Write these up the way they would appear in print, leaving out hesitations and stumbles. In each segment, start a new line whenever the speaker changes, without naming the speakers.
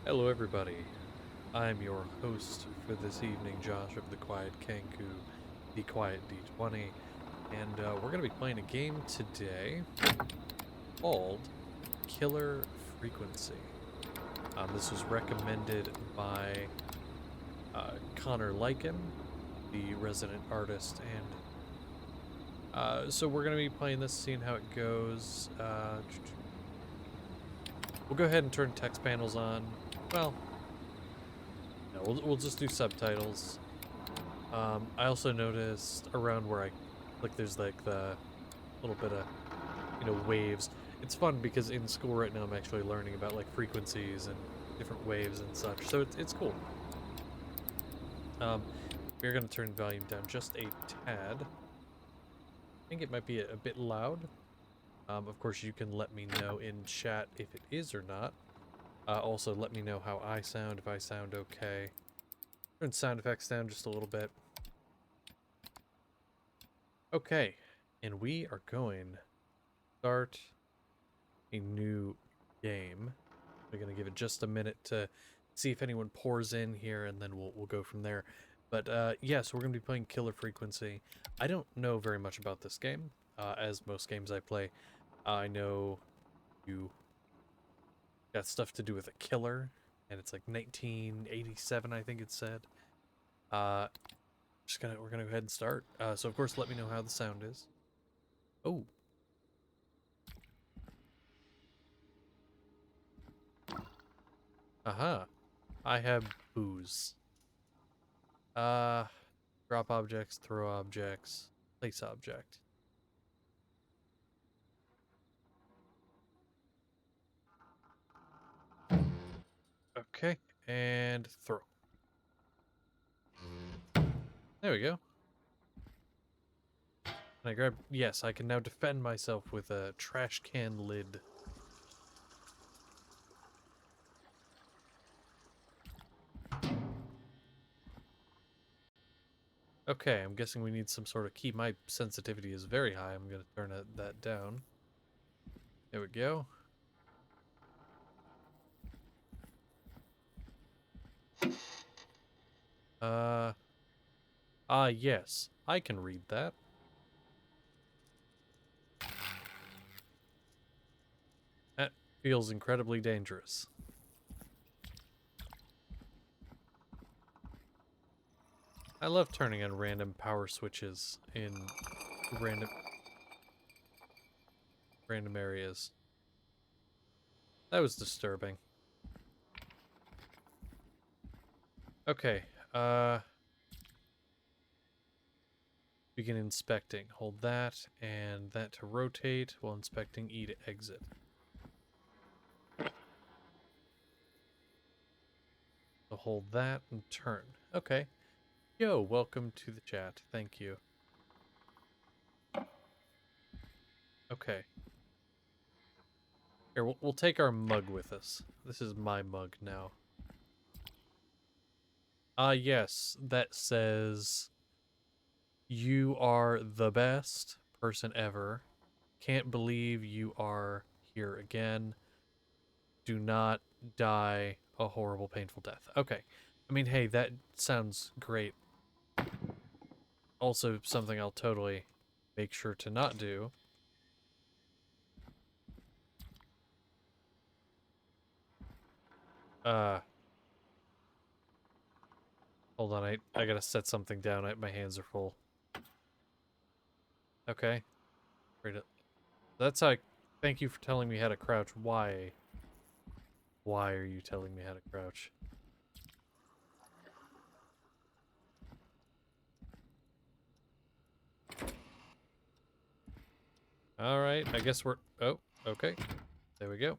Hello, everybody. I'm your host for this evening, Josh of the Quiet Kenku, the Quiet D20, and we're going to be playing a game today called Killer Frequency. This was recommended by Connor Lycan, the resident artist, and so we're going to be playing this, seeing how it goes. We'll go ahead and turn text panels on. Well, no, we'll just do subtitles. I also noticed around where I click, there's like the little bit of, waves. It's fun because in school right now I'm actually learning about like frequencies and different waves and such, so it's cool. We're going to turn volume down just a tad. I think it might be a bit loud. Of course, you can let me know in chat if it is or not. Also, let me know how I sound, if I sound okay. Turn sound effects down just a little bit. Okay, and we are going to start a new game. We're going to give it just a minute to see if anyone pours in here, and then we'll go from there. But yeah, so we're going to be playing Killer Frequency. I don't know very much about this game, as most games I play. I know you got stuff to do with a killer, and it's like 1987, I think it said. We're gonna go ahead and start. So of course, let me know how the sound is. Oh. Aha. I have booze. Uh, Drop objects, throw objects, place object. Okay, and throw. There we go. Can I grab? Yes, I can now defend myself with a trash can lid. Okay, I'm guessing we need some sort of key. My sensitivity is very high. I'm gonna turn that down. There we go. Yes, I can read that. That feels incredibly dangerous. I love turning on random power switches in random areas. That was disturbing. Okay, begin inspecting. Hold that and that to rotate while inspecting E to exit. So hold that and turn. Okay. Yo, welcome to the chat. Thank you. Okay. Here, we'll take our mug with us. This is my mug now. Yes, that says, "You are the best person ever. Can't believe you are here again. Do not die a horrible, painful death." Okay. I mean, hey, that sounds great. Also, something I'll totally make sure to not do. Hold on, I gotta set something down. My hands are full. Okay. Great. That's how thank you for telling me how to crouch. Why? Why are you telling me how to crouch? Alright, I guess we're... Oh, okay. There we go.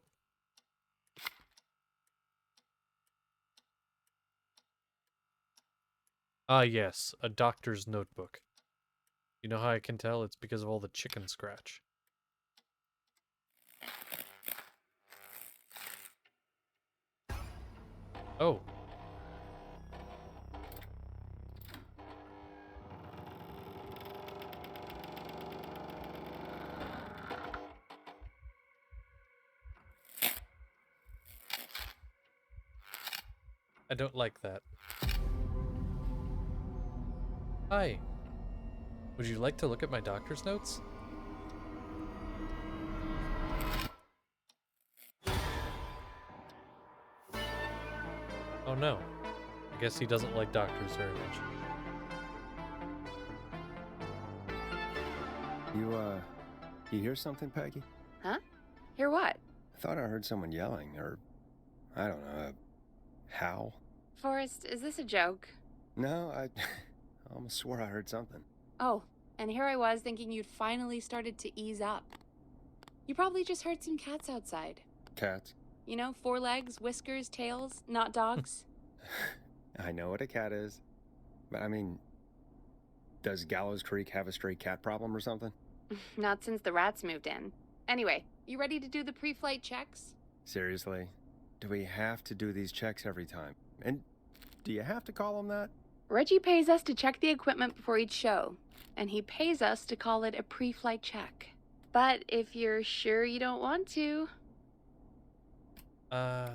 Yes, a doctor's notebook. You know how I can tell? It's because of all the chicken scratch. Oh. I don't like that. Hi. Would you like to look at my doctor's notes? Oh no. I guess he doesn't like doctors very much.
You hear something, Peggy?
Huh? Hear what?
I thought I heard someone yelling, or, I don't know, a howl.
Forrest, is this a joke?
No, I almost swore I heard something.
Oh, and here I was thinking you'd finally started to ease up. You probably just heard some cats outside.
Cats?
You know, 4 legs, whiskers, tails, not dogs.
I know what a cat is. But I mean, does Gallows Creek have a stray cat problem or something?
Not since the rats moved in. Anyway, you ready to do the pre-flight checks?
Seriously? Do we have to do these checks every time? And do you have to call them that?
Reggie pays us to check the equipment before each show, and he pays us to call it a pre-flight check. But if you're sure you don't want to...
The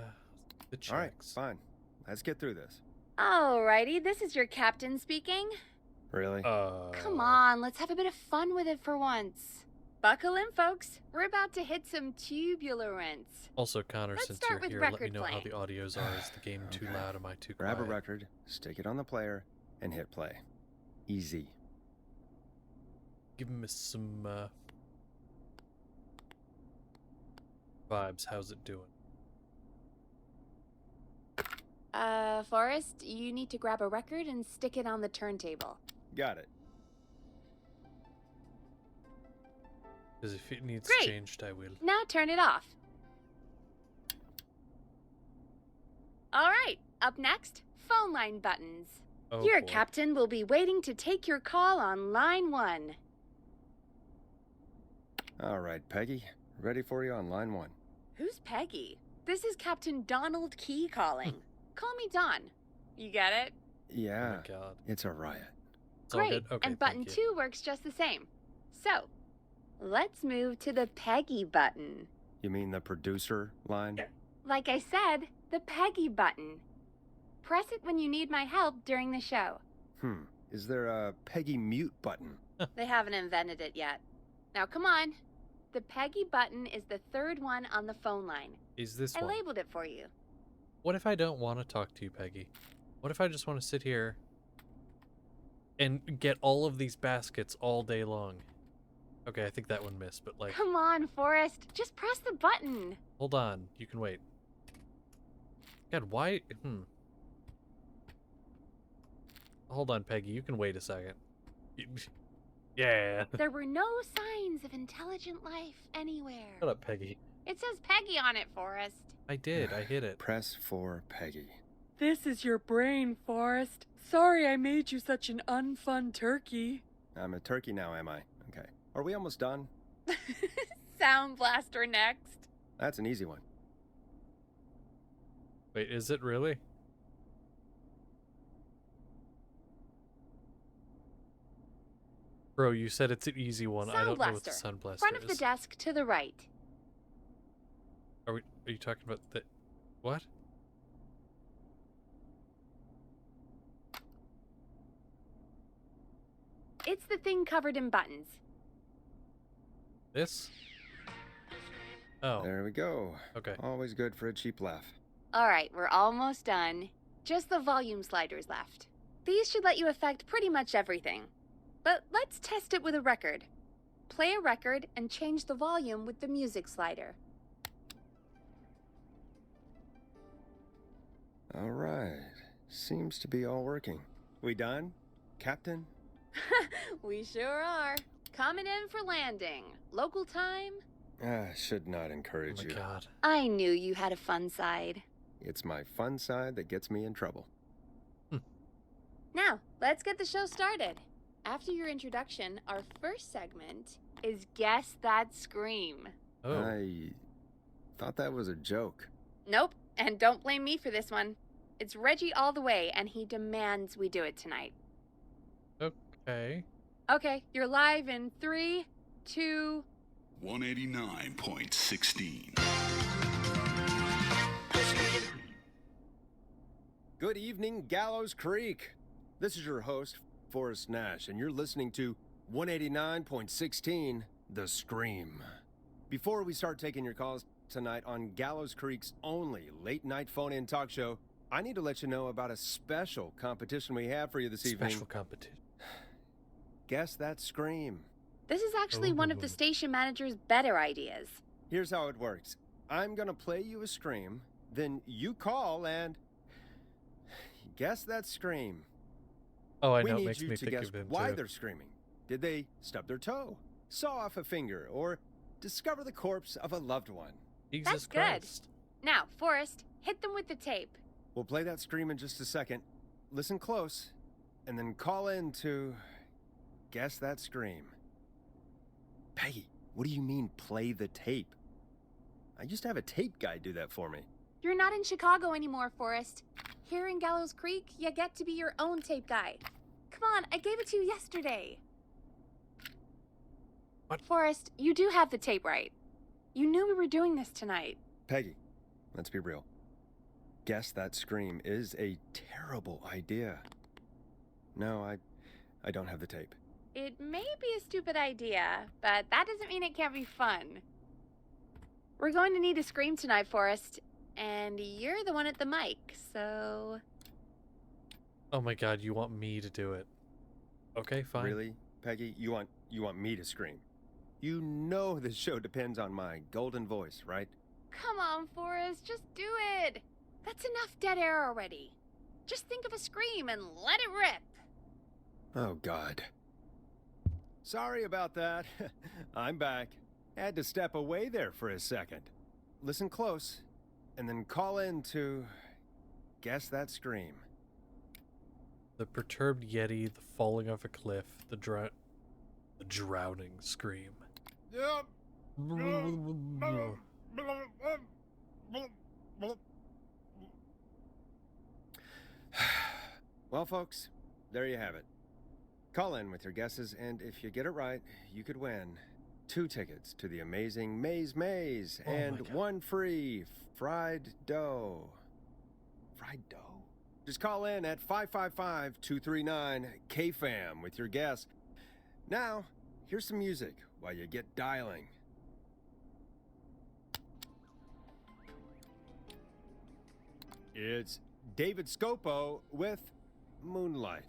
checks.
All right, fine. Let's get through this.
Alrighty, this is your captain speaking.
Really?
Come on, let's have a bit of fun with it for once. Buckle in, folks. We're about to hit some tubular rents.
Also, Connor,
Let's
since
start
you're
with
here, let me
record
know how
playing.
the audios are. Is the game too
Okay.
loud? Am I too quiet?
Grab a record, stick it on the player, and hit play. Easy.
Give me some vibes. How's it doing?
Forrest, you need to grab a record and stick it on the turntable.
Got it.
Because if it needs
Great.
changed, I will.
Now turn it off. Alright, up next, phone line buttons.
Oh,
Your
boy.
captain will be waiting to take your call on line 1.
All right, Peggy. Ready for you on line 1.
Who's Peggy? This is Captain Donald Key calling. Call me Don. You get it?
Yeah,
Oh my god.
it's a riot.
It's all
Great,
good? Okay,
and button
thank you.
2 works just the same. So, let's move to the Peggy button.
You mean the producer line?
Like I said, the Peggy button. Press it when you need my help during the show.
Is there a Peggy mute button?
They haven't invented it yet. Now come on. The Peggy button is the 3rd one on the phone line.
Is this
I
one?
labeled it for you.
What if I don't want to talk to you, Peggy? What if I just want to sit here and get all of these baskets all day long? Okay, I think that one missed, but like,
Come on, Forrest. Just press the button.
hold on. You can wait. God, why? Hold on, Peggy. You can wait a second. Yeah.
There were no signs of intelligent life anywhere.
Shut up, Peggy.
It says Peggy on it, Forrest.
I did. I hit it.
Press for Peggy.
This is your brain, Forrest. Sorry I made you such an unfun turkey.
I'm a turkey now, am I? Okay. Are we almost done?
Sound blaster next.
That's an easy one.
Wait, is it really? Bro, you said it's an easy one. I don't know what the Sound Blaster
Front of the
is.
desk to the right.
Are you talking about the what?
It's the thing covered in buttons.
This? Oh,
There we go.
okay.
Always good for a cheap laugh.
All right, we're almost done. Just the volume sliders left. These should let you affect pretty much everything. But let's test it with a record. Play a record and change the volume with the music slider.
All right. Seems to be all working. We done, Captain?
We sure are. Coming in for landing. Local time?
Should not
Oh
encourage
my
you.
god.
I knew you had a fun side.
It's my fun side that gets me in trouble.
Now, let's get the show started. After your introduction, our first segment is Guess That Scream.
Oh,
I thought that was a joke.
Nope, and don't blame me for this one. It's Reggie all the way, and he demands we do it tonight.
okay.
Okay, you're live in 3, 2...
189.16.
Good evening, Gallows Creek. This is your host, Forrest Nash, and you're listening to 189.16, The Scream. Before we start taking your calls tonight on Gallows Creek's only late-night phone-in talk show, I need to let you know about a special competition we have for you this evening.
Special competition.
Guess that Scream.
This is actually one of the station manager's better ideas.
Here's how it works. I'm gonna play you a scream, then you call and guess that scream.
Oh, I
We
know. It
need
makes
you
me
to
think
guess
of him
why
too.
they're screaming. Did they stub their toe, saw off a finger, or discover the corpse of a loved one?
Jesus
That's good.
Christ.
Now, Forrest, hit them with the tape.
We'll play that scream in just a second. Listen close, and then call in to guess that scream. Peggy, what do you mean play the tape? I used to have a tape guy do that for me.
You're not in Chicago anymore, Forrest. Here in Gallows Creek, you get to be your own tape guy. Come on, I gave it to you yesterday.
What?
Forrest, you do have the tape right. You knew we were doing this tonight.
Peggy, let's be real. Guess that scream is a terrible idea. No, I don't have the tape.
It may be a stupid idea, but that doesn't mean it can't be fun. We're going to need a scream tonight, Forrest, and you're the one at the mic, so...
Oh my God, you want me to do it? Okay, fine.
Really, Peggy? You want me to scream? You know this show depends on my golden voice, right?
Come on, Forrest, just do it. That's enough dead air already. Just think of a scream and let it rip.
Oh, God. Sorry about that. I'm back. Had to step away there for a second. Listen close, and then call in to guess that scream.
The perturbed yeti, the falling off a cliff, the drowning scream.
Well, folks, there you have it. Call in with your guesses, and if you get it right, you could win 2 tickets to the amazing Maze
Oh my
and
God.
1 free fried dough. Fried dough? Just call in at 555-239-KFAM with your guess. Now, here's some music while you get dialing. It's David Scopo with Moonlight.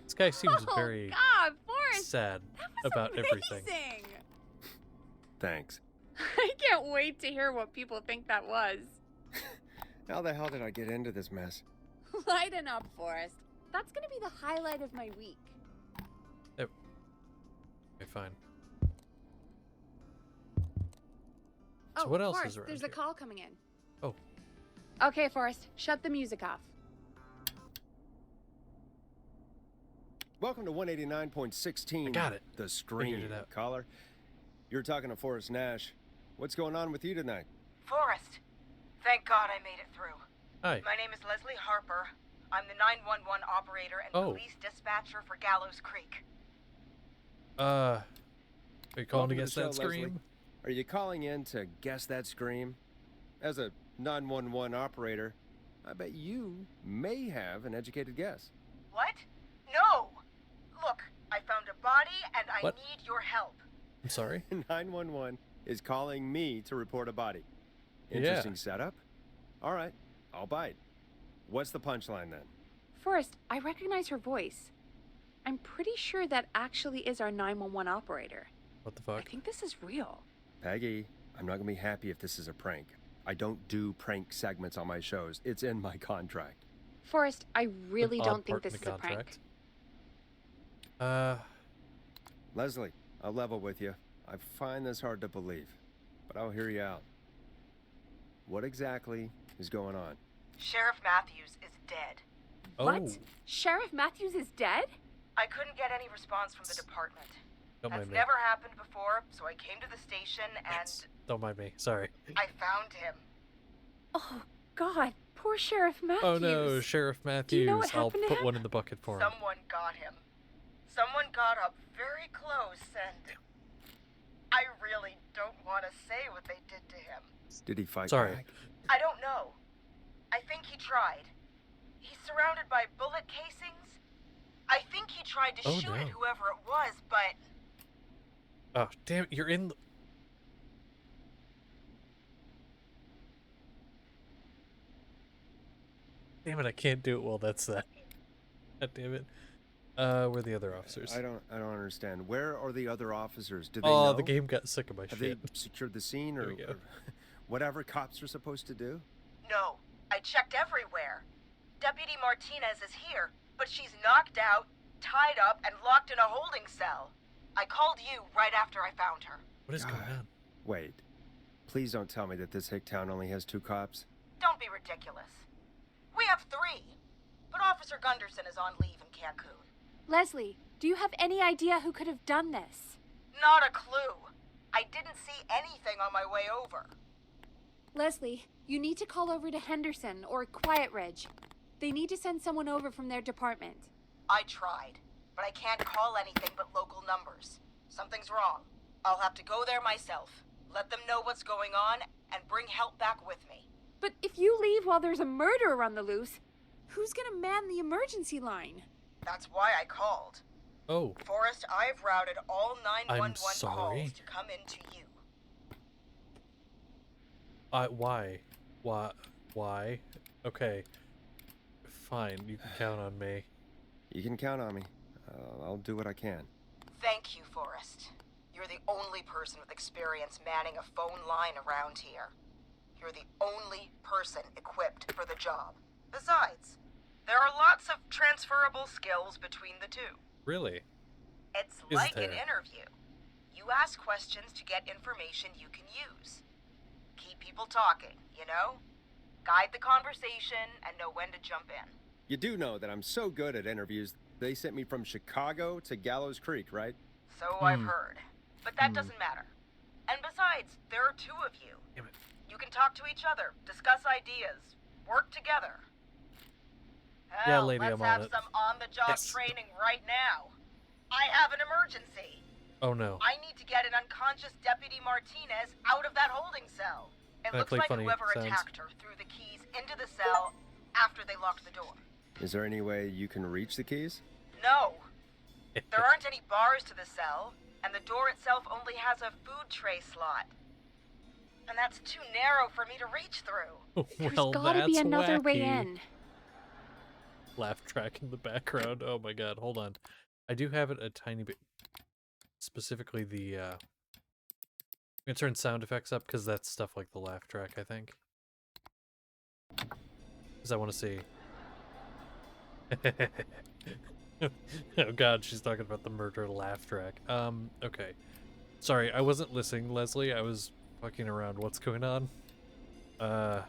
This guy seems
Oh,
very
God, Forrest,
sad
that was
about
amazing.
everything.
Thanks.
I can't wait to hear what people think that was.
How the hell did I get into this mess?
Lighten up, Forrest. That's gonna be the highlight of my week.
Okay, fine. So what else
Forrest,
is around
there's
here?
a call coming in.
Oh.
Okay, Forrest, shut the music off.
Welcome to 189.16.
I got it.
The
Figured
Scream,
it out.
caller. You're talking to Forrest Nash. What's going on with you tonight?
Forrest, thank God I made it through.
Hi.
My name is Leslie Harper. I'm the 911 operator and
Oh.
police dispatcher for Gallows Creek.
Are you calling to
Welcome
guess
the show,
that scream?
Leslie. Are you calling in to guess that scream? As a 911 operator, I bet you may have an educated guess.
What? No! Look, I found a body and I
What?
need your help.
I'm sorry.
911 is calling me to report a body.
Yeah.
Interesting setup. All right, I'll bite. What's the punchline then?
Forrest, I recognize her voice. I'm pretty sure that actually is our 911 operator.
What the
I
fuck?
think this is real.
Peggy, I'm not gonna be happy if this is a prank. I don't do prank segments on my shows. It's in my contract.
Forrest, I really
An
don't
odd
think
part in
this
the
is a prank.
contract.
Leslie, I'll level with you. I find this hard to believe, but I'll hear you out. What exactly is going on?
Sheriff Matthews is dead.
Oh,
What? Sheriff Matthews is dead?
I couldn't get any response from the department.
don't
That's
mind me.
never happened before, so I came to the station and
Don't mind me. Sorry.
I found him.
Oh, God. Poor Sheriff Matthews.
Oh no, Sheriff Matthews.
Do you know what
I'll
happened to
put
him?
one in the bucket for him.
Someone got him. Someone got up very close and I really don't want to say what they did to him.
Did he fight
Sorry.
back?
I don't know. I think he tried. bullet casings? I think he tried to
Oh,
shoot
no.
at whoever it was, but
Oh, damn it, you're in the... Damn it, I can't do it well, that's that. God damn it. Where are the other officers?
I don't understand. Where are the other officers? Do they
Oh,
know?
the game got sick of my
Have
shit.
they secured the scene
There
or,
we go.
or whatever cops are supposed to do?
no. I checked everywhere. Deputy Martinez is here, but she's knocked out, tied up, and locked in a holding cell. I called you right after I found her.
What is going
God.
on?
Wait. Please don't tell me that this hick town only has 2 cops.
Don't be ridiculous. We have 3, but Officer Gunderson is on leave in Cancun.
Leslie, do you have any idea who could have done this?
Not a clue. I didn't see anything on my way over.
Leslie, you need to call over to Henderson or Quiet Ridge. They need to send someone over from their department.
I tried, but I can't call anything but local numbers. Something's wrong. I'll have to go there myself, let them know what's going on, and bring help back with me.
But if you leave while there's a murderer on the loose, who's gonna man the emergency line?
That's why I called.
Oh,
Forrest, I've routed all 911
sorry.
calls to come into you.
why? Why? Okay. Fine, you can count on me.
You can count on me. I'll do what I can.
Thank you, Forrest. You're the only person with experience manning a phone line around here. You're the only person equipped for the job. Besides, there are lots of transferable skills between the two.
Really?
It's
Is
like an
there?
interview. You ask questions to get information you can use. Keep people talking, you know? Guide the conversation and know when to jump in.
You do know that I'm so good at interviews, they sent me from Chicago to Gallows Creek, right?
So I've heard. But that doesn't matter. And besides, there are 2 of you.
Damn it.
You can talk to each other, discuss ideas, work together.
Yeah,
Hell,
lady,
let's
I'm on
have
it.
some on-the-job
Yes.
training right now. I have an emergency.
Oh no.
I need to get an unconscious Deputy Martinez out of that holding cell. It
Can I
looks
play
like
funny
whoever
sounds?
attacked her threw the keys into the cell after they locked the door.
Is there any way you can reach the keys?
No, there aren't any bars to the cell, and the door itself only has a food tray slot. And that's too narrow for me to reach through.
There's
Well,
gotta
that's
be another way
wacky.
in.
Laugh track in the background. Oh my god, hold on. I do have it a tiny bit. Specifically the, I'm gonna turn sound effects up because that's stuff like the laugh track, I think. Because I want to see. Oh god, she's talking about the murder laugh track. Okay. Sorry, I wasn't listening, Leslie. I was fucking around. What's going on? Find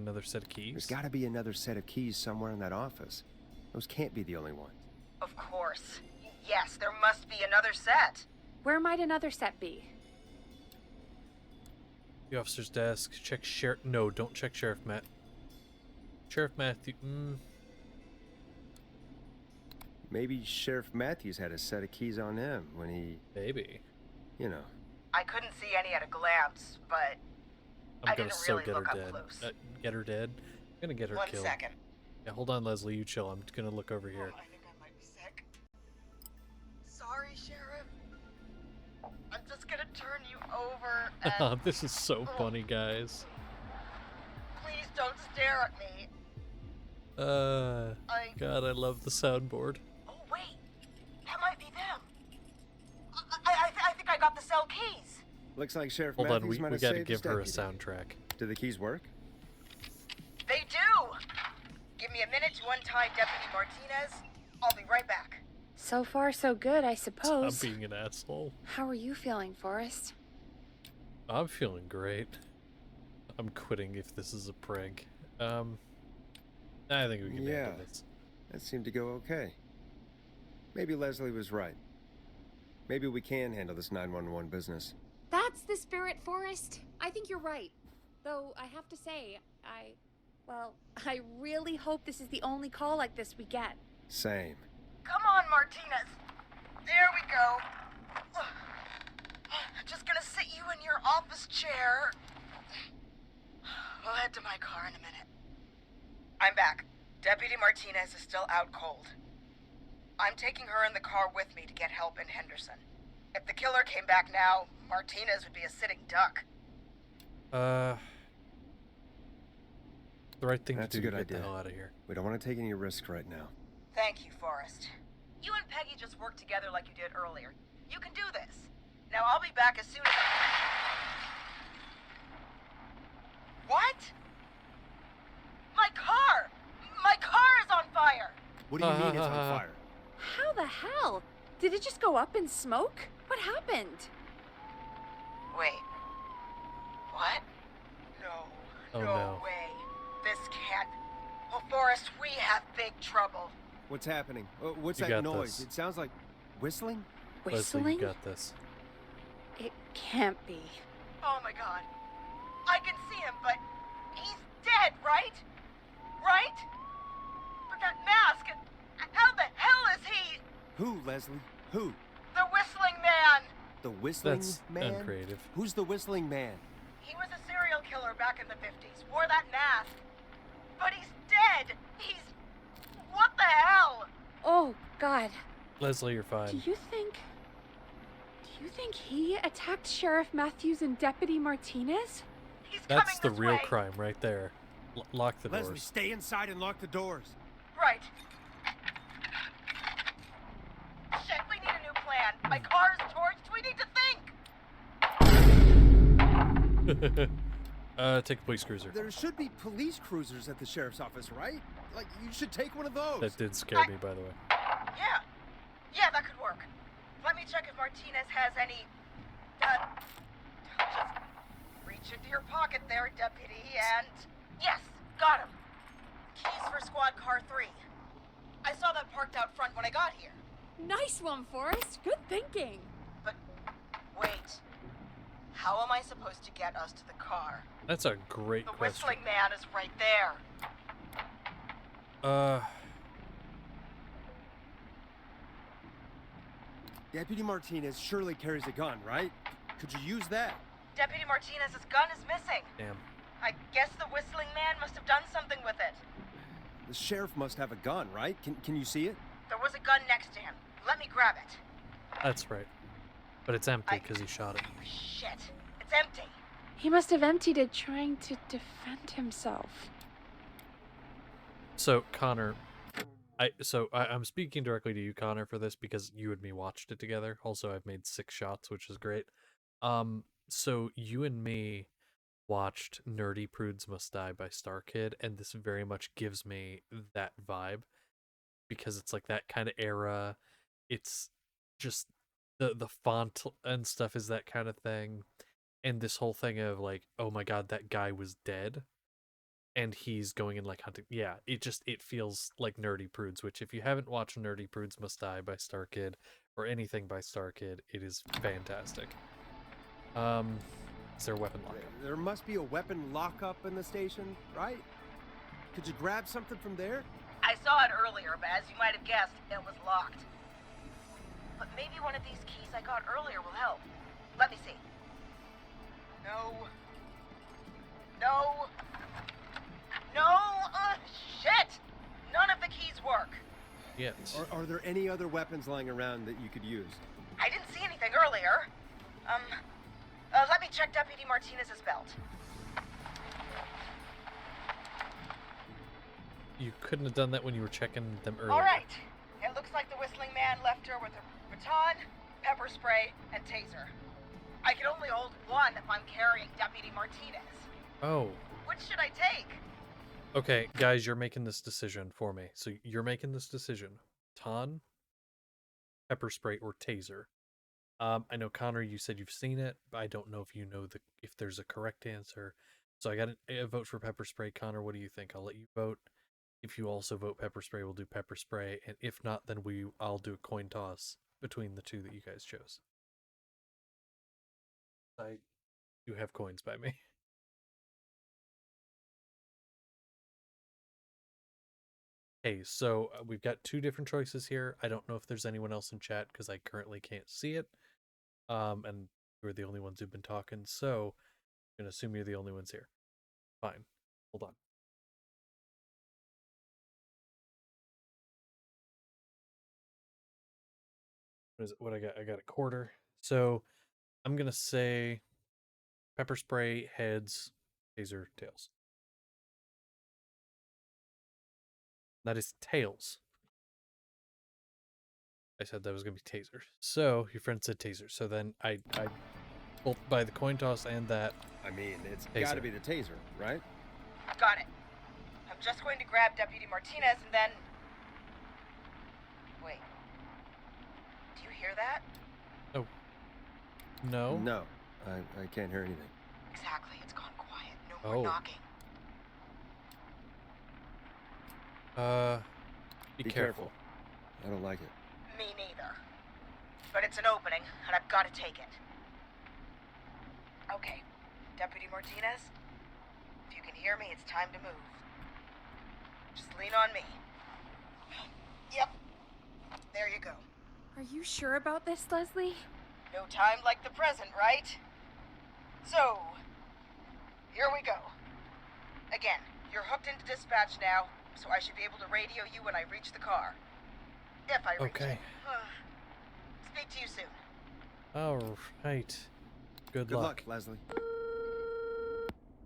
another set of keys.
There's gotta be another set of keys somewhere in that office. Those can't be the only ones.
Of course. Yes, there must be another set.
Where might another set be?
The officer's desk. Check sheriff. No, don't check Sheriff Matt. Sheriff Matthew.
Maybe Sheriff Matthews had a set of keys on him when he,
Maybe.
you know.
I couldn't see any at a glance, but
I'm
I
gonna
didn't
so
really
get her
look up
dead.
close.
Get her dead. I'm gonna get her
1
killed.
second.
Yeah, hold on, Leslie. You chill. I'm gonna look over here.
I think I might be sick. Sorry, Sheriff. I'm just gonna turn you over and
This is so funny, guys.
please don't stare at me.
God, I love the soundboard.
Oh, wait. That might be them. I think I got the cell keys.
Looks like Sheriff
Hold
Matthews
on, we
might have
gotta
saved
give
his
her a
deputy.
soundtrack.
Do the keys work?
They do. Give me a minute to untie Deputy Martinez. I'll be right back.
So far, so good, I
I'm
suppose.
being an asshole.
How are you feeling, Forrest?
I'm feeling great. I'm quitting if this is a prank. I think we can
Yeah.
handle this.
That seemed to go okay. Maybe Leslie was right. Maybe we can handle this 911 business.
That's the spirit, Forrest. I think you're right. Though, I have to say, I really hope this is the only call like this we get.
Same.
Come on, Martinez. There we go. Just gonna sit you in your office chair. We'll head to my car in a minute. I'm back. Deputy Martinez is still out cold. I'm taking her in the car with me to get help in Henderson. If the killer came back now, Martinez would be a sitting duck.
The right thing
That's
to
a
do
good
to get the
idea.
hell out of here.
We don't want to take any risks right now.
Thank you, Forrest. You and Peggy just worked together like you did earlier. You can do this. Now I'll be back as soon as What? My car! My car is on fire!
What do you mean it's on fire?
How the hell? Did it just go up in smoke? What happened?
Wait. What? No.
Oh,
no
no.
way. This can't... Well, Forrest, we have big trouble.
What's happening? What's
You
that
got
noise?
this.
It sounds like whistling?
Leslie,
Whistling?
you got this.
It can't be.
Oh my god. I can see him, but he's dead, right? Right? But that mask, how the hell is he?
Who, Leslie? Who?
The whistling man!
The whistling
That's
man?
uncreative.
Who's the whistling man?
He was a serial killer back in the 50s, wore that mask. But he's dead! He's... What the hell?
Oh, God.
Leslie, you're
Do
fine.
you think he attacked Sheriff Matthews and Deputy Martinez?
He's
That's the
coming this
real
way.
crime right there. Lock the
Leslie,
doors.
stay inside and lock the doors.
Right. Shit, we need a new plan. My car's torched. We need to think.
Take a police cruiser.
There should be police cruisers at the sheriff's office, right? Like, you should take one of those.
That did scare me, by the way.
Yeah. Yeah, that could work. Let me check if Martinez has any... just reach into your pocket there, Deputy, and... Yes, got him. Keys for Squad Car 3. I saw that parked out front when I got here.
Nice one, Forrest. Good thinking.
But, wait. How am I supposed to get us to the car?
That's a great
The
question.
whistling man is right there.
Deputy Martinez surely carries a gun, right? Could you use that?
Deputy Martinez's gun is missing.
Damn.
I guess the whistling man must have done something with it.
The sheriff must have a gun, right? Can you see it?
There was a gun next to him. Let me grab it.
That's right. But it's empty because he shot it.
Shit. It's empty.
He must have emptied it trying to defend himself.
So, Connor, I'm speaking directly to you, Connor, for this because you and me watched it together. Also, I've made 6 shots, which is great. So you and me watched Nerdy Prudes Must Die by Star Kid, and this very much gives me that vibe because it's like that kind of era. It's just the font and stuff is that kind of thing, and this whole thing of like, oh my god, that guy was dead. And he's going and like hunting. Yeah, it feels like Nerdy Prudes, which if you haven't watched Nerdy Prudes Must Die by Star Kid or anything by Star Kid, it is fantastic. Is there a weapon lockup?
There must be a weapon lockup in the station, right? Could you grab something from there?
I saw it earlier, but as you might have guessed, it was locked. But maybe one of these keys I got earlier will help. Let me see. No. No. No! Shit! None of the keys work.
Yes.
Are there any other weapons lying around that you could use?
I didn't see anything earlier. Let me check Deputy Martinez's belt.
You couldn't have done that when you were checking them earlier.
All right. It looks like the whistling man left her with a baton, pepper spray, and taser. I can only hold one if I'm carrying Deputy Martinez.
Oh.
Which should I take?
Okay, guys, you're making this decision for me. So you're making this decision. Baton, pepper spray, or taser. I know, Connor, you said you've seen it, but I don't know if you know if there's a correct answer. So I got a vote for pepper spray. Connor, what do you think? I'll let you vote. If you also vote pepper spray, we'll do pepper spray, and if not, then I'll do a coin toss between the two that you guys chose. I do have coins by me. Okay, so we've got 2 different choices here. I don't know if there's anyone else in chat because I currently can't see it. And we're the only ones who've been talking, so I'm gonna assume you're the only ones here. Fine. Hold on. What is it? What I got? I got a quarter. So I'm gonna say pepper spray, heads, taser, tails. That is tails. I said that was gonna be taser. So your friend said taser. So then I both by the coin toss and that.
I mean, it's
Taser.
gotta be the taser, right?
Got it. I'm just going to grab Deputy Martinez and then... Wait. Do you hear that?
Oh. No.
No, I can't hear anything.
Exactly. It's gone quiet. No more
Oh.
knocking.
Be careful.
I don't like it.
Me neither. But it's an opening, and I've got to take it. Okay. Deputy Martinez, if you can hear me, it's time to move. Just lean on me. Yep. There you go.
Are you sure about this, Leslie?
No time like the present, right? So, here we go. Again, you're hooked into dispatch now, so I should be able to radio you when I reach the car. If I reach
Okay.
it. Speak to you soon.
All right. Good
Good
luck.
luck, Leslie.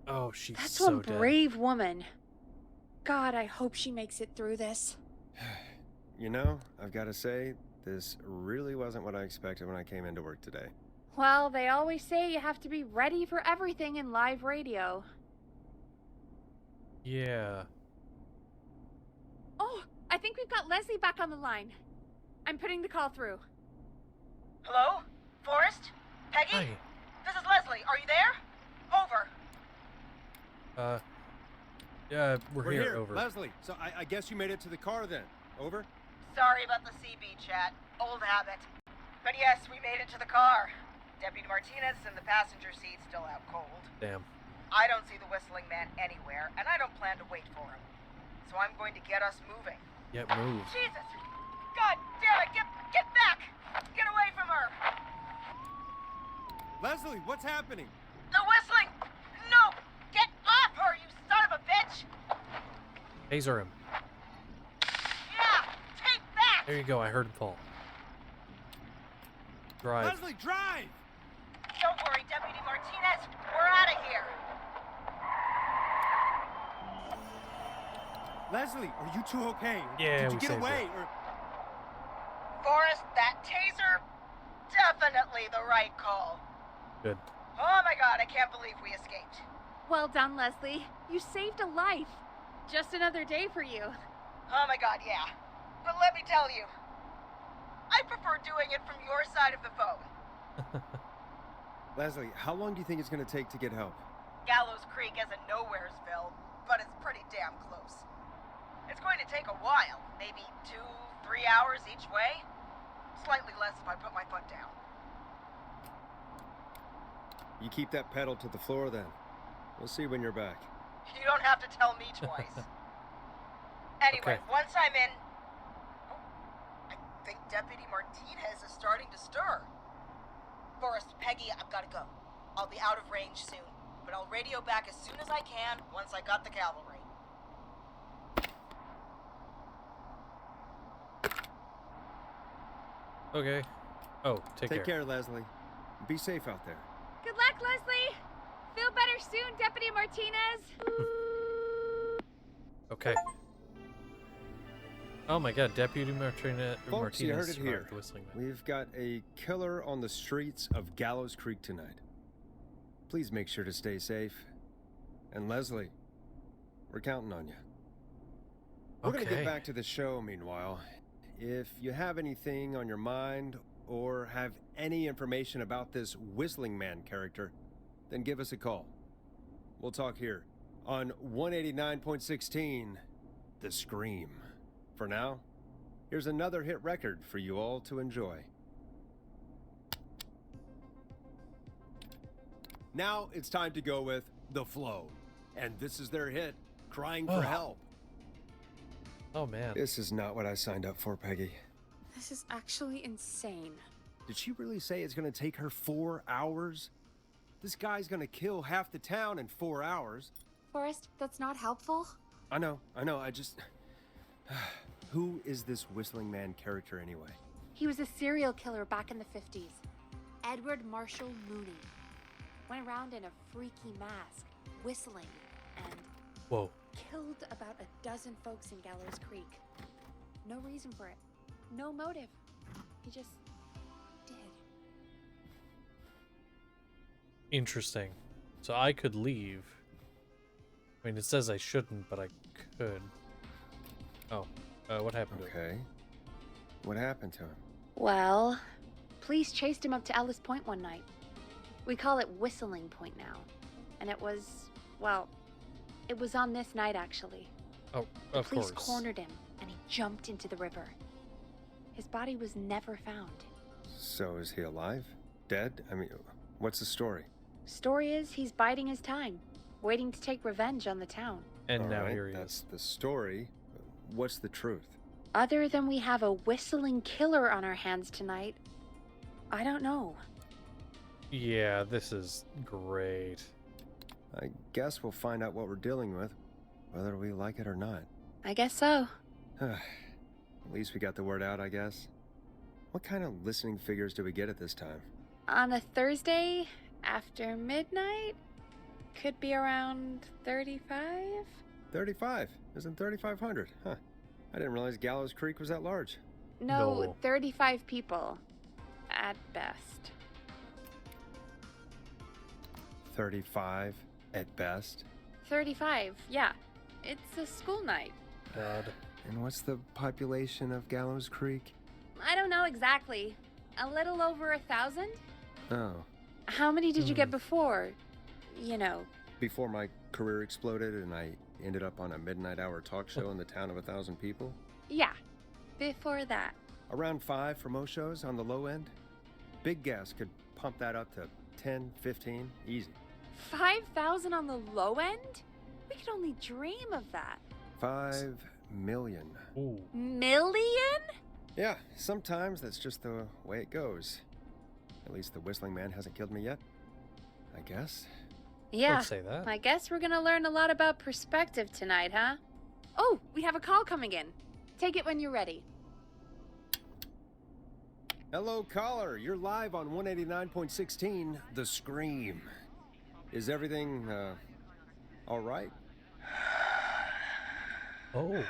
Oh, she's
That's
so
one
dead.
brave woman. God, I hope she makes it through this.
You know, I've got to say, this really wasn't what I expected when I came into work today.
Well, they always say you have to be ready for everything in live radio.
Yeah.
Oh, I think we've got Leslie back on the line. I'm putting the call through.
Hello? Forrest? Peggy?
Hi.
This is Leslie. Are you there? Over.
Yeah, we're here. Over.
Leslie. So I guess you made it to the car then. Over?
Sorry about the CB chat. Old habit. But yes, we made it to the car. Deputy Martinez is in the passenger seat, still out cold.
Damn.
I don't see the whistling man anywhere, and I don't plan to wait for him. So I'm going to get us moving.
Yep, move.
Jesus! God damn it! Get back! Get away from her!
Leslie, what's happening?
The whistling! No! Get off her, you son of a bitch!
Taser him.
Yeah! Take that!
There you go. I heard him fall. Drive.
Leslie, drive!
Don't worry, Deputy Martinez. We're out of here.
Leslie, are you two okay?
Yeah,
Did
we
you get
saved
away?
her.
Or...
Forrest, that taser, definitely the right call.
Good.
Oh my god, I can't believe we escaped.
Well done, Leslie. You saved a life. Just another day for you.
Oh my god, yeah. But let me tell you, I prefer doing it from your side of the phone.
Leslie, how long do you think it's going to take to get help?
Gallows Creek isn't Nowheresville, but it's pretty damn close. It's going to take a while, maybe 2-3 hours each way. Slightly less if I put my foot down.
You keep that pedal to the floor then. We'll see when you're back.
You don't have to tell me twice. Anyway,
Okay.
once I'm in... Oh, I think Deputy Martinez is starting to stir. Forrest, Peggy, I've got to go. I'll be out of range soon, but I'll radio back as soon as I can once I got the cavalry.
Okay. Oh, take
care, Leslie. Be safe out there.
Good luck, Leslie. Feel better soon, Deputy Martinez.
Okay. Oh my God, Deputy Martinez.
Folks, you heard it
survived
here.
the whistling man.
We've got a killer on the streets of Gallows Creek tonight. Please make sure to stay safe. And Leslie, we're counting on you. We're going to
Okay.
get back to the show meanwhile. If you have anything on your mind or have any information about this Whistling Man character, then give us a call. We'll talk here on 189.16, The Scream. For now, here's another hit record for you all to enjoy. Now it's time to go with The Flow. And this is their hit, Crying for
Oh.
Help.
Oh man.
This is not what I signed up for, Peggy.
This is actually insane.
Did she really say it's going to take her 4 hours? This guy's going to kill half the town in 4 hours.
Forrest, that's not helpful.
I know, I just... Who is this Whistling Man character anyway?
He was a serial killer back in the 50s. Edward Marshall Mooney. Went around in a freaky mask, whistling, and
Whoa.
killed about a dozen folks in Gallows Creek. No reason for it. No motive. He just did.
Interesting. So I could leave. I mean, it says I shouldn't, but I could. Oh, what happened to him?
Okay. What happened to him?
Well, police chased him up to Ellis Point one night. We call it Whistling Point now. And it was, well, it was on this night actually.
Oh,
The
of
police
course.
cornered him and he jumped into the river. His body was never found.
So is he alive? Dead? I mean, what's the story?
Story is he's biding his time, waiting to take revenge on the town.
And
All
now
right,
here he
that's
is.
the story. What's the truth?
Other than we have a whistling killer on our hands tonight, I don't know.
Yeah, this is great.
I guess we'll find out what we're dealing with, whether we like it or not.
I guess so.
At least we got the word out, I guess. What kind of listening figures do we get at this time?
On a Thursday after midnight, could be around 35?
35. Isn't 3,500? Huh. I didn't realize Gallows Creek was that large.
No,
No.
35 people. At best.
35 at best.
35, yeah. It's a school night.
God.
And what's the population of Gallows Creek?
I don't know exactly. A little over 1,000?
Oh.
How many did you get before? You know.
Before my career exploded and I ended up on a midnight hour talk show in the town of 1,000 people?
Yeah. Before that.
Around 5 for most shows on the low end. Big gas could pump that up to 10, 15, easy.
5,000 on the low end? We could only dream of that.
5 million.
Ooh.
Million?
Yeah, sometimes that's just the way it goes. At least the Whistling Man hasn't killed me yet. I guess.
Yeah.
Don't say that.
I guess we're gonna learn a lot about perspective tonight, huh? Oh, we have a call coming in. Take it when you're ready.
Hello, caller. You're live on 189.16, The Scream. Is everything, all right?
Oh.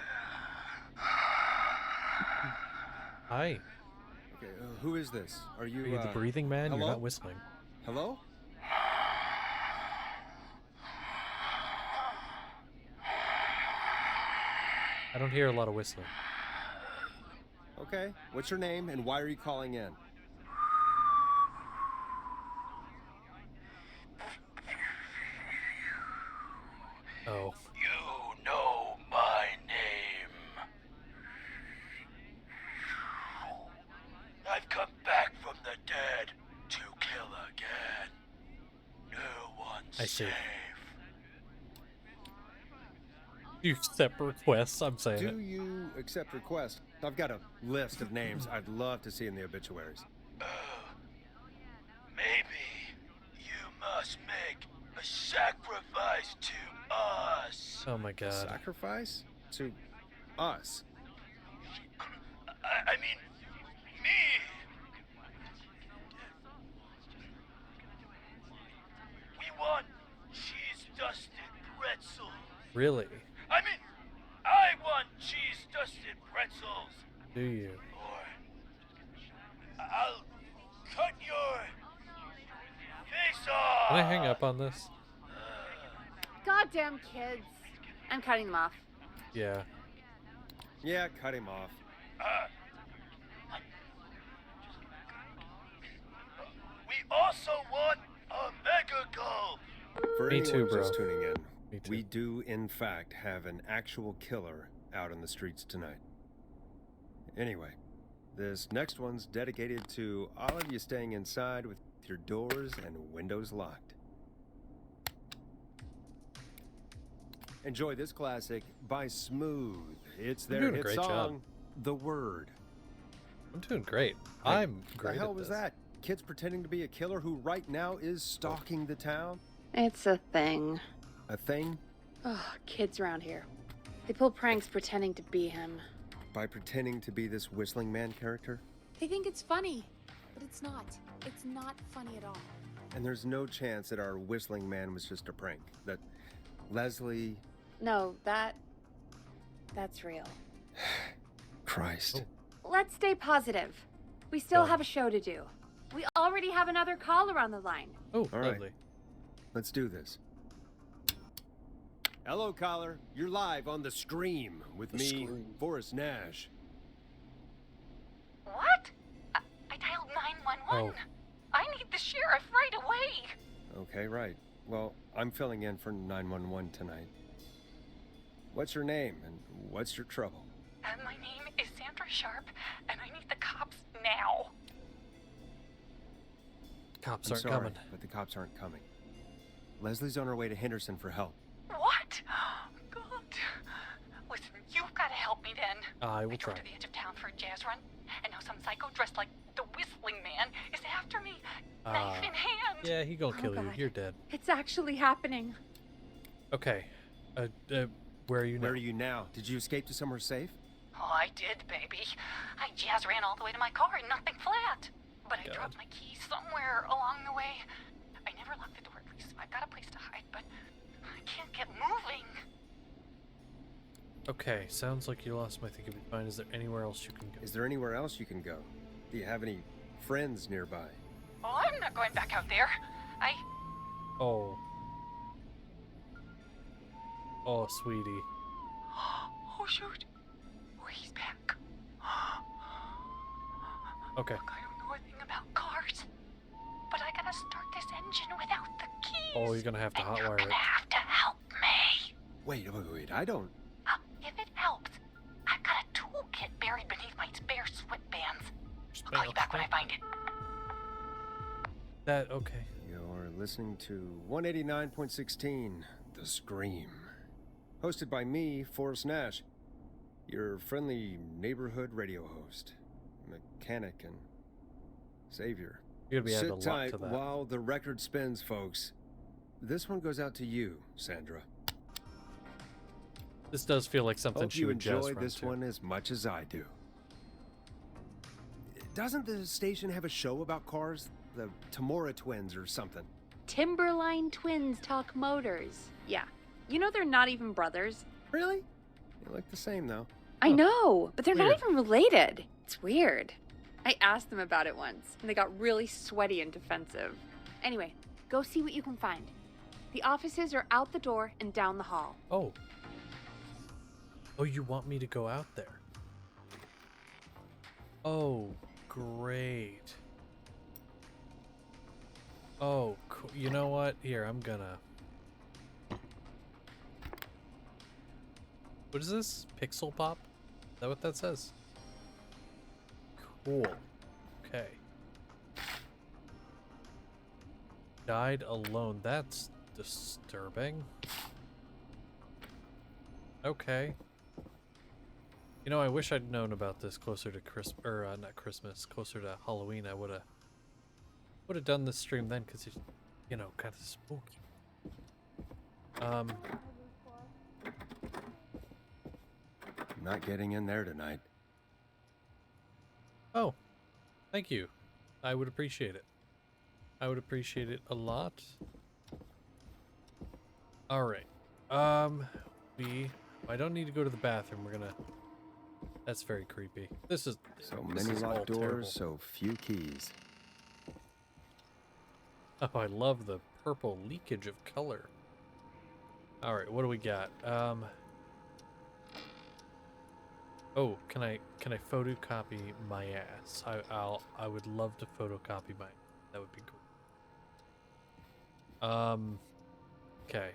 Hi.
Okay, who is this? Are you,
Are you the breathing man?
hello?
You're not whistling.
Hello?
I don't hear a lot of whistling.
Okay. What's your name and why are you calling in?
Oh.
You know my name. I've come back from the dead to kill again. No one's
I see.
safe.
You accept requests, I'm saying
Do
it.
you accept requests? I've got a list of names I'd love to see in the obituaries.
Maybe you must make a sacrifice to us.
Oh my god.
Sacrifice? To us?
I mean, me. We want cheese-dusted pretzels.
Really?
I mean, I want cheese-dusted pretzels.
Do you?
Or I'll cut your face off.
Can I hang up on this?
Goddamn kids. I'm cutting them off.
Yeah.
Yeah, cut him off.
We also want a mega gulp.
For
Me
anyone
too,
just
bro.
tuning in,
Me too.
we do in fact have an actual killer out on the streets tonight. Anyway, this next one's dedicated to all of you staying inside with your doors and windows locked. Enjoy this classic by Smooth. It's
You're
their
doing a
hit
great
song,
job.
The Word.
I'm doing great.
Like,
I'm great
The hell
at
was
this.
that? Kids pretending to be a killer who right now is stalking the town?
It's a thing.
A thing?
Oh, kids around here. They pull pranks pretending to be him.
By pretending to be this Whistling Man character?
They think it's funny, but it's not. It's not funny at all.
And there's no chance that our whistling man was just a prank. That Leslie...
No, that's real.
Christ.
Oh.
Let's stay positive. We still
Done.
have a show to do. We already have another caller on the line.
Oh,
All right.
lovely.
Let's do this. Hello, caller. You're live on The Scream with
The
me,
Scream.
Forrest Nash.
What? I dialed 911.
Oh.
I need the sheriff right away.
Okay, right. Well, I'm filling in for 911 tonight. What's your name and what's your trouble?
My name is Sandra Sharp, and I need the cops now.
Cops
I'm
aren't
sorry,
coming.
but the cops aren't coming. Leslie's on her way to Henderson for help.
What? God. Listen, you've got to help me then.
I will
I drove
try.
to the edge of town for a jazz run, and now some psycho dressed like the Whistling Man is after me, knife in hand.
Yeah, he gonna
Oh,
kill you.
God.
You're dead.
It's actually happening.
Okay. Where are you now?
Where are you now? Did you escape to somewhere safe?
Oh, I did, baby. I jazz ran all the way to my car and nothing flat. But I
God.
dropped my keys somewhere along the way. I never locked the door, at least I've got a place to hide, but I can't get moving.
Okay, sounds like you lost my think you'll be fine. Is there anywhere else you can go?
Is there anywhere else you can go? Do you have any friends nearby?
Oh, I'm not going back out there.
Oh. Oh, sweetie.
Oh, shoot. Oh, he's back.
Okay.
Look, I don't know a thing about cars, but I gotta start this engine without the keys.
Oh, you're gonna have to
and you're
hotwire
gonna
it.
have to help me.
Wait, I don't...
If it helps, I've got a toolkit buried beneath my spare sweatbands. I'll call you back when I find it.
That, okay.
You're listening to 189.16, The Scream. Hosted by me, Forrest Nash, your friendly neighborhood radio host, mechanic, and savior.
You're gonna be adding a
Sit
lot
tight
to that.
while the record spins, folks. This one goes out to you, Sandra.
This does feel like something
Hope
she
you
would jazz
enjoy
run
this
to.
one as much as I do. Doesn't the station have a show about cars? The Tamora twins or something?
Timberline twins talk motors. Yeah. You know they're not even brothers.
Really? They look the same, though.
I know, but they're
Weird.
not even related. It's weird. I asked them about it once, and they got really sweaty and defensive. Anyway, go see what you can find. The offices are out the door and down the hall.
Oh. Oh, you want me to go out there? Oh, great. Oh, cool. You know what? Here, I'm gonna... What is this? Pixel Pop? Is that what that says? Cool. Okay. Died alone. That's disturbing. Okay. You know, I wish I'd known about this closer to not Christmas, closer to Halloween. I would have done this stream then, because it's, you know, kind of spooky.
Not getting in there tonight.
Oh, thank you. I would appreciate it. I would appreciate it a lot. All right. I don't need to go to the bathroom. We're gonna. That's very creepy. This is
So
this
many
is all
locked doors,
terrible.
so few keys.
Oh, I love the purple leakage of color. All right, what do we got? Oh, can I photocopy my ass? I would love to photocopy my. That would be cool. Okay.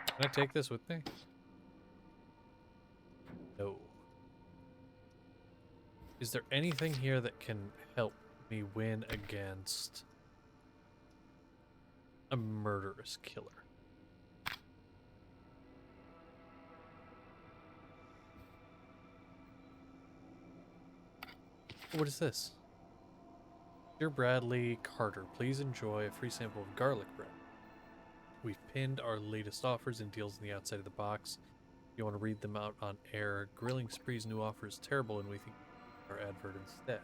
Can I take this with me? No. Is there anything here that can help me win against a murderous killer? What is this? Dear Bradley Carter, please enjoy a free sample of garlic bread. We've pinned our latest offers and deals on the outside of the box. You want to read them out on air. Grilling Spree's new offer is terrible, and we think our advert instead.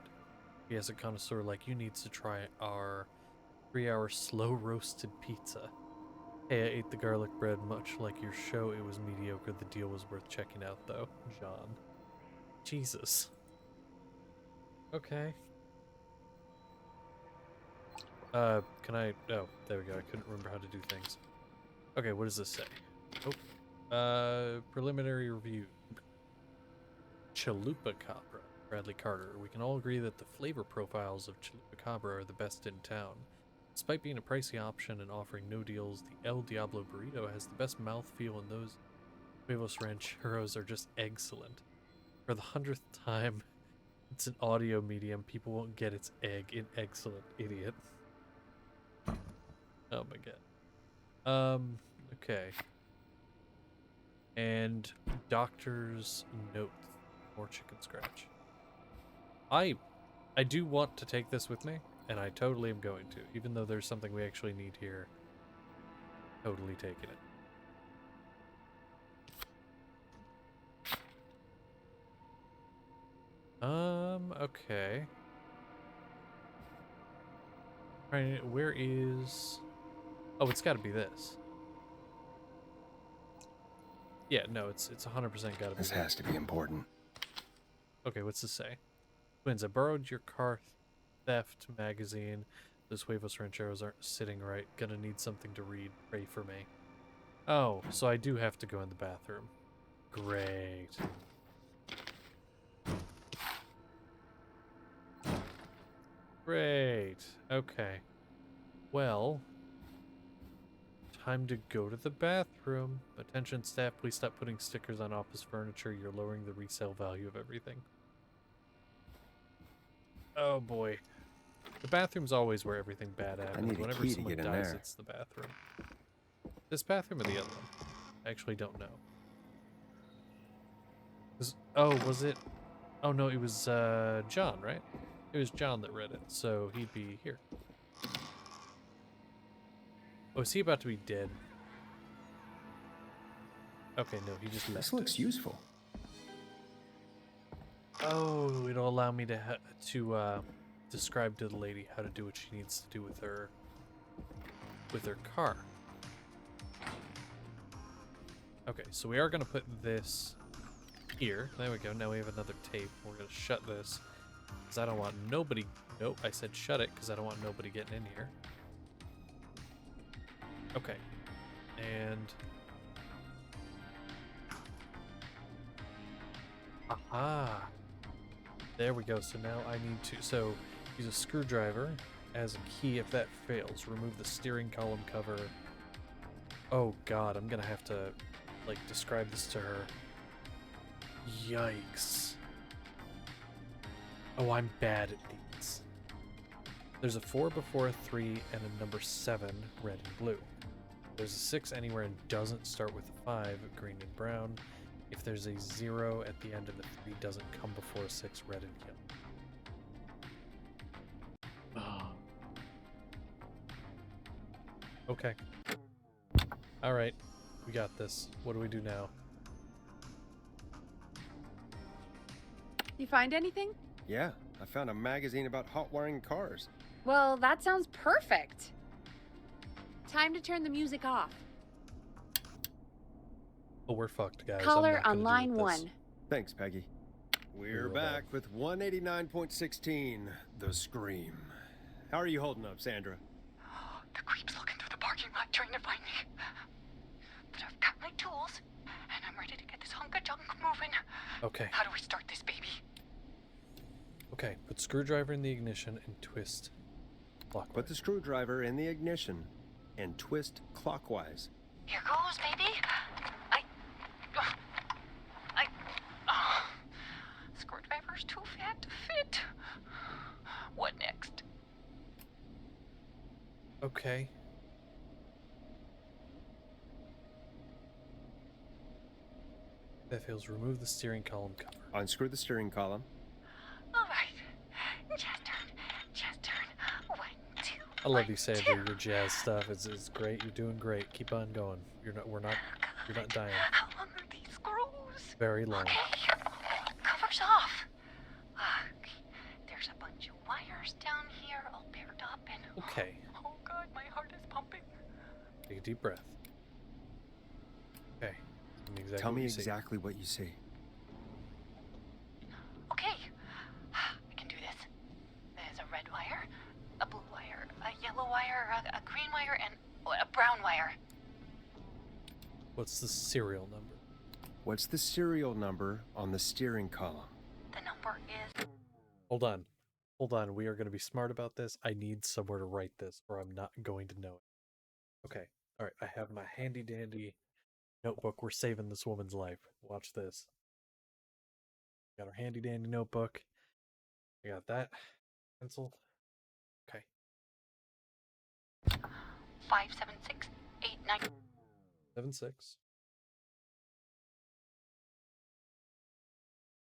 He has a connoisseur like you needs to try our 3-hour slow roasted pizza. Hey, I ate the garlic bread much like your show. It was mediocre. The deal was worth checking out, though. John. Jesus. Okay. Can I... Oh, there we go. I couldn't remember how to do things. Okay, what does this say? Oh. Preliminary review. Chalupa Cabra. Bradley Carter. We can all agree that the flavor profiles of Chalupa Cabra are the best in town. Despite being a pricey option and offering no deals, the El Diablo Burrito has the best mouthfeel, and those huevos rancheros are just excellent. For the 100th time, it's an audio medium. People won't get its egg in excellent, idiot. Oh my god. Okay. And doctor's note. More chicken scratch. I do want to take this with me, and I totally am going to. Even though there's something we actually need here. Totally taking it. Okay. Right, where is... Oh, it's gotta be this. Yeah, no, it's 100% gotta be
This has to be important.
Okay, what's this say? Twins, I borrowed your car theft magazine. Those huevos rancheros aren't sitting right. Gonna need something to read. Pray for me. Oh, so I do have to go in the bathroom. Great. Great. Okay. Well, time to go to the bathroom. Attention staff, please stop putting stickers on office furniture. You're lowering the resale value of everything. Oh boy. The bathroom's always where everything bad happens. Whenever someone dies, it's the bathroom. This bathroom or the other one? I actually don't know. Was it? Oh no, it was John, right? It was John that read it, so he'd be here. Oh, is he about to be dead? Okay, no, he just left.
This looks useful.
Oh, it'll allow me to describe to the lady how to do what she needs to do with her car. Okay, so we are gonna put this here. There we go. Now we have another tape. We're gonna shut this because I don't want nobody. Nope, I said shut it because I don't want nobody getting in here. Okay, and aha. There we go. So now I need to use a screwdriver as a key if that fails. Remove the steering column cover. Oh god, I'm gonna have to like describe this to her. Yikes. Oh, I'm bad at these. There's a 4 before a 3 and a number 7, red and blue. There's a 6 anywhere and doesn't start with a 5, green and brown. If there's a 0 at the end of the 3, doesn't come before a 6, red and yellow. Oh. Okay. Alright. We got this. What do we do now?
You find anything?
Yeah, I found a magazine about hot wiring cars.
Well, that sounds perfect. Time to turn the music off.
Oh, we're fucked, guys.
Caller on line 1.
Thanks, Peggy. We're back with 189.16, The Scream. How are you holding up, Sandra?
The creep's looking through the parking lot trying to find me. But I've got my tools, and I'm ready to get this hunk of junk moving.
Okay.
How do we start this baby?
Okay, put screwdriver in the ignition and twist clockwise.
Put the screwdriver in the ignition and twist clockwise.
Here goes, baby. Screwdriver's too fat to fit. What next?
Okay. That fails. Remove the steering column cover.
Unscrew the steering column.
All right. Just turn. 1, 2.
I love you, Sandra. Your jazz stuff is great. You're doing great. Keep on going. You're not dying.
How long are these screws?
Very long.
Okay, cover's off. There's a bunch of wires down here all paired up and...
Okay.
Oh God, my heart is pumping.
Take a deep breath. Okay.
Tell me
what you see.
exactly what you see.
Okay, I can do this. There's a red wire, a blue wire, a yellow wire, a green wire, and a brown wire.
What's the serial number?
What's the serial number on the steering column?
The number is...
Hold on. Hold on. We are going to be smart about this. I need somewhere to write this or I'm not going to know it. Okay. All right. I have my handy dandy notebook. We're saving this woman's life. Watch this. Got our handy dandy notebook. I got that pencil. Okay.
57689.
76.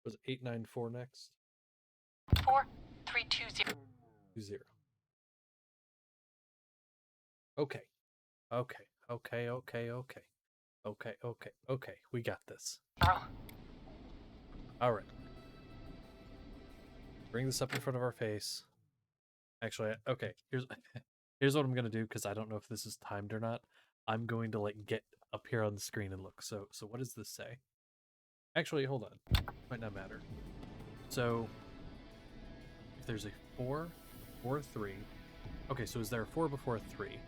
Was 894 next?
4320.
20. Okay. Okay. Okay. Okay. Okay. Okay. Okay. Okay. We got this. All right. Bring this up in front of our face. Actually, okay. Here's what I'm gonna do because I don't know if this is timed or not. I'm going to like get up here on the screen and look. So what does this say? Actually, hold on. Might not matter. So if there's a 4 or a 3. Okay, so is there a 4 before a 3?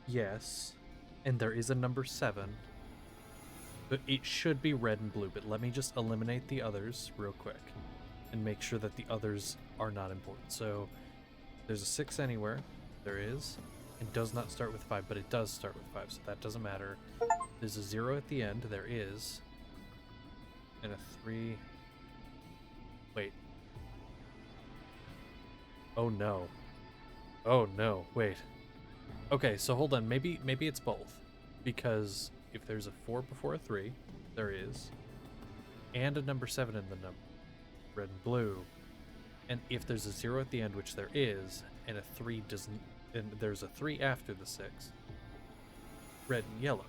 Yes. And there is a number 7. But it should be red and blue, but let me just eliminate the others real quick and make sure that the others are not important. So there's a 6 anywhere. There is. It does not start with 5, but it does start with 5, so that doesn't matter. There's a 0 at the end. There is. And a 3. Wait. Oh no. Oh no. Wait. Okay, so hold on. Maybe it's both. Because if there's a 4 before a 3, there is. And a number 7 in the number. Red and blue. And if there's a 0 at the end, which there is, and a 3 doesn't, and there's a 3 after the 6, red and yellow.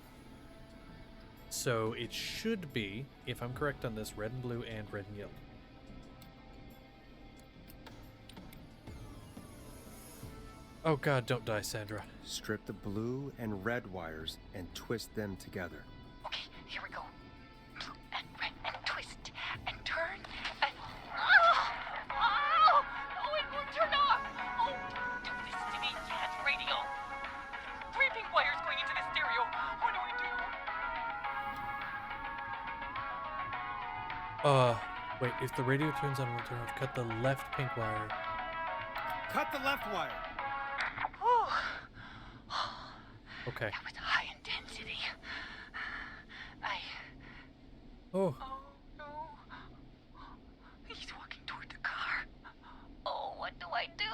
So it should be, if I'm correct on this, red and blue and red and yellow. Oh God, don't die, Sandra.
Strip the blue and red wires and twist them together.
Okay, here we go. Blue and red and twist and turn and... Oh, it won't turn off! Oh, don't listen to me, Dad's radio. 3 pink wires going into the stereo. What do I do?
Wait, if the radio turns on, we'll turn off. Cut the left pink wire.
Cut the left wire!
Okay.
That was high intensity.
Oh.
Oh no. He's walking toward the car. Oh, what do I do?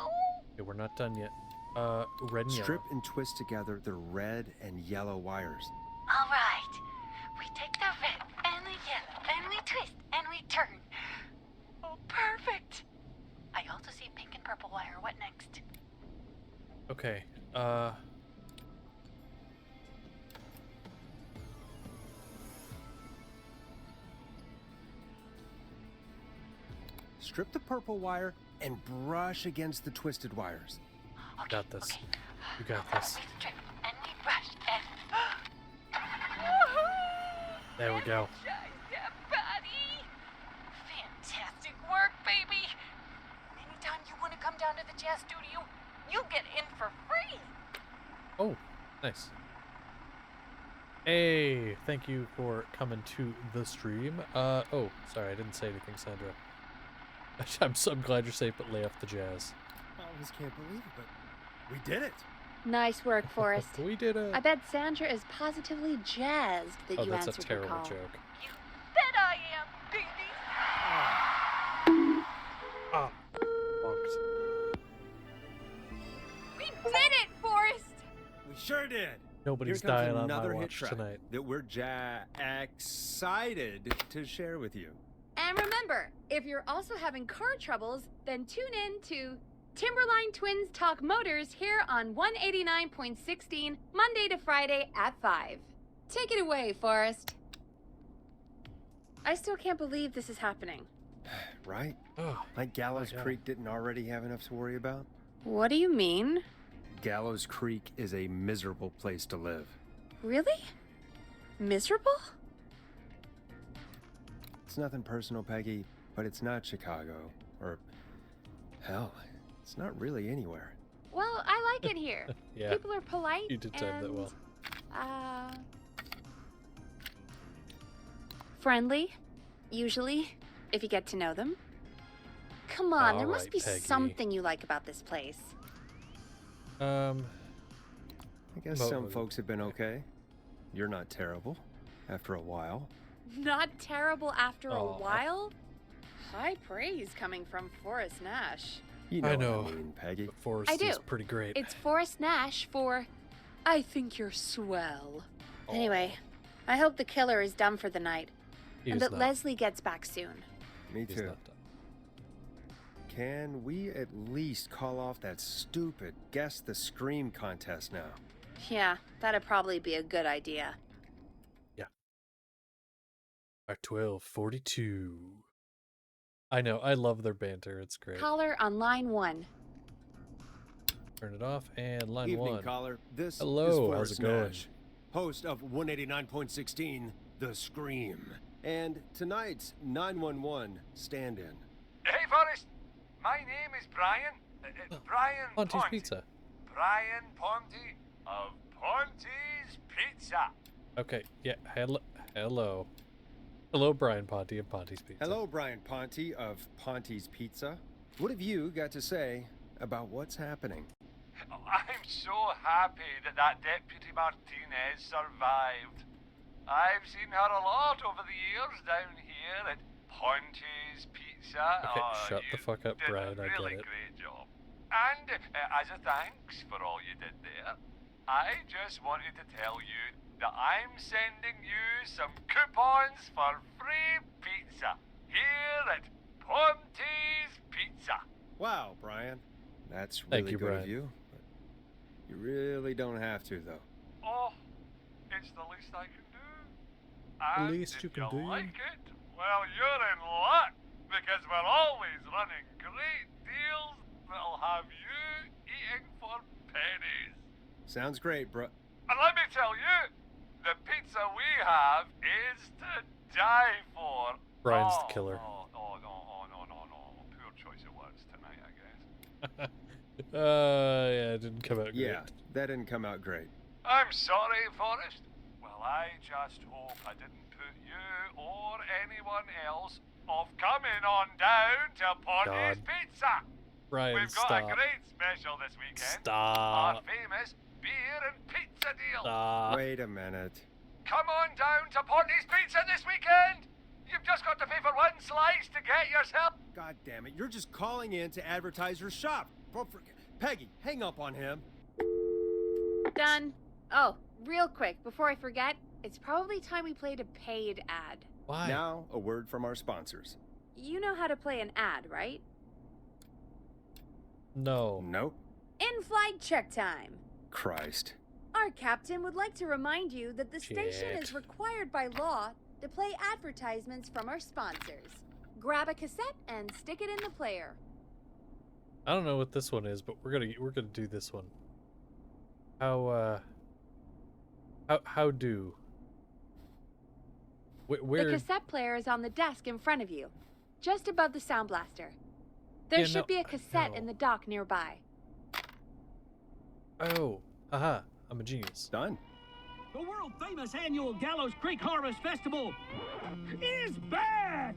Okay, we're not done yet. Red and yellow.
Strip and twist together the red and yellow wires.
All right. We take the red and the yellow and we twist and we turn. Oh, perfect. I also see pink and purple wire. What next?
Okay.
Strip the purple wire and brush against the twisted wires.
Okay,
Got this.
Okay.
You got this.
We strip and we brush and...
There we go.
Energize that body. Fantastic work, baby. Anytime you want to come down to the jazz studio, you get in for free.
Oh, nice. Hey, thank you for coming to the stream. Oh, sorry, I didn't say anything, Sandra. I'm glad you're safe, but lay off the jazz.
I almost can't believe it, but we did it.
Nice work, Forrest.
We did it.
I bet Sandra is positively jazzed that you
that's a
answered her
terrible
call.
joke.
You bet I am, baby.
Ah, bonked.
We did it, Forrest!
We sure did.
Nobody's
Here comes
dying on
another
my
hit
watch
track
tonight.
that we're excited to share with you.
And remember, if you're also having car troubles, then tune in to Timberline Twins Talk Motors here on 189.16, Monday to Friday at 5. Take it away, Forrest. I still can't believe this is happening.
Right?
Oh,
Like Gallows
my God.
Creek didn't already have enough to worry about?
What do you mean?
Gallows Creek is a miserable place to live.
Really? Miserable?
It's nothing personal, Peggy, but it's not Chicago. Or, hell, it's not really anywhere.
Well, I like it here.
Yeah,
People are polite
you did time that well.
uh, friendly, usually, if you get to know them. Come on, there
All
must
right,
be
Peggy.
something you like about this place.
I guess
Mo-
some folks have been okay. You're not terrible. After a while.
Not terrible after a
Aw.
while? High praise coming from Forrest Nash.
You know,
I know.
what I mean, Peggy.
But Forrest
I do.
is pretty great.
It's Forrest Nash for I think you're swell. Anyway, I hope the killer is done for the night
He
and
was
that
not.
Leslie gets back soon.
Me
He's
too.
not done.
Can we at least call off that stupid Guess the Scream contest now?
Yeah, that'd probably be a good idea.
Our 1242. I know. I love their banter. It's great.
Caller on line 1.
Turn it off and line
Evening,
1.
caller. This
Hello,
is
how's
Forrest
it going?
Nash, host of 189.16, The Scream. And tonight's 911 stand-in.
Hey, Forrest. My name is Brian. Brian
Ponte's
Ponte.
Pizza.
Brian Ponte of Ponte's Pizza.
Okay. Yeah. Hello. Hello, Brian Ponte of Ponte's Pizza.
Hello, Brian Ponte of Ponte's Pizza. What have you got to say about what's happening?
I'm so happy that Deputy Martinez survived. I've seen her a lot over the years down here at Ponte's Pizza.
Okay, shut the fuck up,
did
Brian,
a
I get
really
it.
great job. And as a thanks for all you did there, I just wanted to tell you that I'm sending you some coupons for free pizza here at Ponte's Pizza.
Wow, Brian. That's
Thank
really
you,
good
Brian.
of you. But you really don't have to, though.
Oh, it's the least I can do.
The
And
least
if
you can do.
like it, well, you're in luck, because we're always running great deals that'll have you eating for pennies.
Sounds great, bro.
And let me tell you, the pizza we have is to die for.
Brian's the killer.
No. Poor choice of words tonight, I guess.
Yeah, it didn't come out
Yeah,
great.
that didn't come out great.
I'm sorry, Forrest. Well, I just hope I didn't put you or anyone else off coming on down to Ponte's
God.
Pizza.
Brian,
We've got
stop.
a great special this weekend.
Stop.
Our famous beer and pizza deal.
Stop.
Wait a minute.
Come on down to Ponte's Pizza this weekend. You've just got to pay for one slice to get yourself.
God damn it, you're just calling in to advertise your shop. Peggy, hang up on him.
Done. Oh, real quick, before I forget, it's probably time we played a paid ad.
Why?
Now, a word from our sponsors.
You know how to play an ad, right?
No.
Nope.
In-flight check time.
Christ.
Our captain would like to remind you that the station
Shit.
is required by law to play advertisements from our sponsors. Grab a cassette and stick it in the player.
I don't know what this one is, but we're gonna do this one. How do? Where?
The cassette player is on the desk in front of you, just above the sound blaster. There
Yeah,
should
no,
be a cassette
no.
in the dock nearby.
Oh, haha! I'm a genius.
Done.
The world-famous annual Gallows Creek Harvest Festival is back!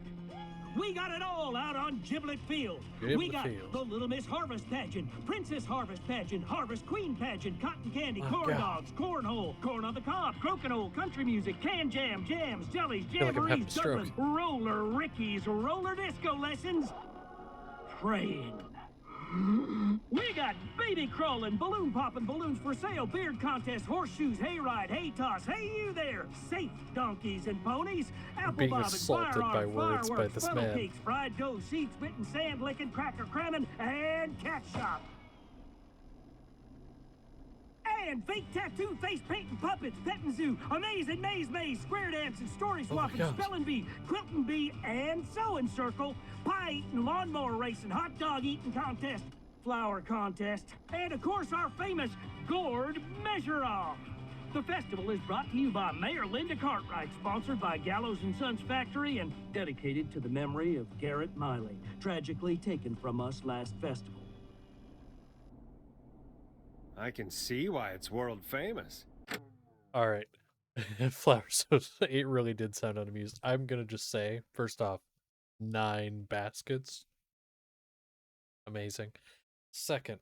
We got it all out on Giblet Field. We
Giblet
got
Field.
the Little Miss Harvest Pageant, Princess Harvest Pageant, Harvest Queen Pageant, Cotton Candy,
Oh,
Corn
God.
Dogs, Cornhole, Corn on the Cob, Crokinole, Country Music, Can Jam, Jams, Jellies,
feel like I'm having a
Jamborees,
stroke.
Doublets, Roller Rickies, Roller Disco Lessons, Praying. We got baby crawling, balloon popping, balloons for sale, beard contest, horseshoes, hayride, hay toss, hey you there, safe donkeys and ponies, apple
being
bobbing,
assaulted
fire
by
arm,
words by
fireworks,
this
funnel
man.
cakes, fried dough, seed spitting, sand licking, cracker cramming, and cat shop. band, fake tattoo, face painting, puppets, petting zoo, amazing maze, square dancing, story
Oh my
swapping,
God.
spelling bee, quilting bee, and sewing circle, pie eating, lawnmower racing, hot dog eating contest, flower contest, and of course our famous gourd measure-off. The festival is brought to you by Mayor Linda Cartwright, sponsored by Gallows & Sons Factory, and dedicated to the memory of Garrett Miley, tragically taken from us last festival.
I can see why it's world famous.
All right. Flowers. So it really did sound unamused. I'm going to just say, first off, 9 baskets. Amazing. Second,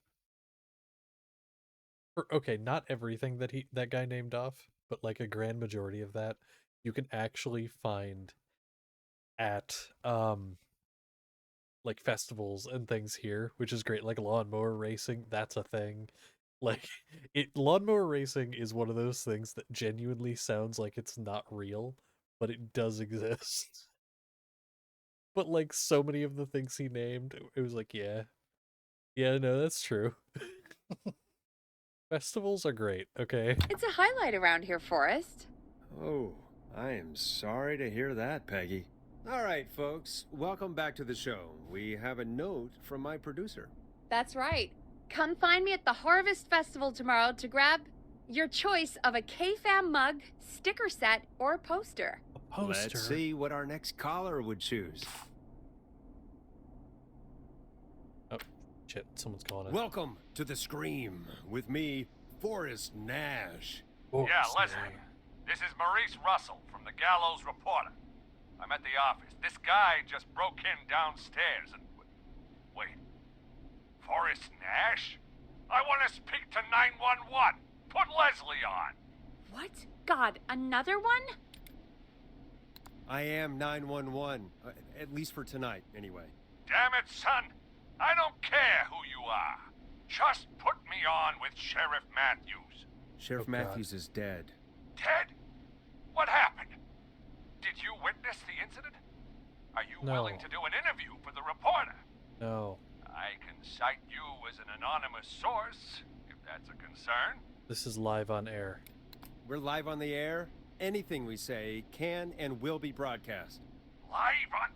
okay, not everything that guy named off, but like a grand majority of that, you can actually find at like festivals and things here, which is great. Like lawnmower racing, that's a thing. Like lawnmower racing is one of those things that genuinely sounds like it's not real, but it does exist. But like so many of the things he named, it was like, yeah, no, that's true. Festivals are great, okay?
It's a highlight around here, Forrest.
Oh, I am sorry to hear that, Peggy. All right, folks, welcome back to the show. We have a note from my producer.
That's right. Come find me at the Harvest Festival tomorrow to grab your choice of a K-Fam mug, sticker set, or poster.
A poster.
Let's see what our next caller would choose.
Oh, shit, someone's calling it.
Welcome to the Scream with me, Forrest Nash.
Yeah, listen. This is Maurice Russell from the Gallows Reporter. I'm at the office. This guy just broke in downstairs and... Wait. Forrest Nash? I want to speak to 911. Put Leslie on.
What? God, another one?
I am 911, at least for tonight, anyway.
Damn it, son. I don't care who you are. Just put me on with Sheriff Matthews.
Sheriff
Oh, God.
Matthews is dead.
Dead? What happened? Did you witness the incident? Are you
No.
willing to do an interview for the reporter?
No.
I can cite you as an anonymous source, if that's a concern.
This is live on air.
We're live on the air. Anything we say can and will be broadcast.
Live on...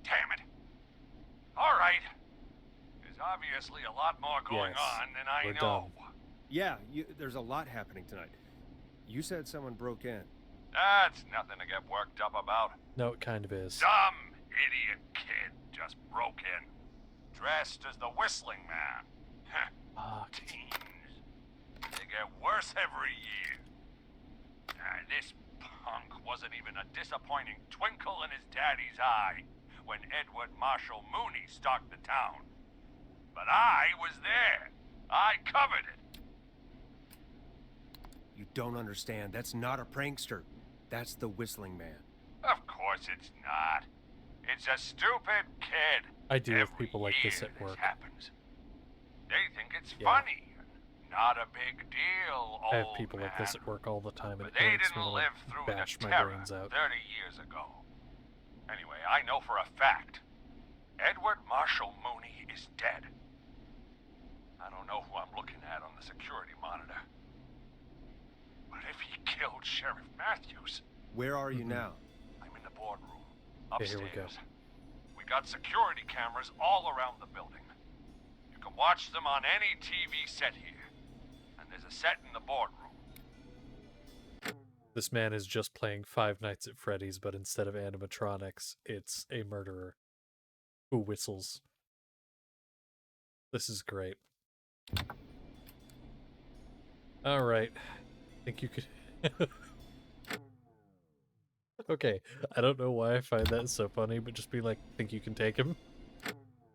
Damn it. All right. There's obviously a lot more going
Yes,
on than I
we're
know.
Yeah, there's a lot happening tonight. You said someone broke in.
That's nothing to get worked up about.
No, it kind of is.
Some idiot kid just broke in, dressed as the Whistling Man. Heh,
Fuck.
teens. They get worse every year. This punk wasn't even a disappointing twinkle in his daddy's eye when Edward Marshall Mooney stalked the town. But I was there. I covered it.
You don't understand. That's not a prankster. That's the Whistling Man.
Of course it's not. It's a stupid kid.
I deal with
Every
people like this
year
at work.
happens. They think it's
Yeah.
funny. Not a big deal,
I have
old
people like this at
man.
work all the time, and
But
it
they
makes me
didn't
want
live
to
through
bash
the
my
terror
brains out.
30 years ago. Anyway, I know for a fact Edward Marshall Mooney is dead. I don't know who I'm looking at on the security monitor. But if he killed Sheriff Matthews,
Where are you now?
I'm in the boardroom,
Okay,
upstairs.
here we go.
We got security cameras all around the building. You can watch them on any TV set here. And there's a set in the boardroom.
This man is just playing Five Nights at Freddy's, but instead of animatronics, it's a murderer who whistles. This is great. All right. Think you could... Okay, I don't know why I find that so funny, but just be like, think you can take him?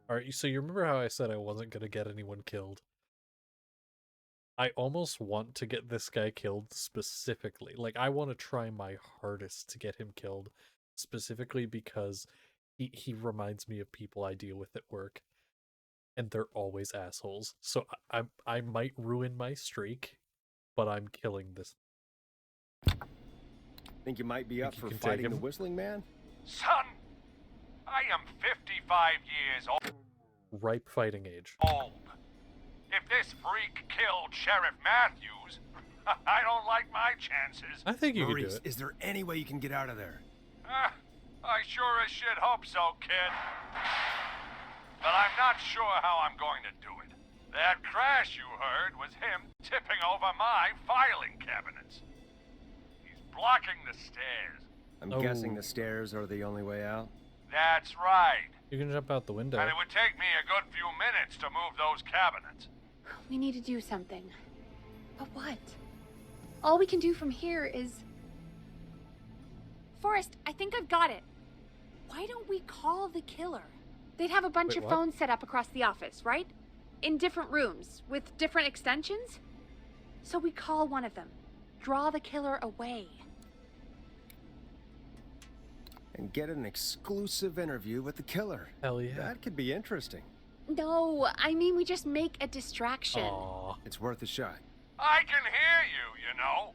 Alright, so you remember how I said I wasn't gonna get anyone killed? I almost want to get this guy killed specifically. Like, I want to try my hardest to get him killed, specifically because he reminds me of people I deal with at work, and they're always assholes. So I might ruin my streak, but I'm killing this.
Think you might be up
you
for
can take
fighting the
him?
Whistling Man?
Son, I am 55 years
Ripe fighting age.
old. If this freak killed Sheriff Matthews, I don't like my chances.
I think you could do
Maurice,
it.
is there any way you can get out of there?
I sure as shit hope so, kid. But I'm not sure how I'm going to do it. That crash you heard was him tipping over my filing cabinets. He's blocking the stairs.
I'm
Oh.
guessing the stairs are the only way out.
That's right.
You can jump out the window.
And it would take me a good few minutes to move those cabinets.
We need to do something. But what? All we can do from here is... Forrest, I think I've got it. Why don't we call the killer? They'd have a bunch
Wait,
of
what?
phones set up across the office, right? In different rooms, with different extensions? So we call one of them. Draw the killer away.
And get an exclusive interview with the killer.
Hell yeah.
That could be interesting.
No, I mean we just make a distraction.
Aw.
It's worth a shot.
I can hear you, you know.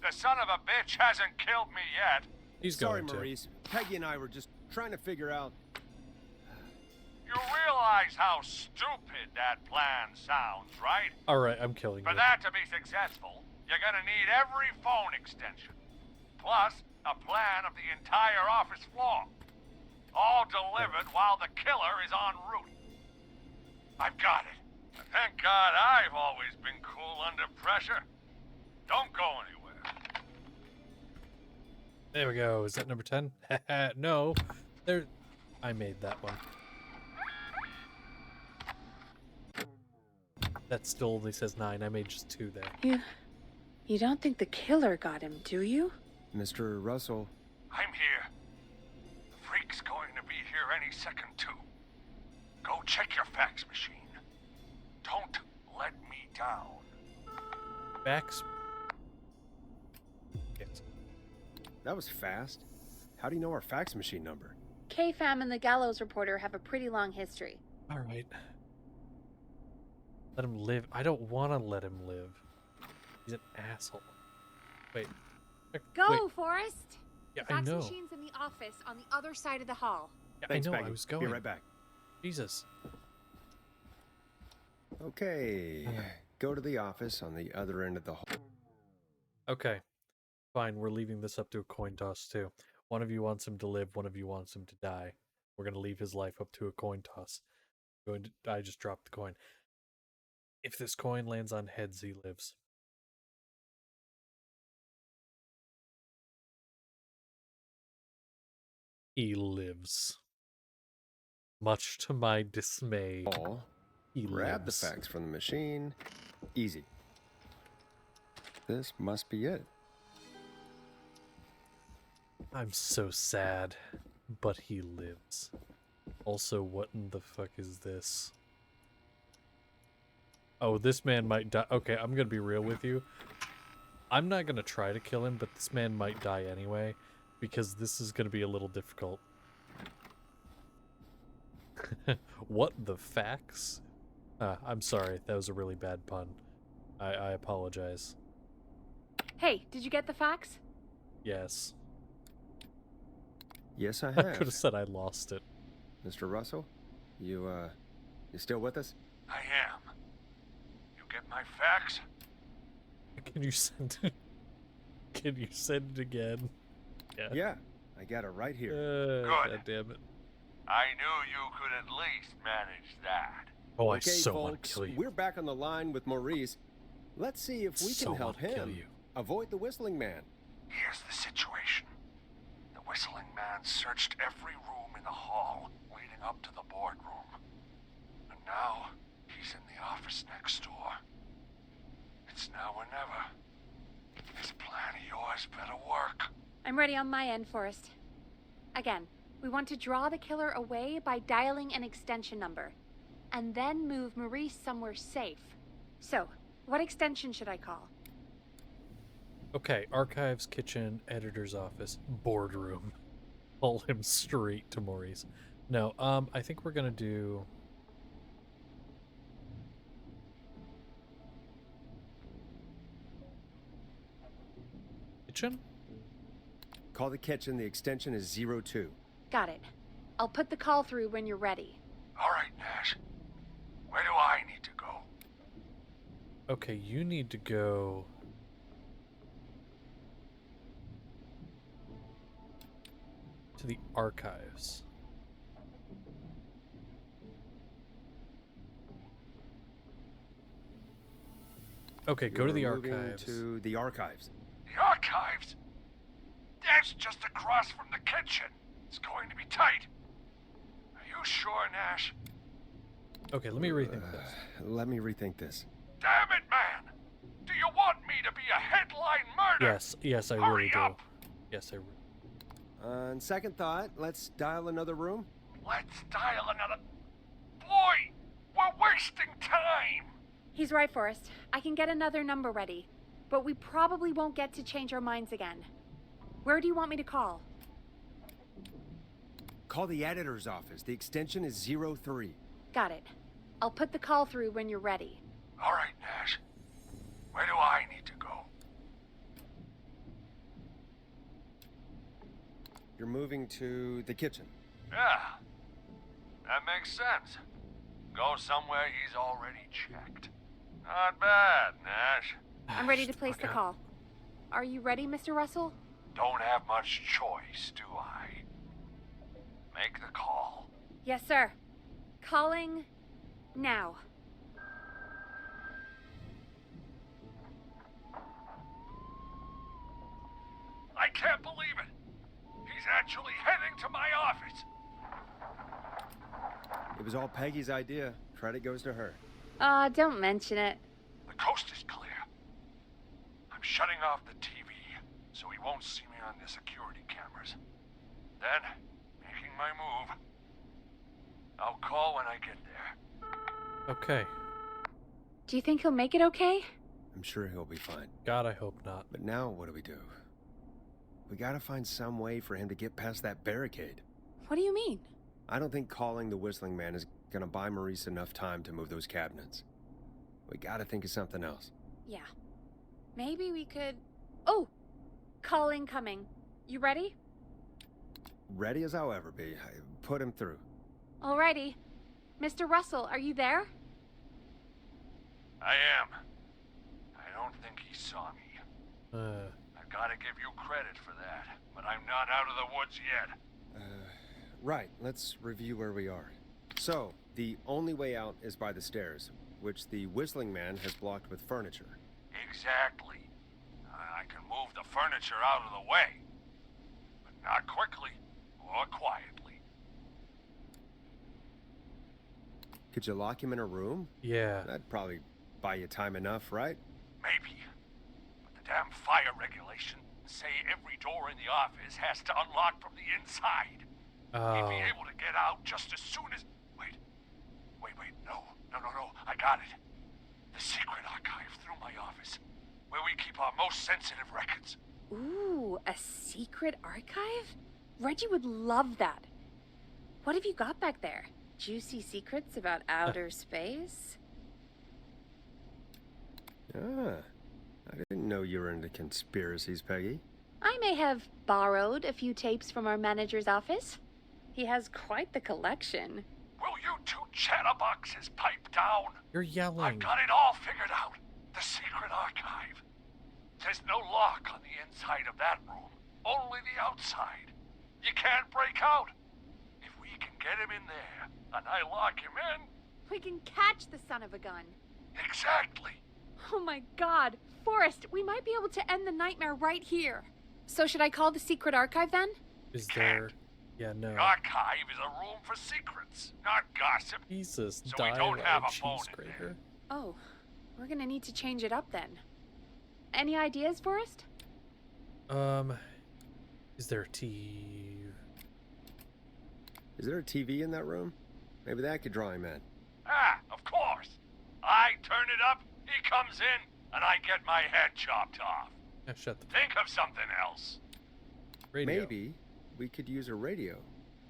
The son of a bitch hasn't killed me yet.
He's
Sorry,
going to.
Maurice. Peggy and I were just trying to figure out.
You realize how stupid that plan sounds, right?
All right, I'm killing
For
you.
that to be successful, you're gonna need every phone extension, plus a plan of the entire office floor, all delivered while the killer is en route. I've got it. Thank God I've always been cool under pressure. Don't go anywhere.
There we go. Is that number 10? No. There. I made that one. That still only says 9. I made just 2 there.
You don't think the killer got him, do you?
Mr. Russell,
I'm here. The freak's going to be here any second, too. Go check your fax machine. Don't let me down.
Fax. Yes.
that was fast. How do you know our fax machine number?
K-Fam and the Gallows Reporter have a pretty long history.
All right. Let him live. I don't want to let him live. He's an asshole. Wait.
Go,
Wait.
Forrest!
Yeah,
The
I
fax
know.
machine's in the office on the other side of the hall.
Yeah,
Thanks,
I know.
Peggy.
I was going.
Be right back.
Jesus.
Okay. Go to the office on the other end of the hall.
Okay. Fine. We're leaving this up to a coin toss too. One of you wants him to live. One of you wants him to die. We're gonna leave his life up to a coin toss. I just dropped the coin. If this coin lands on heads, he lives. He lives. Much to my dismay,
Hall.
he
Grab the
lives.
fax from the machine. Easy. This must be it.
I'm so sad, but he lives. Also, what in the fuck is this? Oh, this man might die. Okay, I'm gonna be real with you. I'm not gonna try to kill him, but this man might die anyway, because this is gonna be a little difficult. What the fax? I'm sorry, that was a really bad pun. I apologize.
Hey, did you get the fax?
Yes.
Yes, I
I
have.
could have said I lost it.
Mr. Russell, you still with us?
I am. You get my fax?
Can you send it? Can you send it again?
Yeah, I got it right here.
Good.
God damn it.
I knew you could at least manage that.
Oh, I
Okay,
so want
folks,
to kill you.
we're back on the line with Maurice. Let's see if we
So
can help
wanna kill
him
you.
avoid the Whistling Man.
Here's the situation. The Whistling Man searched every room in the hall leading up to the boardroom. And now, he's in the office next door. It's now or never. This plan of yours better work.
I'm ready on my end, Forrest. Again, we want to draw the killer away by dialing an extension number, and then move Maurice somewhere safe. So, what extension should I call?
Okay, archives, kitchen, editor's office, boardroom. Pull him straight to Maurice. No, I think we're gonna do... kitchen?
Call the kitchen. The extension is 02.
Got it. I'll put the call through when you're ready.
All right, Nash. Where do I need to go?
Okay, you need to go... to the archives. Okay, go to the
You're moving
archives.
to the archives.
The archives? That's just across from the kitchen. It's going to be tight. Are you sure, Nash?
Okay, let me rethink this.
Let me rethink this.
Damn it, man! Do you want me to be a headline murder?
Yes, I
Hurry
really do.
up.
Yes, I really.
On second thought, let's dial another room.
Let's dial another... Boy, we're wasting time!
He's right, Forrest. I can get another number ready. But we probably won't get to change our minds again. Where do you want me to call?
Call the editor's office. The extension is 03.
Got it. I'll put the call through when you're ready.
All right, Nash. Where do I need to go?
You're moving to the kitchen.
Yeah, that makes sense. Go somewhere he's already checked. Not bad, Nash.
I'm ready to place the
Okay.
call. Are you ready, Mr. Russell?
Don't have much choice, do I? Make the call.
Yes, sir. Calling now.
I can't believe it. He's actually heading to my office.
It was all Peggy's idea. Credit goes to her.
Don't mention it.
The coast is clear. I'm shutting off the TV so he won't see me on the security cameras. Then, making my move. I'll call when I get there.
Okay.
Do you think he'll make it okay?
I'm sure he'll be fine.
God, I hope not.
But now what do? We gotta find some way for him to get past that barricade.
What do you mean?
I don't think calling the Whistling Man is gonna buy Maurice enough time to move those cabinets. We gotta think of something else.
Yeah. Maybe we could... Oh! Call incoming. You ready?
Ready as I'll ever be. Put him through.
Alrighty. Mr. Russell, are you there?
I am. I don't think he saw me. I gotta give you credit for that, but I'm not out of the woods yet.
Right, let's review where we are. So, the only way out is by the stairs, which the Whistling Man has blocked with furniture.
Exactly. I can move the furniture out of the way, but not quickly or quietly.
Could you lock him in a room?
Yeah.
That'd probably buy you time enough, right?
Maybe. But the damn fire regulations say every door in the office has to unlock from the inside. He'd be able to get out just as soon as... Wait, no, I got it. The secret archive through my office, where we keep our most sensitive records.
Ooh, a secret archive? Reggie would love that. What have you got back there? Juicy secrets about outer space?
Ah, I didn't know you were into conspiracies, Peggy.
I may have borrowed a few tapes from our manager's office. He has quite the collection.
Will you two chatterboxes pipe down?
You're
I've
yelling.
got it all figured out. The secret archive. There's no lock on the inside of that room. Only the outside. You can't break out. If we can get him in there, and I lock him in...
We can catch the son of a gun.
Exactly.
Oh my god. Forrest, we might be able to end the nightmare right here. So should I call the secret archive then?
Is there... Yeah, no.
The archive is a room for secrets, not gossip.
Jesus,
So we don't have a phone
cheese
in there.
grater.
Oh, we're gonna need to change it up then. Any ideas, Forrest?
Is there a TV?
Is there a TV in that room? Maybe that could draw him in.
Ah, of course. I turn it up, he comes in, and I get my head chopped off.
Shut the
Think of something else.
radio.
Maybe we could use a radio.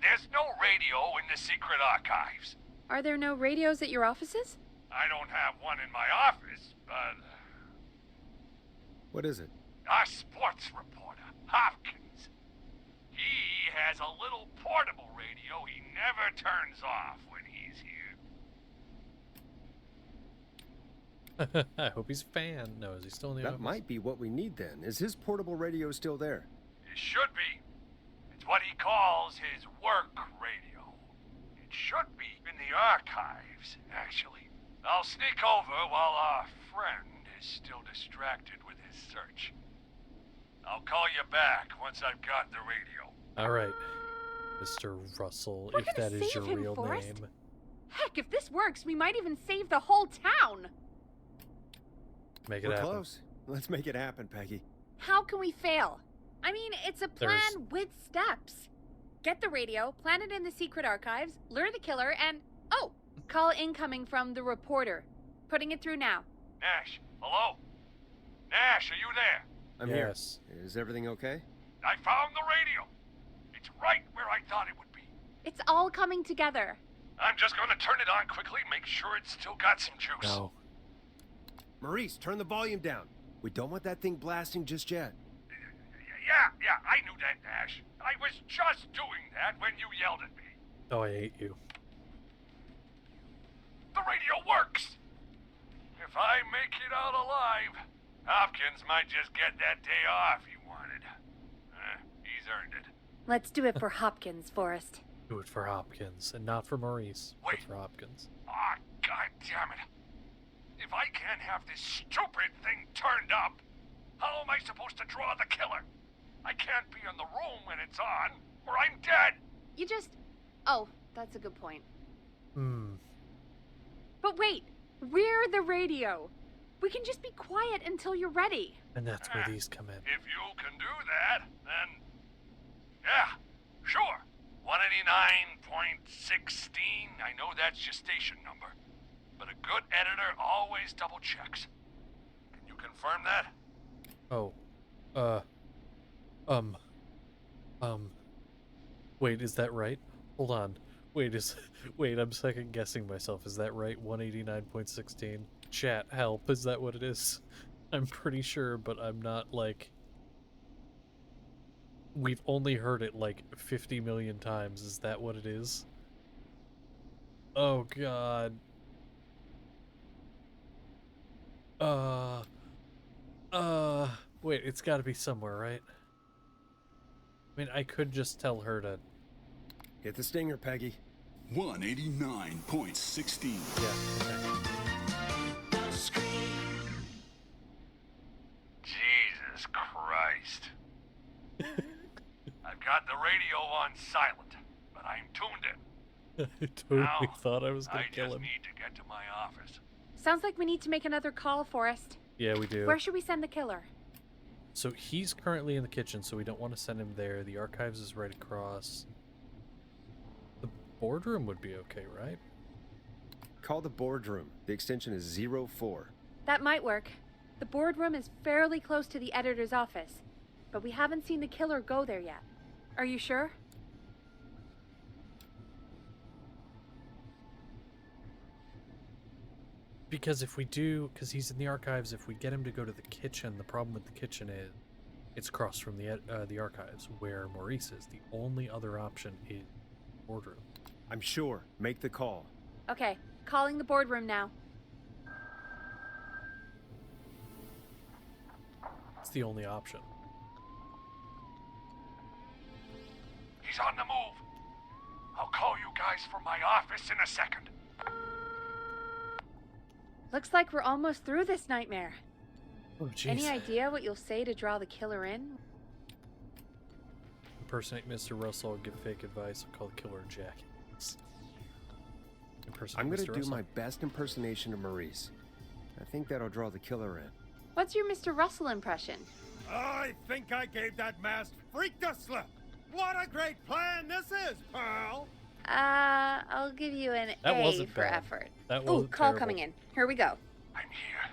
There's no radio in the secret archives.
Are there no radios at your offices?
I don't have one in my office, but
What is it?
our sports reporter, Hopkins, he has a little portable radio he never turns off when he's here.
I hope he's a fan. No, is he still in the
That
office?
might be what we need then. Is his portable radio still there?
It should be. It's what he calls his work radio. It should be in the archives, actually. I'll sneak over while our friend is still distracted with his search. I'll call you back once I've got the radio.
All right, Mr. Russell,
We're
if
gonna
that is
save
your
him,
real
Forrest.
name.
Heck, if this works, we might even save the whole town.
Make it
We're
happen.
close. Let's make it happen, Peggy.
How can we fail? I mean, it's a plan
There's-
with steps. Get the radio, plant it in the secret archives, lure the killer, and oh, call incoming from the reporter. Putting it through now.
Nash, hello? Nash, are you there?
I'm
Yes.
here. Is everything okay?
I found the radio. It's right where I thought it would be.
It's all coming together.
I'm just gonna turn it on quickly, make sure it's still got some juice.
No.
Maurice, turn the volume down. We don't want that thing blasting just yet.
Yeah, I knew that, Nash. I was just doing that when you yelled at me.
Oh, I hate you.
The radio works! If I make it out alive, Hopkins might just get that day off he wanted. He's earned it.
Let's do it for Hopkins, Forrest.
Do it for Hopkins, and not for Maurice,
Wait.
but for Hopkins.
Ah, god damn it. If I can't have this stupid thing turned up, how am I supposed to draw the killer? I can't be in the room when it's on, or I'm dead.
You just... Oh, that's a good point.
Hmm.
But wait, we're the radio. We can just be quiet until you're ready.
And that's where these come in.
If you can do that, then... Yeah, sure. 189.16, I know that's your station number. But a good editor always double checks. Can you confirm that?
Oh. Wait, is that right? Hold on. Wait, I'm second guessing myself. Is that right? 189.16? Chat, help. Is that what it is? I'm pretty sure, but I'm not like... We've only heard it like 50 million times. Is that what it is? Oh, God. Wait, it's gotta be somewhere, right? I mean, I could just tell her to...
Hit the stinger, Peggy.
189.16.
Yeah, okay.
Jesus Christ. I've got the radio on silent, but I'm tuned in.
I totally
Now,
thought I was gonna
I
kill
just
him.
need to get to my office.
Sounds like we need to make another call, Forrest.
Yeah, we do.
Where should we send the killer?
So he's currently in the kitchen, so we don't want to send him there. The archives is right across. The boardroom would be okay, right?
Call the boardroom. The extension is 04.
That might work. The boardroom is fairly close to the editor's office, but we haven't seen the killer go there yet. Are you sure?
Because if we do, because he's in the archives, if we get him to go to the kitchen, the problem with the kitchen is it's across from the archives where Maurice is. The only other option is boardroom.
I'm sure. Make the call.
Okay, calling the boardroom now.
It's the only option.
He's on the move. I'll call you guys from my office in a second.
Looks like we're almost through this nightmare.
Oh, jeez.
Any idea what you'll say to draw the killer in?
Impersonate Mr. Russell, give fake advice, call the killer Jack. Impersonate
I'm
Mr.
gonna do
Russell.
my best impersonation of Maurice. I think that'll draw the killer in.
What's your Mr. Russell impression?
I think I gave that masked freak the slip. What a great plan this is, pal!
I'll give you an
That
A
wasn't
for
bad.
effort.
That
Ooh,
wasn't
call
terrible.
coming in. Here we go.
I'm here.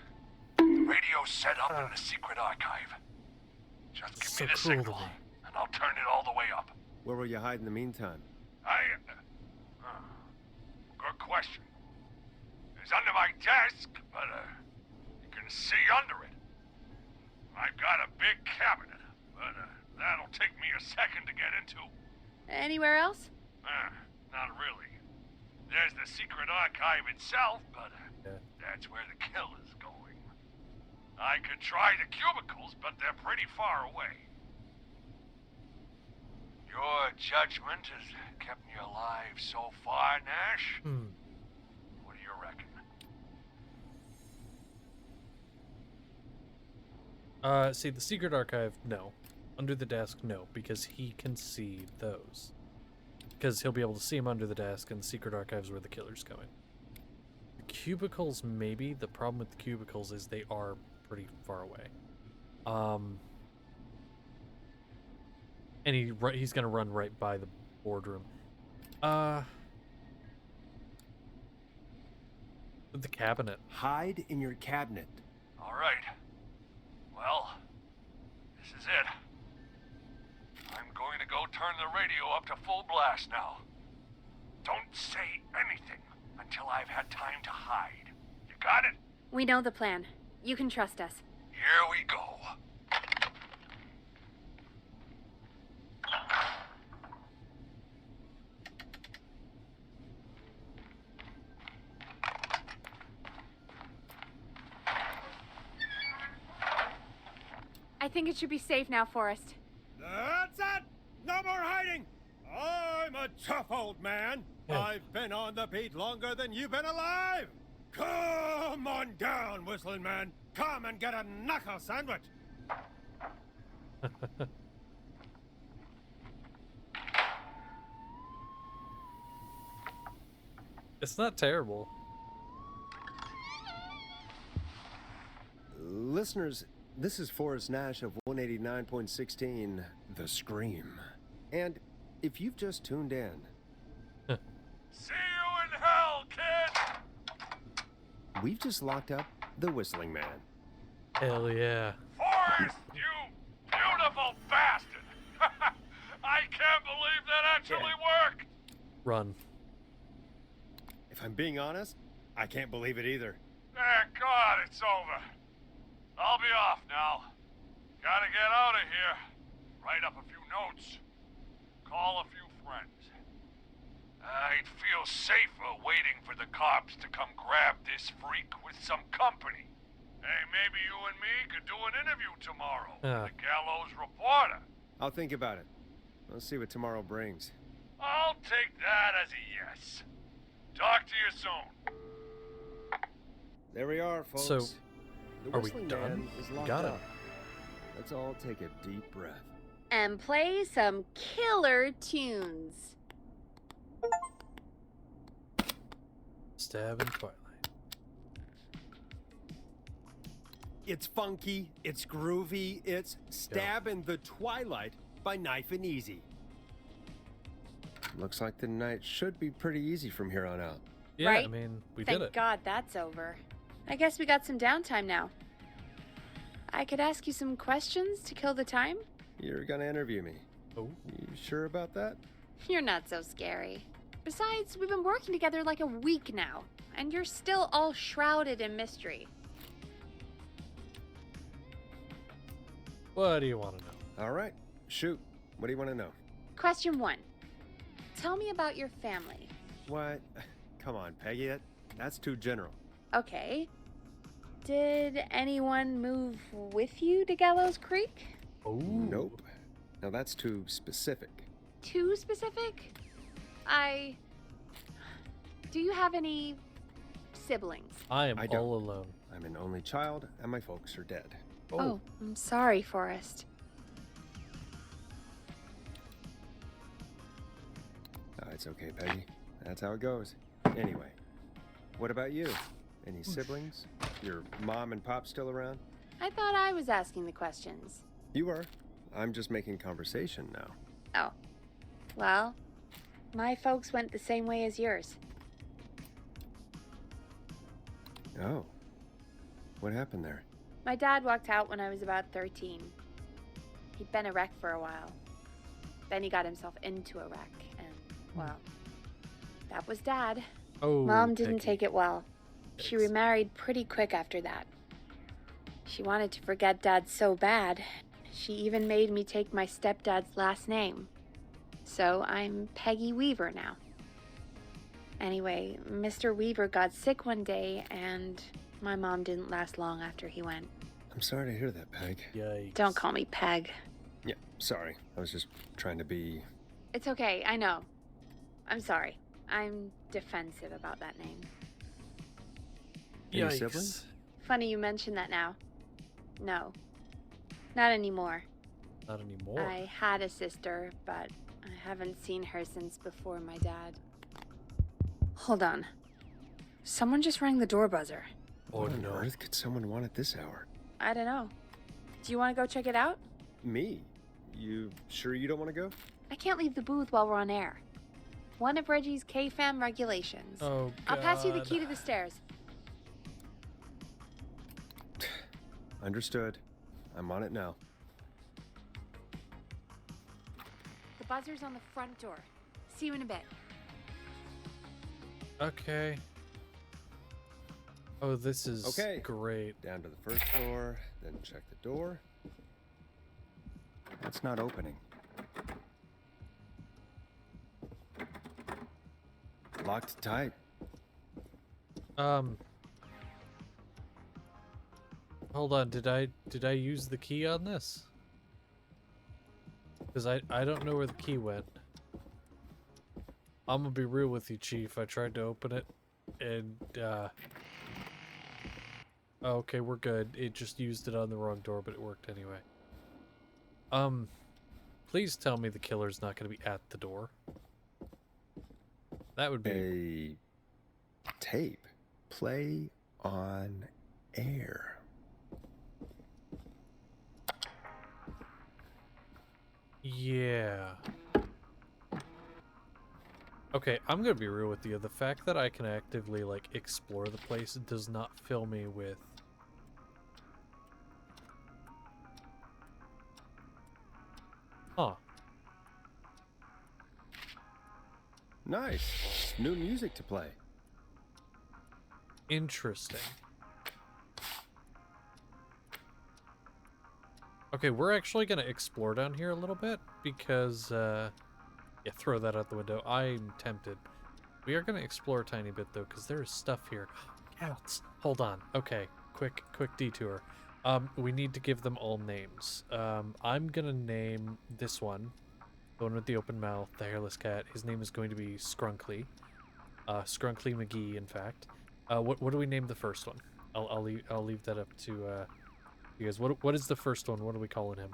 The radio's set up in the secret archive. Just give
So
me the
cruel to
signal,
me.
and I'll turn it all the way up.
Where will you hide in the meantime?
Good question. It's under my desk, but you can see under it. I've got a big cabinet, but that'll take me a second to get into.
Anywhere else?
Not really. There's the secret archive itself, but
Yeah.
that's that's where the kill is going. I could try the cubicles, but they're pretty far away. Your judgment has kept me alive so far, Nash. What do you reckon?
See, the secret archive, no. Under the desk, no, because he can see those. Because he'll be able to see him under the desk, and the secret archive's where the killer's going. The cubicles, maybe. The problem with the cubicles is they are pretty far away. And he's gonna run right by the boardroom. The cabinet.
Hide in your cabinet.
All right. Well, this is it. I'm going to go turn the radio up to full blast now. Don't say anything until I've had time to hide. You got it?
We know the plan. You can trust us.
Here we go.
I think it should be safe now, Forrest.
That's it! No more hiding! I'm a tough old man.
Yeah.
I've been on the beat longer than you've been alive. Come on down, Whistling Man. Come and get a knuckle sandwich.
It's not terrible.
Listeners, this is Forrest Nash of 189.16, The Scream. And if you've just tuned in,
See you in hell, kid!
we've just locked up the Whistling Man.
Hell yeah.
Forrest, you beautiful bastard! I can't believe that actually worked!
Run.
If I'm being honest, I can't believe it either.
Thank God it's over. I'll be off now. Gotta get out of here. Write up a few notes. Call a few friends. I'd feel safer waiting for the cops to come grab this freak with some company. Hey, maybe you and me could do an interview tomorrow with the Gallows reporter.
I'll think about it. We'll see what tomorrow brings.
I'll take that as a yes. Talk to you soon.
There we are, folks.
So,
the
are we
Whistling
done?
Man is locked
Got him.
up. Let's all take a deep breath.
And play some killer tunes.
Stab in Twilight.
It's funky, it's groovy, it's Stab in the Twilight by Knife and Easy. Looks like the night should be pretty easy from here on out.
Yeah, I
Right?
mean, we
Thank
did it.
God that's over. I guess we got some downtime now. I could ask you some questions to kill the time?
You're gonna interview me.
Oh.
You sure about that?
You're not so scary. Besides, we've been working together like a week now, and you're still all shrouded in mystery.
What do you want to know?
All right, shoot. What do you want to know?
Question 1. Tell me about your family.
What? Come on, Peggy. That's too general.
Okay. Did anyone move with you to Gallows Creek?
Oh.
Nope. Now that's too specific.
Too specific? Do you have any siblings?
I am
I don't.
all alone.
I'm an only child, and my folks are dead.
Oh, I'm sorry, Forrest.
It's okay, Peggy. That's how it goes. Anyway, what about you? Any siblings? Your mom and pop still around?
I thought I was asking the questions.
You are. I'm just making conversation now.
Oh. Well, my folks went the same way as yours.
Oh. What happened there?
My dad walked out when I was about 13. He'd been a wreck for a while. Then he got himself into a wreck, and, well, that was Dad.
Oh.
Mom didn't
Peggy.
take it well. She
Yikes.
remarried pretty quick after that. She wanted to forget Dad so bad, she even made me take my stepdad's last name. So I'm Peggy Weaver now. Anyway, Mr. Weaver got sick one day, and My mom didn't last long after he went.
I'm sorry to hear that, Peg.
Yikes.
Don't call me Peg.
Yeah, sorry. I was just trying to be...
It's okay, I know. I'm sorry. I'm defensive about that name.
Any
Yikes.
siblings?
Funny you mention that now. No. Not anymore.
Not anymore.
I had a sister, but I haven't seen her since before my dad. Hold on. Someone just rang the door buzzer.
Oh
What on
no.
earth could someone want at this hour?
I don't know. Do you want to go check it out?
Me? You sure you don't want to go?
I can't leave the booth while we're on air. One of Reggie's K-Fam regulations.
Oh,
I'll pass you the
God.
key to the stairs.
Understood. I'm on it now.
The buzzer's on the front door. See you in a bit.
Okay. Oh, this is
Okay.
great.
Down to the first floor, then check the door. It's not opening. Locked tight.
Hold on, did I use the key on this? Because I don't know where the key went. I'm gonna be real with you, Chief. I tried to open it, and okay, we're good. It just used it on the wrong door, but it worked anyway. Please tell me the killer's not gonna be at the door. That would be
A tape. Play on air.
yeah. Okay, I'm gonna be real with you. The fact that I can actively, like, explore the place does not fill me with... Huh.
Nice. New music to play.
Interesting. Okay, we're actually gonna explore down here a little bit, because, yeah, throw that out the window. I'm tempted. We are gonna explore a tiny bit, though, because there is stuff here. Cats! Hold on. Okay, quick detour. We need to give them all names. I'm gonna name this one, the one with the open mouth, the hairless cat. His name is going to be Scrunkly. Scrunkly McGee, in fact. What do we name the first one? I'll leave that up to you guys. What is the first one? What are we calling him?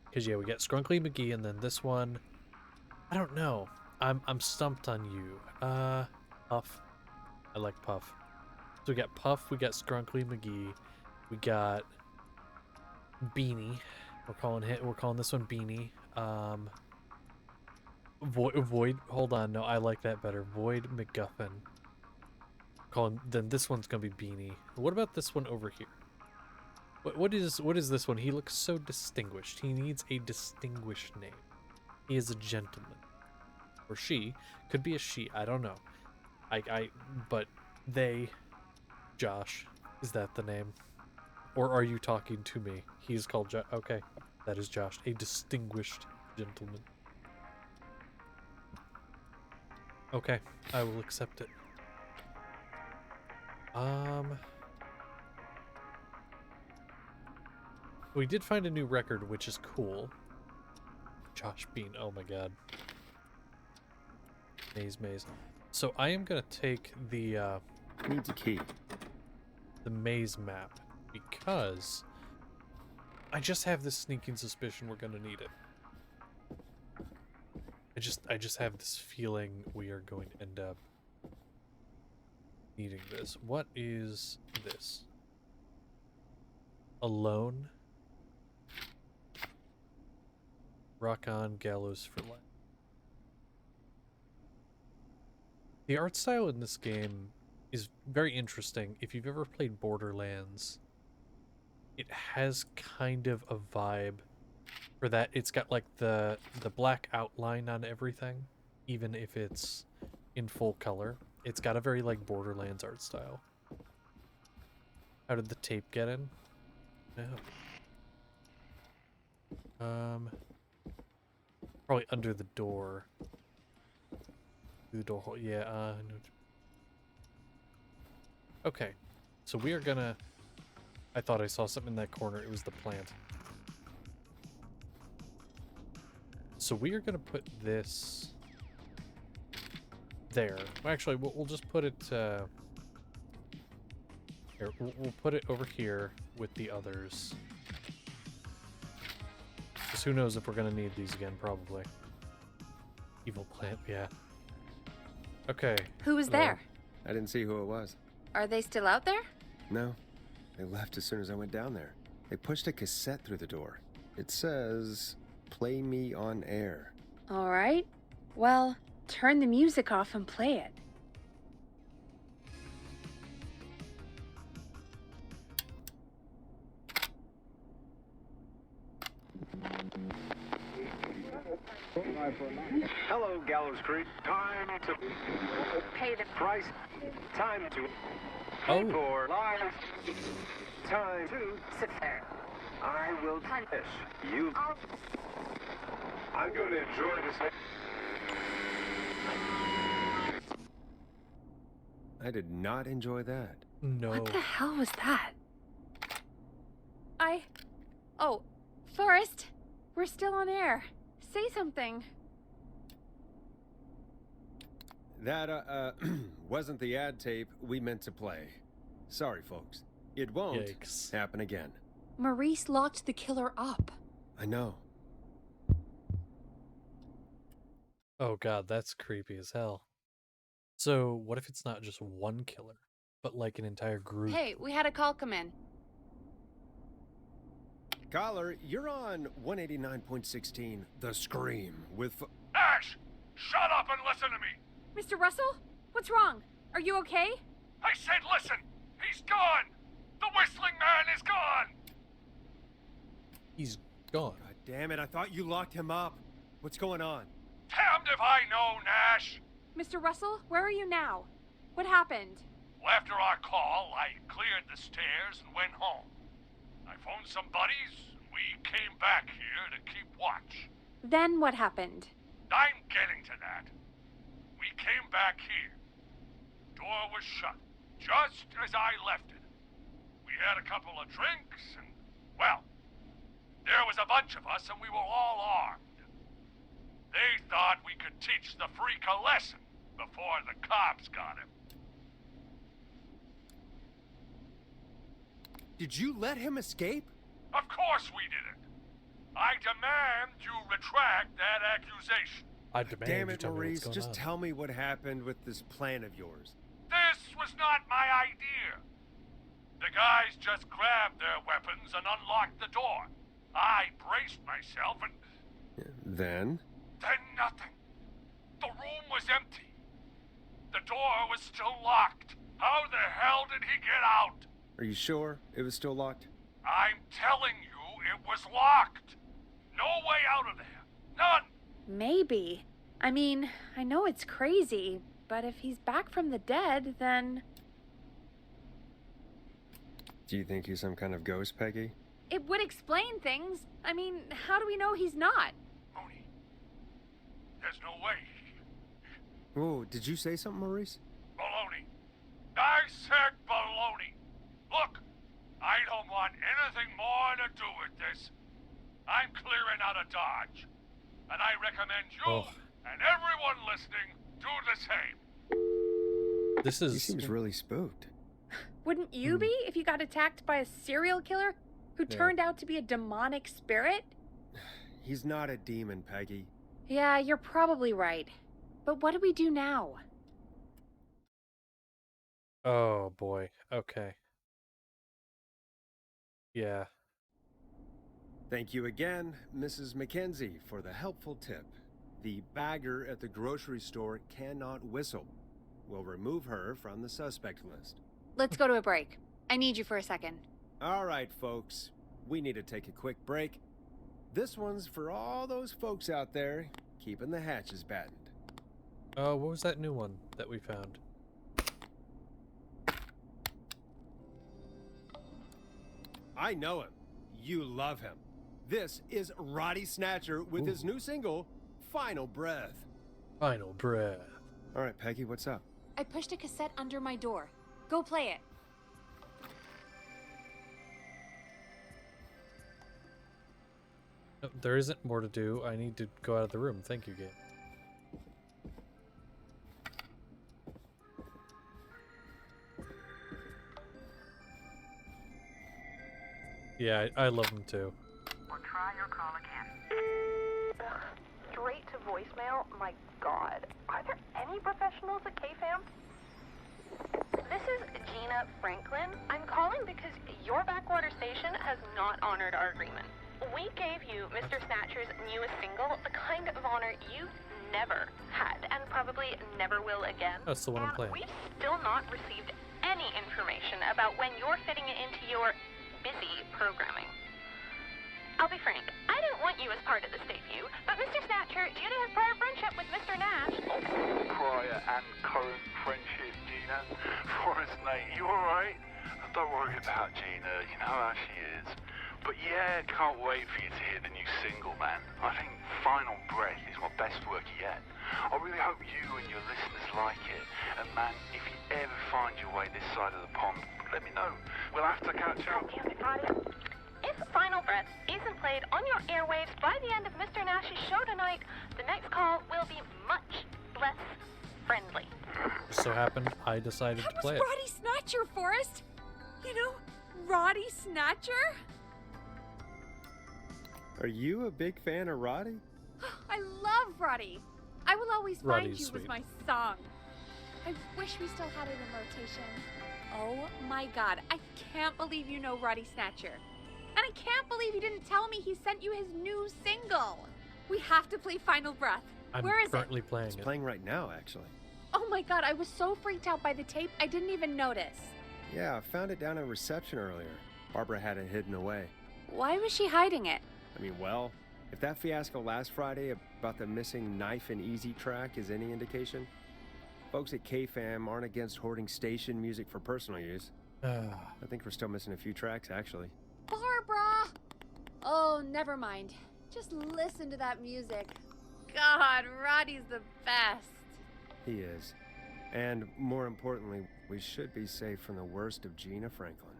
Because yeah, we got Scrunkly McGee, and then this one, I don't know. I'm stumped on you. Puff. I like Puff. So we got Puff. We got Scrunkly McGee. We got Beanie. We're calling this one Beanie. Void. Hold on. No, I like that better. Void McGuffin. Then this one's gonna be Beanie. What about this one over here? What is this one? He looks so distinguished. He needs a distinguished name. He is a gentleman. Or she. Could be a she. I don't know. But they... Josh. Is that the name? Or are you talking to me? He's called Josh. Okay. That is Josh. A distinguished gentleman. Okay. I will accept it. We did find a new record, which is cool. Josh Bean, oh my god. Maze. So I am gonna take the
Needs a key.
the maze map, because I just have this sneaking suspicion we're gonna need it. I just have this feeling we are going to end up needing this. What is this? Alone? Rock on, gallows for life. The art style in this game is very interesting. If you've ever played Borderlands, it has kind of a vibe for that. It's got like the black outline on everything, even if it's in full color. It's got a very like Borderlands art style. How did the tape get in? No. Probably under the door. The door hole. Yeah. No. Okay. So we are gonna. I thought I saw something in that corner. It was the plant. So we are gonna put this there. Well, actually, we'll just put it. Here, we'll put it over here with the others. Because who knows if we're gonna need these again? Probably. Evil plant. Yeah. Okay.
Who was there?
I didn't see who it was.
Are they still out there?
No. They left as soon as I went down there. They pushed a cassette through the door. It says, "Play me on air."
All right. Well, turn the music off and play it.
Hello, Gallows Creek. Time to
Pay the
price. Time to
Oh.
for live. Time to
sit there.
I will finish. You. I'm going to enjoy this.
I did not enjoy that.
No.
What the hell was that? Oh, Forrest, we're still on air. Say something.
That, wasn't the ad tape we meant to play. Sorry, folks. It won't
Yikes.
happen again.
Maurice locked the killer up.
I know.
Oh god, that's creepy as hell. So, what if it's not just one killer, but like an entire group?
Hey, we had a call come in.
Caller, you're on 189.16, The Scream, with...
Ash! Shut up and listen to me!
Mr. Russell? What's wrong? Are you okay?
I said listen! He's gone! The whistling man is gone!
He's gone.
God damn it, I thought you locked him up. What's going on?
Damned if I know, Nash!
Mr. Russell, where are you now? What happened?
Well, after our call, I cleared the stairs and went home. I phoned some buddies, and we came back here to keep watch.
Then what happened?
I'm getting to that. We came back here. Door was shut, just as I left it. We had a couple of drinks, and, well, there was a bunch of us, and we were all armed. They thought we could teach the freak a lesson before the cops got him.
Did you let him escape?
Of course we didn't. I demand you retract that accusation.
I demand
Damn
you
it,
tell me
Maurice,
what's going
just
on.
tell me what happened with this plan of yours.
This was not my idea. The guys just grabbed their weapons and unlocked the door. I braced myself and
Then?
then nothing. The room was empty. The door was still locked. How the hell did he get out?
Are you sure it was still locked?
I'm telling you, it was locked. No way out of there. None.
Maybe. I mean, I know it's crazy, but if he's back from the dead, then...
Do you think he's some kind of ghost, Peggy?
It would explain things. I mean, how do we know he's not?
Mooney, there's no way.
Oh, did you say something, Maurice?
Baloney. I said baloney. Look, I don't want anything more to do with this. I'm clearing out of Dodge. And I recommend you and everyone listening do the same.
This
He
is...
seems really spooked.
Wouldn't you be if you got attacked by a serial killer who
Yeah.
turned out to be a demonic spirit?
He's not a demon, Peggy.
Yeah, you're probably right. But what do we do now?
Oh, boy. Okay. Yeah.
Thank you again, Mrs. Mackenzie, for the helpful tip. The bagger at the grocery store cannot whistle. We'll remove her from the suspect list.
Let's go to a break. I need you for a second.
All right, folks. We need to take a quick break. This one's for all those folks out there keeping the hatches battened.
What was that new one that we found?
I know him. You love him. This is Roddy Snatcher with his new single, Final Breath.
Final breath.
All right, Peggy, what's up?
I pushed a cassette under my door. Go play it.
No, there isn't more to do. I need to go out of the room. Thank you, game. Yeah, I love them too.
Or try your call again. Straight to voicemail? My God. Are there any professionals at KFAM? This is Gina Franklin. I'm calling because your backwater station has not honored our agreement. We gave you Mr. Snatcher's newest single, the kind of honor you never had and probably never will again.
That's the one I'm playing.
We've still not received any information about when you're fitting it into your busy programming. I'll be frank, I didn't want you as part of this debut, but Mr. Snatcher, due to his prior friendship with Mr. Nash...
Prior and current friendship, Gina. Forrest, mate, you alright? Don't worry about Gina, you know how she is. But yeah, can't wait for you to hear the new single, man. I think Final Breath is my best work yet. I really hope you and your listeners like it. And man, if you ever find your way this side of the pond, let me know. We'll have to catch up.
Damn it, Roddy. If Final Breath isn't played on your airwaves by the end of Mr. Nash's show tonight, the next call will be much less friendly.
Just so happened I decided to play it.
Roddy Snatcher, Forrest. You know, Roddy Snatcher?
Are you a big fan of Roddy?
I love Roddy. I Will Always Find
Roddy's
You
sweet.
was my song. I wish we still had it in rotation. Oh my God, I can't believe you know Roddy Snatcher. And I can't believe you didn't tell me he sent you his new single. We have to play Final Breath.
I'm
Where is it?
currently playing
It's
it.
playing right now, actually.
Oh my God, I was so freaked out by the tape, I didn't even notice.
Yeah, I found it down in reception earlier. Barbara had it hidden away.
Why was she hiding it?
I mean, well, if that fiasco last Friday about the missing Knife and Easy track is any indication, folks at KFAM aren't against hoarding station music for personal use. I think we're still missing a few tracks, actually.
Barbara! Oh, never mind. Just listen to that music. God, Roddy's the best.
He is. And more importantly, we should be safe from the worst of Gina Franklin.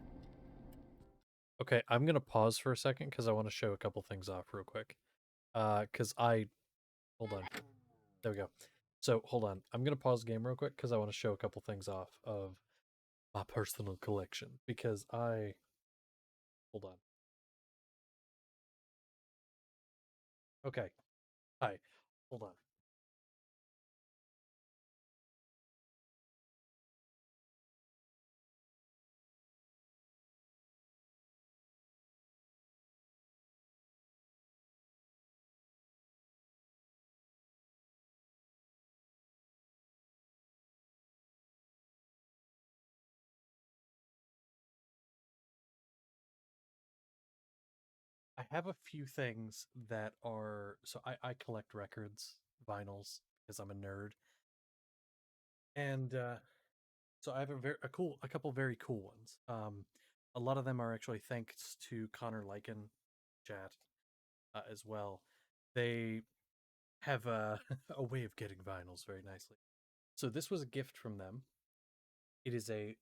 Okay, I'm gonna pause for a second because I want to show a couple things off real quick. Hold on. There we go. So hold on. I'm gonna pause the game real quick because I want to show a couple things off of my personal collection because hold on. Okay. Hi. Hold on. I have a few things that are I collect records, vinyls, because I'm a nerd. And so I have a couple very cool ones. A lot of them are actually thanks to Connor Lycan chat as well. They have a way of getting vinyls very nicely. So this was a gift from them. It is a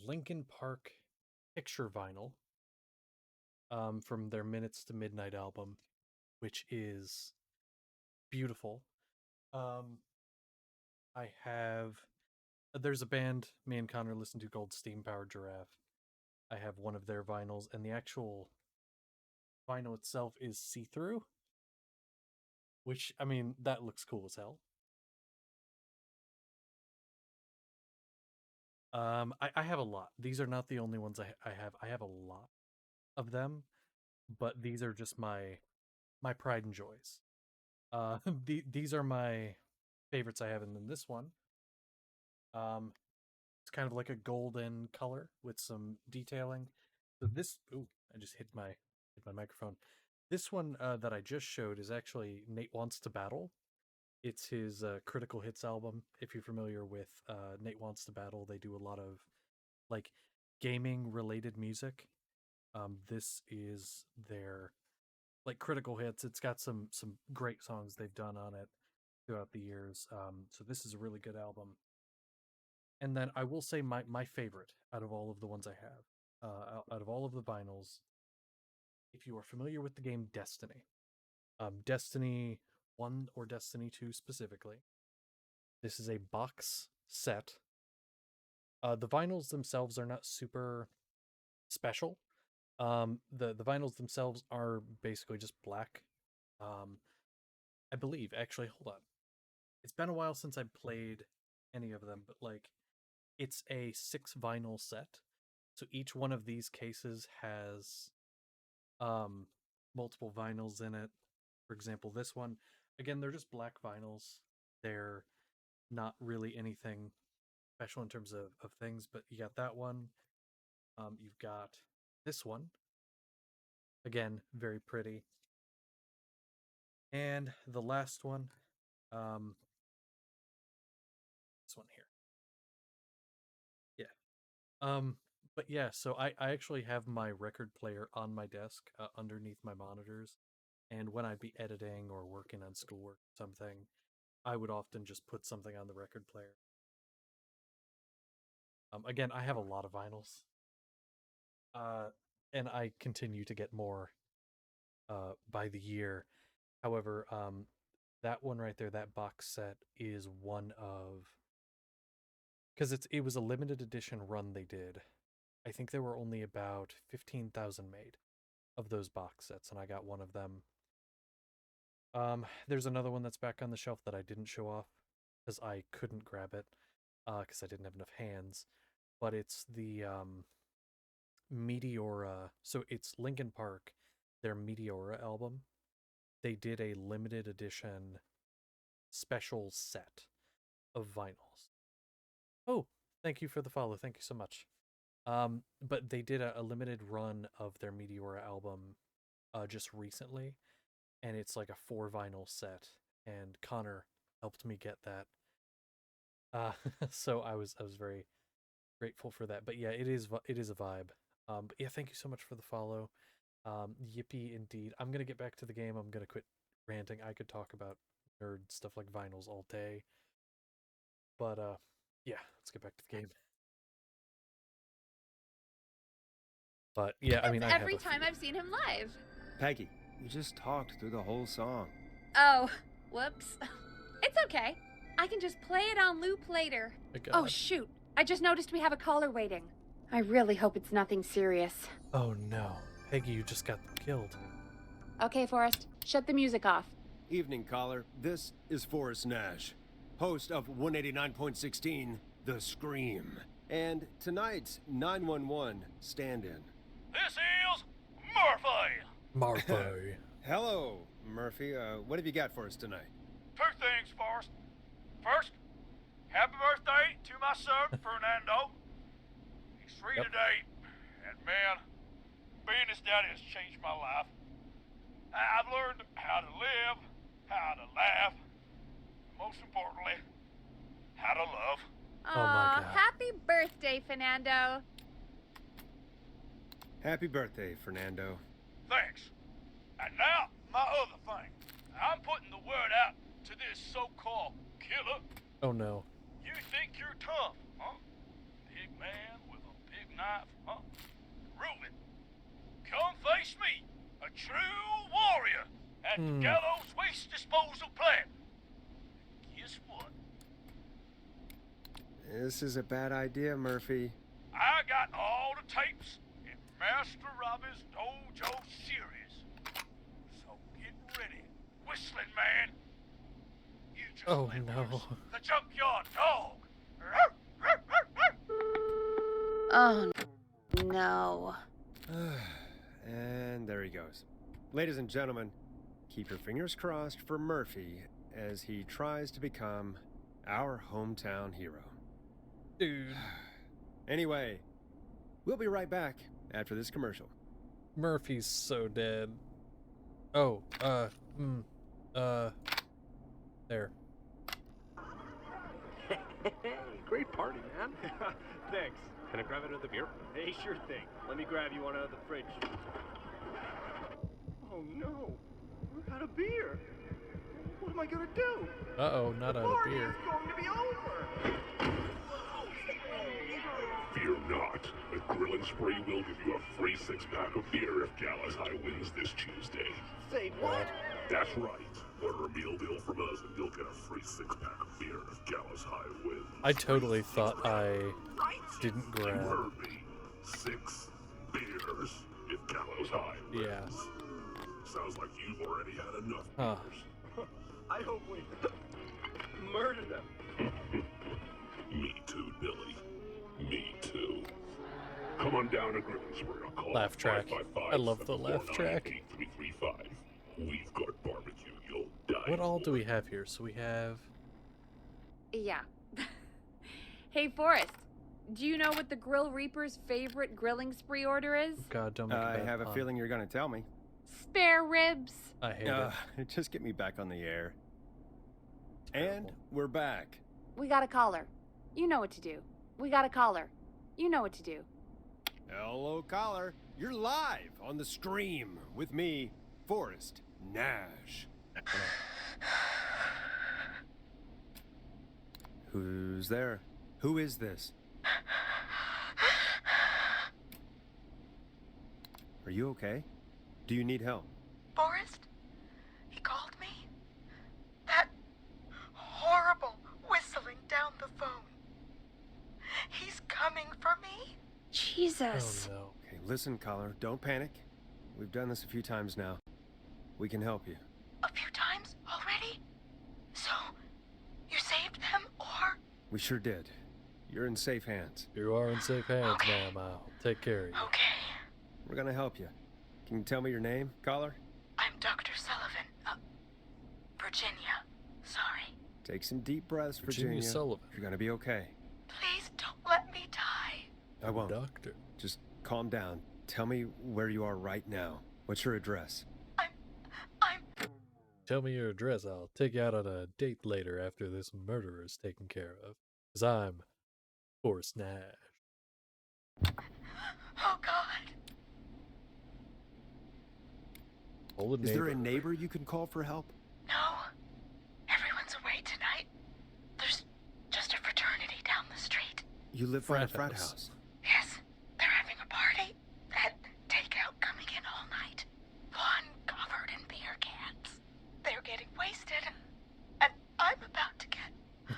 Linkin Park picture vinyl from their Minutes to Midnight album, which is beautiful. I have there's a band me and Connor listen to called Steam Powered Giraffe. I have one of their vinyls, and the actual vinyl itself is see-through, which, I mean, that looks cool as hell. I have a lot. These are not the only ones I have. I have a lot of them, but these are just my pride and joys. These are my favorites I have, and then this one, it's kind of like a golden color with some detailing. So this, ooh, I just hit my microphone. This one that I just showed is actually Nate Wants to Battle. It's his Critical Hits album. If you're familiar with Nate Wants to Battle, they do a lot of like gaming related music. This is their like Critical Hits. It's got some great songs they've done on it. throughout the years. So this is a really good album. And then I will say my favorite out of all of the ones I have, out of all of the vinyls, if you are familiar with the game Destiny, Destiny 1 or Destiny 2 specifically, this is a box set. The vinyls themselves are not super special. The vinyls themselves are basically just black. I believe, actually, hold on. It's been a while since I played any of them, but like, it's a 6 vinyl set. So each one of these cases has multiple vinyls in it. For example, this one, again, they're just black vinyls. They're not really anything special in terms of things, but you got that one. You've got this one. Again, very pretty. And the last one, this one here. Yeah. But yeah, so I actually have my record player on my desk underneath my monitors. And when I'd be editing or working on schoolwork or something, I would often just put something on the record player. Again, I have a lot of vinyls. And I continue to get more by the year. However, that one right there, that box set, is one of, because it was a limited edition run they did. I think there were only about 15,000 made of those box sets, and I got one of them. There's another one that's back on the shelf that I didn't show off because I couldn't grab it because I didn't have enough hands. But it's the Meteora. So it's Linkin Park, their Meteora album. They did a limited edition special set of vinyls. Oh, thank you for the follow. Thank you so much. But they did a limited run of their Meteora album just recently, and it's like a 4 vinyl set, and Connor helped me get that. So I was very grateful for that. But yeah, it is a vibe. But yeah, thank you so much for the follow. Yippee indeed. I'm gonna get back to the game. I'm gonna quit ranting. I could talk about nerd stuff like vinyls all day. But yeah, let's get back to the game. But yeah, I mean, I
every
have
time I've seen him live.
Peggy, you just talked through the whole song.
Oh, whoops. It's okay. I can just play it on loop later. Oh, shoot. I just noticed we have a caller waiting. I really hope it's nothing serious.
Oh no. Peggy, you just got killed.
Okay, Forrest. Shut the music off.
Evening, caller. This is Forrest Nash, host of 189.16, The Scream. And tonight's 911 stand-in.
This is Murphy.
Murphy.
Hello, Murphy. What have you got for us tonight?
2 things, Forrest. First, happy birthday to my son, Fernando. He's 3 today, and man, being his daddy has changed my life. I've learned how to live, how to laugh, and most importantly, how to love.
Aw,
Oh my God.
happy birthday, Fernando.
Happy birthday, Fernando.
Thanks. And now, my other thing. I'm putting the word out to this so-called killer.
Oh no.
You think you're tough, huh? Big man with a big knife, huh? Prove it. Come face me, a true warrior at the Gallows Waste Disposal Plant. Guess what?
This is a bad idea, Murphy.
I got all the tapes in Master Robbie's Dojo series. So get ready, Whistling Man. You just let loose the junkyard dog.
Oh, no.
And there he goes. Ladies and gentlemen, keep your fingers crossed for Murphy as he tries to become our hometown hero.
Dude.
Anyway, we'll be right back after this commercial.
Murphy's so dead. Oh, there.
Great party, man. Thanks. Can I grab another beer? Hey, sure thing. Let me grab you one out of the fridge. Oh no, we're out of beer. What am I gonna do?
Uh-oh, not out of
Party
beer.
is going to be over.
Fear not. The Grilling Spree will give you a free 6-pack of beer if Gallows High wins this Tuesday.
Say what?
That's right. Order a meal deal from us and you'll get a free 6-pack of beer if Gallows High wins.
I totally thought I didn't
You
grab.
heard me. 6 beers if Gallows High wins.
Yeah.
Sounds like you've already had enough
Huh.
beers.
I hope we murder them.
Me too, Billy. Me too. Come on down to Grilling Spree. I'll call
Laugh track. I love the laugh track.
8335. We've got barbecue. You'll die.
What all do we have here? So we have...
Yeah. Hey, Forrest. Do you know what the Grill Reaper's favorite grilling spree order is?
God, don't make a
I
bad
have a
pun.
feeling you're going to tell me.
Spare ribs.
I hate it.
Just get me back on the air.
Terrible.
And we're back.
We got a caller. You know what to do. We got a caller. You know what to do.
Hello, caller. You're live on the stream with me, Forrest Nash. Who's there? Who is this? Are you okay? Do you need help?
Forrest? He called me? That horrible whistling down the phone. He's coming for me?
Jesus.
Oh, no.
Okay, listen, caller. Don't panic. We've done this a few times now. We can help you.
A few times already? So, you saved them, or?
We sure did. You're in safe hands.
You are in safe hands,
Okay.
ma'am. I'll take care of you.
Okay.
We're gonna help you. Can you tell me your name, caller?
I'm Dr. Sullivan. Virginia. Sorry.
Take some deep breaths,
Virginia
Virginia.
Sullivan.
You're gonna be okay.
Please don't let me die.
I won't.
Doctor.
Just calm down. Tell me where you are right now. What's your address?
I'm
Tell me your address. I'll take you out on a date later after this murder is taken care of. Because I'm Forrest Nash.
Oh, God.
Old
Is there a neighbor you can call for help?
No. Everyone's away tonight. There's just a fraternity down the street.
You live by a
Frat
frat
house.
house.
Yes, they're having a party. That takeout coming in all night. Fun covered in beer cans. They're getting wasted. And I'm about to get...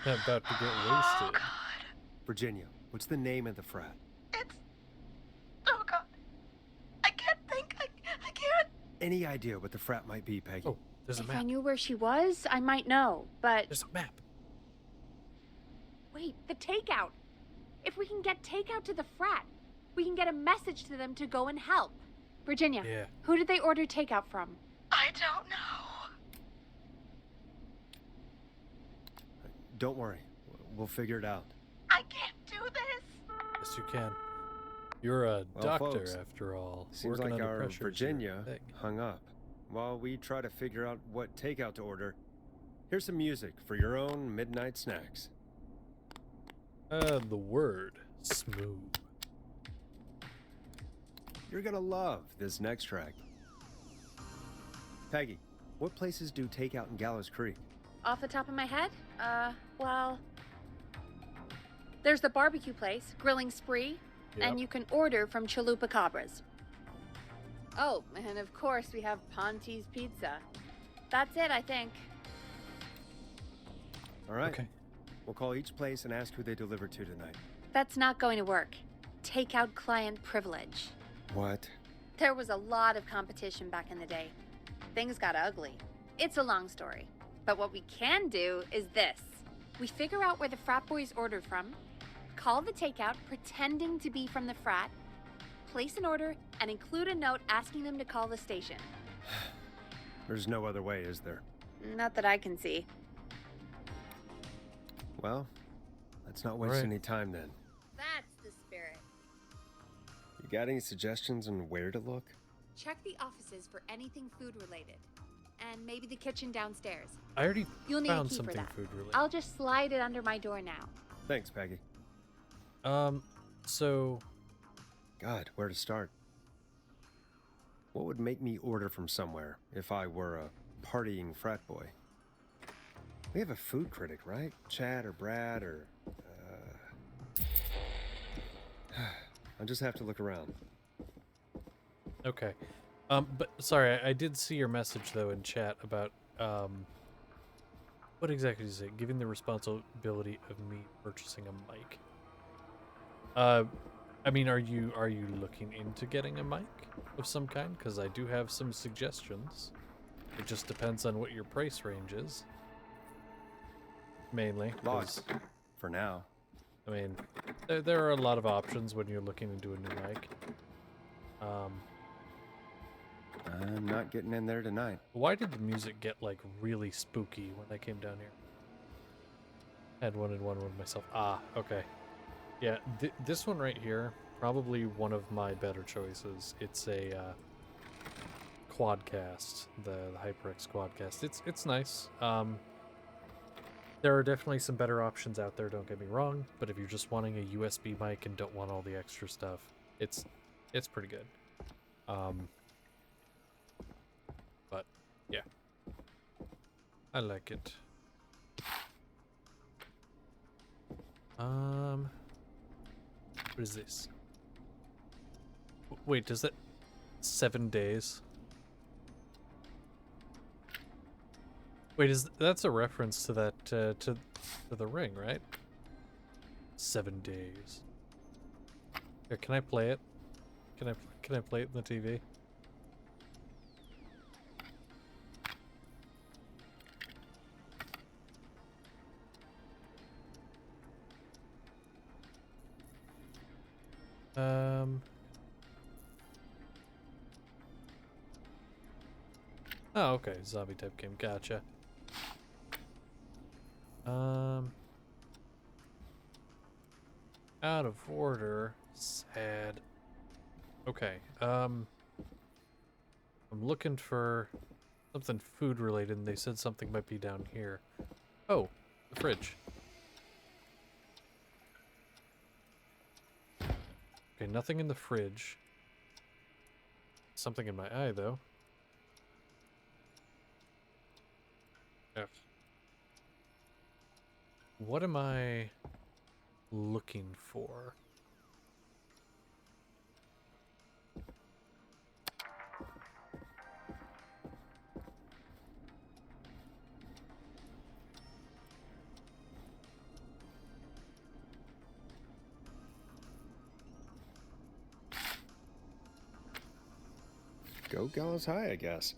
About to get
Oh,
wasted.
God.
Virginia, what's the name of the frat?
It's... Oh, God. I can't think. I can't...
Any idea what the frat might be, Peggy?
Oh, there's a
If I
map.
knew where she was, I might know, but...
There's a map.
Wait, the takeout. If we can get takeout to the frat, we can get a message to them to go and help. Virginia,
Yeah.
who did they order takeout from?
I don't know.
Don't worry. We'll figure it out.
I can't do this.
Yes, you can. You're a
Well,
doctor,
folks,
after all.
Seems
Working
like
under
our
pressure is your
Virginia
thing.
hung up. While we try to figure out what takeout to order, here's some music for your own midnight snacks.
The word. Smooth.
You're gonna love this next track. Peggy, what places do takeout in Gallows Creek?
Off the top of my head? Well... There's the barbecue place, Grilling Spree, and
Yep.
you can order from Chalupa Cabras. Oh, and of course we have Ponte's Pizza. That's it, I think.
All right.
Okay.
We'll call each place and ask who they deliver to tonight.
That's not going to work. Takeout client privilege.
What?
There was a lot of competition back in the day. Things got ugly. It's a long story. But what we can do is this. We figure out where the frat boys ordered from, call the takeout pretending to be from the frat, place an order, and include a note asking them to call the station.
There's no other way, is there?
Not that I can see.
Well, let's not waste
Right.
any time then.
That's the spirit.
You got any suggestions on where to look?
Check the offices for anything food related. And maybe the kitchen downstairs.
I already
You'll need a
found
key for
something
that.
food related.
I'll just slide it under my door now.
Thanks, Peggy.
So
God, where to start? What would make me order from somewhere if I were a partying frat boy? We have a food critic, right? Chad or Brad or... I'll just have to look around.
Okay. But sorry, I did see your message though in chat about what exactly did you say? Giving the responsibility of me purchasing a mic. I mean, are you looking into getting a mic of some kind? Because I do have some suggestions. It just depends on what your price range is. Mainly.
Lost. For now.
I mean, there are a lot of options when you're looking into a new mic.
I'm not getting in there tonight.
Why did the music get, like, really spooky when I came down here? I had one with myself. Ah, okay. Yeah, this one right here, probably one of my better choices. It's a Quadcast, the HyperX Quadcast. It's nice. There are definitely some better options out there, don't get me wrong, but if you're just wanting a USB mic and don't want all the extra stuff, it's pretty good. But yeah, I like it. What is this? Wait, does that 7 days? Wait, that's a reference to that to the ring, right? 7 days. Here, can I play it? Can I play it on the TV? Oh, okay, zombie type game. Gotcha. Out of order. Sad. Okay. I'm looking for something food related, and they said something might be down here. Oh, the fridge. Okay, nothing in the fridge. Something in my eye, though. Ugh. What am I looking for?
Go Gallows High, I guess.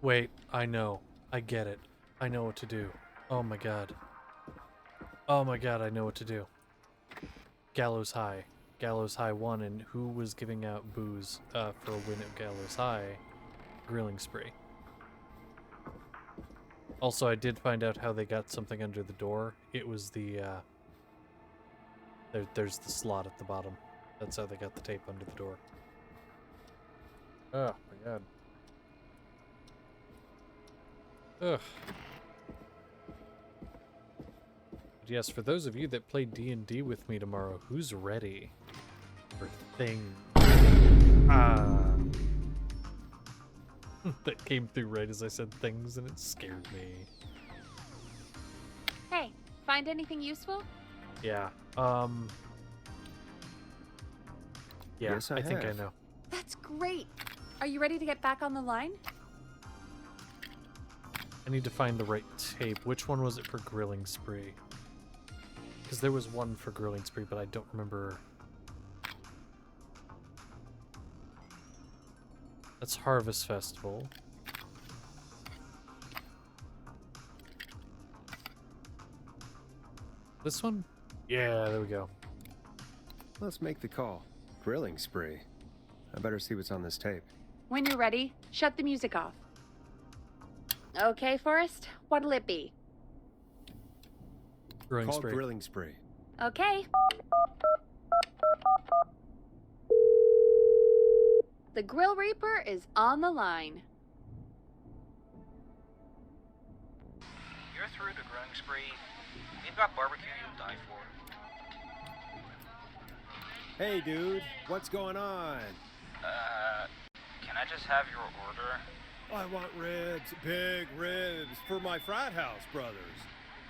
Wait, I know. I get it. I know what to do. Oh my god. Oh my god, I know what to do. Gallows High. Gallows High won, and who was giving out booze for a win at Gallows High? Grilling Spree. Also, I did find out how they got something under the door. It was the, there's the slot at the bottom. That's how they got the tape under the door. Oh my god. Ugh. But yes, for those of you that play D&D with me tomorrow, who's ready for things? That came through right as I said things, and it scared me.
Hey, find anything useful?
Yeah. Yeah,
Yes,
I think I
have.
know.
That's great. Are you ready to get back on the line?
I need to find the right tape. Which one was it for Grilling Spree? Because there was one for Grilling Spree, but I don't remember. That's Harvest Festival. This one? Yeah, there we go.
Let's make the call. Grilling Spree. I better see what's on this tape.
When you're ready, shut the music off. Okay, Forrest, what'll it be?
Grilling
Called
Spree.
Grilling Spree.
Okay. The Grill Reaper is on the line.
You're through to Grilling Spree. We've got barbecue you'll die for.
Hey, dude. What's going on?
Can I just have your order?
I want ribs, big ribs, for my frat house brothers.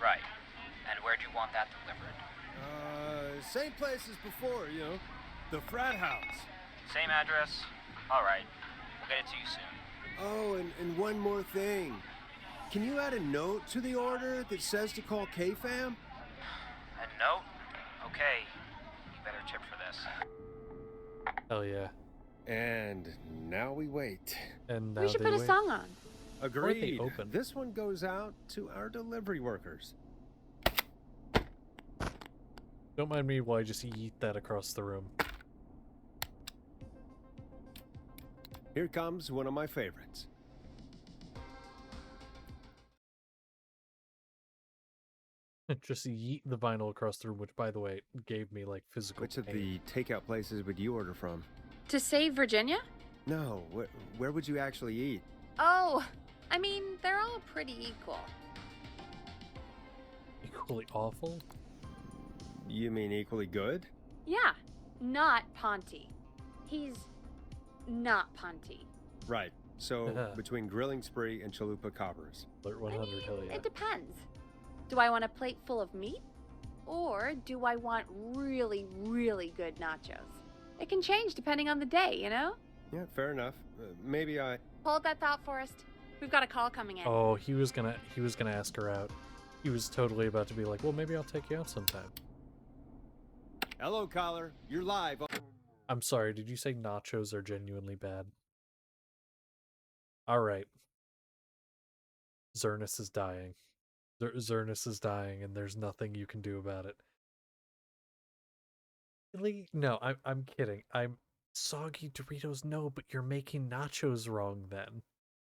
Right. And where'd you want that delivered?
Same place as before, you know, the frat house.
Same address? Alright. We'll get it to you soon.
Oh, and one more thing. Can you add a note to the order that says to call K-Fam?
A note? Okay. You better tip for this.
Hell yeah.
And now we wait.
And now
We should
they
put a
wait.
song on.
Agreed.
open.
This one goes out to our delivery workers.
Don't mind me while I just eat that across the room.
Here comes one of my favorites.
Just yeet the vinyl across the room, which, by the way, gave me, like, physical
Which of
pain.
the takeout places would you order from?
To save Virginia?
No, where would you actually eat?
Oh, I mean, they're all pretty equal.
Equally awful?
You mean equally good?
Yeah, not Ponty. He's not Ponty.
Right. So, between Grilling Spree and Chalupa Coppers.
Alert 100, hell yeah.
It depends. Do I want a plate full of meat? Or do I want really, really good nachos? It can change depending on the day, you know?
Yeah, fair enough. Maybe I...
Hold that thought, Forrest. We've got a call coming in.
Oh, he was gonna ask her out. He was totally about to be like, well, maybe I'll take you out sometime.
Hello, caller. You're live.
I'm sorry, did you say nachos are genuinely bad? Alright. Zernus is dying. Zernus is dying, and there's nothing you can do about it. Really? No, I'm kidding. I'm soggy Doritos, no, but you're making nachos wrong then.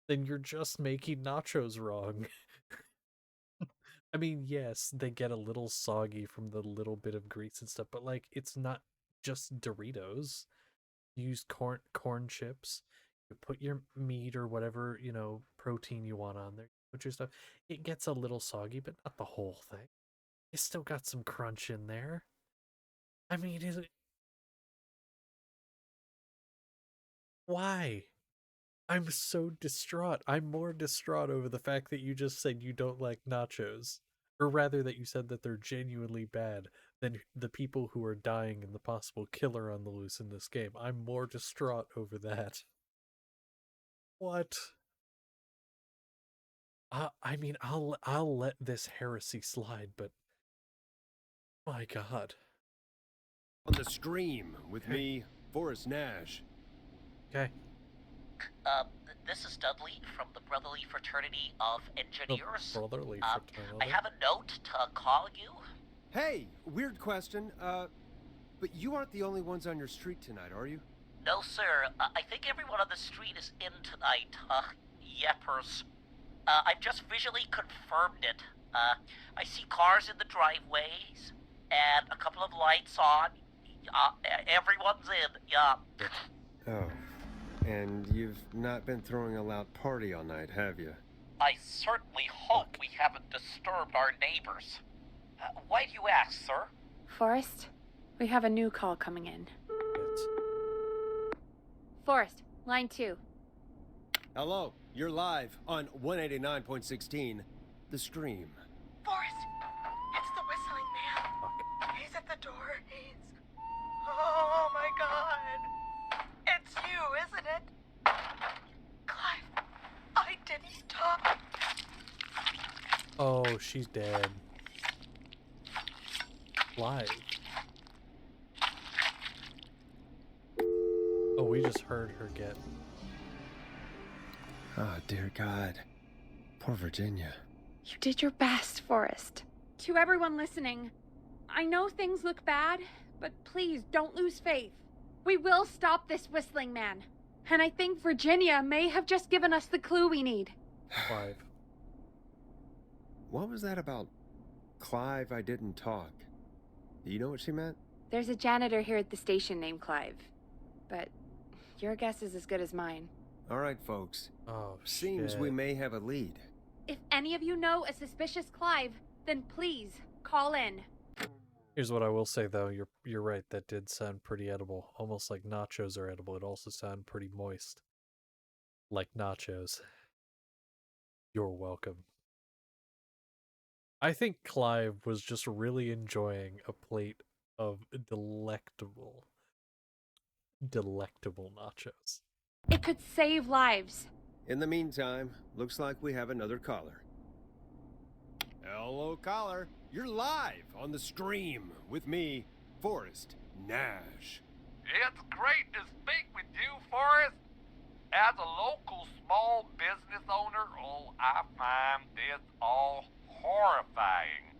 Then you're just making nachos wrong. I mean, yes, they get a little soggy from the little bit of grease and stuff, but like, it's not just Doritos. You use corn chips. You put your meat or whatever, you know, protein you want on there. Put your stuff. It gets a little soggy, but not the whole thing. It's still got some crunch in there. I mean, is it... Why? I'm so distraught. I'm more distraught over the fact that you just said you don't like nachos. Or rather that you said that they're genuinely bad than the people who are dying and the possible killer on the loose in this game. I'm more distraught over that. What? I mean, I'll let this heresy slide, but my God.
On the Scream with me, Forrest Nash.
Okay.
This is Dudley from the Brotherly Fraternity of Engineers.
Brotherly
I
Fraternity.
have a note to call you.
Hey, weird question. But you aren't the only ones on your street tonight, are you?
No, sir. I think everyone on the street is in tonight. Yeppers. I've just visually confirmed it. I see cars in the driveways and a couple of lights on. Everyone's in. Yeah.
Oh. And you've not been throwing a loud party all night, have you?
I certainly hope we haven't disturbed our neighbors. Why do you ask, sir?
Forrest, we have a new call coming in. Forrest, line 2.
Hello, you're live on 189.16, The Scream.
Forrest, it's the whistling man. He's at the door. Oh my God. It's you, isn't it? Clive, I didn't talk.
Oh, she's dead. Live. Oh, we just heard her get...
Oh, dear God. Poor Virginia.
You did your best, Forrest. To everyone listening, I know things look bad, but please don't lose faith. We will stop this whistling man. And I think Virginia may have just given us the clue we need.
Clive.
What was that about Clive I didn't talk? Do you know what she meant?
There's a janitor here at the station named Clive. But your guess is as good as mine.
All right, folks.
Oh,
Seems
shit.
we may have a lead.
If any of you know a suspicious Clive, then please call in.
Here's what I will say, though. You're right. That did sound pretty edible. Almost like nachos are edible. It also sounded pretty moist. like nachos. You're welcome. I think Clive was just really enjoying a plate of delectable nachos.
It could save lives.
In the meantime, looks like we have another caller. Hello, caller. You're live on the stream with me, Forrest Nash.
It's great to speak with you, Forrest. As a local small business owner, I find this all horrifying.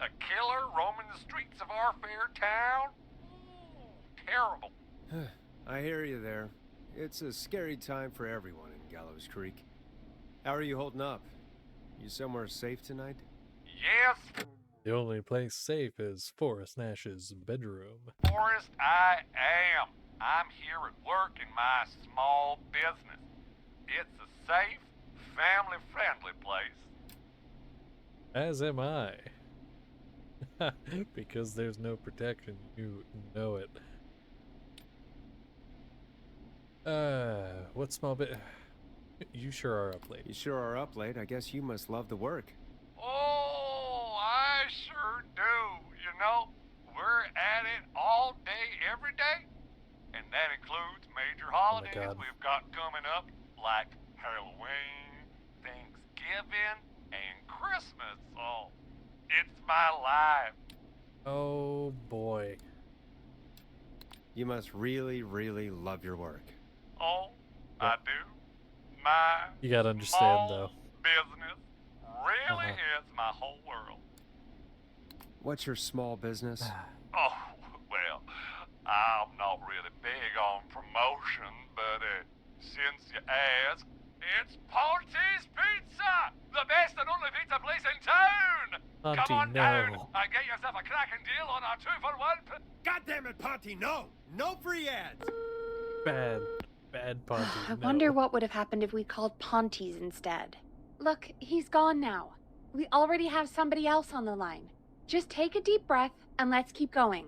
A killer roaming the streets of our fair town? Ooh, terrible.
I hear you there. It's a scary time for everyone in Gallows Creek. How are you holding up? You somewhere safe tonight?
Yes,
The only place safe is Forrest Nash's bedroom.
Forrest, I am. I'm here at work in my small business. It's a safe, family-friendly place.
As am I. Because there's no protection, you know it. What small bit? You sure are up late.
You sure are up late. I guess you must love the work.
Oh, I sure do. You know, we're at it all day, every day. And that includes major holidays we've got coming up, like Halloween, Thanksgiving, and Christmas. Oh, it's my life.
Oh boy.
You must really, really love your work.
Oh, I do. My
You gotta understand though.
business really is my whole world.
What's your small business?
Oh, well, I'm not really big on promotion, but since you ask, it's Ponty's Pizza! The best and only pizza place in town!
Ponty,
Come on
no.
down and get yourself a cracking deal on our 2-for-1.
God damn it, Ponty, no! No free ads!
Bad Ponty.
I
no.
wonder what would have happened if we called Ponty's instead. Look, he's gone now. We already have somebody else on the line. Just take a deep breath and let's keep going.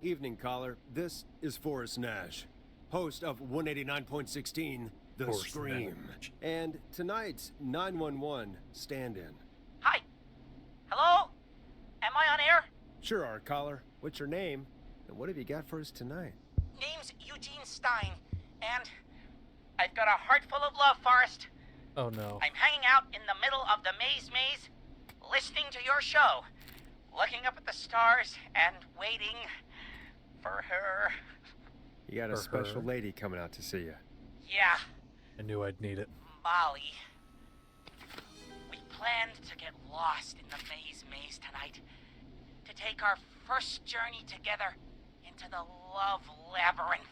Evening, caller. This is Forrest Nash, host of 189.16, The
Forrest
Scream.
Nash.
And tonight's 911 stand-in.
Hi. Hello? Am I on air?
Sure are, caller. What's your name? And what have you got for us tonight?
Name's Eugene Stein, and I've got a heart full of love, Forrest.
Oh no.
I'm hanging out in the middle of the maze, listening to your show, looking up at the stars, and waiting for her.
You got a
For
special
her.
lady coming out to see you.
Yeah,
I knew I'd need it.
Molly. We planned to get lost in the maze tonight, to take our first journey together into the love labyrinth.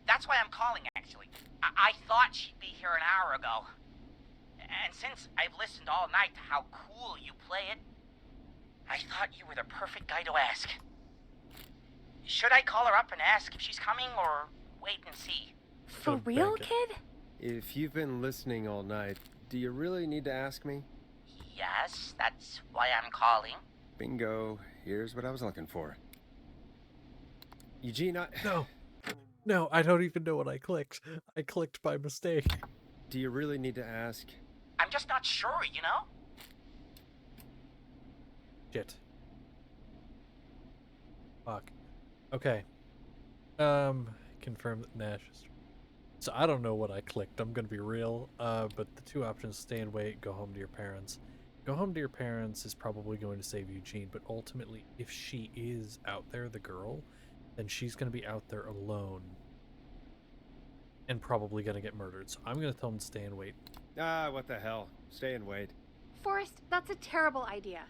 That's why I'm calling, actually. I thought she'd be here an hour ago. And since I've listened all night to how cool you play it, I thought you were the perfect guy to ask. Should I call her up and ask if she's coming, or wait and see?
For real, kid?
If you've been listening all night, do you really need to ask me?
Yes, that's why I'm calling.
Bingo. Here's what I was looking for. Eugene,
No, I don't even know what I clicked. I clicked by mistake.
Do you really need to ask?
I'm just not sure, you know?
Shit. Fuck. Okay. Confirm that Nash is... So I don't know what I clicked, I'm gonna be real. But the two options, stay and wait, go home to your parents. Go home to your parents is probably going to save Eugene, but ultimately, if she is out there, the girl, then she's gonna be out there alone. And probably gonna get murdered. So I'm gonna tell him to stay and wait.
Ah, what the hell. Stay and wait.
Forrest, that's a terrible idea.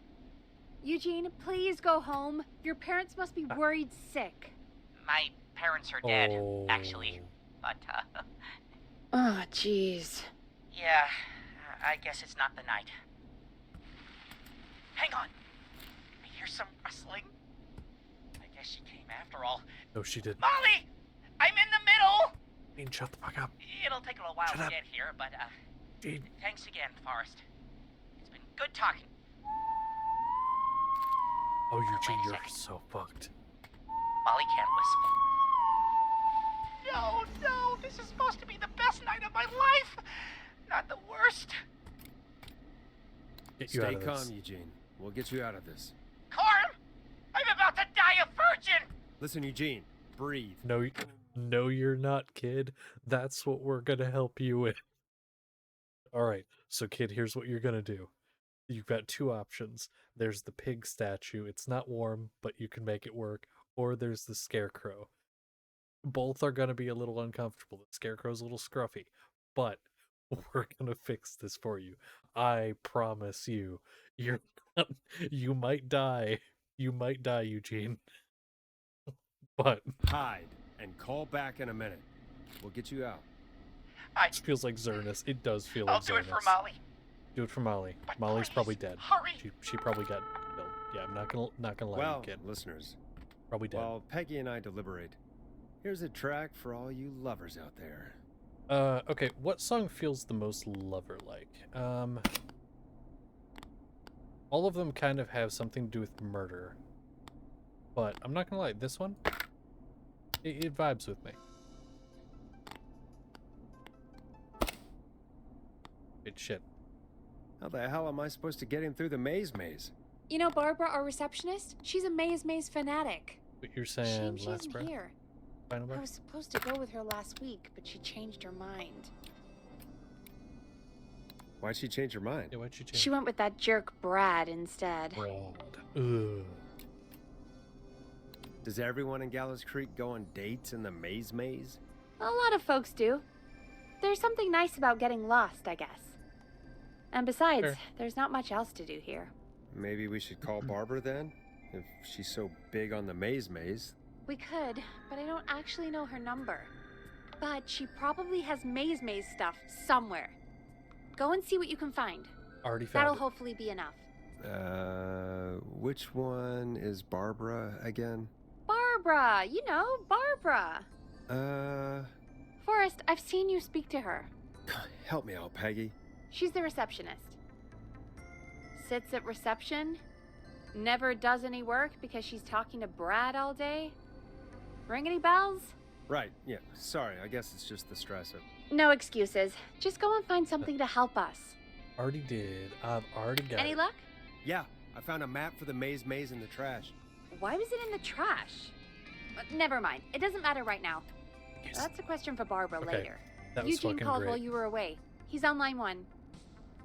Eugene, please go home. Your parents must be worried sick.
My parents are dead, actually. But,
Oh, jeez.
yeah, I guess it's not the night. Hang on. I hear some rustling. I guess she came after all.
No, she didn't.
Molly! I'm in the middle!
Gene, shut the fuck up.
It'll take a little while
Shut
to
up.
get here, but,
Gene.
thanks again, Forrest. It's been good talking.
Oh, Eugene,
Wait a
you're
second.
so fucked.
Molly can't whistle. no, no. This is supposed to be the best night of my life. Not the worst.
Get you out
Stay
of
calm,
this.
Eugene. We'll get you out of this.
Carm, I'm about to die a virgin.
Listen, Eugene, breathe.
No, you're not, kid. That's what we're gonna help you with. All right, so kid, here's what you're gonna do. You've got two options. There's the pig statue. It's not warm, but you can make it work. Or there's the scarecrow. Both are gonna be a little uncomfortable. The scarecrow's a little scruffy, but we're gonna fix this for you. I promise you. You're not, you might die. You might die, Eugene. But
Hide and call back in a minute. We'll get you out.
it feels like Zernus. It does feel
I'll
like Zernus.
do it for Molly.
Do it for Molly.
But
Molly's
please,
probably dead.
hurry.
She probably got killed. Yeah, I'm not gonna lie,
Well,
to you, kid.
listeners,
Probably dead.
while Peggy and I deliberate, here's a track for all you lovers out there.
Okay, what song feels the most lover-like? All of them kind of have something to do with murder. But I'm not gonna lie, this one, it vibes with me. Good shit.
How the hell am I supposed to get him through the maze?
You know Barbara, our receptionist? She's a Maze fanatic.
What you're saying,
Shame she
last
isn't
breath?
here.
Final
I
breath?
was supposed to go with her last week, but she changed her mind.
Why'd she change her mind?
Yeah, why'd you change?
She went with that jerk Brad instead.
Brad. Ugh.
Does everyone in Gallows Creek go on dates in the maze?
A lot of folks do. There's something nice about getting lost, I guess. And besides,
Sure.
there's not much else to do here.
Maybe we should call Barbara then? If she's so big on the maze.
We could, but I don't actually know her number. But she probably has Maze stuff somewhere. Go and see what you can find.
Already found
That'll
it.
hopefully be enough.
Which one is Barbara again?
Barbara! You know, Barbara!
Uh,
Forrest, I've seen you speak to her.
help me out, Peggy.
She's the receptionist. Sits at reception, never does any work because she's talking to Brad all day. Ring any bells?
Right, yeah, sorry, I guess it's just the stress of...
No excuses. Just go and find something to help us.
Already did. I've already got
Any
it.
luck?
Yeah, I found a map for the maze in the trash.
Why was it in the trash? Never mind. It doesn't matter right now.
Yes.
That's a question for Barbara
Okay,
later.
That was
Eugene
fucking
called
great.
while you were away. He's on line 1.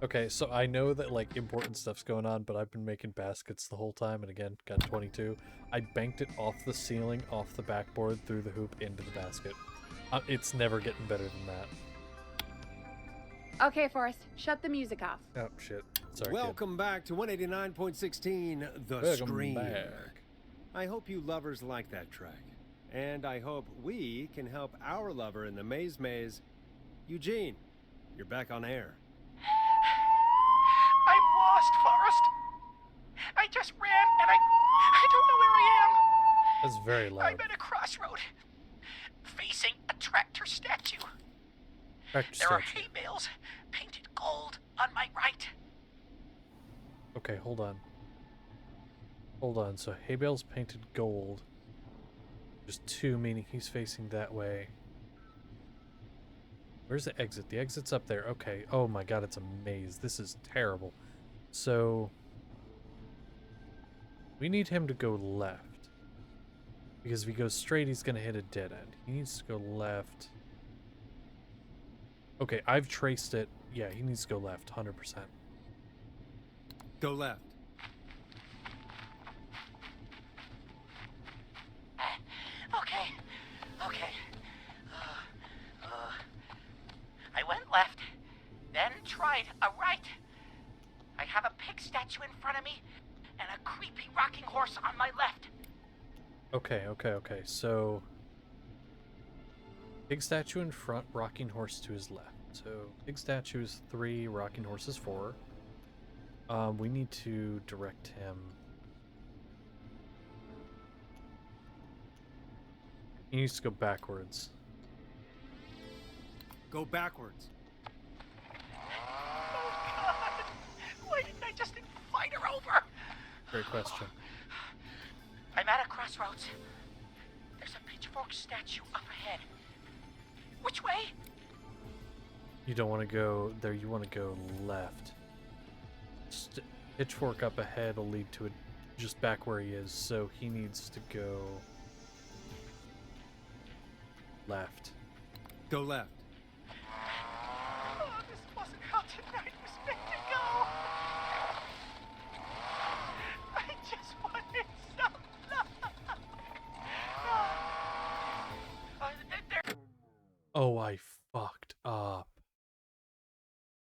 Okay, so I know that like important stuff's going on, but I've been making baskets the whole time, and again, got 22. I banked it off the ceiling, off the backboard, through the hoop, into the basket. It's never getting better than that.
Okay, Forrest. Shut the music off.
Oh, shit. Sorry,
Welcome back to 189.16 The
Welcome
Scream.
back.
I hope you lovers like that track. And I hope we can help our lover in the maze. Eugene, you're back on air.
I'm lost, Forrest. I just ran and I don't know where I am.
That's very loud.
I'm at a crossroad, facing a tractor statue.
Tractor
There are
statue.
hay bales painted gold on my right.
Okay, hold on. Hold on, so hay bale's painted gold. There's 2, meaning he's facing that way. Where's the exit? The exit's up there. Okay. Oh my god, it's a maze. This is terrible. So... we need him to go left. Because if he goes straight, he's gonna hit a dead end. He needs to go left. Okay, I've traced it. Yeah, he needs to go left, 100%.
Go left.
Okay. I went left, then tried a right. I have a pig statue in front of me and a creepy rocking horse on my left.
Okay. So... big statue in front, rocking horse to his left. So, big statue is 3, rocking horse is 4. We need to direct him... he needs to go backwards.
Go backwards.
Oh, God. Why didn't I just invite her over?
Great question.
I'm at a crossroads. There's a pitchfork statue up ahead. Which way?
You don't want to go there. You want to go left. Pitchfork up ahead will lead to it just back where he is, so he needs to go left.
Go left.
Oh, this wasn't how tonight was meant to go. I just wanted some love.
Oh, I fucked up.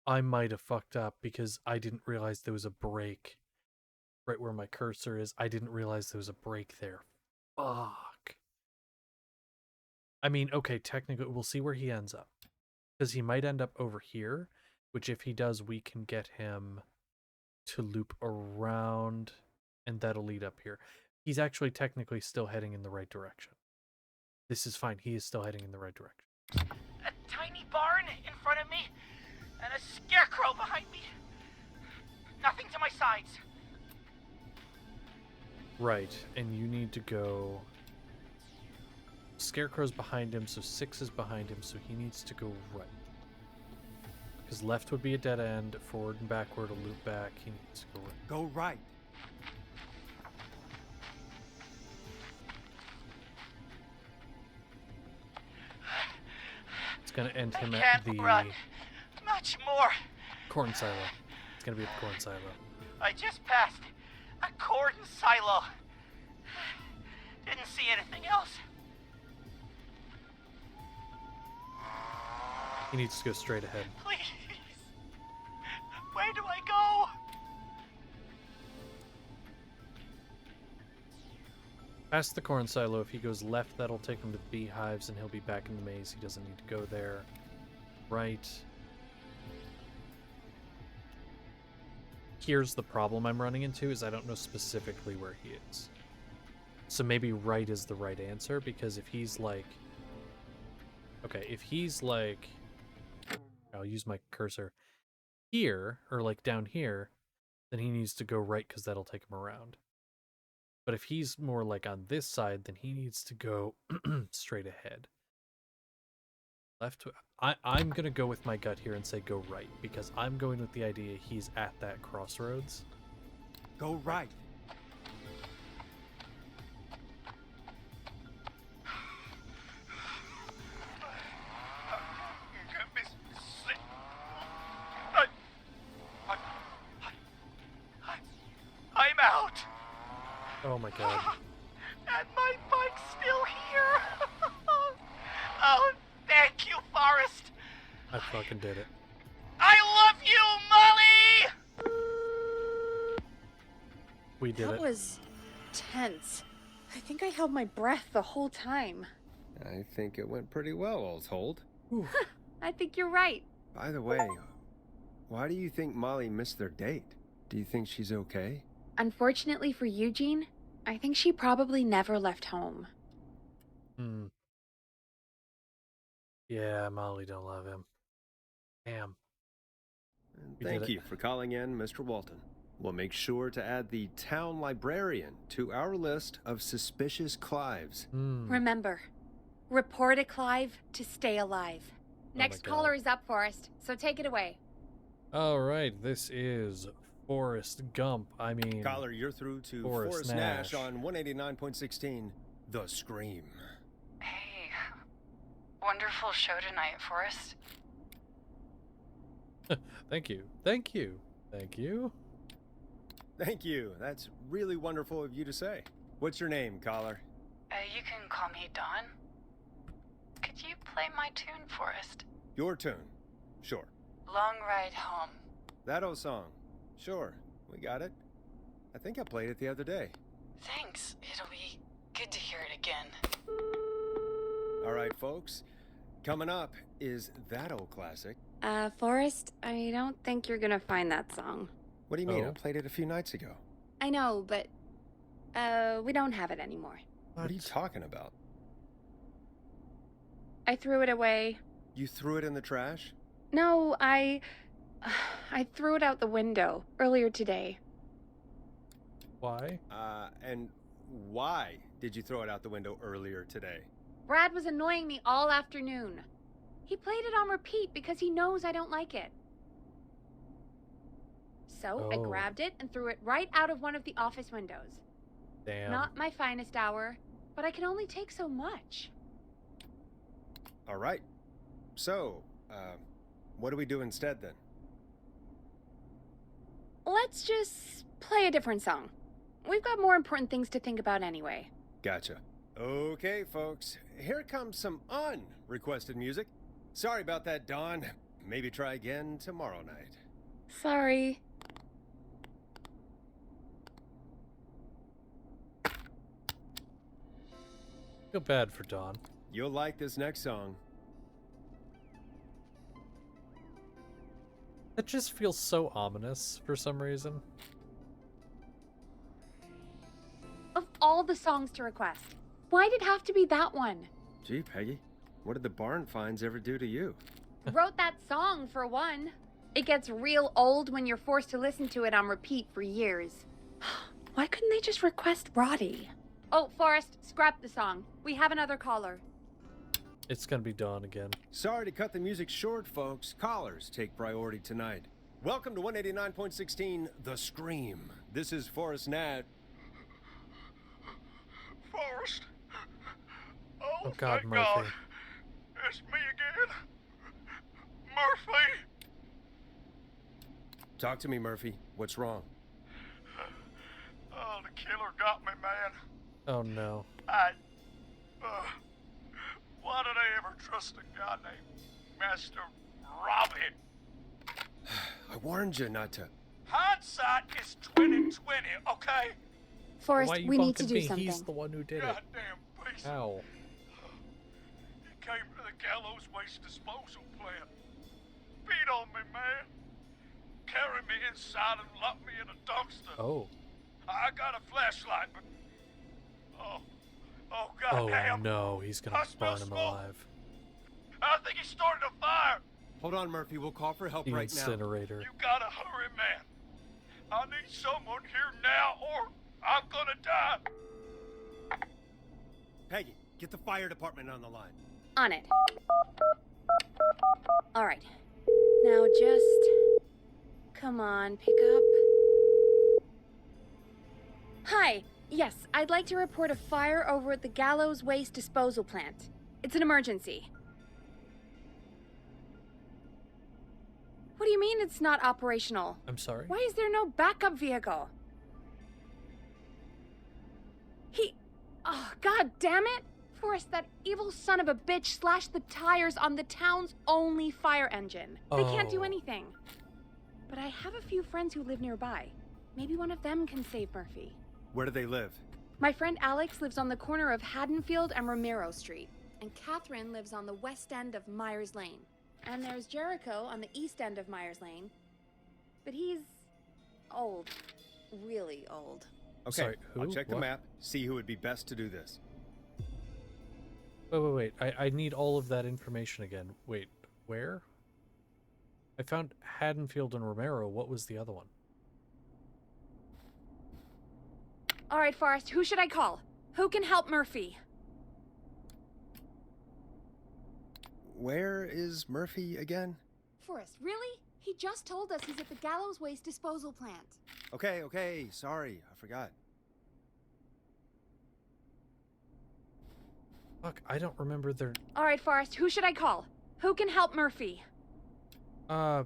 I might have fucked up because I didn't realize there was a break right where my cursor is. I didn't realize there was a break there. Fuck. I mean, okay, technically, we'll see where he ends up. Because he might end up over here, which if he does, we can get him to loop around, and that'll lead up here. He's actually technically still heading in the right direction. This is fine. He is still heading in the right direction.
A tiny barn in front of me, and a scarecrow behind me. Nothing to my sides.
Right, and you need to go... Scarecrow's behind him, so 6 is behind him, so he needs to go right. Because left would be a dead end, forward and backward a loop back, he needs to go right.
Go right.
It's going to end him
I
at
can't
the
run much more.
corn silo. It's going to be at the corn silo.
I just passed a corn silo. Didn't see anything else.
He needs to go straight ahead.
Please. Where do I go?
Past the corn silo, if he goes left, that'll take him to the beehives, and he'll be back in the maze. He doesn't need to go there. Right. Here's the problem I'm running into, is I don't know specifically where he is. So maybe right is the right answer, because if he's like... Okay, if he's like... I'll use my cursor here, or like down here, then he needs to go right, because that'll take him around. But if he's more like on this side, then he needs to go straight ahead. Left. I'm going to go with my gut here and say go right, because I'm going with the idea he's at that crossroads.
Go right.
I'm out.
Oh my god.
And my bike's still here. Oh, thank you, Forrest.
I fucking did it.
I love you, Molly!
We did it.
That was tense. I think I held my breath the whole time.
I think it went pretty well, all told.
I think you're right.
By the way, why do you think Molly missed their date? Do you think she's okay?
Unfortunately for Eugene, I think she probably never left home.
Yeah, Molly don't love him. Damn.
Thank you for calling in, Mr. Walton. We'll make sure to add the town librarian to our list of suspicious Clives.
Remember, report a Clive to stay alive. Next caller is up, Forrest, so take it away.
All right, this is Forrest Gump. I mean...
Caller, you're through to Forrest Nash on 189.16, The Scream.
Hey, wonderful show tonight, Forrest.
Thank you. Thank you. Thank you.
Thank you. That's really wonderful of you to say. What's your name, caller?
You can call me Dawn. Could you play my tune, Forrest?
Your tune. Sure.
Long Ride Home.
That old song. Sure. We got it. I think I played it the other day.
Thanks. It'll be good to hear it again.
All right, folks. Coming up is that old classic.
Forrest, I don't think you're gonna find that song.
What do you mean? I played it a few nights ago.
I know, but, we don't have it anymore.
What are you talking about?
I threw it away.
You threw it in the trash?
No, I threw it out the window earlier today.
Why?
And why did you throw it out the window earlier today?
Brad was annoying me all afternoon. He played it on repeat because he knows I don't like it. So I
Oh.
grabbed it and threw it right out of one of the office windows.
Damn.
Not my finest hour, but I can only take so much.
All right. So, what do we do instead then?
Let's just play a different song. We've got more important things to think about anyway.
Gotcha. Okay, folks. Here comes some unrequested music. Sorry about that, Dawn. Maybe try again tomorrow night.
Sorry.
Feel bad for Dawn.
You'll like this next song.
It just feels so ominous for some reason.
Of all the songs to request, why'd it have to be that one?
Gee, Peggy, what did the barn finds ever do to you?
Wrote that song, for one. It gets real old when you're forced to listen to it on repeat for years. Why couldn't they just request Roddy? Oh, Forrest, scrap the song. We have another caller.
It's gonna be Dawn again.
Sorry to cut the music short, folks. Callers take priority tonight. Welcome to 189.16, The Scream. This is Forrest Nat.
Forrest?
Oh God,
thank
Murphy.
God. It's me again. Murphy!
Talk to me, Murphy. What's wrong?
Oh, the killer got me, man.
Oh no.
Why did I ever trust a guy named Master Robin?
I warned you not to.
Hindsight is 20/20, okay?
Forrest,
Why you
we need to
bunking
do
me?
something.
He's the one who did it.
Goddamn piece.
Ow.
He came to the gallows waste disposal plant. Beat on me, man. Carried me inside and locked me in a dumpster.
Oh.
I got a flashlight, but... Oh
Oh
goddamn.
no, he's gonna
I smell
burn him
smoke.
alive.
I think he started a fire.
Hold on, Murphy. We'll call for help
The
right now.
incinerator.
You gotta hurry, man. I need someone here now or I'm gonna die.
Peggy, get the fire department on the line.
On it. All right. Now just... Come on, pick up. Hi. Yes, I'd like to report a fire over at the Gallows Waste Disposal Plant. It's an emergency. What do you mean it's not operational?
I'm sorry?
Why is there no backup vehicle? Oh, God damn it! Forrest, that evil son of a bitch slashed the tires on the town's only fire engine. They can't do
Oh.
anything. But I have a few friends who live nearby. Maybe one of them can save Murphy.
Where do they live?
My friend Alex lives on the corner of Haddonfield and Romero Street. And Catherine lives on the west end of Myers Lane. And there's Jericho on the east end of Myers Lane. But he's old. Really old.
Okay,
Sorry, who?
I'll check the
What?
map, see who would be best to do this.
Wait. I need all of that information again. Wait, where? I found Haddonfield and Romero. What was the other one?
All right, Forrest, who should I call? Who can help Murphy?
Where is Murphy again?
Forrest, really? He just told us he's at the Gallows Waste Disposal Plant.
Okay, sorry, I forgot.
Fuck, I don't remember their...
All right, Forrest, who should I call? Who can help Murphy?
God,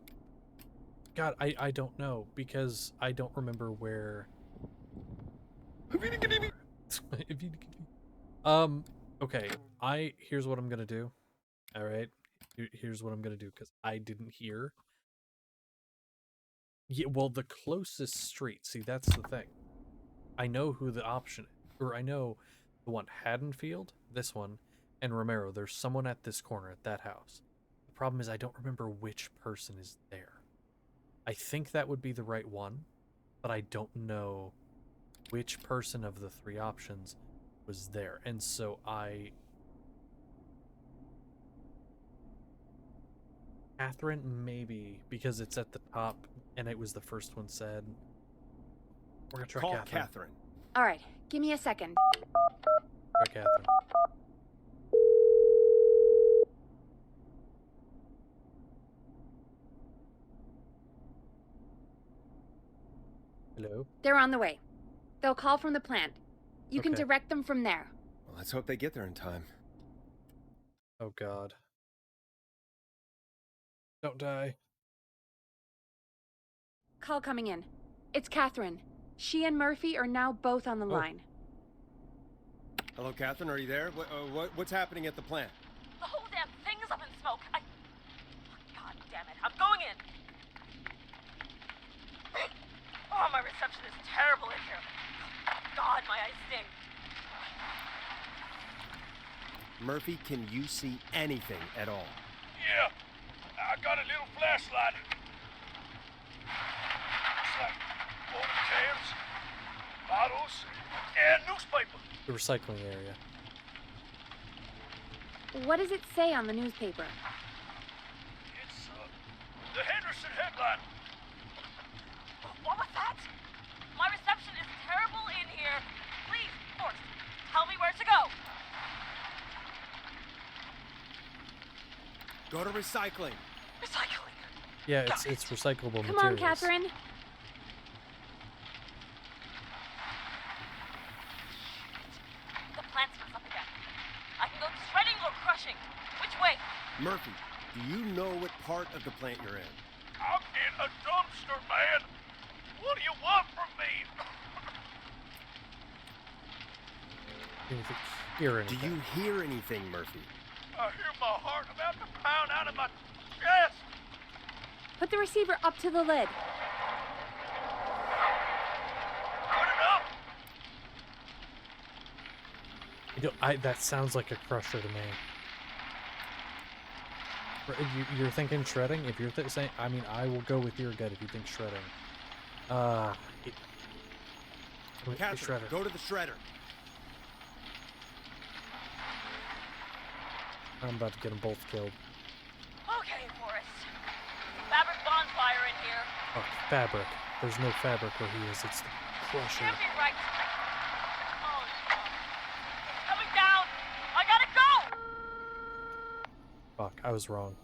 I don't know, because I don't remember where... Okay, here's what I'm gonna do. Alright? Here's what I'm gonna do, because I didn't hear. Yeah, well, the closest street, see, that's the thing. I know who the option is, or I know the one, Haddonfield, this one, and Romero. There's someone at this corner, at that house. The problem is I don't remember which person is there. I think that would be the right one, but I don't know which person of the three options was there. And so Catherine, maybe, because it's at the top and it was the first one said. We're gonna try
Call
Catherine.
All right, give me a second.
Try Catherine. Hello?
They're on the way. They'll call from the plant. You can
Okay.
direct them from there.
Well, let's hope they get there in time.
Oh god. Don't die.
Call coming in. It's Catherine. She and Murphy are now both on the line.
Hello, Catherine. Are you there? What's happening at the plant?
The whole damn thing is up in smoke. God damn it. I'm going in. Oh, my reception is terrible in here. God, my eyes sting.
Murphy, can you see anything at all?
Yeah, I got a little flashlight. Looks like old cans, bottles, and newspaper.
The recycling area.
What does it say on the newspaper?
It's, the Henderson headline.
What was that? My reception is terrible in here. Please, Forrest, tell me where to go.
Go to recycling.
Recycling.
Yeah, it's recyclable
Come
materials.
on, Catherine.
The plant smells up again. I can go shredding or crushing. Which way?
Murphy, do you know what part of the plant you're in?
I'm in a dumpster, man. What do you want from me?
Hear
Do
anything.
you hear anything, Murphy?
I hear my heart about to pound out of my chest.
Put the receiver up to the lid.
Good enough.
That sounds like a crusher to me. You're thinking shredding? If you're saying, I mean, I will go with your gut if you think shredding.
Catherine,
shredder.
go to the shredder.
I'm about to get them both killed.
Okay, Forrest. Fabric bonfire in here.
Oh, fabric. There's no fabric where he is. It's the crusher.
Can't be right. Oh, no. It's coming down. I gotta go.
Fuck, I was wrong.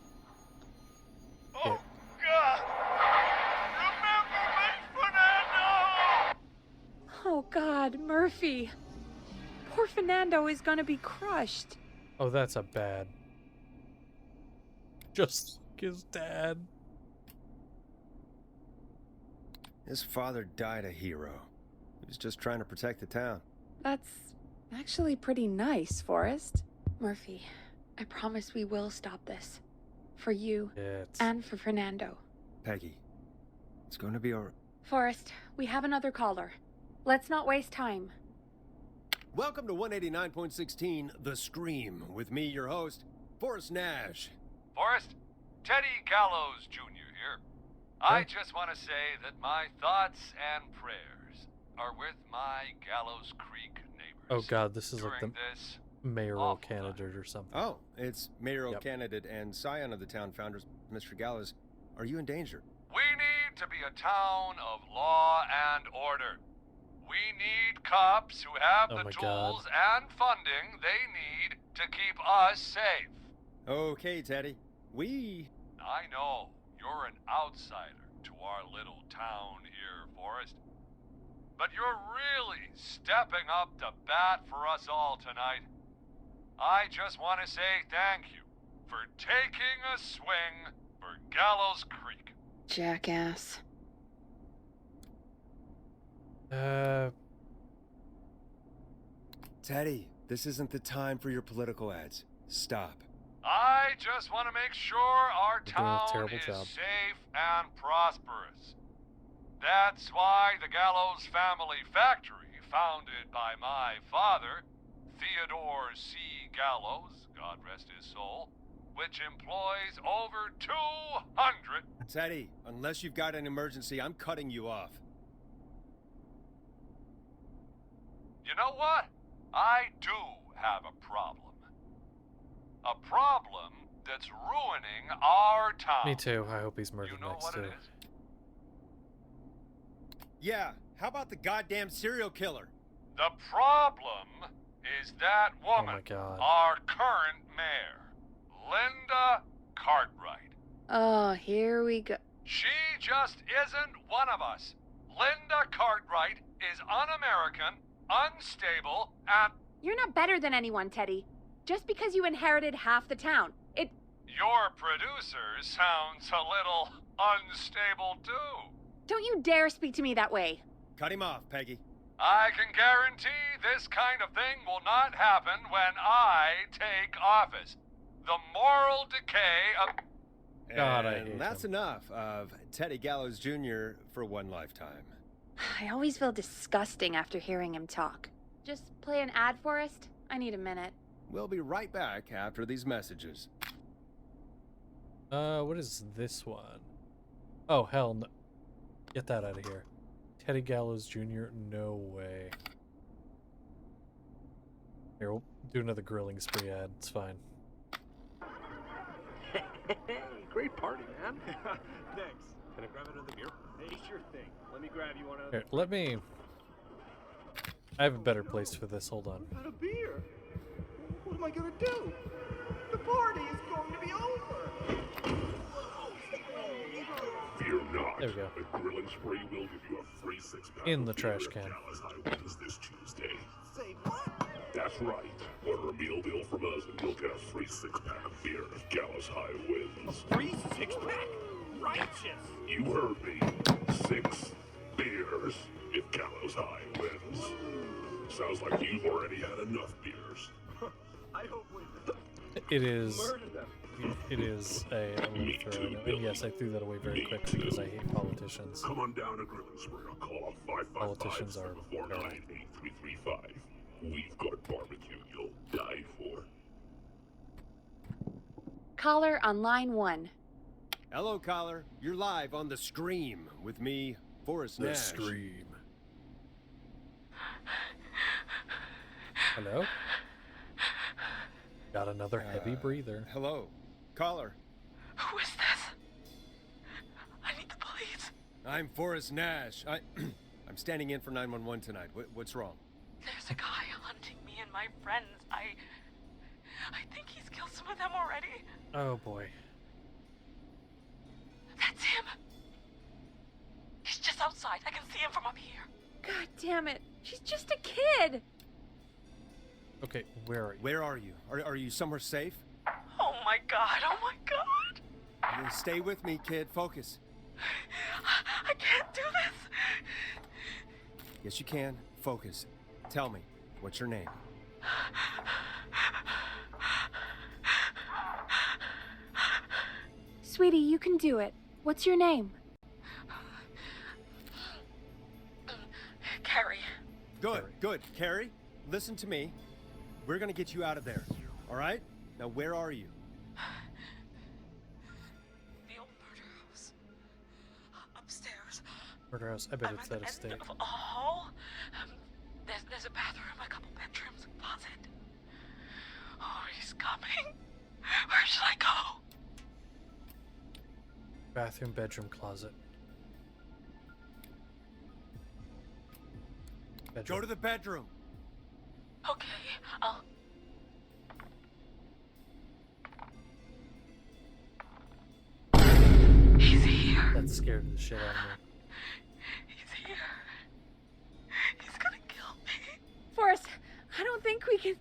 Oh, God. Remember me, Fernando.
Oh, God, Murphy. Poor Fernando is gonna be crushed.
Oh, that's a bad. Just like his dad.
His father died a hero. He was just trying to protect the town.
That's actually pretty nice, Forrest. Murphy, I promise we will stop this. For you and for Fernando.
Peggy, it's going to be alright.
Forrest, we have another caller. Let's not waste time.
Welcome to 189.16 The Scream, with me, your host, Forrest Nash.
Forrest, Teddy Gallows Jr. here. I just want to say that my thoughts and prayers are with my Gallows Creek neighbors.
Oh god, this is like the
this
mayoral candidate or something.
Oh, it's mayoral candidate and scion of the town founders, Mr. Gallows. Are you in danger?
We need to be a town of law and order. We need cops who have the tools and funding they need to keep us safe.
Okay, Teddy.
I know you're an outsider to our little town here, Forrest. But you're really stepping up to bat for us all tonight. I just want to say thank you for taking a swing for Gallows Creek.
Jackass.
Teddy, this isn't the time for your political ads. Stop.
I just want to make sure our town is
job.
safe and prosperous. That's why the Gallows Family Factory, founded by my father, Theodore C. Gallows, God rest his soul, which employs over 200...
Teddy, unless you've got an emergency, I'm cutting you off.
You know what? I do have a problem. A problem that's ruining our town.
Me too. I hope he's murdered
You know
next
what
to.
it is?
Yeah, how about the goddamn serial killer?
The problem is that woman,
Oh my God.
our current mayor, Linda Cartwright.
Oh, here we go.
She just isn't one of us. Linda Cartwright is un-American, unstable, and
You're not better than anyone, Teddy. Just because you inherited half the town,
your producer sounds a little unstable too.
Don't you dare speak to me that way.
Cut him off, Peggy.
I can guarantee this kind of thing will not happen when I take office. The moral decay of...
God, I
And
hate
that's
him.
enough of Teddy Gallows Jr. for one lifetime.
I always feel disgusting after hearing him talk. Just play an ad, Forrest? I need a minute.
We'll be right back after these messages.
What is this one? Oh, hell no. Get that out of here. Teddy Gallows Jr.? No way. Here, we'll do another grilling spree ad. It's fine.
Great party, man. Thanks. Can I grab another beer? Hey, sure thing. Let me grab you one of
Here, let me... I have a better place for this. Hold on.
Out of beer. What am I gonna do? The party is going to be over.
Fear not.
There we go.
A grilling spree will give you a free six-pack
In
of
the trash
beer
can.
at Dallas Highways this Tuesday.
Say what?
That's right. Order a meal deal from us and you'll get a free six-pack of beer if Gallus High wins.
Free six-pack? Righteous.
You heard me. 6 beers if Gallows High wins. Sounds like you've already had enough beers.
I hope we
It is...
murder them.
It is a throw. And yes, I threw that away very quick because I hate politicians.
Come on down to Grilling Spree or call 555
Politicians are
749-8335. We've got barbecue you'll die for.
Caller on line 1.
Hello, caller. You're live on The Scream with me, Forrest
The
Nash.
Scream. Hello? Got another heavy breather.
Hello, caller.
Who is this? I need the police.
I'm Forrest Nash. I'm standing in for 911 tonight. What's wrong?
There's a guy hunting me and my friends. I think he's killed some of them already.
Oh boy.
That's him. He's just outside. I can see him from up here.
God damn it. She's just a kid.
Okay, where are you?
Where are you? Are you somewhere safe?
Oh my god. Oh my god.
You stay with me, kid. Focus.
I can't do this.
Yes, you can. Focus. Tell me, what's your name?
Sweetie, you can do it. What's your name?
Carrie.
Good. Carrie, listen to me. We're gonna get you out of there. All right? Now, where are you?
The old murder house. Upstairs.
Murder house. I bet
I'm
it's
at
that
the end
estate.
of a hall. There's a bathroom, a couple bedrooms, a closet. Oh, he's coming. Where should I go?
Bathroom, bedroom, closet. Bedroom.
Go to the bedroom.
Okay, I'll... He's here.
That scared the shit out of me.
He's here. He's gonna kill me.
Forrest, I don't think we can...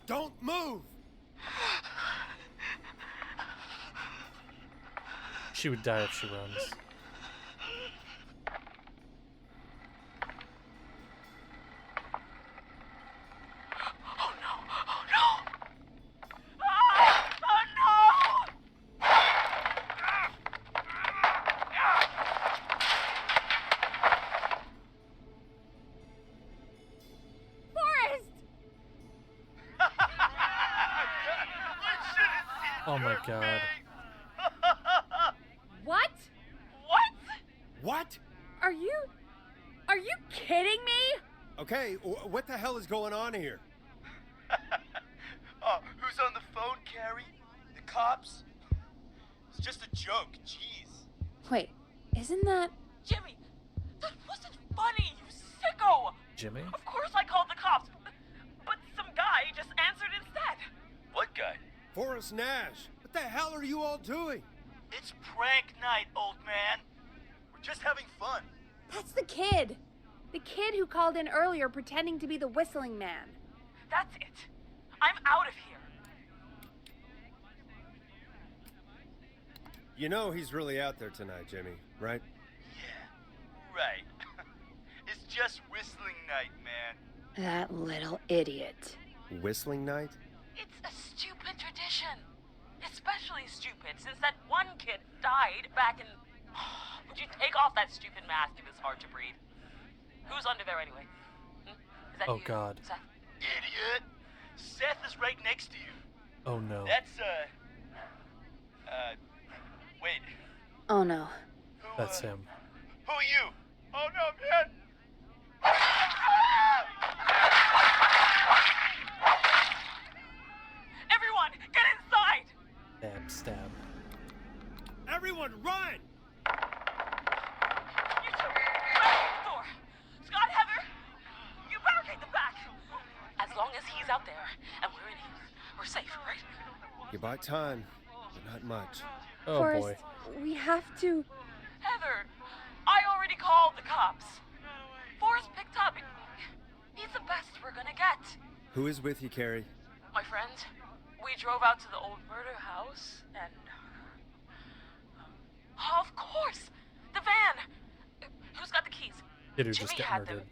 Don't move!
She would die if she runs.
Oh no! Oh no! Ah! Oh no!
Forrest!
Oh my god.
What?
What?
Are you kidding me?
Okay, what the hell is going on here?
Who's on the phone, Carrie? The cops? It's just a joke, jeez.
Wait, isn't that...
Jimmy, that wasn't funny, you sicko!
Jimmy?
Of course I called the cops, but some guy just answered instead.
What guy?
Forrest Nash, what the hell are you all doing?
It's prank night, old man. We're
Just having fun.
That's the kid. The kid who called in earlier pretending to be the whistling man.
That's it. I'm out of here.
You know he's really out there tonight, Jimmy, right?
Yeah, right. It's just whistling night, man.
That little idiot.
Whistling night?
It's a stupid tradition. Especially stupid since that one kid died back in... Would you take off that stupid mask if it's hard to breathe? Who's under there anyway? Is that
Oh,
you,
God.
Seth?
Idiot. Seth is right next to you.
Oh, no.
That's, wait.
Oh no.
That's him.
Who are you? Oh, no, man.
Everyone, get inside!
Stab, stab.
Everyone, run!
You two, barricade the door. Scott, Heather, you barricade the back. As long as he's out there and we're in here, we're safe, right?
You bought time, but not much.
Oh,
Forrest,
boy.
we have to...
Heather, I already called the cops. Forrest picked up. He's the best we're gonna get.
Who is with you, Carrie?
My friend, we drove out to the old murder house and... Oh, of course! The van! Who's got the keys?
Kid who
Jimmy
just got
had
murdered.
them.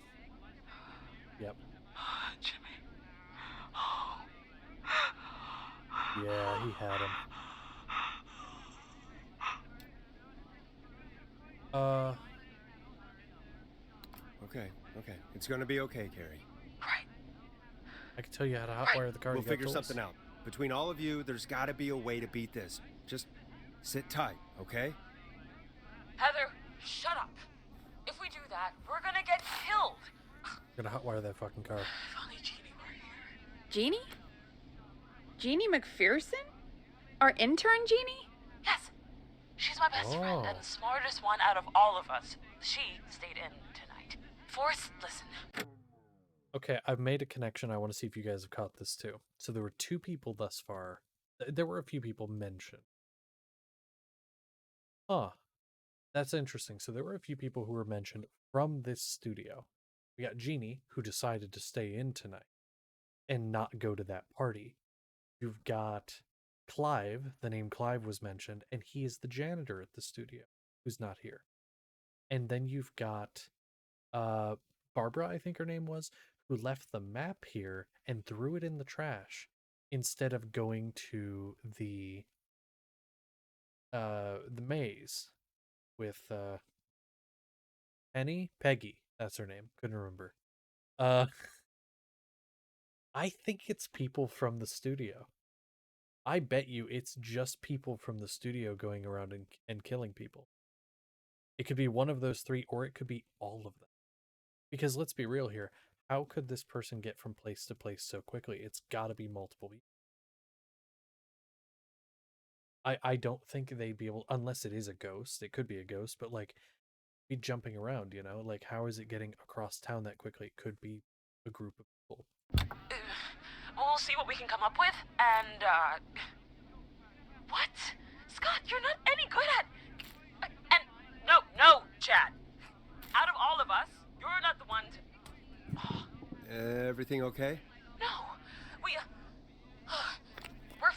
Yep.
Jimmy.
Yeah, he had him.
Okay. It's gonna be okay, Carrie.
Right.
I can tell you how to hotwire the car.
We'll
You got
figure
tools?
something out. Between all of you, there's gotta be a way to beat this. Just sit tight, okay?
Heather, shut up. If we do that, we're gonna get killed.
Gonna hotwire that fucking car.
If only Jeannie were here.
Jeannie? Jeannie McPherson? Our intern Jeannie?
Yes. She's my best friend and
Oh.
the smartest one out of all of us. She stayed in tonight. Forrest, listen.
Okay, I've made a connection. I want to see if you guys have caught this too. So there were two people thus far. There were a few people mentioned. Huh. That's interesting. So there were a few people who were mentioned from this studio. We got Jeannie, who decided to stay in tonight and not go to that party. You've got Clive. The name Clive was mentioned, and he is the janitor at the studio who's not here. And then you've got Barbara, I think her name was, who left the map here and threw it in the trash instead of going to the maze with Peggy, that's her name. Couldn't remember. I think it's people from the studio. I bet you it's just people from the studio going around and killing people. It could be one of those three, or it could be all of them. Because let's be real here. How could this person get from place to place so quickly? It's got to be multiple people. I don't think they'd be able, unless it is a ghost. It could be a ghost, but like, be jumping around, you know? Like, how is it getting across town that quickly? It could be a group of people.
We'll see what we can come up with, and, What? Scott, you're not any good at... And, no, Chad. Out of all of us, you're not the one to...
Everything okay?
No, we're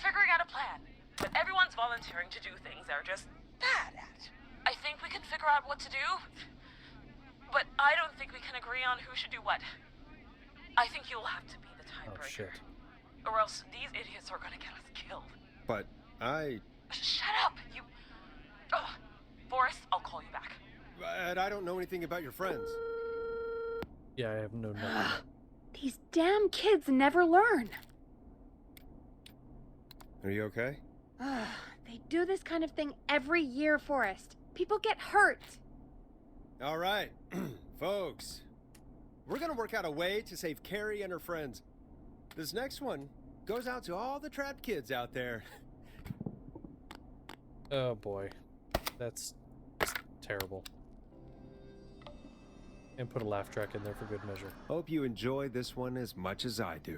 figuring out a plan, but everyone's volunteering to do things they're just bad at. I think we can figure out what to do, but I don't think we can agree on who should do what. I think you'll have to be the tiebreaker.
Oh, shit.
Or else these idiots are gonna get us killed.
But
Shut up, you... Forrest, I'll call you back.
But I don't know anything about your friends.
Yeah, I have no nothing.
These damn kids never learn.
Are you okay?
They do this kind of thing every year, Forrest. People get hurt.
All right, folks. We're gonna work out a way to save Carrie and her friends. This next one goes out to all the trapped kids out there.
Oh boy. That's terrible. And put a laugh track in there for good measure.
Hope you enjoy this one as much as I do.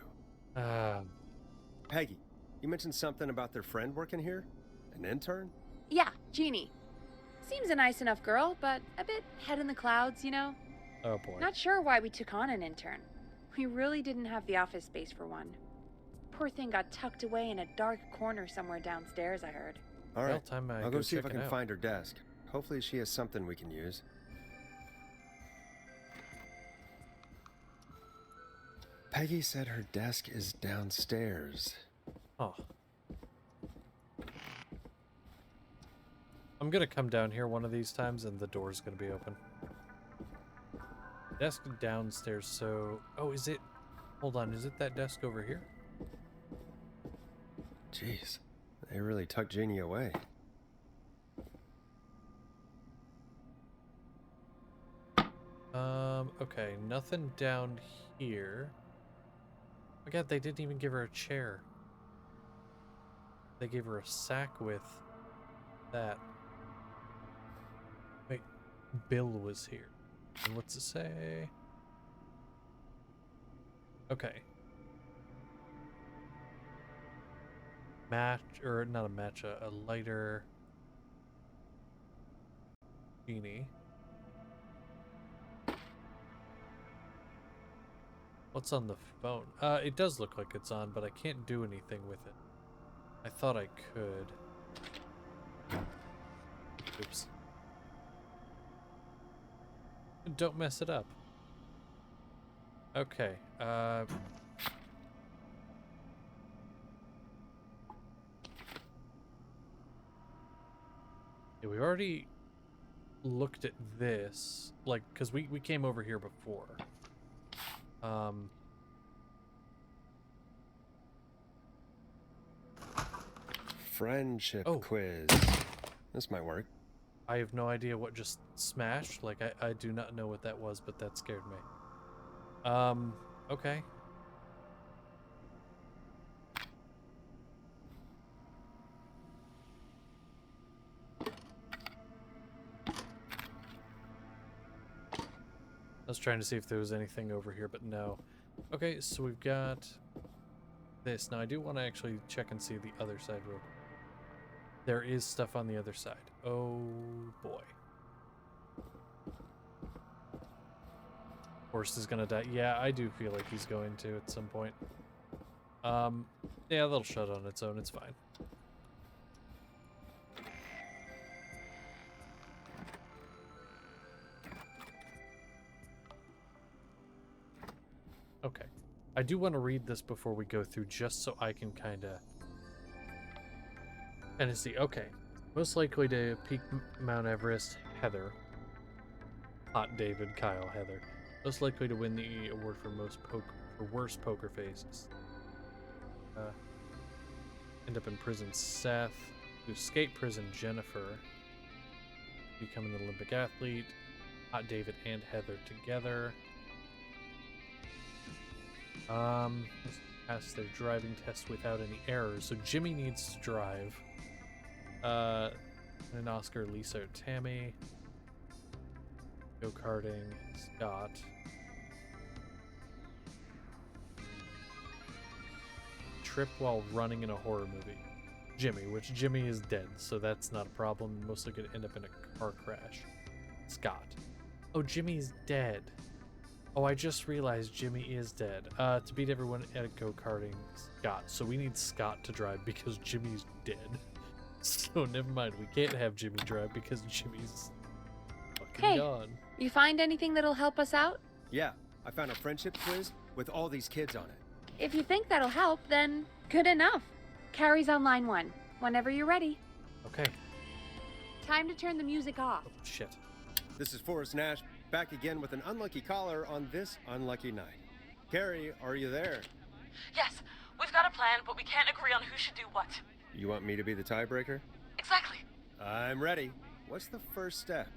Peggy, you mentioned something about their friend working here? An intern?
Yeah, Jeannie. Seems a nice enough girl, but a bit head in the clouds, you know?
Oh boy.
Not sure why we took on an intern. We really didn't have the office space for one. Poor thing got tucked away in a dark corner somewhere downstairs, I heard.
All right,
time I
I'll
go
go see if I
check it
can
out.
find her desk. Hopefully she has something we can use. Peggy said her desk is downstairs.
Oh. I'm gonna come down here one of these times and the door's gonna be open. Desk downstairs, so... Oh, is it... Hold on, is it that desk over here?
Jeez, they really tucked Jeannie away.
Okay, nothing down here. Oh my god, they didn't even give her a chair. They gave her a sack with that. Wait, Bill was here. And what's it say? Okay. Match, or not a match, a lighter genie. What's on the phone? It does look like it's on, but I can't do anything with it. I thought I could. Oops. Don't mess it up. Okay, yeah, we already looked at this, like, because we came over here before.
Friendship quiz. This might work.
I have no idea what just smashed. Like, I do not know what that was, but that scared me. Okay. I was trying to see if there was anything over here, but no. Okay, so we've got this. Now, I do want to actually check and see the other side real quick. There is stuff on the other side. Oh, boy. Horse is gonna die. Yeah, I do feel like he's going to at some point. Yeah, that'll shut on its own. It's fine. Okay. I do want to read this before we go through, just so I can kind of see. Okay. Most likely to peak Mount Everest, Heather. Hot David, Kyle, Heather. Most likely to win the award for worst poker faces. End up in prison, Seth. To escape prison, Jennifer. Become an Olympic athlete. Hot David and Heather together. Pass their driving test without any errors. So Jimmy needs to drive. And Oscar, Lisa, or Tammy. Go-karting, Scott. Trip while running in a horror movie. Jimmy, which Jimmy is dead, so that's not a problem. Mostly gonna end up in a car crash. Scott. Oh, Jimmy's dead. Oh, I just realized Jimmy is dead. To beat everyone at go-karting, Scott. So we need Scott to drive because Jimmy's dead. So never mind, we can't have Jimmy drive because Jimmy's fucking gone.
You find anything that'll help us out?
Yeah, I found a friendship quiz with all these kids on it.
If you think that'll help, then good enough. Carrie's on line 1, whenever you're ready.
Okay.
Time to turn the music off.
Oh, shit.
This is Forrest Nash, back again with an unlucky caller on this unlucky night. Carrie, are you there?
Yes, we've got a plan, but we can't agree on who should do what.
You want me to be the tiebreaker?
Exactly.
I'm ready. What's the first step?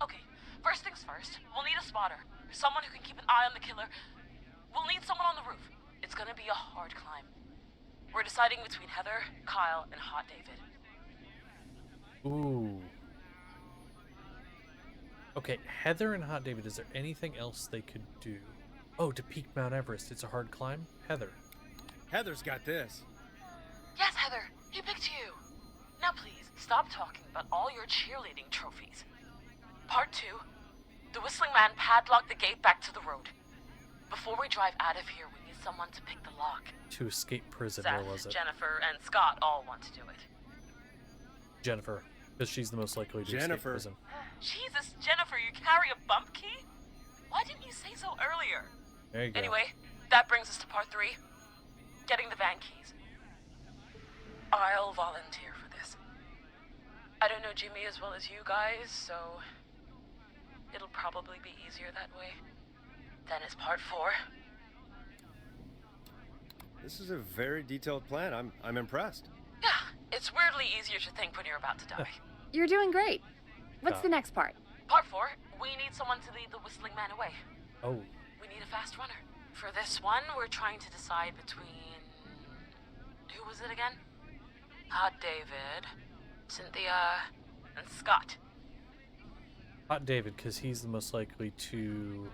Okay, first things first, we'll need a spotter. Someone who can keep an eye on the killer. We'll need someone on the roof. It's gonna be a hard climb. We're deciding between Heather, Kyle, and Hot David.
Ooh. Okay, Heather and Hot David, is there anything else they could do? Oh, to peak Mount Everest, it's a hard climb? Heather.
Heather's got this.
Yes, Heather, he picked you. Now please, Stop talking about all your cheerleading trophies. Part 2. The Whistling Man padlocked the gate back to the road. Before we drive out of here, we need someone to pick the lock.
To escape prison,
Seth,
where was it?
Jennifer, and Scott all want to do it.
Jennifer, because she's the most likely to escape prison.
Jesus, Jennifer, you carry a bump key? Why didn't you say so earlier?
There you go.
Anyway, that brings us to part 3. Getting the van keys. I'll volunteer for this. I don't know Jimmy as well as you guys, so it'll probably be easier that way. Then is part 4.
This is a very detailed plan. I'm impressed.
Yeah, it's weirdly easier to think when you're about to die.
You're doing great. What's the next part?
Part 4, we need someone to lead the Whistling Man away.
Oh.
We need a fast runner. For this one, we're trying to decide between... Who was it again? Hot David, Cynthia, and Scott.
Hot David, because he's the most likely to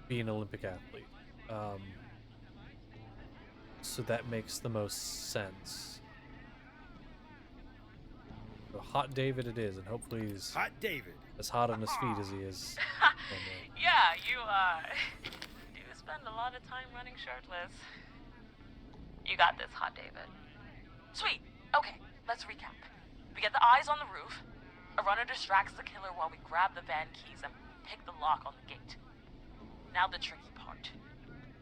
be an Olympic athlete. So that makes the most sense. So Hot David it is, and hopefully he's
Hot David.
As hot on his feet as he is.
Yeah, you, do spend a lot of time running shirtless. You got this, Hot David. Sweet. Okay, let's recap. We get the eyes on the roof. A runner distracts the killer while we grab the van keys and pick the lock on the gate. Now the tricky part.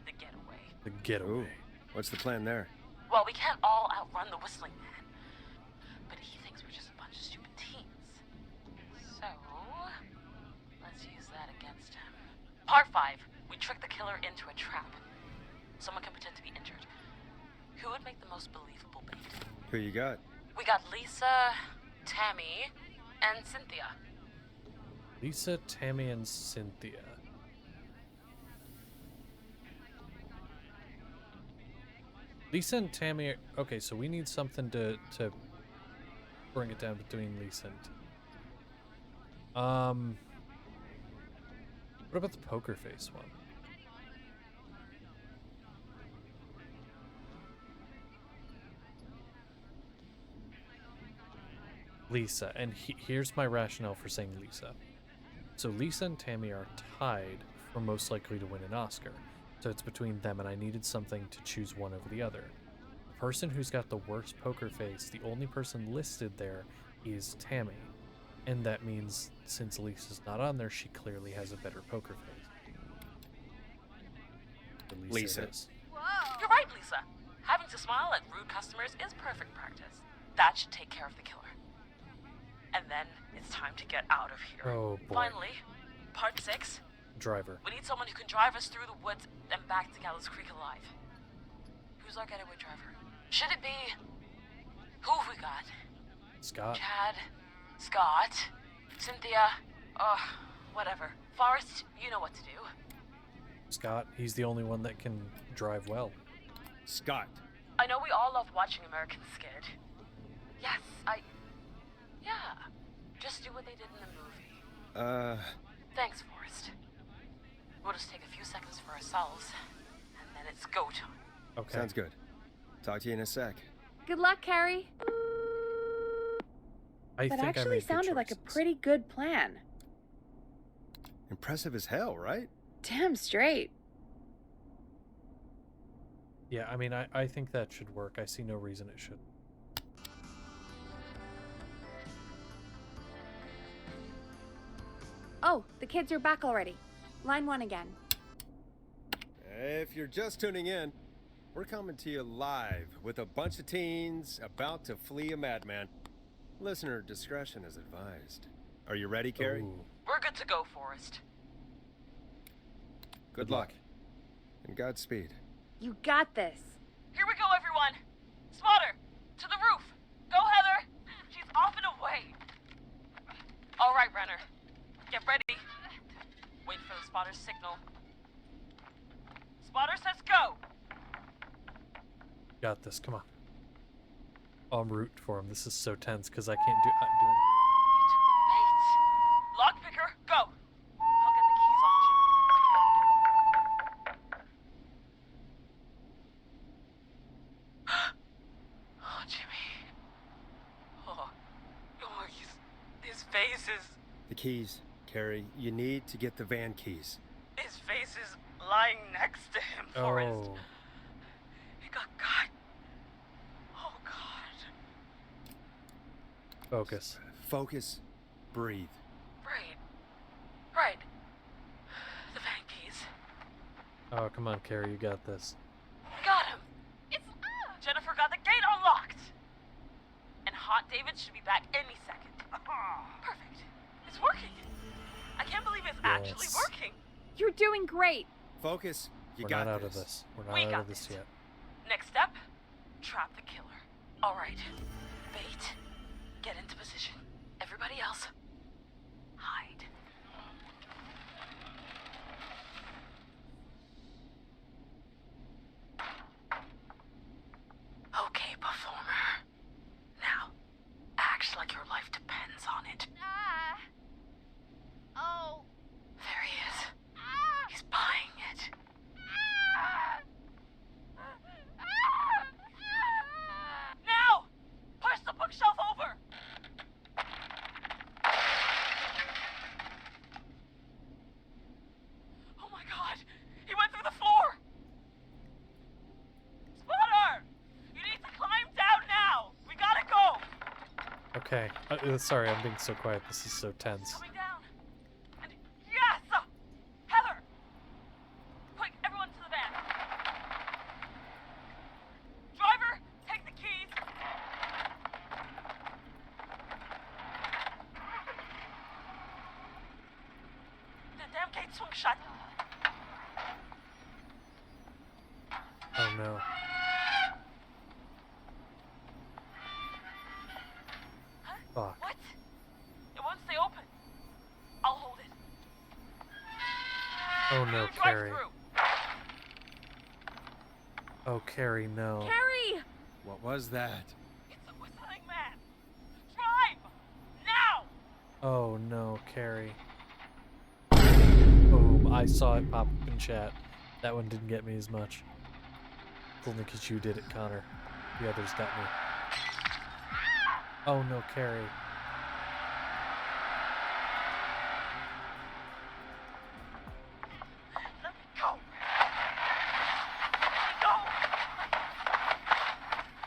The getaway.
The getaway.
Ooh, what's the plan there?
Well, we can't all outrun the Whistling Man. But he thinks we're just a bunch of stupid teens. So, let's use that against him. Part 5. We trick the killer into a trap. Someone can pretend to be injured. Who would make the most believable bait?
Who you got?
We got Lisa, Tammy, and Cynthia.
Lisa, Tammy, and Cynthia. Lisa and Tammy are... Okay, so we need something to bring it down between Lisa and... What about the poker face one? Lisa, and here's my rationale for saying Lisa. So Lisa and Tammy are tied for most likely to win an Oscar. So it's between them, and I needed something to choose one over the other. The person who's got the worst poker face, the only person listed there is Tammy. And that means since Lisa's not on there, she clearly has a better poker face. So
Lisa.
is.
You're right, Lisa. Having to smile at rude customers is perfect practice. That should take care of the killer. And then it's time to get out of here.
Oh, boy.
Finally, part 6.
Driver.
We need someone who can drive us through the woods and back to Gallows Creek alive. Who's our getaway driver? Should it be... Who have we got?
Scott.
Chad, Scott, Cynthia, whatever. Forrest, you know what to do.
Scott, he's the only one that can drive well.
Scott.
I know we all love watching American Skid. Yes, Yeah, just do what they did in the movie. Thanks, Forrest. We'll just take a few seconds for ourselves, and then it's go time.
Okay.
Sounds good. Talk to you in a sec.
Good luck, Carrie. That actually sounded like a pretty good plan.
Impressive as hell, right?
Damn straight.
Yeah, I mean, I think that should work. I see no reason it shouldn't.
Oh, the kids are back already. Line 1 again.
If you're just tuning in, we're coming to you live with a bunch of teens about to flee a madman. Listener discretion is advised. Are you ready, Carrie?
Ooh.
We're good to go, Forrest.
Good luck. And Godspeed.
You got this.
Here we go, everyone. Spotter, to the roof. Go, Heather. She's off and away. All right, Renner. Get ready. Wait for the spotter's signal. Spotter says go.
Got this. Come on. Oh, I'm rooting for him. This is so tense because I can't do it.
Lockpicker, go. I'll get the keys off Jimmy. Oh, Jimmy. Oh, is...
The keys, Carrie. You need to get the van keys.
His face is lying next to him, Forrest.
Oh.
He got cut. Oh, God.
Focus.
Focus. Breathe.
Right. The van keys.
Oh, come on, Carrie, you got this.
Got him. It's... Jennifer got the gate unlocked. And Hot David should be back any second. Perfect. It's working. I can't believe it's actually working.
You're doing great.
Focus.
We're not out of this. We're not out of this yet.
Next step, trap the killer. All right. Bait. Get into position. Everybody else, hide. Okay, performer. Now, act like your life depends on it.
Oh.
There he is. He's buying it. Now! Push the bookshelf over! Oh my God! He went through the floor! Spotter! You need to climb down now! We gotta go!
Okay. Sorry, I'm being so quiet. This is so tense.
Coming down. And yes! Heather! Quick, everyone to the van. Driver, take the keys. The damn gate swung shut.
Oh no. Fuck.
What? It won't stay open. I'll hold it.
Oh no,
You drive
Carrie.
through.
Oh, Carrie, no.
Carrie!
What was that?
It's a whistling man. Drive! Now!
Oh no, Carrie. Boom. I saw it pop up in chat. That one didn't get me as much. It's only because you did it, Connor. The others got me. Oh no, Carrie.
Let me go. Let me go.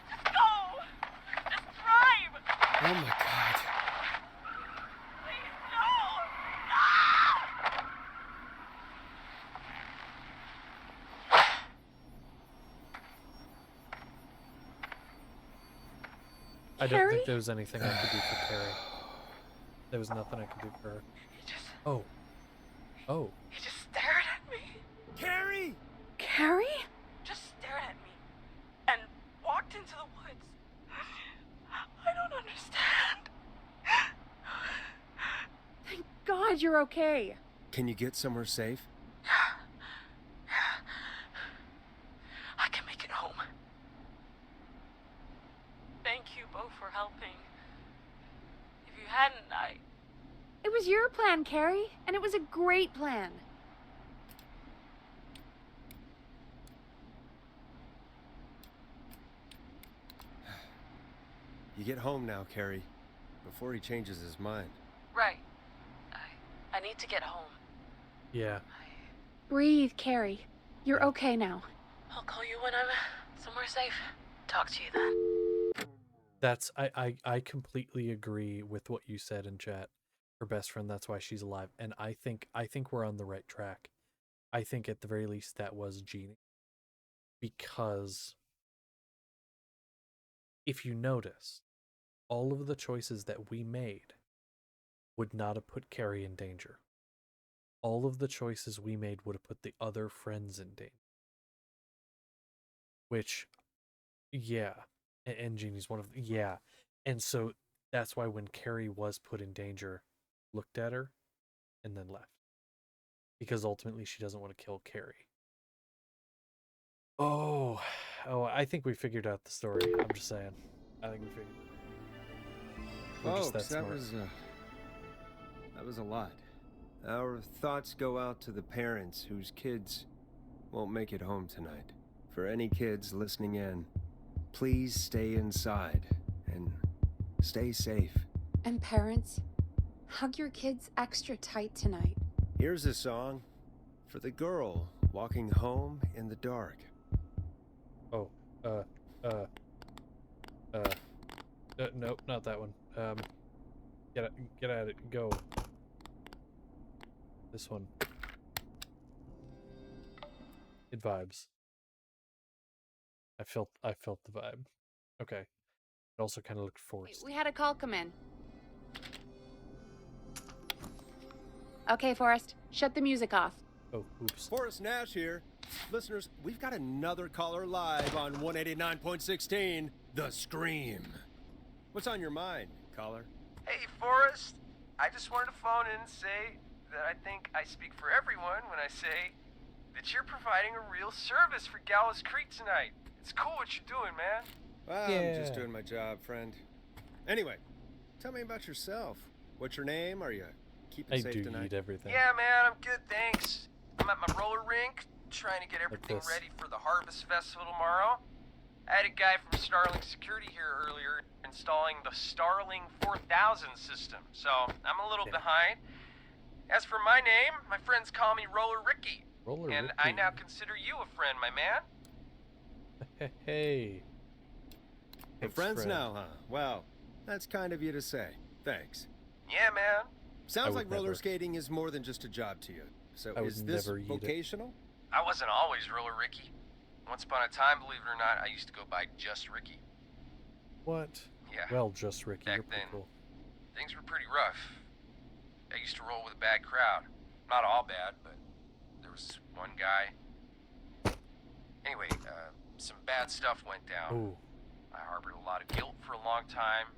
Just go. Just drive.
Oh my God.
Please, no. No!
I don't
Carrie?
think there was anything I could do for Carrie. There was nothing I could do for her. Oh. Oh.
He just stared at me.
Carrie!
Carrie?
Just stared at me. And walked into the woods. I don't understand.
Thank God you're okay.
Can you get somewhere safe?
I can make it home. Thank you both for helping. If you hadn't,
It was your plan, Carrie, and it was a great plan.
You get home now, Carrie, before he changes his mind.
Right. I need to get home.
Yeah.
Breathe, Carrie. You're okay now.
I'll call you when I'm somewhere safe. Talk to you then.
That's I completely agree with what you said in chat. Her best friend, that's why she's alive. And I think we're on the right track. I think at the very least that was Jeannie. Because if you notice, all of the choices that we made would not have put Carrie in danger. All of the choices we made would have put the other friends in danger. Which, yeah. And Jeannie's one of them. Yeah. And so that's why when Carrie was put in danger, looked at her and then left. Because ultimately she doesn't want to kill Carrie. Oh, I think we figured out the story. I'm just saying. I think we figured. We're just
Folks,
that
that
smart.
was a lot. Our thoughts go out to the parents whose kids won't make it home tonight. For any kids listening in, please stay inside and stay safe.
And parents, Hug your kids extra tight tonight.
Here's a song for the girl walking home in the dark.
Oh, nope, not that one. Get at it, go. This one. It vibes. I felt the vibe. Okay. It also kind of looked forced.
We had a call come in. Okay, Forrest, shut the music off.
Oh, oops.
Forrest Nash here. Listeners, we've got another caller live on 189.16, The Scream. What's on your mind, caller?
Hey, Forrest. I just wanted to phone in and say that I think I speak for everyone when I say that you're providing a real service for Gallows Creek tonight. It's cool what you're doing, man.
Well, I'm just doing my job, friend. Anyway, tell me about yourself. What's your name? Are you keeping safe tonight?
I do eat everything.
Yeah, man, I'm good, thanks. I'm at my roller rink, trying to get everything ready for the Harvest Festival tomorrow. I had a guy from Starling Security here earlier installing the Starling 4000 system, so I'm a little behind. As for my name, my friends call me Roller Ricky. And I now consider you a friend, my man.
Hey.
We're friends now, huh? Well, that's kind of you to say. Thanks.
Yeah, man.
Sounds like roller skating is more than just a job to you. So is this vocational?
I wasn't always Roller Ricky. Once upon a time, believe it or not, I used to go by just Ricky.
What?
Yeah.
Well, just Ricky.
Back
you're pretty
then,
cool.
things were pretty rough. I used to roll with a bad crowd. Not all bad, but there was one guy. Anyway, some bad stuff went down.
Ooh.
I harbored a lot of guilt for a long time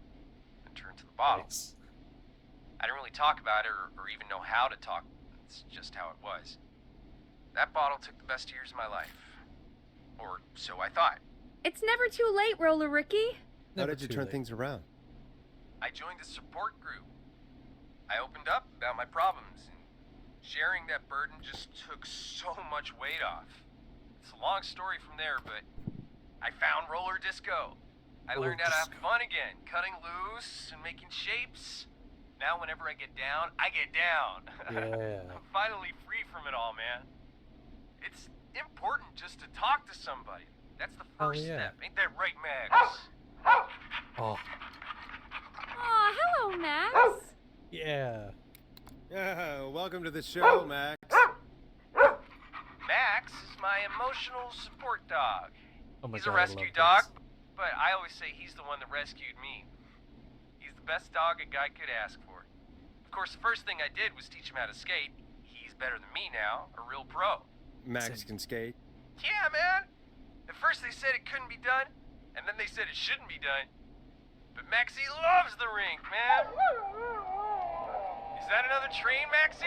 and turned to the bottle.
Nice.
I didn't really talk about it or even know how to talk. It's just how it was. That bottle took the best years of my life. Or so I thought.
It's never too late, Roller Ricky.
How did you turn things around?
I joined a support group. I opened up about my problems, and sharing that burden just took so much weight off. It's a long story from there, but I found roller disco. I learned how to have fun again, cutting loose and making shapes. Now whenever I get down, I get down.
Yeah.
I'm finally free from it all, man. It's important just to talk to somebody. That's the first step. Ain't that right, Max?
Oh.
Aw, hello, Max.
Yeah.
Yeah, welcome to the show, Max.
Max is my emotional support dog.
Oh my
He's
God,
a rescue dog, but I always say he's the one that rescued me. He's the best dog a guy could ask for. Of course, the first thing I did was teach him how to skate. He's better than me now, a real pro.
Max can skate?
Yeah, man. At first they said it couldn't be done, and then they said it shouldn't be done. But Maxie loves the rink, man. Is that another train, Maxie?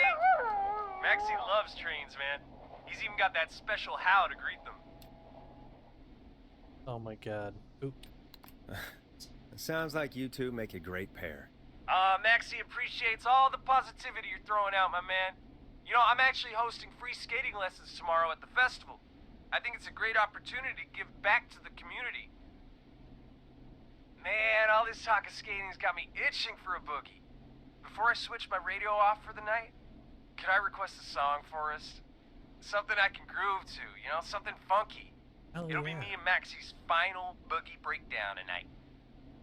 Maxie loves trains, man. He's even got that special how to greet them.
Oh my God. Oop.
Sounds like you two make a great pair.
Maxie appreciates all the positivity you're throwing out, my man. You know, I'm actually hosting free skating lessons tomorrow at the festival. I think it's a great opportunity to give back to the community. Man, all this talk of skating's got me itching for a boogie. Before I switch my radio off for the night, could I request a song for us? Something I can groove to, you know, something funky. It'll be me and Maxie's final boogie breakdown tonight.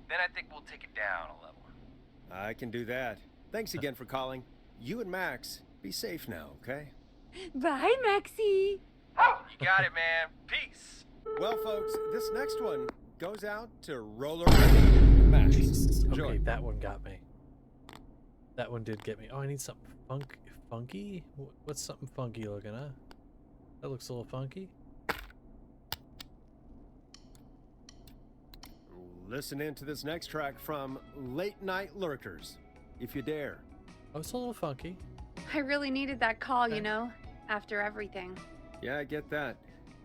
Then I think we'll take it down a level.
I can do that. Thanks again for calling. You and Max, be safe now, okay?
Bye, Maxie.
You got it, man. Peace.
Well, folks, this next one goes out to Roller Max. Enjoy.
Okay, that one got me. That one did get me. Oh, I need something funky? What's something funky looking, huh? That looks a little funky.
Listen in to this next track from Late Night Lurkers, if you dare.
Oh, it's a little funky.
I really needed that call, you know, after everything.
Yeah, I get that.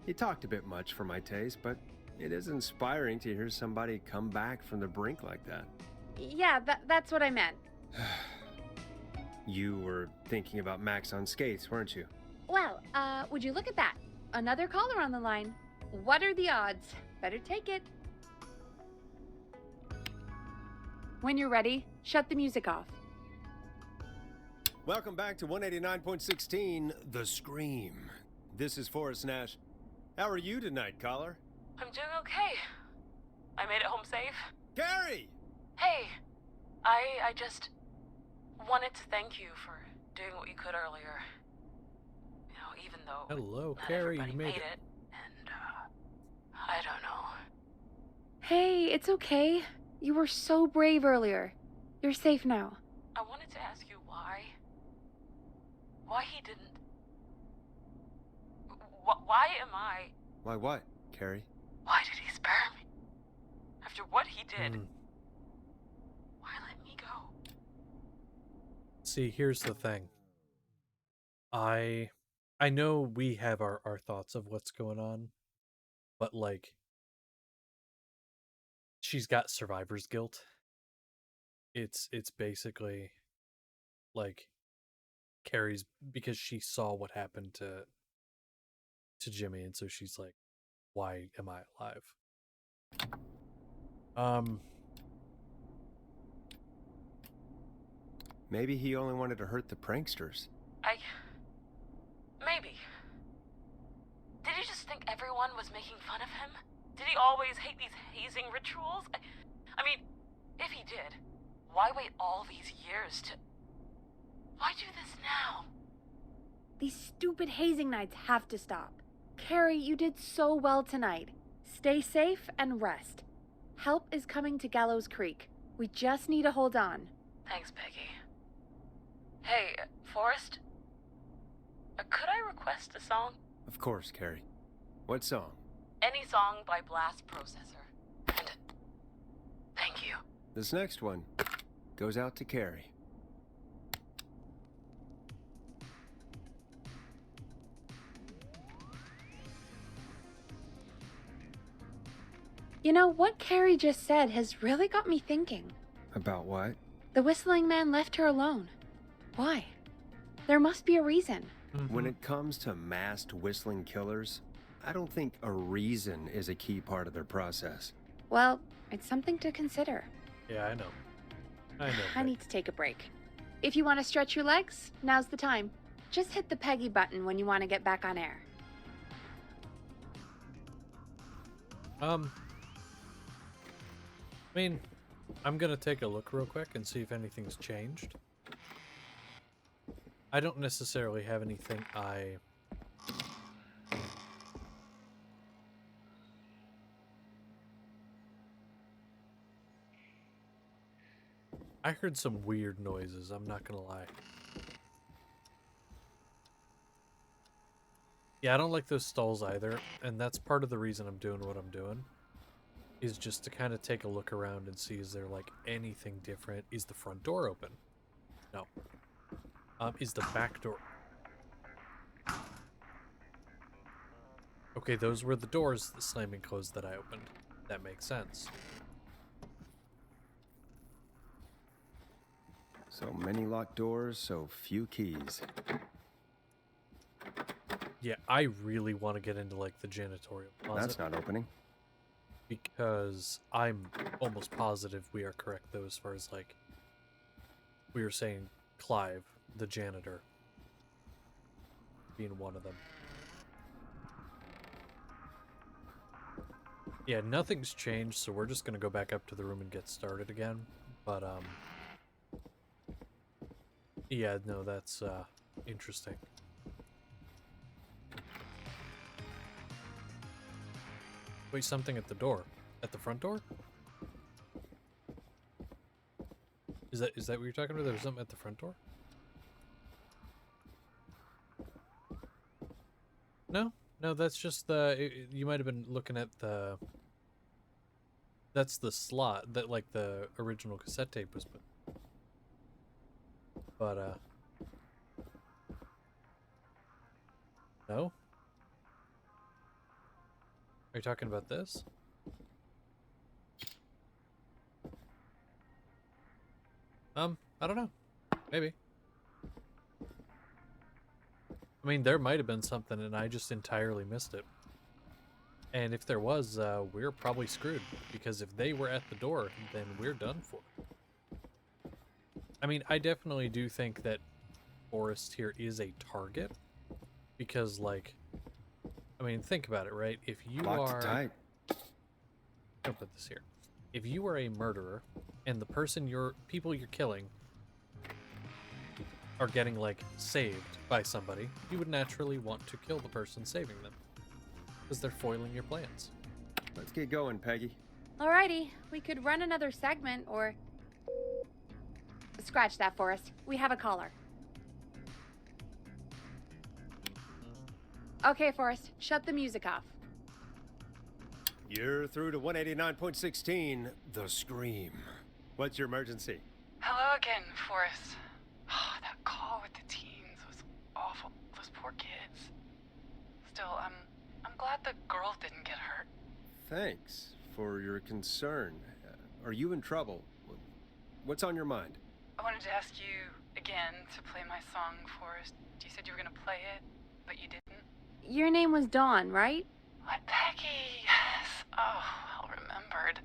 You talked a bit much for my taste, but it is inspiring to hear somebody come back from the brink like that.
Yeah, that's what I meant.
You were thinking about Max on skates, weren't you?
Well, would you look at that? Another caller on the line. What are the odds? Better take it. When you're ready, shut the music off.
Welcome back to 189.16, The Scream. This is Forrest Nash. How are you tonight, caller?
I'm doing okay. I made it home safe.
Carrie!
Hey, I just wanted to thank you for doing what you could earlier. You know, even though
Hello,
not
Carrie,
everybody
you made
it. And, I don't know.
Hey, it's okay. You were so brave earlier. You're safe now.
I wanted to ask you why he didn't... Why am I...
Why what, Carrie?
Why did he spare me? After what he did, why let me go?
See, here's the thing. I know we have our thoughts of what's going on, but like, she's got survivor's guilt. It's basically like Carrie's, because she saw what happened to Jimmy, and so she's like, why am I alive?
Maybe he only wanted to hurt the pranksters.
Maybe. Did he just think everyone was making fun of him? Did he always hate these hazing rituals? I mean, if he did, why wait all these years to... Why do this now?
These stupid hazing nights have to stop. Carrie, you did so well tonight. Stay safe and rest. Help is coming to Gallows Creek. We just need to hold on.
Thanks, Peggy. Hey, Forrest? Could I request a song?
Of course, Carrie. What song?
Any song by Blast Processor. And thank you.
This next one goes out to Carrie.
You know, what Carrie just said has really got me thinking.
About what?
The whistling man left her alone. Why? There must be a reason.
When it comes to masked whistling killers, I don't think a reason is a key part of their process.
Well, it's something to consider.
Yeah, I know.
I need to take a break. If you want to stretch your legs, now's the time. Just hit the Peggy button when you want to get back on air.
I mean, I'm gonna take a look real quick and see if anything's changed. I don't necessarily have anything I heard some weird noises, I'm not gonna lie. Yeah, I don't like those stalls either, and that's part of the reason I'm doing what I'm doing. Is just to kind of take a look around and see, is there like anything different? Is the front door open? No. Is the back door... Okay, those were the doors that slamming closed that I opened. That makes sense.
So many locked doors, so few keys.
Yeah, I really want to get into like the janitorial closet.
That's not opening.
Because I'm almost positive we are correct though, as far as like we were saying Clive, the janitor, being one of them. Yeah, nothing's changed, so we're just gonna go back up to the room and get started again. But yeah, no, that's interesting. Wait, something at the door. At the front door? Is that what you're talking about? There was something at the front door? No, that's just the... you might have been looking at the... That's the slot that, like, the original cassette tape was put. But, no? Are you talking about this? I don't know. Maybe. I mean, there might have been something and I just entirely missed it. And if there was, we're probably screwed. Because if they were at the door, then we're done for. I mean, I definitely do think that Forrest here is a target. Because, like, I mean, think about it, right? If you
Locked tight.
I'll put this here. If you are a murderer and the people you're killing are getting, like, saved by somebody, you would naturally want to kill the person saving them. Because they're foiling your plans.
Let's get going, Peggy.
Alrighty, we could run another segment or... Scratch that, Forrest. We have a caller. Okay, Forrest, shut the music off.
You're through to 189.16, The Scream. What's your emergency?
Hello again, Forrest. Oh, that call with the teens was awful. Those poor kids. Still, I'm glad the girl didn't get hurt.
Thanks for your concern. Are you in trouble? What's on your mind?
I wanted to ask you again to play my song, Forrest. You said you were gonna play it, but you didn't.
Your name was Dawn, right?
What, Peggy? Yes. Oh, well remembered.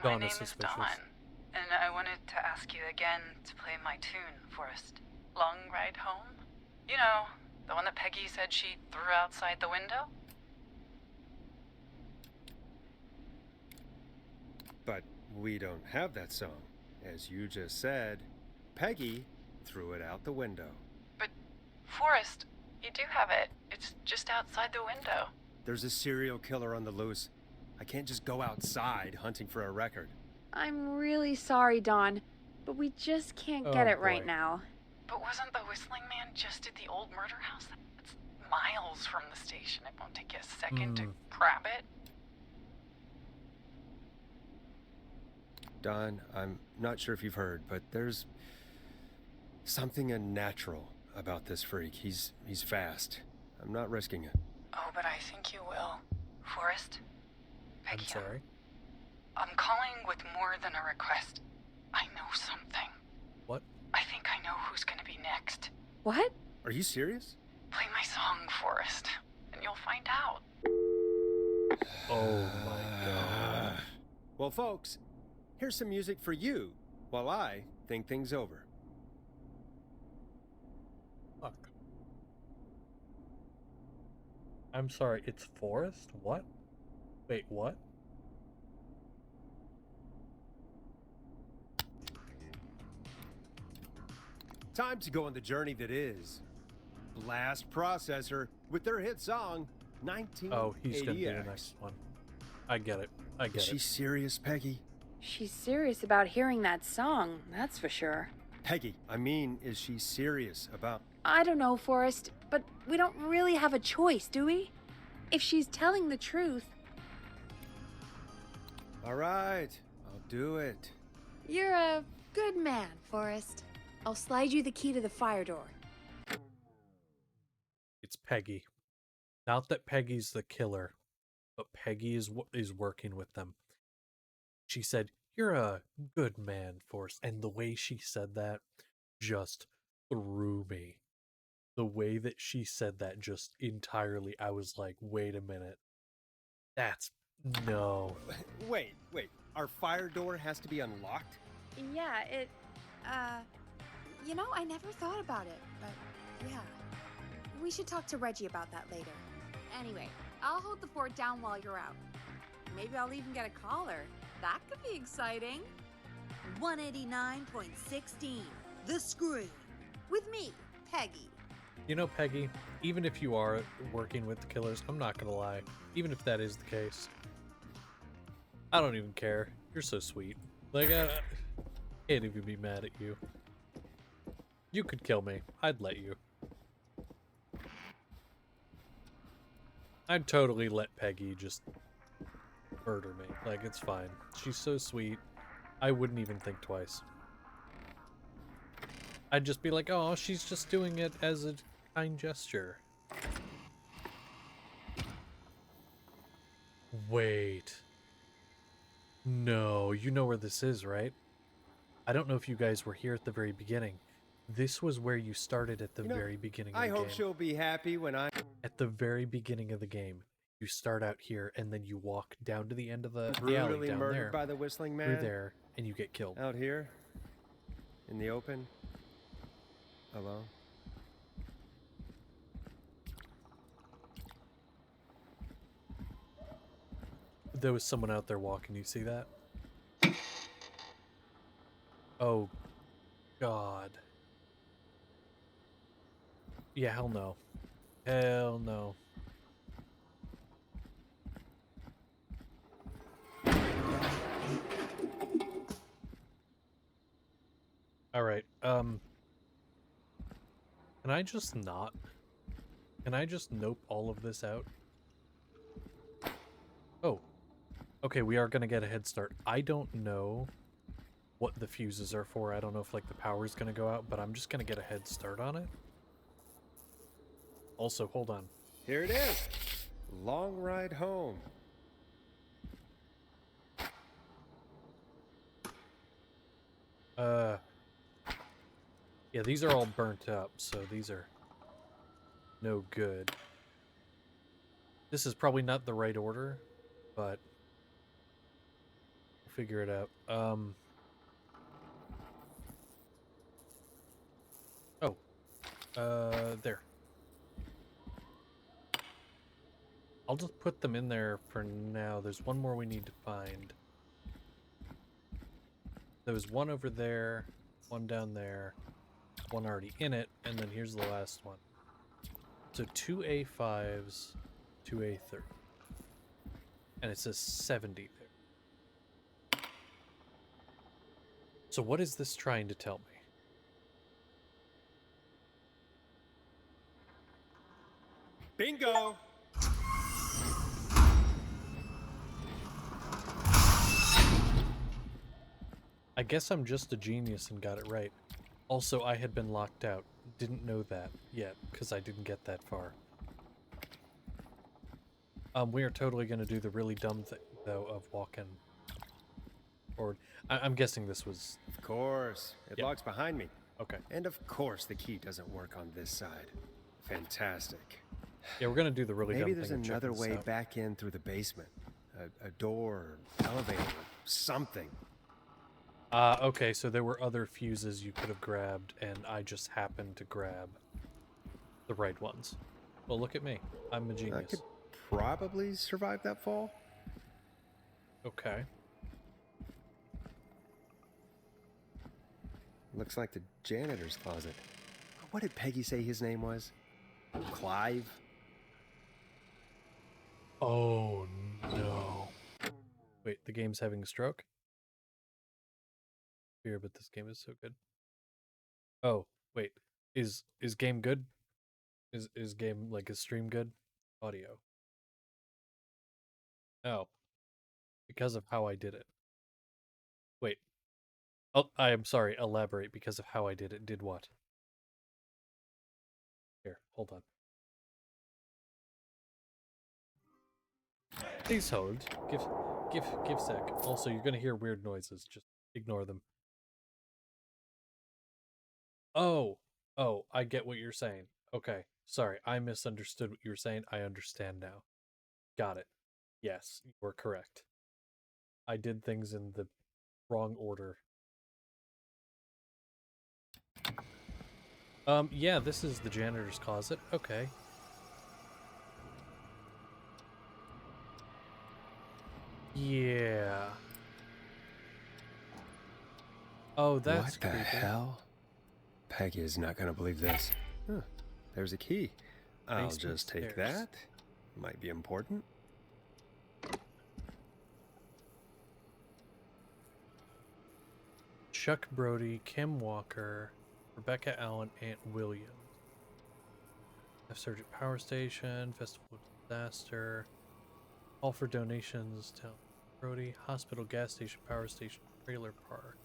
My name is Dawn, and I wanted to ask you again to play my tune, Forrest. Long Ride Home? You know, the one that Peggy said she threw outside the window?
But we don't have that song. As you just said, Peggy threw it out the window.
But, Forrest, you do have it. It's just outside the window.
There's a serial killer on the loose. I can't just go outside hunting for a record.
I'm really sorry, Dawn, but we just can't get it right now.
But wasn't the Whistling Man just at the old murder house? That's miles from the station. It won't take you a second to grab it.
Don, I'm not sure if you've heard, but there's something unnatural about this freak. He's fast. I'm not risking it.
Oh, but I think you will. Forrest? Peggy,
I'm sorry?
I'm calling with more than a request. I know something.
What?
I think I know who's gonna be next.
What?
Are you serious?
Play my song, Forrest, and you'll find out.
Oh my god.
Well, folks, here's some music for you while I think things over.
Fuck. I'm sorry, it's Forrest? What? Wait, what?
Time to go on the journey that is Blast Processor with their hit song 1980X.
Oh, he's gonna do the next one. I get it. I get it.
Is she serious, Peggy?
She's serious about hearing that song, that's for sure.
Peggy, I mean, is she serious about...
I don't know, Forrest, but we don't really have a choice, do we? If she's telling the truth...
All right, I'll do it.
You're a good man, Forrest. I'll slide you the key to the fire door.
It's Peggy. Not that Peggy's the killer, but Peggy is working with them. She said, "You're a good man, Forrest." And the way she said that just threw me. The way that she said that just entirely, I was like, wait a minute. That's... no.
Wait. Our fire door has to be unlocked?
Yeah, you know, I never thought about it, but yeah. We should talk to Reggie about that later. Anyway, I'll hold the fort down while you're out. Maybe I'll even get a caller. That could be exciting. 189.16, The Scream. With me, Peggy.
You know, Peggy, even if you are working with the killers, I'm not gonna lie. Even if that is the case, I don't even care. You're so sweet. Like, I can't even be mad at you. You could kill me. I'd let you. I'd totally let Peggy just murder me. Like, it's fine. She's so sweet. I wouldn't even think twice. I'd just be like, oh, she's just doing it as a kind gesture. Wait. No, you know where this is, right? I don't know if you guys were here at the very beginning. This was where you started at the very beginning of the game.
I hope she'll be happy when I...
At the very beginning of the game, you start out here, and then you walk down to the end of the alley
Brutally
down
murdered
there,
by the Whistling Man?
through there, and you get killed.
Out here? In the open? Hello?
There was someone out there walking. You see that? Oh, God. Yeah, hell no. Hell no. Alright, can I just not? Can I just nope all of this out? Oh. Okay, we are gonna get a head start. I don't know what the fuses are for. I don't know if, like, the power's gonna go out, but I'm just gonna get a head start on it. Also, hold on.
Here it is. Long ride home.
Yeah, these are all burnt up, so these are no good. This is probably not the right order, but we'll figure it out. There. I'll just put them in there for now. There's one more we need to find. There was one over there, one down there, one already in it, and then here's the last one. So 2 A5s, 2 A30. And it says 70 there. So what is this trying to tell me?
Bingo!
I guess I'm just a genius and got it right. Also, I had been locked out. Didn't know that yet, because I didn't get that far. We are totally going to do the really dumb thing, though, of walking forward. I'm guessing this was...
Of course. It locks behind me.
Okay.
And of course the key doesn't work on this side. Fantastic.
Yeah, we're going to do the really dumb thing.
Maybe there's another way back in through the basement. A door, elevator, something.
Okay, so there were other fuses you could have grabbed, and I just happened to grab the right ones. Well, look at me. I'm a genius.
I could probably survive that fall.
Okay.
Looks like the janitor's closet. What did Peggy say his name was? Clive?
Oh, no. Wait, the game's having a stroke? Here, but this game is so good. Oh, wait. Is game good? Is game, like, is stream good? Audio. Oh. Because of how I did it. Wait. Oh, I am sorry. Elaborate. Because of how I did it. Did what? Here, hold on. Please hold. Give sec. Also, you're gonna hear weird noises. Just ignore them. Oh, I get what you're saying. Okay, sorry, I misunderstood what you were saying. I understand now. Got it. Yes, you were correct. I did things in the wrong order. Yeah, this is the janitor's closet. Okay. Yeah. Oh, that's
what the
creepy.
hell? Peggy is not going to believe this. Huh, there's a key. I'll just take
stairs.
that. Might be important.
Chuck Brody, Kim Walker, Rebecca Allen, Aunt Williams. F Surgeon Power Station, Festival Disaster. All for donations to Brody, Hospital, Gas Station, Power Station, Trailer Park.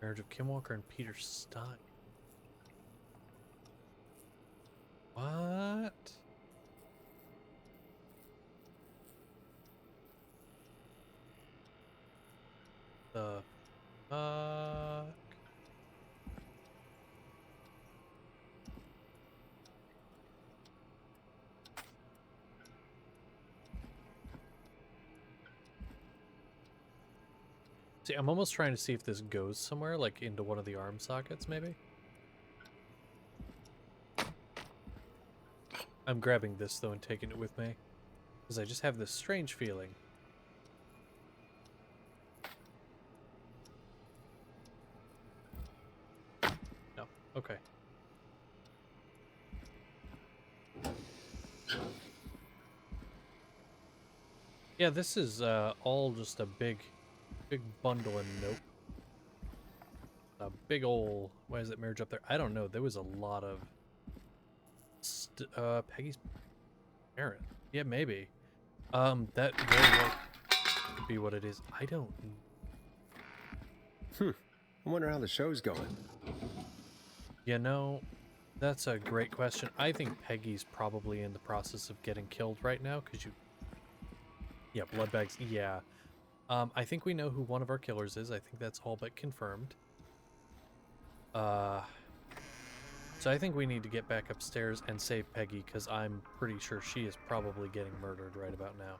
Marriage of Kim Walker and Peter Stein. What? The fuck? See, I'm almost trying to see if this goes somewhere, like into one of the arm sockets, maybe. I'm grabbing this, though, and taking it with me, because I just have this strange feeling. No. Okay. Yeah, this is all just a big bundle, and nope. A big ole, why is it marriage up there? I don't know. There was a lot of Peggy's parent. Yeah, maybe. That very well could be what it is. I don't.
I wonder how the show's going.
You know, that's a great question. I think Peggy's probably in the process of getting killed right now, because you... Yeah, blood bags, yeah. I think we know who one of our killers is. I think that's all but confirmed. So I think we need to get back upstairs and save Peggy, because I'm pretty sure she is probably getting murdered right about now.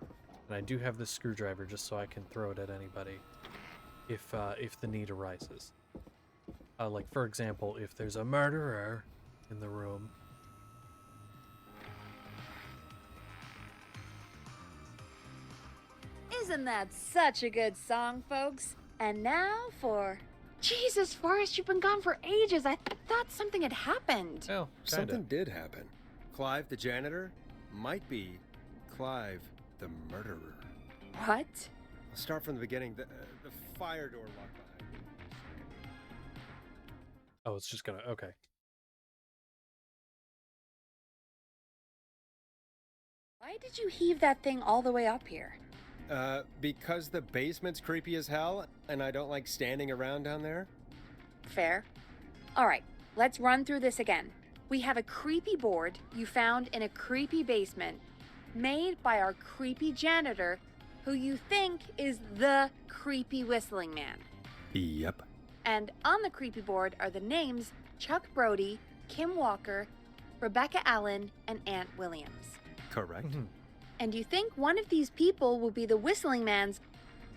And I do have this screwdriver just so I can throw it at anybody if the need arises. Like, for example, if there's a murderer in the room.
Isn't that such a good song, folks? And now for... Jesus, Forrest, you've been gone for ages. I thought something had happened.
Oh,
something did happen. Clive, the janitor, might be Clive, the murderer.
What?
I'll start from the beginning. The fire door locked behind me.
Oh, it's just gonna... Okay.
Why did you heave that thing all the way up here?
Because the basement's creepy as hell, and I don't like standing around down there.
Fair. All right, let's run through this again. We have a creepy board you found in a creepy basement, made by our creepy janitor, who you think is the creepy whistling man.
Yep.
And on the creepy board are the names Chuck Brody, Kim Walker, Rebecca Allen, and Aunt Williams.
Correct.
And you think one of these people will be the whistling man's,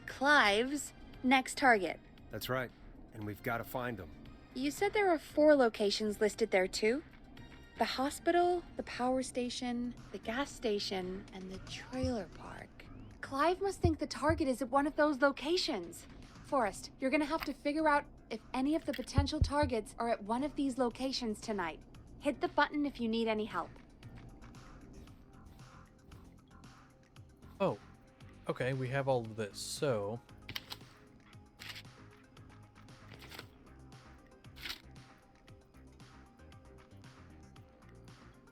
Clive's, next target.
That's right. And we've got to find them.
You said there are 4 locations listed there too? The hospital, the power station, the gas station, and the trailer park. Clive must think the target is at one of those locations. Forrest, you're gonna have to figure out if any of the potential targets are at one of these locations tonight. Hit the button if you need any help.
Oh, okay, we have all of this, so...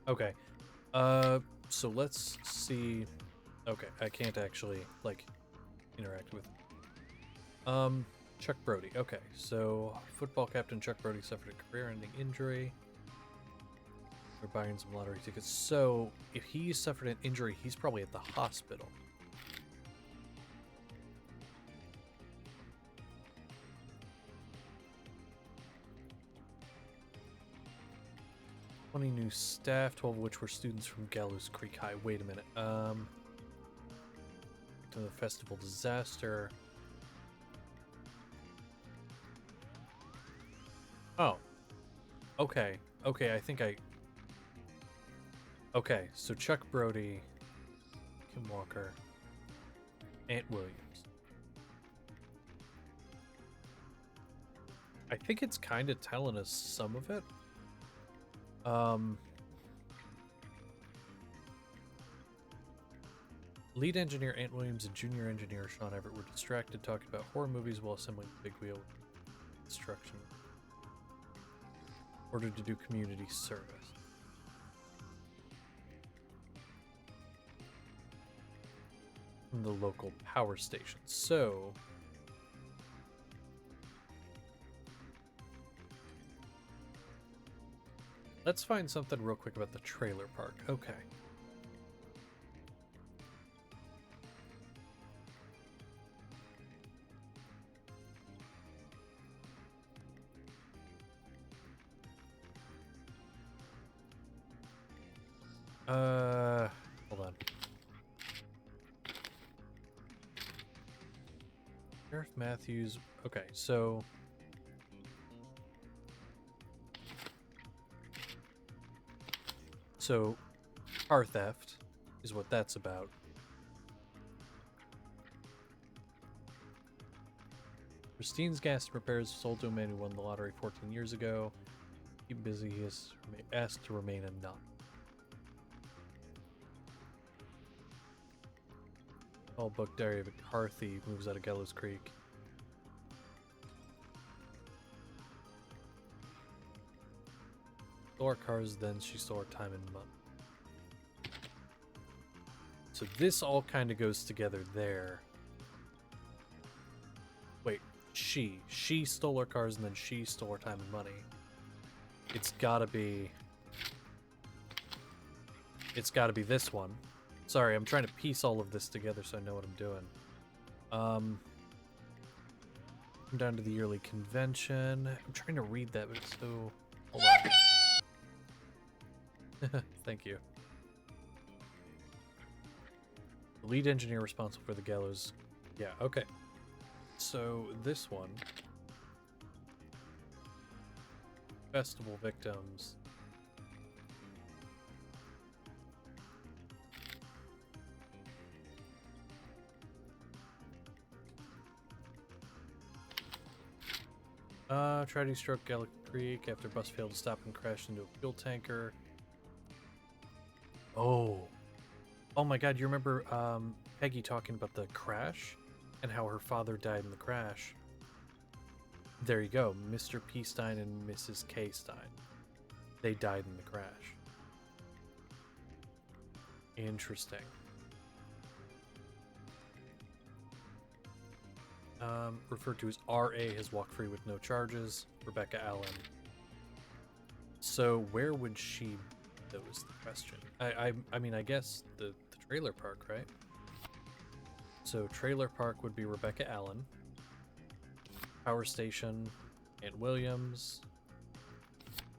Okay, so let's see... Okay, I can't actually, like, interact with... Chuck Brody. Okay, so football captain Chuck Brody suffered a career-ending injury. We're buying some lottery tickets. So, if he suffered an injury, he's probably at the hospital. New staff, 12 of which were students from Gallows Creek High. Wait a minute. To the festival disaster. Oh. Okay. Okay, I think I... Okay, so Chuck Brody, Kim Walker, Aunt Williams. I think it's kind of telling us some of it. Lead engineer Aunt Williams and junior engineer Sean Everett were distracted talking about horror movies while assembling the big wheel construction. Ordered to do community service. From the local power station. So... let's find something real quick about the trailer park. Okay. Hold on. Sheriff Matthews. Okay, so car theft is what that's about. Christine's gas repairs sold to a man who won the lottery 14 years ago. Keep busy. He is asked to remain anonymous. All book diary of a car thief moves out of Gallows Creek. Stole our cars, then she stole our time and money. So this all kind of goes together there. Wait, she stole our cars and then she stole our time and money. It's gotta be this one. Sorry, I'm trying to piece all of this together so I know what I'm doing. I'm down to the yearly convention. I'm trying to read that, but it's so... Hold on. Thank you. The lead engineer responsible for the gallows. Yeah, okay. So this one... Festival victims. Tragedy struck Gallic Creek after bus failed to stop and crashed into a fuel tanker. Oh my god, you remember Peggy talking about the crash and how her father died in the crash? There you go, Mr. P. Stein and Mrs. K. Stein. They died in the crash. Interesting. Referred to as R.A. has walked free with no charges. Rebecca Allen. So where would she... That was the question. I mean, I guess the trailer park, right? So trailer park would be Rebecca Allen. Power station, Aunt Williams.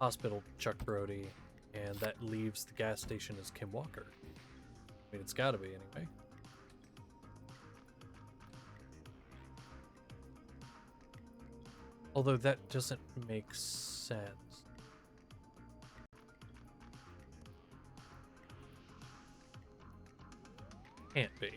Hospital, Chuck Brody. And that leaves the gas station as Kim Walker. I mean, it's gotta be anyway. Although that doesn't make sense. Can't be.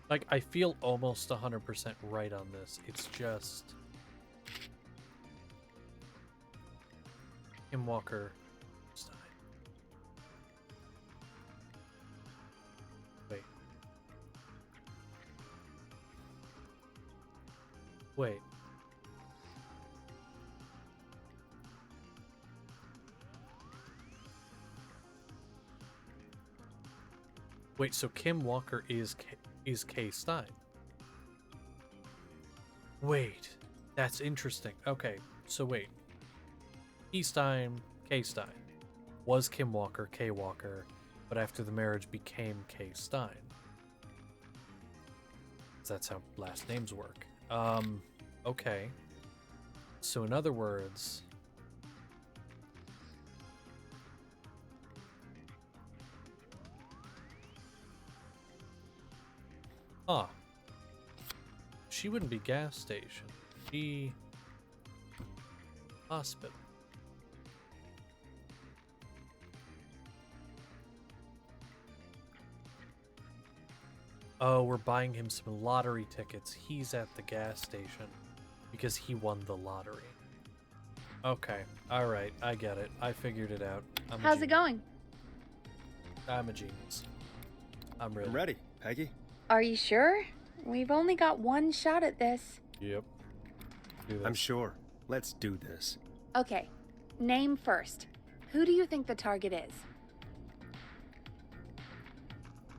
Like, I feel almost 100% right on this. It's just... Kim Walker... Stein. Wait. Wait, so Kim Walker is K. Stein. Wait, that's interesting. Okay, so wait. P. Stein, K. Stein. Was Kim Walker, K. Walker, but after the marriage became K. Stein. That's how last names work. Okay. So in other words... Huh. She wouldn't be gas station. She... Hospital. Oh, we're buying him some lottery tickets. He's at the gas station because he won the lottery. Okay, alright, I get it. I figured it out.
How's it going?
I'm a genius. I'm ready.
I'm ready, Peggy.
Are you sure? We've only got one shot at this.
Yep.
I'm sure. Let's do this.
Okay, name first. Who do you think the target is?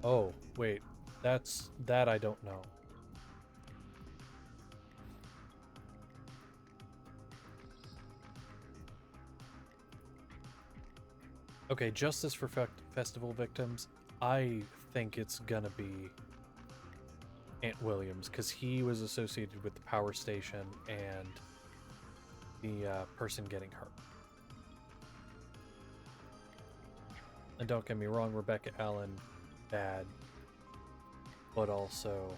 Oh, wait. That I don't know. Okay, justice for festival victims. I think it's gonna be Aunt Williams because he was associated with the power station and the person getting hurt. And don't get me wrong, Rebecca Allen, bad. But also...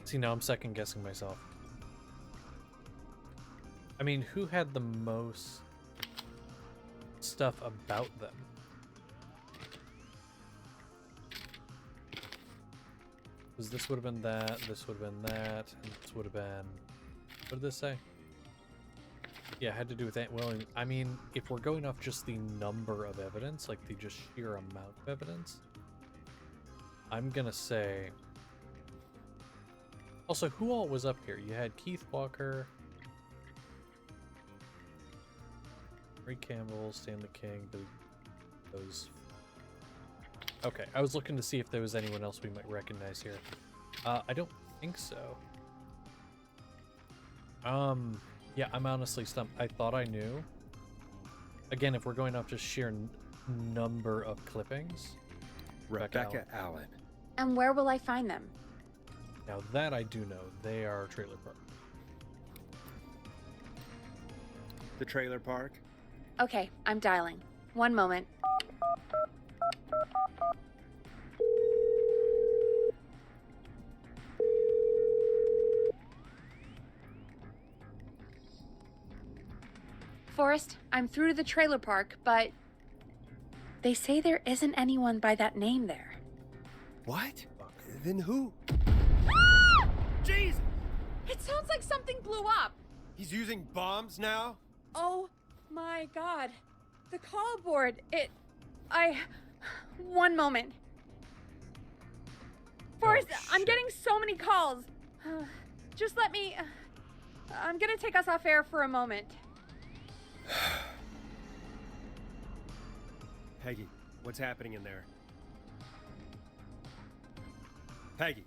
See, now I'm second guessing myself. I mean, who had the most stuff about them? Because this would have been that, this would have been that, and this would have been... What did this say? Yeah, it had to do with that. Well, I mean, if we're going off just the number of evidence, like the just sheer amount of evidence, I'm gonna say... Also, who all was up here? You had Keith Walker, Ray Campbell, Stanley King, those... Okay, I was looking to see if there was anyone else we might recognize here. I don't think so. Yeah, I'm honestly stumped. I thought I knew. Again, if we're going off just sheer number of clippings.
Rebecca Allen.
And where will I find them?
Now that I do know. They are Trailer Park.
The trailer park?
Okay, I'm dialing. One moment. Forrest, I'm through to the trailer park, but they say there isn't anyone by that name there.
What? Then who?
Jesus! It sounds like something blew up.
He's using bombs now?
Oh my god. The call board, one moment. Forrest, I'm getting so many calls. Just let me... I'm gonna take us off air for a moment.
Peggy, what's happening in there? Peggy.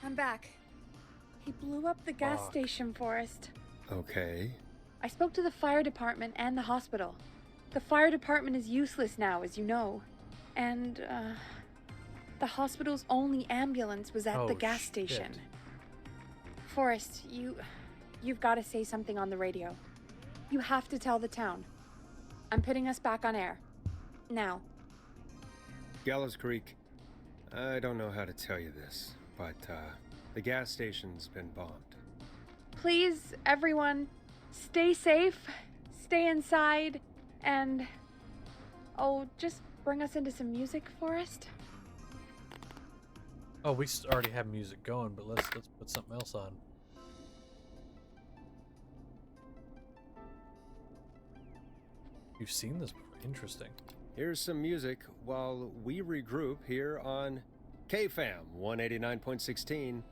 I'm back. He blew up the gas station, Forrest.
Okay.
I spoke to the fire department and the hospital. The fire department is useless now, as you know. And, the hospital's only ambulance was at the gas station. Forrest, you've got to say something on the radio. You have to tell the town. I'm putting us back on air. Now.
Gallows Creek, I don't know how to tell you this, but, the gas station's been bombed.
Please, everyone, stay safe, stay inside, and... Oh, just bring us into some music, Forrest.
Oh, we already have music going, but let's put something else on. You've seen this before. Interesting.
Here's some music while we regroup here on KFAM 189.16,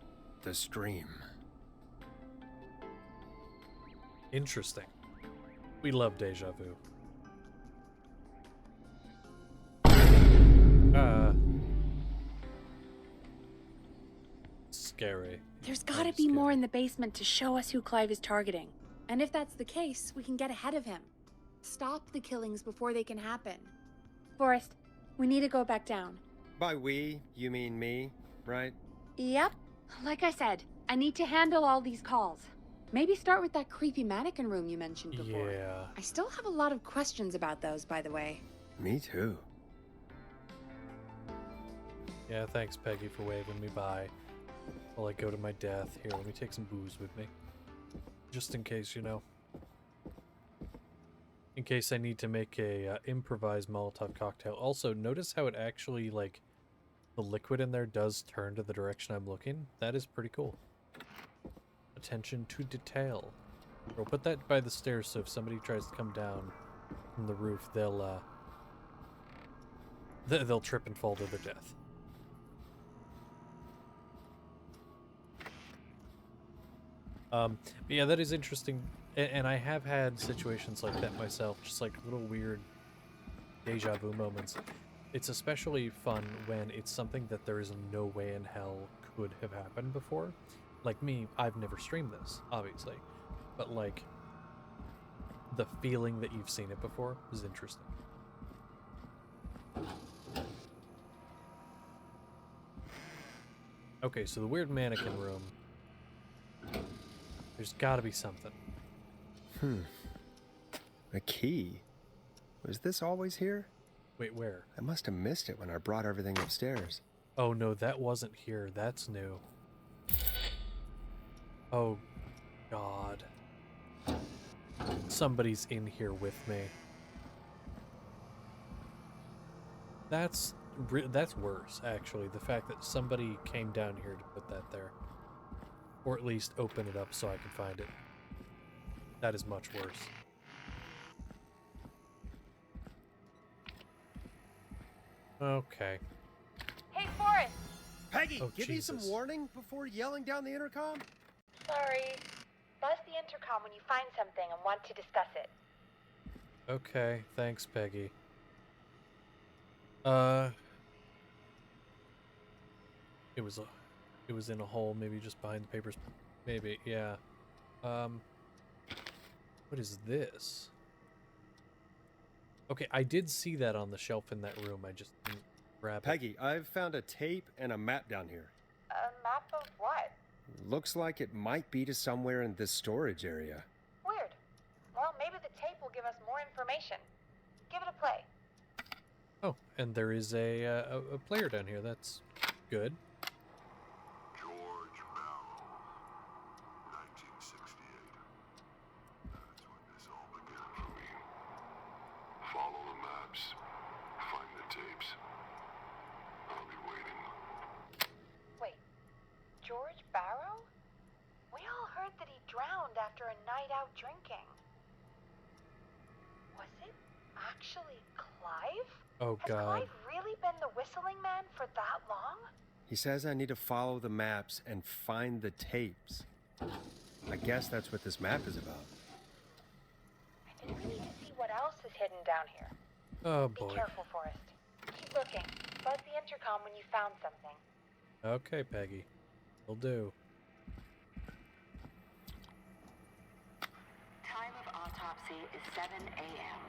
The Stream.
Interesting. We love deja vu. Scary.
There's gotta be more in the basement to show us who Clive is targeting. And if that's the case, we can get ahead of him. Stop the killings before they can happen. Forrest, we need to go back down.
By we, you mean me, right?
Yep. Like I said, I need to handle all these calls. Maybe start with that creepy mannequin room you mentioned before.
Yeah.
I still have a lot of questions about those, by the way.
Me too.
Yeah, thanks, Peggy, for waving me by while I go to my death. Here, let me take some booze with me. Just in case, you know. In case I need to make a improvised Molotov cocktail. Also, notice how it actually, like, the liquid in there does turn to the direction I'm looking. That is pretty cool. Attention to detail. We'll put that by the stairs so if somebody tries to come down from the roof, they'll trip and fall to their death. But yeah, that is interesting. And I have had situations like that myself, just like little weird deja vu moments. It's especially fun when it's something that there is no way in hell could have happened before. Like me, I've never streamed this, obviously. But like, the feeling that you've seen it before is interesting. Okay, so the weird mannequin room. There's gotta be something.
A key? Was this always here?
Wait, where?
I must have missed it when I brought everything upstairs.
Oh no, that wasn't here. That's new. Oh, God. Somebody's in here with me. That's worse, actually. The fact that somebody came down here to put that there. Or at least open it up so I can find it. That is much worse. Okay.
Hey, Forrest!
Peggy,
Oh,
give me some
Jesus.
warning before yelling down the intercom.
Sorry. Buzz the intercom when you find something and want to discuss it.
Okay, thanks, Peggy. It was in a hole, maybe just behind the papers. Maybe, yeah. What is this? Okay, I did see that on the shelf in that room. I just didn't grab it.
Peggy, I've found a tape and a map down here.
A map of what?
Looks like it might be to somewhere in this storage area.
Weird. Well, maybe the tape will give us more information. Give it a play.
Oh, and there is a player down here. That's good.
George Barrow, 1968. That's when this all began for me. Follow the maps. Find the tapes. I'll be waiting.
Wait. George Barrow? We all heard that he drowned after a night out drinking. Was it actually Clive?
Oh,
Has
God.
Clive really been the whistling man for that long?
He says I need to follow the maps and find the tapes. I guess that's what this map is about.
I think we need to see what else is hidden down here.
Oh, boy.
Be careful, Forrest. Keep looking. Buzz the intercom when you found something.
Okay, Peggy. Will do.
Time of autopsy is 7 a.m.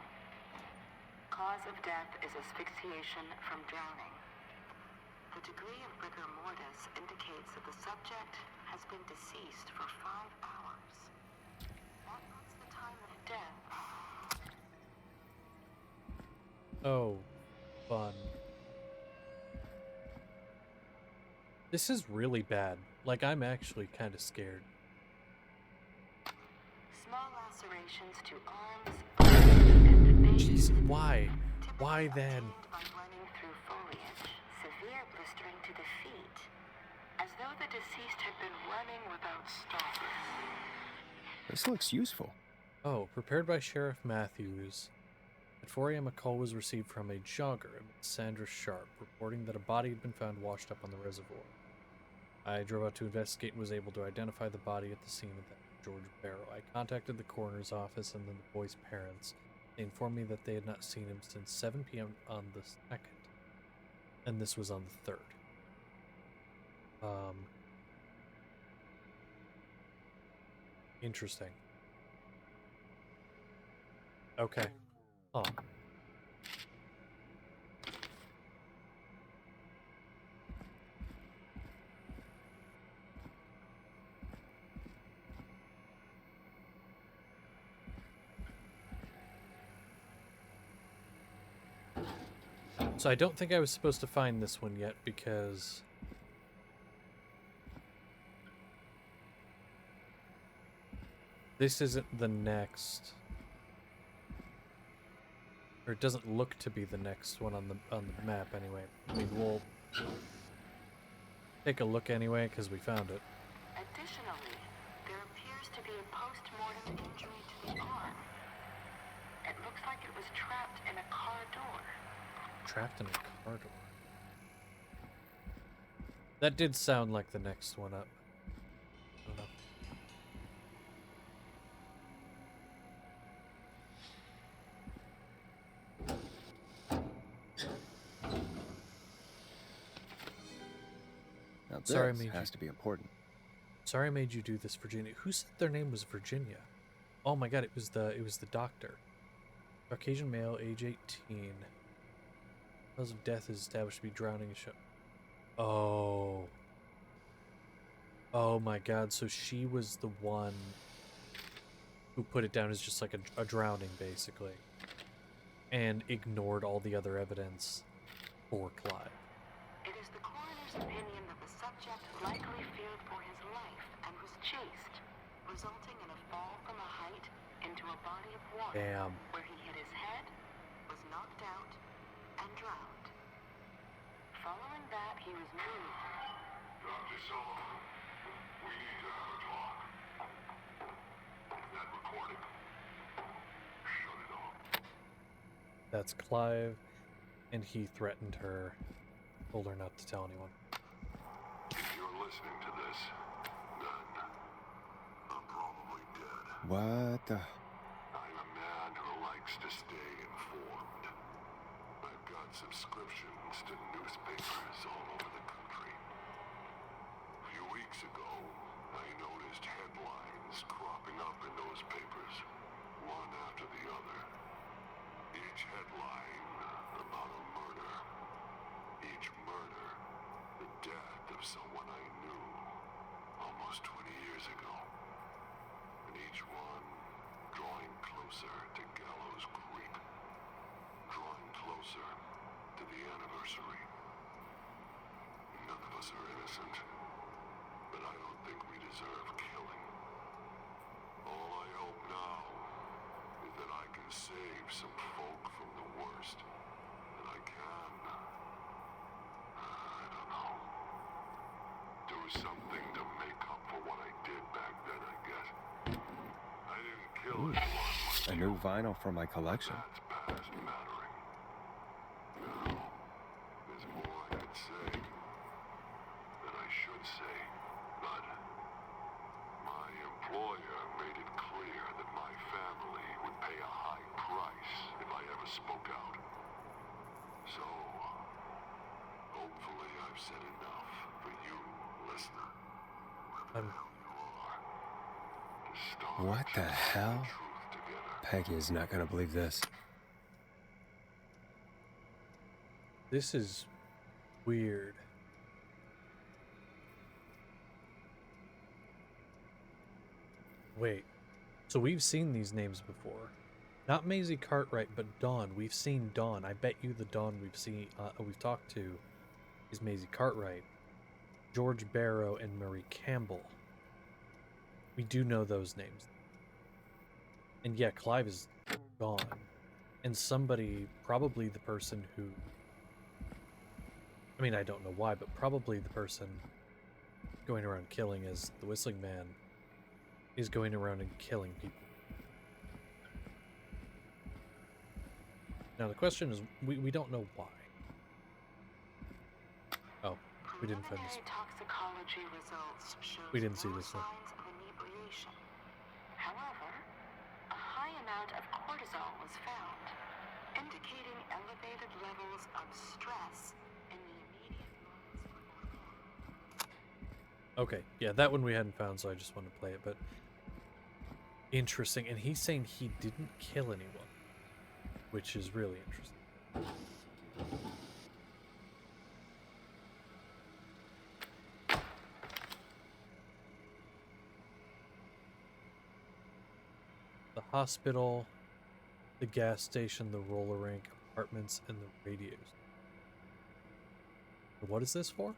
Cause of death is asphyxiation from drowning. The degree of rigor mortis indicates that the subject has been deceased for 5 hours. That puts the time of death.
Oh, fun. This is really bad. Like, I'm actually kind of scared.
Small lacerations to arms, and face.
Jeez, why? Why then?
By running through foliage, severe blistering to the feet, as though the deceased had been running without stopping.
This looks useful.
Oh, prepared by Sheriff Matthews. At 4 a.m. a call was received from a jogger, Sandra Sharp, reporting that a body had been found washed up on the reservoir. I drove out to investigate and was able to identify the body at the scene of that George Barrow. I contacted the coroner's office and then the boy's parents. They informed me that they had not seen him since 7 p.m. on the 2nd. And this was on the 3rd. Interesting. Okay. Oh. So I don't think I was supposed to find this one yet because this isn't the next, or it doesn't look to be the next one on the map anyway. I mean, we'll take a look anyway because we found it.
Additionally, there appears to be a post-mortem injury to the arm. It looks like it was trapped in a car door.
Trapped in a car door. That did sound like the next one up. I don't know.
Now this
Sorry, I made
has to be important.
Sorry I made you do this, Virginia. Who said their name was Virginia? Oh my god, it was the doctor. Caucasian male, age 18. Cause of death is established to be drowning. Oh. Oh my god, so she was the one who put it down as just like a drowning, basically. And ignored all the other evidence for Clive.
It is the coroner's opinion that the subject likely feared for his life and was chased, resulting in a fall from a height into a body of water.
Damn.
Where he hit his head, was knocked out, and drowned. Following that, he was moved.
Dr. Sullivan, we need to have a talk. That recording. Shut it off.
That's Clive, and he threatened her, told her not to tell anyone.
If you're listening to this, then I'm probably dead.
What the?
I'm a man who likes to stay informed. I've got subscriptions to newspapers all over the country. A few weeks ago, I noticed headlines cropping up in those papers, one after the other. Each headline about a murder. Each murder, the death of someone I knew almost 20 years ago. And each one drawing closer to Gallows Creek. Drawing closer to the anniversary. None of us are innocent, but I don't think we deserve killing. All I hope now is that I can save some folk from the worst. And I can. I don't know. Do something to make up for what I did back then, I guess. I didn't kill anyone.
A new vinyl for my collection.
That's past mattering. Now, there's more I could say. That I should say. But my employer made it clear that my family would pay a high price if I ever spoke out. So, hopefully I've said enough for you, listener. Wherever the hell you are. To start
What the hell?
the truth together.
Peggy is not gonna believe this.
This is weird. Wait, so we've seen these names before. Not Maisie Cartwright, but Dawn. We've seen Dawn. I bet you the Dawn we've talked to is Maisie Cartwright, George Barrow, and Marie Campbell. We do know those names. And yeah, Clive is gone. And somebody, probably the person who... I mean, I don't know why, but probably the person going around killing as the Whistling Man is going around and killing people. Now the question is, we don't know why. Oh, we didn't find this.
Toxicology results showed
We didn't see
no
this one.
signs of inebriation. However, a high amount of cortisol was found, indicating elevated levels of stress in the immediate moments.
Okay, yeah, that one we hadn't found, so I just wanted to play it, but interesting. And he's saying he didn't kill anyone, which is really interesting. The hospital, the gas station, the roller rink, apartments, and the radios. What is this for?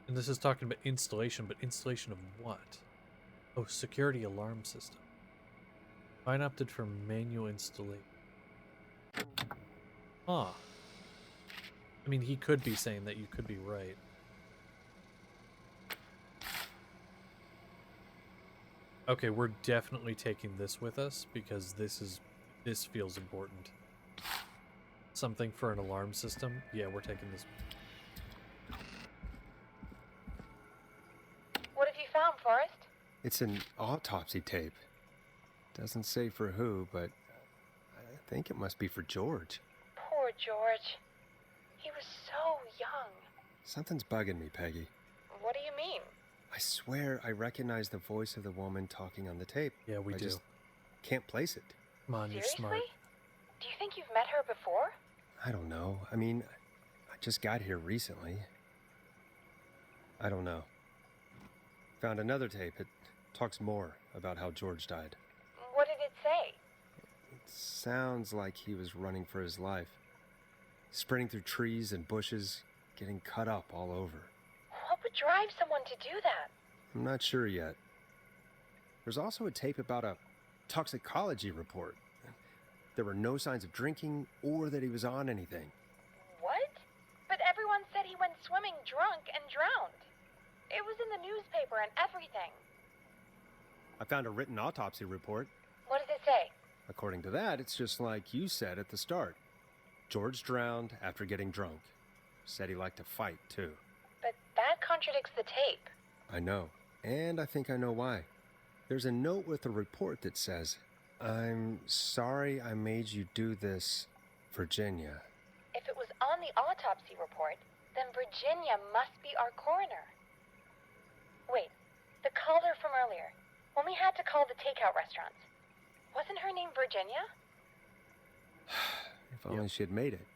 And this is talking about installation, but installation of what? Oh, security alarm system. Mine opted for manual installation. Huh. I mean, he could be saying that, you could be right. Okay, we're definitely taking this with us because this feels important. Something for an alarm system? Yeah, we're taking this.
What have you found, Forrest?
It's an autopsy tape. Doesn't say for who, but I think it must be for George.
Poor George. He was so young.
Something's bugging me, Peggy.
What do you mean?
I swear I recognize the voice of the woman talking on the tape.
Yeah, we
I
do.
just can't place it.
Come on,
Seriously?
you're smart.
Do you think you've met her before?
I don't know. I mean, I just got here recently. I don't know. Found another tape. It talks more about how George died.
What did it say?
It sounds like he was running for his life. Sprinting through trees and bushes, getting cut up all over.
What would drive someone to do that?
I'm not sure yet. There's also a tape about a toxicology report. There were no signs of drinking or that he was on anything.
What? But everyone said he went swimming drunk and drowned. It was in the newspaper and everything.
I found a written autopsy report.
What does it say?
According to that, it's just like you said at the start. George drowned after getting drunk. Said he liked to fight, too.
But that contradicts the tape.
I know. And I think I know why. There's a note with the report that says, "I'm sorry I made you do this, Virginia."
If it was on the autopsy report, then Virginia must be our coroner. Wait, the caller from earlier, when we had to call the takeout restaurants, wasn't her name Virginia?
If only she had made it.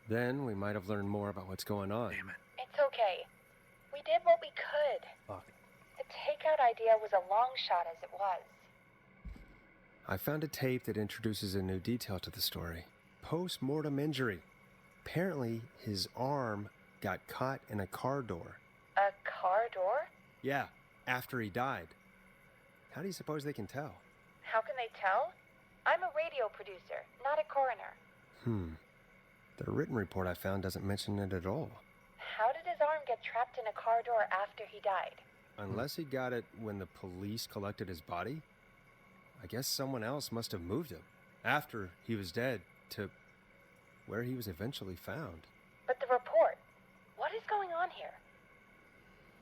Then we might have learned more about what's going on.
Damn it.
It's okay. We did what we could.
Fuck.
The takeout idea was a long shot as it was.
I found a tape that introduces a new detail to the story. Post-mortem injury. Apparently, his arm got caught in a car door.
A car door?
Yeah, after he died. How do you suppose they can tell?
How can they tell? I'm a radio producer, not a coroner.
The written report I found doesn't mention it at all.
How did his arm get trapped in a car door after he died?
Unless he got it when the police collected his body, I guess someone else must have moved him after he was dead to where he was eventually found.
But the report, what is going on here?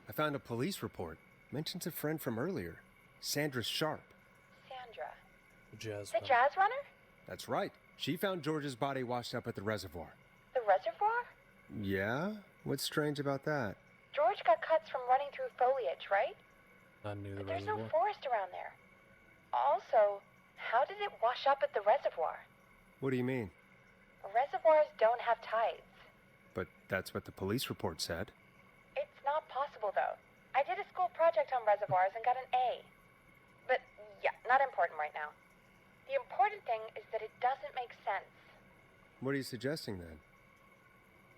I found a police report. Mentions a friend from earlier, Sandra Sharp.
Sandra.
The
jazz runner?
That's right. She found George's body washed up at the reservoir.
The reservoir?
Yeah? What's strange about that?
George got cuts from running through foliage, right?
I knew the
But there's
reservoir.
no forest around there. Also, how did it wash up at the reservoir?
What do you mean?
Reservoirs don't have tides.
But that's what the police report said.
It's not possible, though. I did a school project on reservoirs and got an A. But, yeah, not important right now. The important thing is that it doesn't make sense.
What are you suggesting then?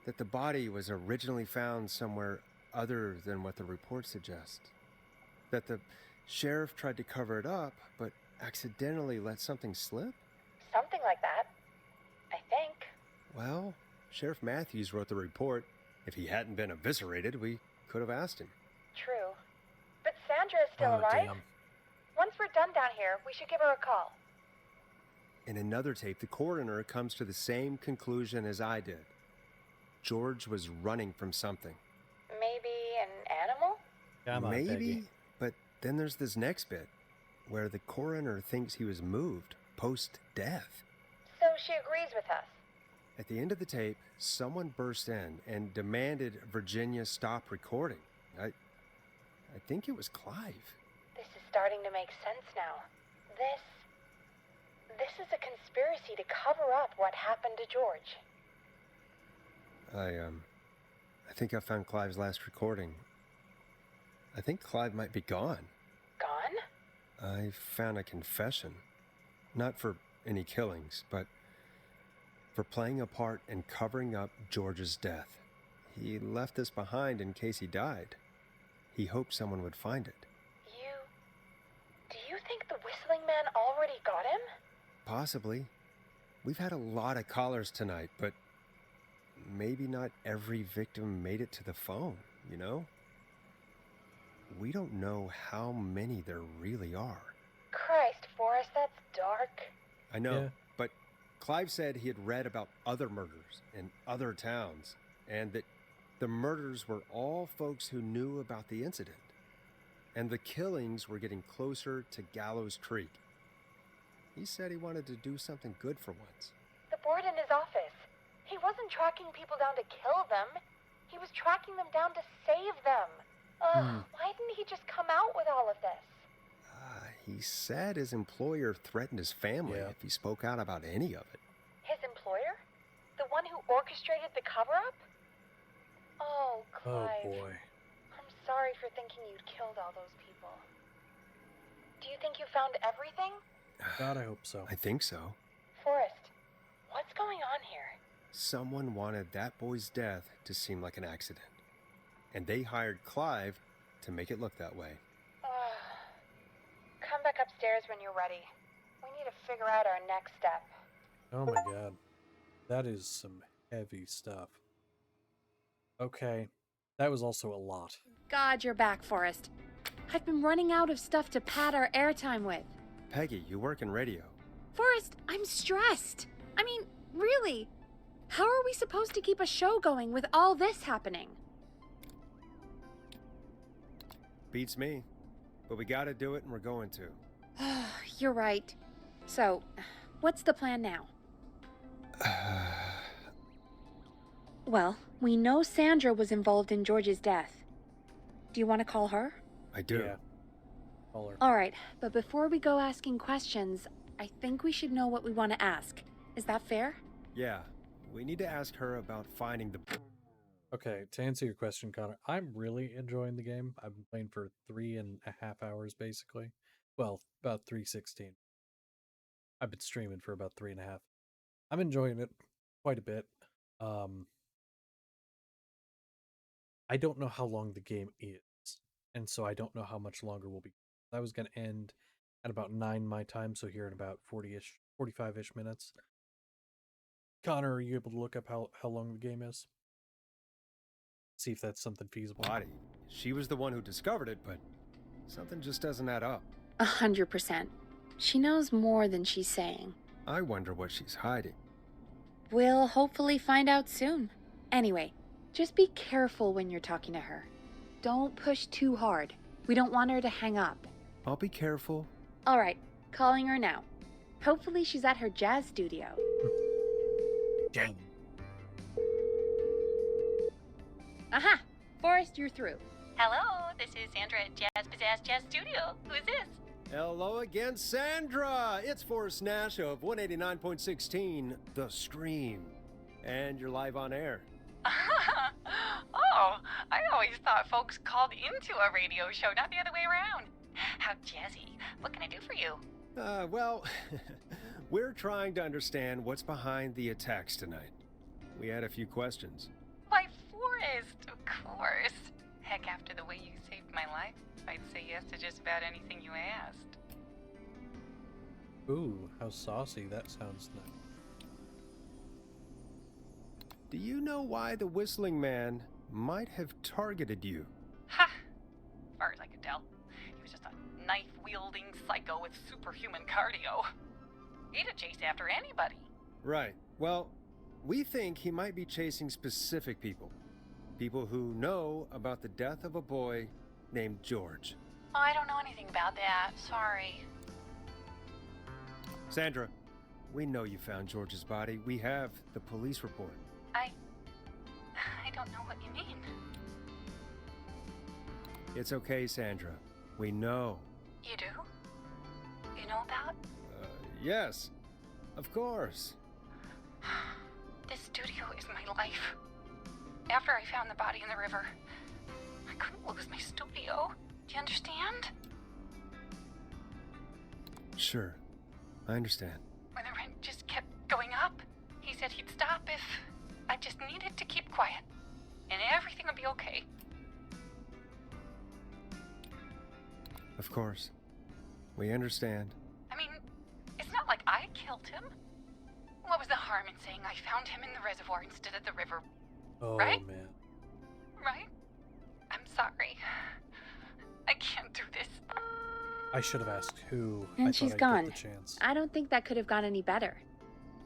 That the body was originally found somewhere other than what the report suggests? That the sheriff tried to cover it up, but accidentally let something slip?
Something like that. I think.
Well, Sheriff Matthews wrote the report. If he hadn't been eviscerated, we could have asked him.
True. But Sandra is still alive?
Damn.
Once we're done down here, we should give her a call.
In another tape, the coroner comes to the same conclusion as I did. George was running from something.
Maybe an animal?
Come on,
Maybe,
Peggy.
but then there's this next bit, where the coroner thinks he was moved post-death.
So she agrees with us.
At the end of the tape, someone burst in and demanded Virginia stop recording. I think it was Clive.
This is starting to make sense now. This is a conspiracy to cover up what happened to George.
I think I found Clive's last recording. I think Clive might be gone.
Gone?
I found a confession. Not for any killings, but for playing a part in covering up George's death. He left this behind in case he died. He hoped someone would find it.
Do you think the whistling man already got him?
Possibly. We've had a lot of callers tonight, but maybe not every victim made it to the phone, you know? We don't know how many there really are.
Christ, Forrest, that's dark.
I know,
Yeah.
but Clive said he had read about other murders in other towns, and that the murders were all folks who knew about the incident. And the killings were getting closer to Gallows Creek. He said he wanted to do something good for once.
The board in his office. He wasn't tracking people down to kill them. He was tracking them down to save them. Ugh, why didn't he just come out with all of this?
He said his employer threatened his family if he spoke out about any of it.
His employer? The one who orchestrated the cover-up? Oh, Clive.
Oh boy.
I'm for thinking you'd killed all those people. Do you think you found everything?
God, I hope so.
I think so.
Forrest, what's going on here?
Someone wanted that boy's death to seem like an accident. And they hired Clive to make it look that way.
Come back upstairs when you're ready. We need to figure out our next step.
Oh my god. That is some heavy stuff. Okay. That was also a lot.
God, you're back, Forrest. I've been running out of stuff to pad our airtime with.
Peggy, you work in radio.
Forrest, I'm stressed. I mean, really. How are we supposed to keep a show going with all this happening?
Beats me. But we gotta do it, and we're going to.
You're right. So, what's the plan now? Well, we know Sandra was involved in George's death. Do you want to call her?
I do.
Yeah. Call her.
All right, but before we go asking questions, I think we should know what we want to ask. Is that fair?
Yeah. We need to ask her about finding the...
Okay, to answer your question, Connor, I'm really enjoying the game. I've been playing for 3.5 hours, basically. Well, about 3:16. I've been streaming for about 3.5. I'm enjoying it quite a bit. I don't know how long the game is, and so I don't know how much longer we'll be. I was going to end at about 9 my time, so here in about 40-ish, 45-ish minutes. Connor, are you able to look up how long the game is? See if that's something feasible.
Body. She was the one who discovered it, but something just doesn't add up.
100%. She knows more than she's saying.
I wonder what she's hiding.
We'll hopefully find out soon. Anyway, just be careful when you're talking to her. Don't push too hard. We don't want her to hang up.
I'll be careful.
All right, calling her now. Hopefully she's at her jazz studio.
Dang.
Aha! Forrest, you're through.
Hello, this is Sandra at Jazz Pizzazz Jazz Studio. Who is this?
Hello again, Sandra! It's Forrest Nash of 189.16, The Scream. And you're live on air.
Oh, I always thought folks called into a radio show, not the other way around. How jazzy. What can I do for you?
Well, we're trying to understand what's behind the attacks tonight. We had a few questions.
Why, Forrest, of course. Heck, after the way you saved my life, I'd say yes to just about anything you asked.
Ooh, how saucy that sounds nice.
Do you know why the Whistling Man might have targeted you?
Ha! As far as I could tell, he was just a knife-wielding psycho with superhuman cardio. He'd have chased after anybody.
Right. Well, we think he might be chasing specific people. People who know about the death of a boy named George.
Oh, I don't know anything about that. Sorry.
Sandra, we know you found George's body. We have the police report.
I don't know what you mean.
It's okay, Sandra. We know.
You do? You know about?
Yes. Of course.
This studio is my life. After I found the body in the river, I couldn't lose my studio. Do you understand?
Sure. I understand.
When the rent just kept going up, he said he'd stop if I just needed to keep quiet. And everything would be okay.
Of course. We understand.
I mean, it's not like I killed him. What was the harm in saying I found him in the reservoir instead of the river?
Oh,
right?
Man.
Right? I'm sorry. I can't do this.
I should have asked who.
And
I
she's
thought I'd
gone.
get the chance.
I don't think that could have gone any better.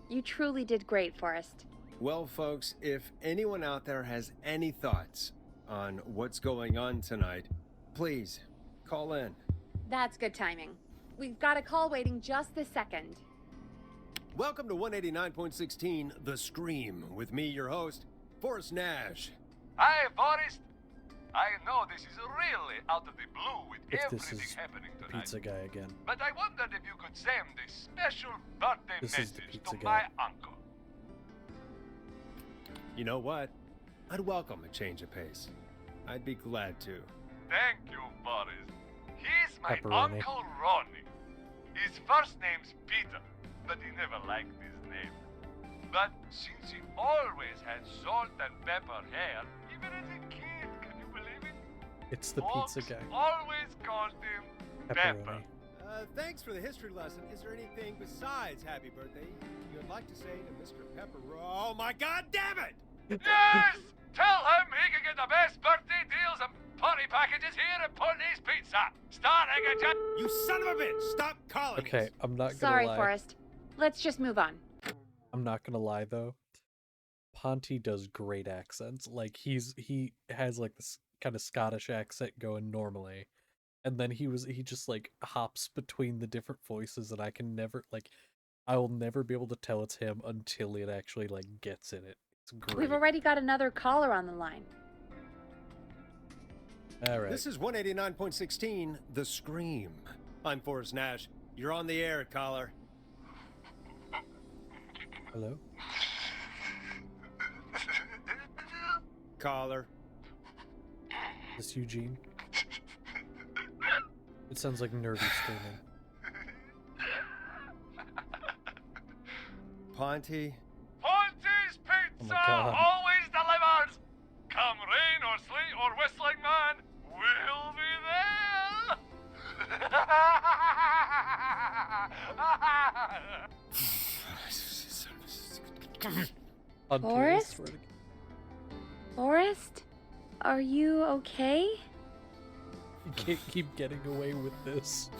You truly did great, Forrest.
Well, folks, if anyone out there has any thoughts on what's going on tonight, please call in.
That's good timing. We've got a call waiting just this second.
Welcome to 189.16, The Scream, with me, your host, Forrest Nash.
Hi, Forrest. I know this is really out of the blue with
If this
everything
is
happening
the
tonight.
pizza guy again.
But I wondered if you could send a special birthday
This is the
message
pizza
to
guy.
my uncle.
You know what? I'd welcome a change of pace. I'd be glad to.
thank you, Forrest. He's my
Pepperoni.
Uncle Ronnie. His first name's Peter, but he never liked his name. But since he always had salt and pepper hair, even as a kid, can you believe it?
It's the
Folks
pizza guy.
always called him Pepper.
Pepperoni.
Thanks for the history lesson. Is there anything besides happy birthday you would like to say to Mr. Pepper? Oh my God, damn it!
Yes! Tell him he can get the best birthday deals and party packages here at Putney's Pizza. Starting at just...
You son of a bitch! Stop calling
Okay, I'm not gonna
Sorry,
lie.
Forrest. Let's just move on.
I'm not gonna lie though. Ponty does great accents. Like he has like this kind of Scottish accent going normally. And then he just like hops between the different voices and I will never be able to tell it's him until it actually like gets in it. It's great.
We've already got another caller on the line.
All right.
This is 189.16, The Scream. I'm Forrest Nash. You're on the air, caller.
Hello?
Caller.
Is this Eugene? It sounds like nerdy screaming.
Ponty.
Ponty's Pizza
God.
always delivers. Come rain or sleet or whistling man, we'll be there.
Forrest? Forrest? Are you okay?
You can't keep getting away with this.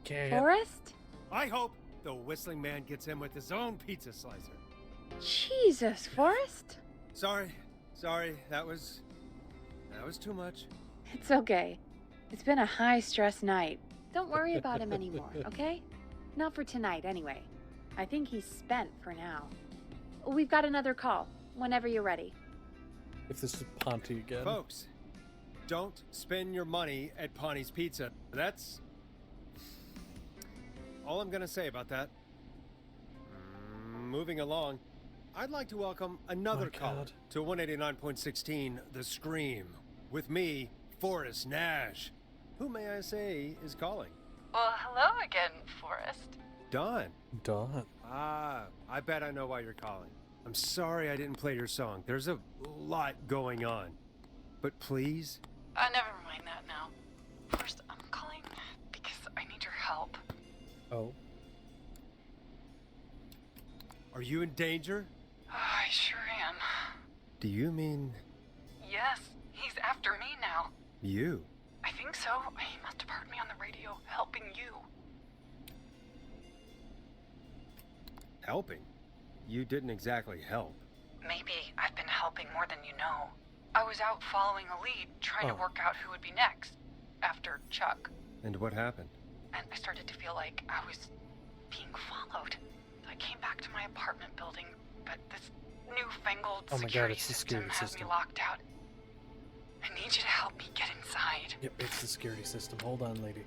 Can't.
Forrest?
I hope the whistling man gets in with his own pizza slicer.
Jesus, Forrest?
Sorry, that was too much.
It's okay. It's been a high-stress night. Don't worry about him anymore, okay? Not for tonight, anyway. I think he's spent for now. We've got another call, whenever you're ready.
If this is Ponty again.
Folks, don't spend your money at Ponty's Pizza. That's all I'm gonna say about that. Moving along, I'd like to welcome another caller to 189.16, The Scream, with me, Forrest Nash. Who may I say is calling?
Well, hello again, Forrest.
Don.
Don.
Ah, I bet I know why you're calling. I'm sorry I didn't play your song. There's a lot going on. But please?
Never mind that now. First, I'm calling because I need your help.
Oh.
Are you in danger?
I sure am.
Do you mean
Yes, he's after me now.
you?
I think so. He must have heard me on the radio helping you.
Helping? You didn't exactly help.
Maybe I've been helping more than you know. I was out following a lead, trying to work out who would be next, after Chuck.
And what happened?
And I started to feel like I was being followed. So I came back to my apartment building, but this newfangled security
it's the
system
security
has
system.
me locked out. I need you to help me get inside.
Yep, it's the security system. Hold on, lady.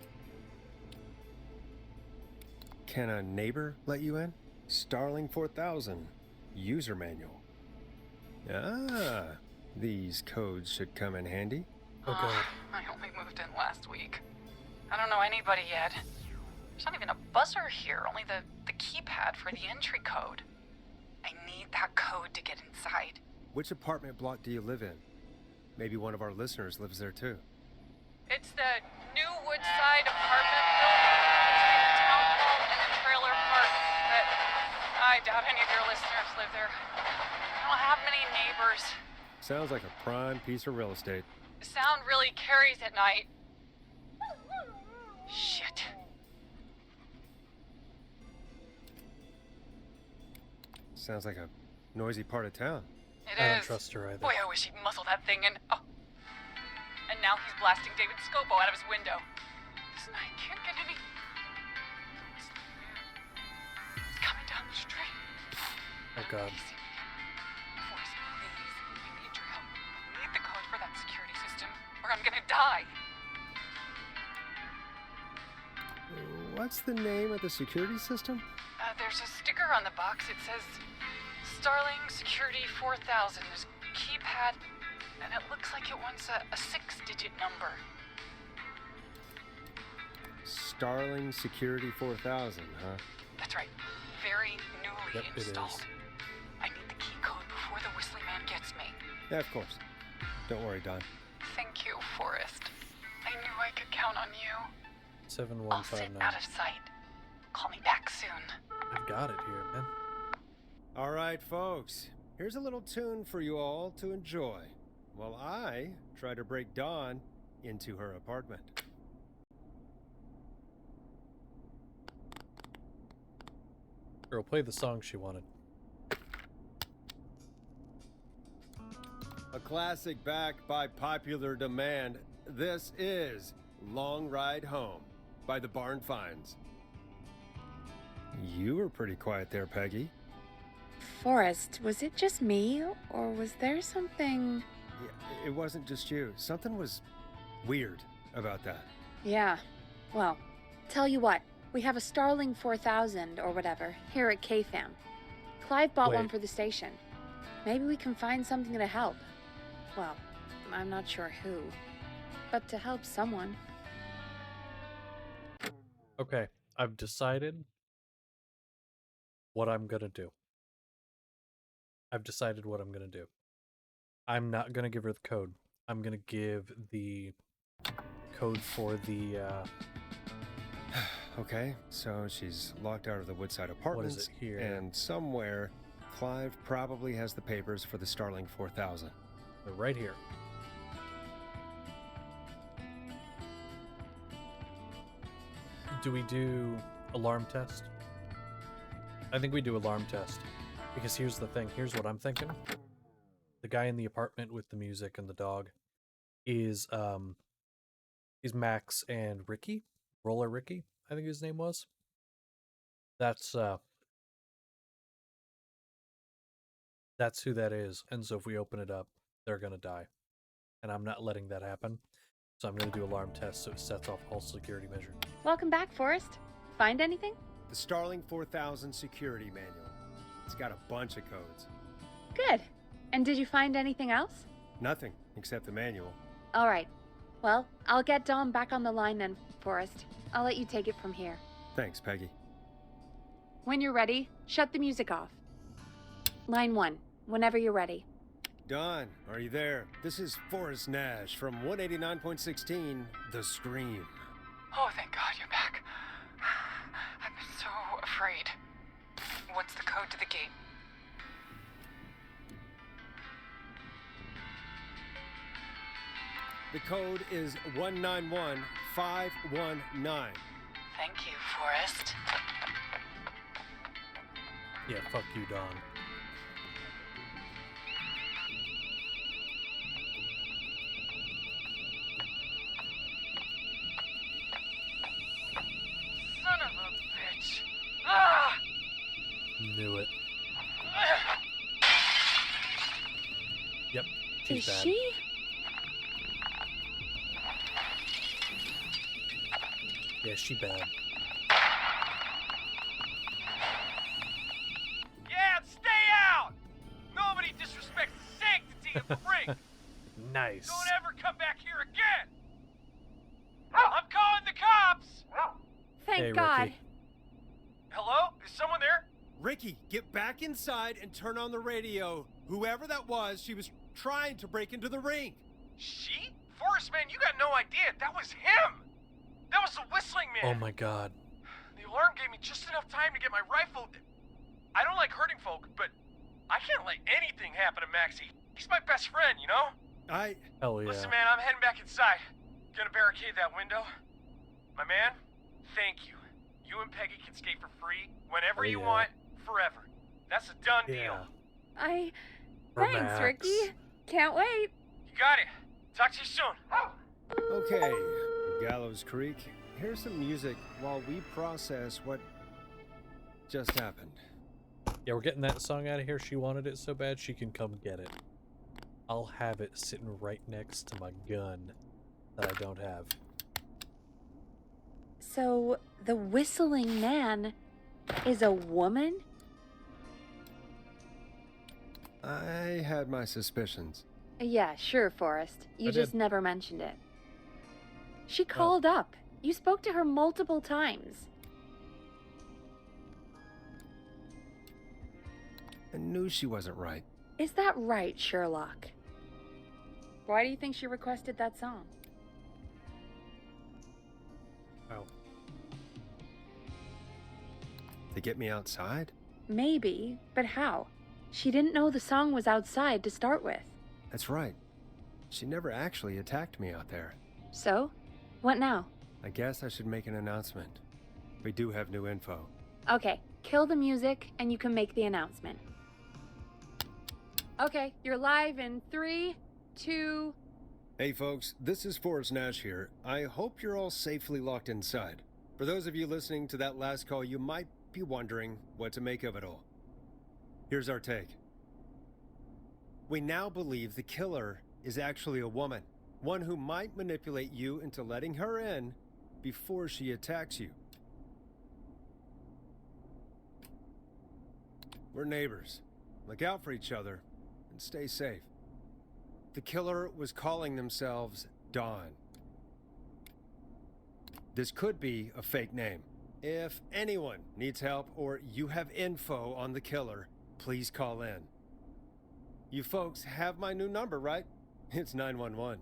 Can a neighbor let you in? Starling 4000. User manual. Ah, these codes should come in handy.
Oh, God.
I only moved in last week. I don't know anybody yet. There's not even a buzzer here, only the keypad for the entry code. I need that code to get inside.
Which apartment block do you live in? Maybe one of our listeners lives there too.
It's the new Woodside apartment building between the town hall and the trailer park, but I doubt any of your listeners live there. I don't have many neighbors.
Sounds like a prime piece of real estate.
The sound really carries at night. Shit.
Sounds like a noisy part of town.
It
I don't
is.
trust her either.
Boy, I wish he'd muzzle that thing and... Oh. And now he's blasting David Scopo out of his window. Listen, I can't get any... He's coming down the street.
Oh, God.
Forrest, please. I need your help. I need the code for that security system, or I'm gonna die.
What's the name of the security system?
There's a sticker on the box. It says Starling Security 4000. There's a keypad. and it looks like it wants a 6-digit number.
Starling Security 4000, huh?
That's right. Very newly
Yep, it
installed.
is.
I need the key code before the Whistling Man gets me.
Yeah, of course. Don't worry, Don.
Thank you, Forrest. I knew I could count on you. I'll sit
7159.
out of sight. Call me back soon.
I've got it here, man.
All right, folks. Here's a little tune for you all to enjoy while I try to break Dawn into her apartment.
Girl, play the song she wanted.
A classic backed by popular demand. This is Long Ride Home by the Barn Finds. You were pretty quiet there, Peggy.
Forrest, was it just me, or was there something...
It wasn't just you. Something was weird about that.
Yeah, well, tell you what, we have a Starling 4000 or whatever here at KFAM. Clive bought one for the station. Maybe we can find something to help. Well, I'm not sure who, but to help someone.
Okay, I've decided what I'm gonna do. I've decided what I'm gonna do. I'm not gonna give her the code. I'm gonna give the code for the
Okay, so she's locked out of the Woodside Apartments.
What is it here?
And somewhere, Clive probably has the papers for the Starling 4000.
They're right here. Do we do alarm test? I think we do alarm test. Because here's the thing. Here's what I'm thinking. The guy in the apartment with the music and the dog is Max and Ricky. Roller Ricky, I think his name was. That's who that is. And so if we open it up, they're gonna die. And I'm not letting that happen. So I'm gonna do alarm test so it sets off all security measures.
Welcome back, Forrest. Find anything?
The Starling 4000 security manual. It's got a bunch of codes.
Good. And did you find anything else?
Nothing except the manual.
All right. Well, I'll get Dom back on the line then, Forrest. I'll let you take it from here.
Thanks, Peggy.
When you're ready, shut the music off. Line 1, whenever you're ready.
Don, are you there? This is Forrest Nash from 189.16, The Scream.
Oh, thank God you're back. I'm so afraid. What's the code to the gate?
The code is 191519.
Thank you, Forrest.
Yeah, fuck you, Don.
Son of a bitch. Ah!
Knew it. Yep, she's
Is
bad.
she?
Yeah, she bad.
Yeah, stay out! Nobody disrespects the sanctity of the ring!
Nice.
Don't ever come back here again! I'm calling the cops!
Thank
Hey,
God.
Ricky.
Hello? Is someone there?
Ricky, get back inside and turn on the radio. Whoever that was, she was trying to break into the ring.
She? Forrest, man, you got no idea. That was him! That was the Whistling Man!
Oh my God.
The alarm gave me just enough time to get my rifle. I don't like hurting folk, but I can't let anything happen to Maxie. He's my best friend, you know?
Hell yeah.
Listen, man, I'm heading back inside. Gonna barricade that window. My man, thank you. You and Peggy can skate for free whenever
Oh,
you
yeah.
want, forever. That's a done deal.
Thanks,
Relax.
Ricky. Can't wait.
You got it. Talk to you soon.
Okay, Gallows Creek, here's some music while we process what just happened.
Yeah, we're getting that song out of here. She wanted it so bad she can come get it. I'll have it sitting right next to my gun that I don't have.
So, the Whistling Man is a woman?
I had my suspicions.
Yeah, sure, Forrest. You
I
just
did.
never mentioned it. She called up. You spoke to her multiple times.
I knew she wasn't right.
Is that right, Sherlock? Why do you think she requested that song?
Oh.
To get me outside?
Maybe, but how? She didn't know the song was outside to start with.
That's right. She never actually attacked me out there.
So? What now?
I guess I should make an announcement. We do have new info.
Okay, kill the music and you can make the announcement. Okay, you're live in 3, 2...
Hey folks, this is Forrest Nash here. I hope you're all safely locked inside. For those of you listening to that last call, you might be wondering what to make of it all. Here's our take. We now believe the killer is actually a woman. One who might manipulate you into letting her in before she attacks you. We're neighbors. Look out for each other and stay safe. The killer was calling themselves Dawn. This could be a fake name. If anyone needs help or you have info on the killer, please call in. You folks have my new number, right? It's 911.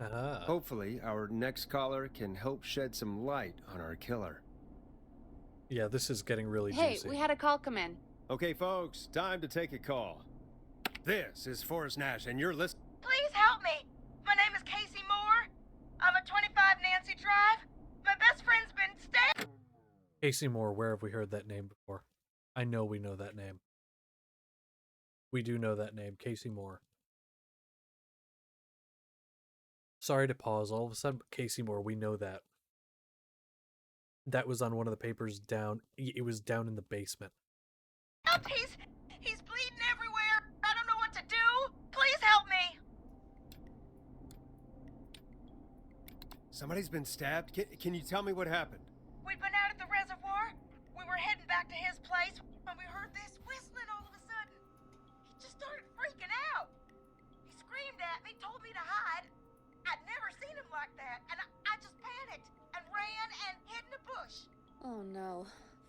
Hopefully, our next caller can help shed some light on our killer.
Yeah, this is getting really
Hey,
juicy.
we had a call come in.
Okay, folks, time to take a call. This is Forrest Nash, and you're listening.
Please help me. My name is Casey Moore. I'm at 25 Nancy Drive. My best friend's been stabbed.
Casey Moore, where have we heard that name before? I know we know that name. We do know that name, Casey Moore. Sorry to pause. All of a sudden, Casey Moore, we know that. That was on one of the papers down. It was down in the basement.
Help! He's bleeding everywhere. I don't know what to do. Please help me.
Somebody's been stabbed? Can you tell me what happened?
We'd been out at the reservoir. We were heading back to his place when we heard this whistling all of a sudden. He just started freaking out. He screamed at me, told me to hide. I'd never seen him like that, and I just panicked and ran and hid in a bush.
Oh no.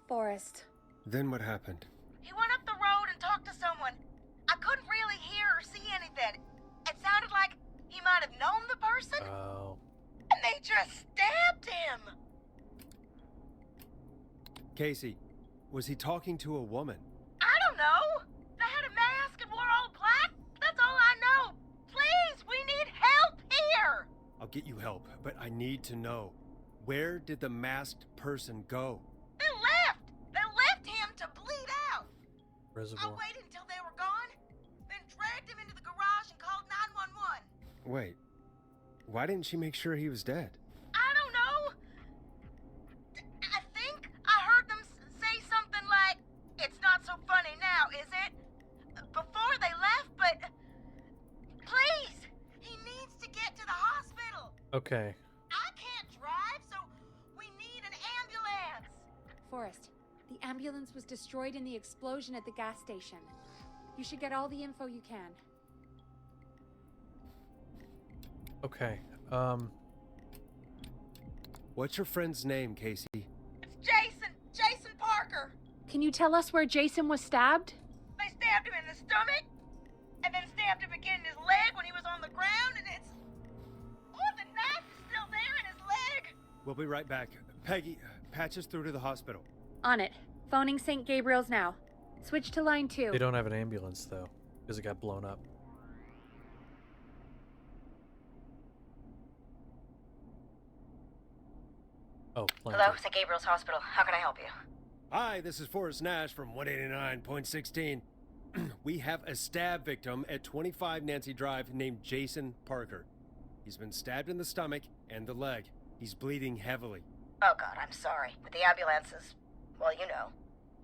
Forrest.
Then what happened?
He went up the road and talked to someone. I couldn't really hear or see anything. It sounded like he might have known the person.
Oh.
And they just stabbed him.
Casey, was he talking to a woman?
I don't know. They had a mask and wore all black. That's all I know. Please, we need help here.
I'll get you help, but I need to know. Where did the masked person go?
They left. They left him to bleed out.
Reservoir.
I waited until they were gone, then dragged him into the garage and called 911.
Wait, why didn't she make sure he was dead?
I don't know. I think I heard them say something like, "It's not so funny now, is it?" before they left, but please, he needs to get to the hospital.
Okay.
I can't drive, so we need an ambulance.
Forrest, the ambulance was destroyed in the explosion at the gas station. You should get all the info you can.
Okay.
What's your friend's name, Casey?
It's Jason Parker.
Can you tell us where Jason was stabbed?
They stabbed him in the stomach, and then stabbed him again in his leg when he was on the ground, and it's... Oh, the knife is still there in his leg.
We'll be right back. Peggy, patch us through to the hospital.
On it. Phoning St. Gabriel's now. Switch to line 2.
They don't have an ambulance, though, because it got blown up. Oh,
Hello, St. Gabriel's Hospital. How can I help you?
Hi, this is Forrest Nash from 189.16. We have a stab victim at 25 Nancy Drive named Jason Parker. He's been stabbed in the stomach and the leg. He's bleeding heavily.
Oh, God, I'm sorry. With the ambulances, well, you know.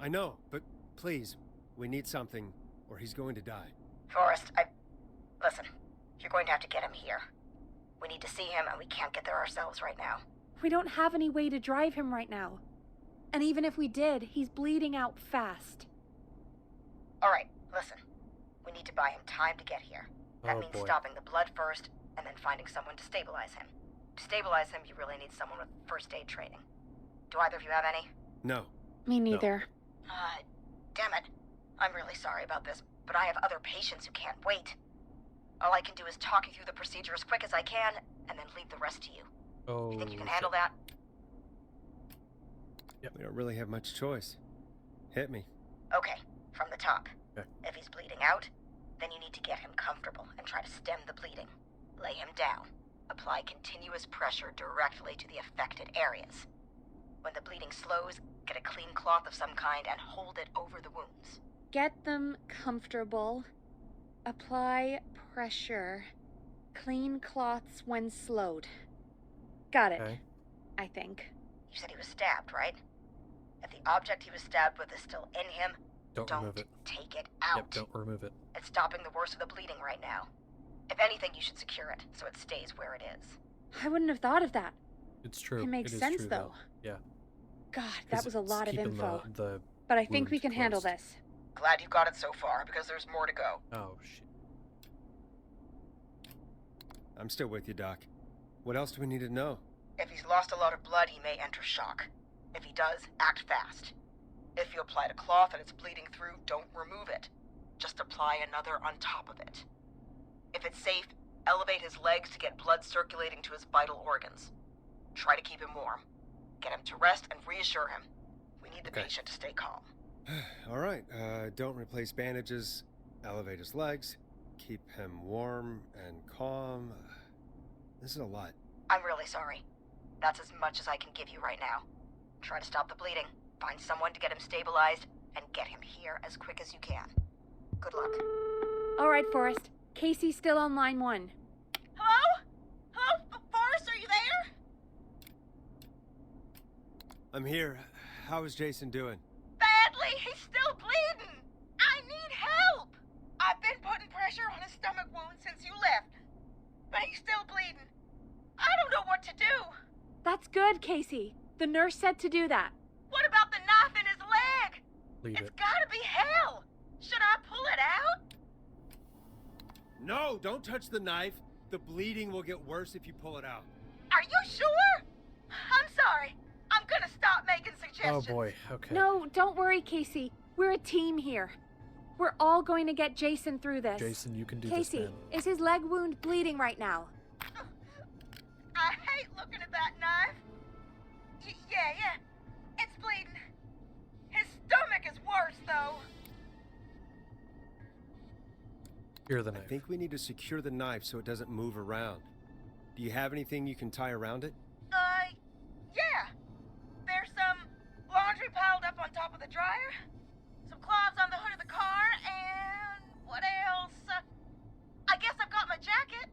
I know, but please, we need something, or he's going to die.
Forrest, Listen, you're going to have to get him here. We need to see him, and we can't get there ourselves right now.
We don't have any way to drive him right now. And even if we did, he's bleeding out fast.
All right, listen. We need to buy him time to get here. That
Oh,
means
boy.
stopping the blood first, and then finding someone to stabilize him. To stabilize him, you really need someone with first aid training. Do either of you have any?
No.
Me neither.
Damn it. I'm really sorry about this, but I have other patients who can't wait. All I can do is talk you through the procedure as quick as I can, and then leave the rest to you.
Oh,
You think you can handle that?
Yep. We don't really have much choice. Hit me.
Okay, from the top.
Okay.
If he's bleeding out, then you need to get him comfortable and try to stem the bleeding. Lay him down. Apply continuous pressure directly to the affected areas. When the bleeding slows, get a clean cloth of some kind and hold it over the wounds.
Get them comfortable. Apply pressure. Clean cloths when slowed. Got it.
Okay.
I think.
You said he was stabbed, right? If the object he was stabbed with is still in him,
Don't remove it.
take it out.
Yep, don't remove it.
It's stopping the worst of the bleeding right now. If anything, you should secure it so it stays where it is.
I wouldn't have thought of that.
It's true.
It makes
is
sense,
true,
though.
Yeah.
God,
'Cause
that was a
it's
lot of
keeping
info.
The
But I think we
wound
can handle
closed.
this.
Glad you got it so far, because there's more to go.
Oh, shit.
I'm still with you, Doc. What else do we need to know?
If he's lost a lot of blood, he may enter shock. If he does, act fast. If you applied a cloth and it's bleeding through, don't remove it. Just apply another on top of it. If it's safe, elevate his legs to get blood circulating to his vital organs. Try to keep him warm. Get him to rest and reassure him. We need the patient to stay calm.
All right. Don't replace bandages. Elevate his legs. Keep him warm and calm. This is a lot.
I'm really sorry. That's as much as I can give you right now. Try to stop the bleeding. Find someone to get him stabilized, and get him here as quick as you can. Good luck.
All right, Forrest. Casey's still on line 1.
Hello? Hello? Forrest, are you there?
I'm here. How is Jason doing?
Badly. He's still bleeding. I need help. I've been putting pressure on his stomach wound since you left, but he's still bleeding. I don't know what to do.
That's good, Casey. The nurse said to do that.
What about the knife in his leg?
Leave
It's
it.
gotta be hell. Should I pull it out?
No, don't touch the knife. The bleeding will get worse if you pull it out.
Are you sure? I'm sorry. I'm gonna stop making
Oh,
suggestions.
boy. Okay.
No, don't worry, Casey. We're a team here. We're all going to get Jason through this.
Jason, you can do
Casey,
this, man.
is his leg wound bleeding right now?
I hate looking at that knife. Yeah. It's bleeding. His stomach is worse, though.
Here the
I
knife.
think we need to secure the knife so it doesn't move around. Do you have anything you can tie around it?
Yeah. There's some laundry piled up on top of the dryer, some cloths on the hood of the car, and what else? I guess I've got my jacket.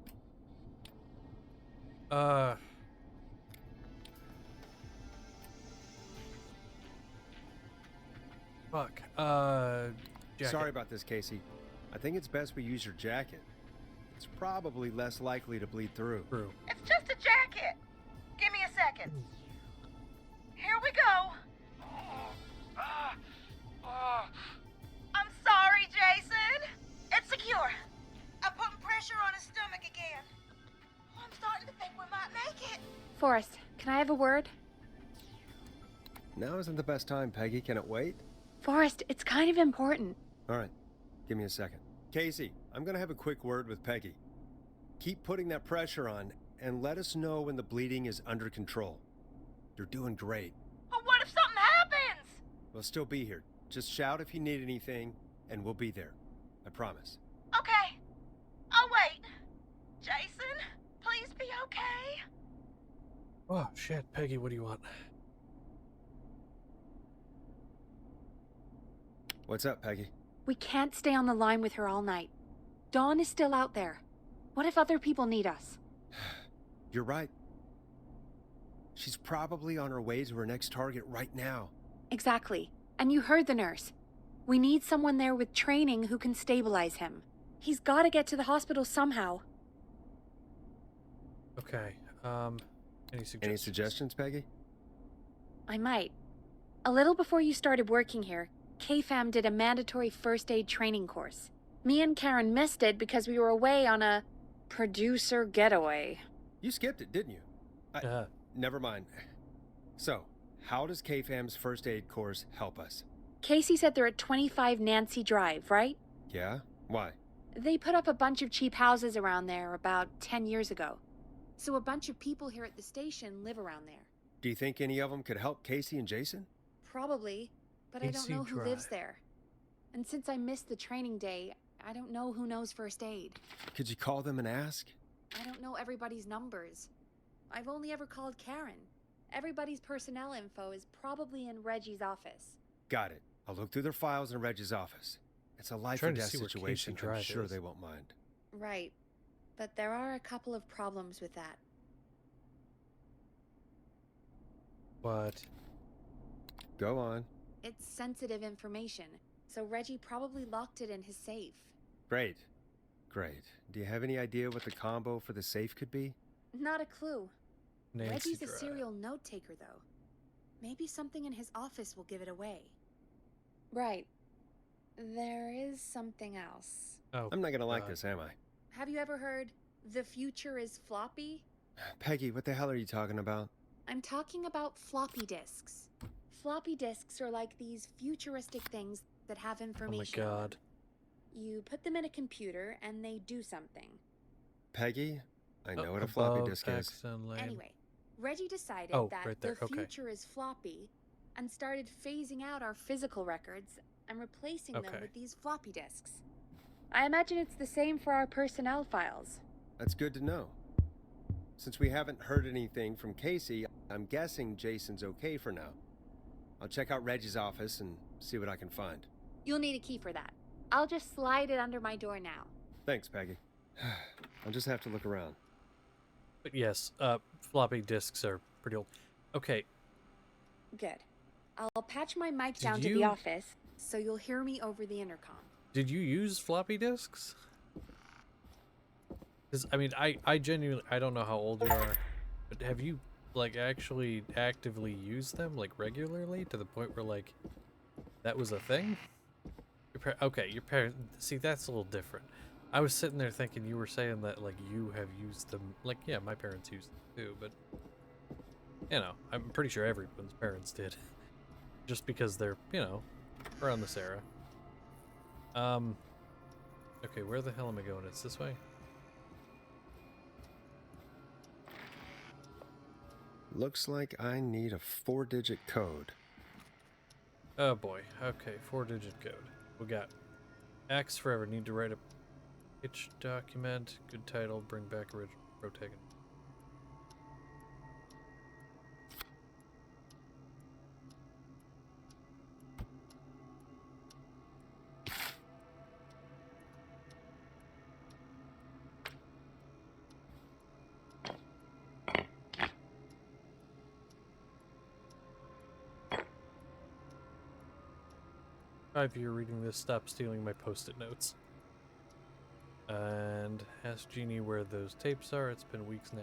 Fuck. Jacket.
Sorry about this, Casey. I think it's best we use your jacket. It's probably less likely to bleed through.
True.
It's just a jacket. Give me a second. Here we go. I'm sorry, Jason. It's secure. I'm putting pressure on his stomach again. Oh, I'm starting to think we might make it.
Forrest, can I have a word?
Now isn't the best time, Peggy. Can it wait?
Forrest, it's kind of important.
All right. Give me a second. Casey, I'm going to have a quick word with Peggy. Keep putting that pressure on and let us know when the bleeding is under control. You're doing great.
But what if something happens?
We'll still be here. Just shout if you need anything, and we'll be there. I promise.
Okay. I'll wait. Jason, please be okay.
Oh, shit. Peggy, what do you want?
What's up, Peggy?
We can't stay on the line with her all night. Dawn is still out there. What if other people need us?
You're right. She's probably on her way to her next target right now.
Exactly. And you heard the nurse. We need someone there with training who can stabilize him. He's got to get to the hospital somehow.
Okay. Any suggestions?
Any suggestions, Peggy?
I might. A little before you started working here, KFAM did a mandatory first aid training course. Me and Karen missed it because we were away on a producer getaway.
You skipped it, didn't you? Never mind. So, how does KFAM's first aid course help us?
Casey said they're at 25 Nancy Drive, right?
Yeah? Why?
They put up a bunch of cheap houses around there about 10 years ago. So a bunch of people here at the station live around there.
Do you think any of them could help Casey and Jason?
Probably, but I don't know who lives there. And since I missed the training day, I don't know who knows first aid.
Could you call them and ask?
I don't know everybody's numbers. I've only ever called Karen. Everybody's personnel info is probably in Reggie's office.
Got it. I'll look through their files in Reggie's office. It's a life or death situation. I'm sure they won't mind.
Right. But there are a couple of problems with that.
What?
Go on.
It's sensitive information, so Reggie probably locked it in his safe.
Great. Great. Do you have any idea what the combo for the safe could be?
Not a clue.
Nancy
Reggie's a
Drive.
serial note taker, though. Maybe something in his office will give it away. Right. There is something else.
Oh,
I'm not gonna like this, am I?
Have you ever heard, the future is floppy?
Peggy, what the hell are you talking about?
I'm talking about floppy disks. Floppy disks are like these futuristic things that have information.
Oh my god.
You put them in a computer and they do something.
Peggy, I know what a floppy disk is.
Anyway, Reggie decided that
right there.
the
Okay.
future is floppy and started phasing out our physical records and replacing them with these floppy disks. I imagine it's the same for our personnel files.
That's good to know. Since we haven't heard anything from Casey, I'm guessing Jason's okay for now. I'll check out Reggie's office and see what I can find.
You'll need a key for that. I'll just slide it under my door now.
Thanks, Peggy. I'll just have to look around.
But yes, floppy disks are pretty old. Okay.
Good. I'll patch my mic down to the office, so you'll hear me over the intercom.
Did you use floppy disks? Because, I mean, I genuinely, I don't know how old you are, but have you, like, actually actively used them, like, regularly, to the point where, like, that was a thing? Okay, your parents, see, that's a little different. I was sitting there thinking you were saying that, like, you have used them, like, yeah, my parents used them too, but, you know, I'm pretty sure everyone's parents did. Just because they're, you know, around this era. Okay, where the hell am I going? It's this way?
Looks like I need a 4-digit code.
Oh boy. Okay, 4-digit code. We got X forever. Need to write a pitch document. Good title. Bring back original protagonist. If you're reading this, stop stealing my post-it notes. And ask Jeannie where those tapes are. It's been weeks now.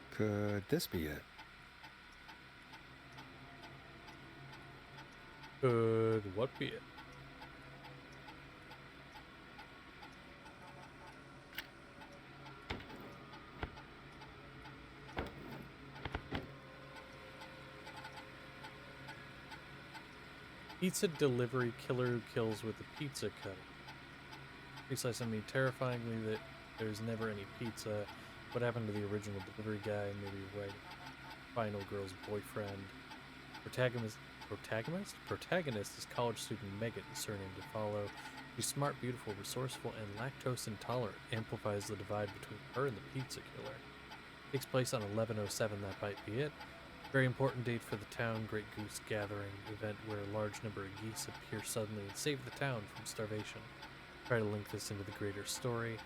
Could this be it?
Could what be it? Pizza delivery killer who kills with a pizza cutter. Precise, I mean, terrifyingly that there's never any pizza. What happened to the original delivery guy? Maybe right. Final girl's boyfriend. Protagonist is college student Megan, surname to follow. She's smart, beautiful, resourceful, and lactose intolerant. Amplifies the divide between her and the pizza killer. Takes place on 11/07. That might be it. Very important date for the town, Great Goose Gathering, event where a large number of geese appear suddenly and save the town from starvation. Try to link this into the greater story.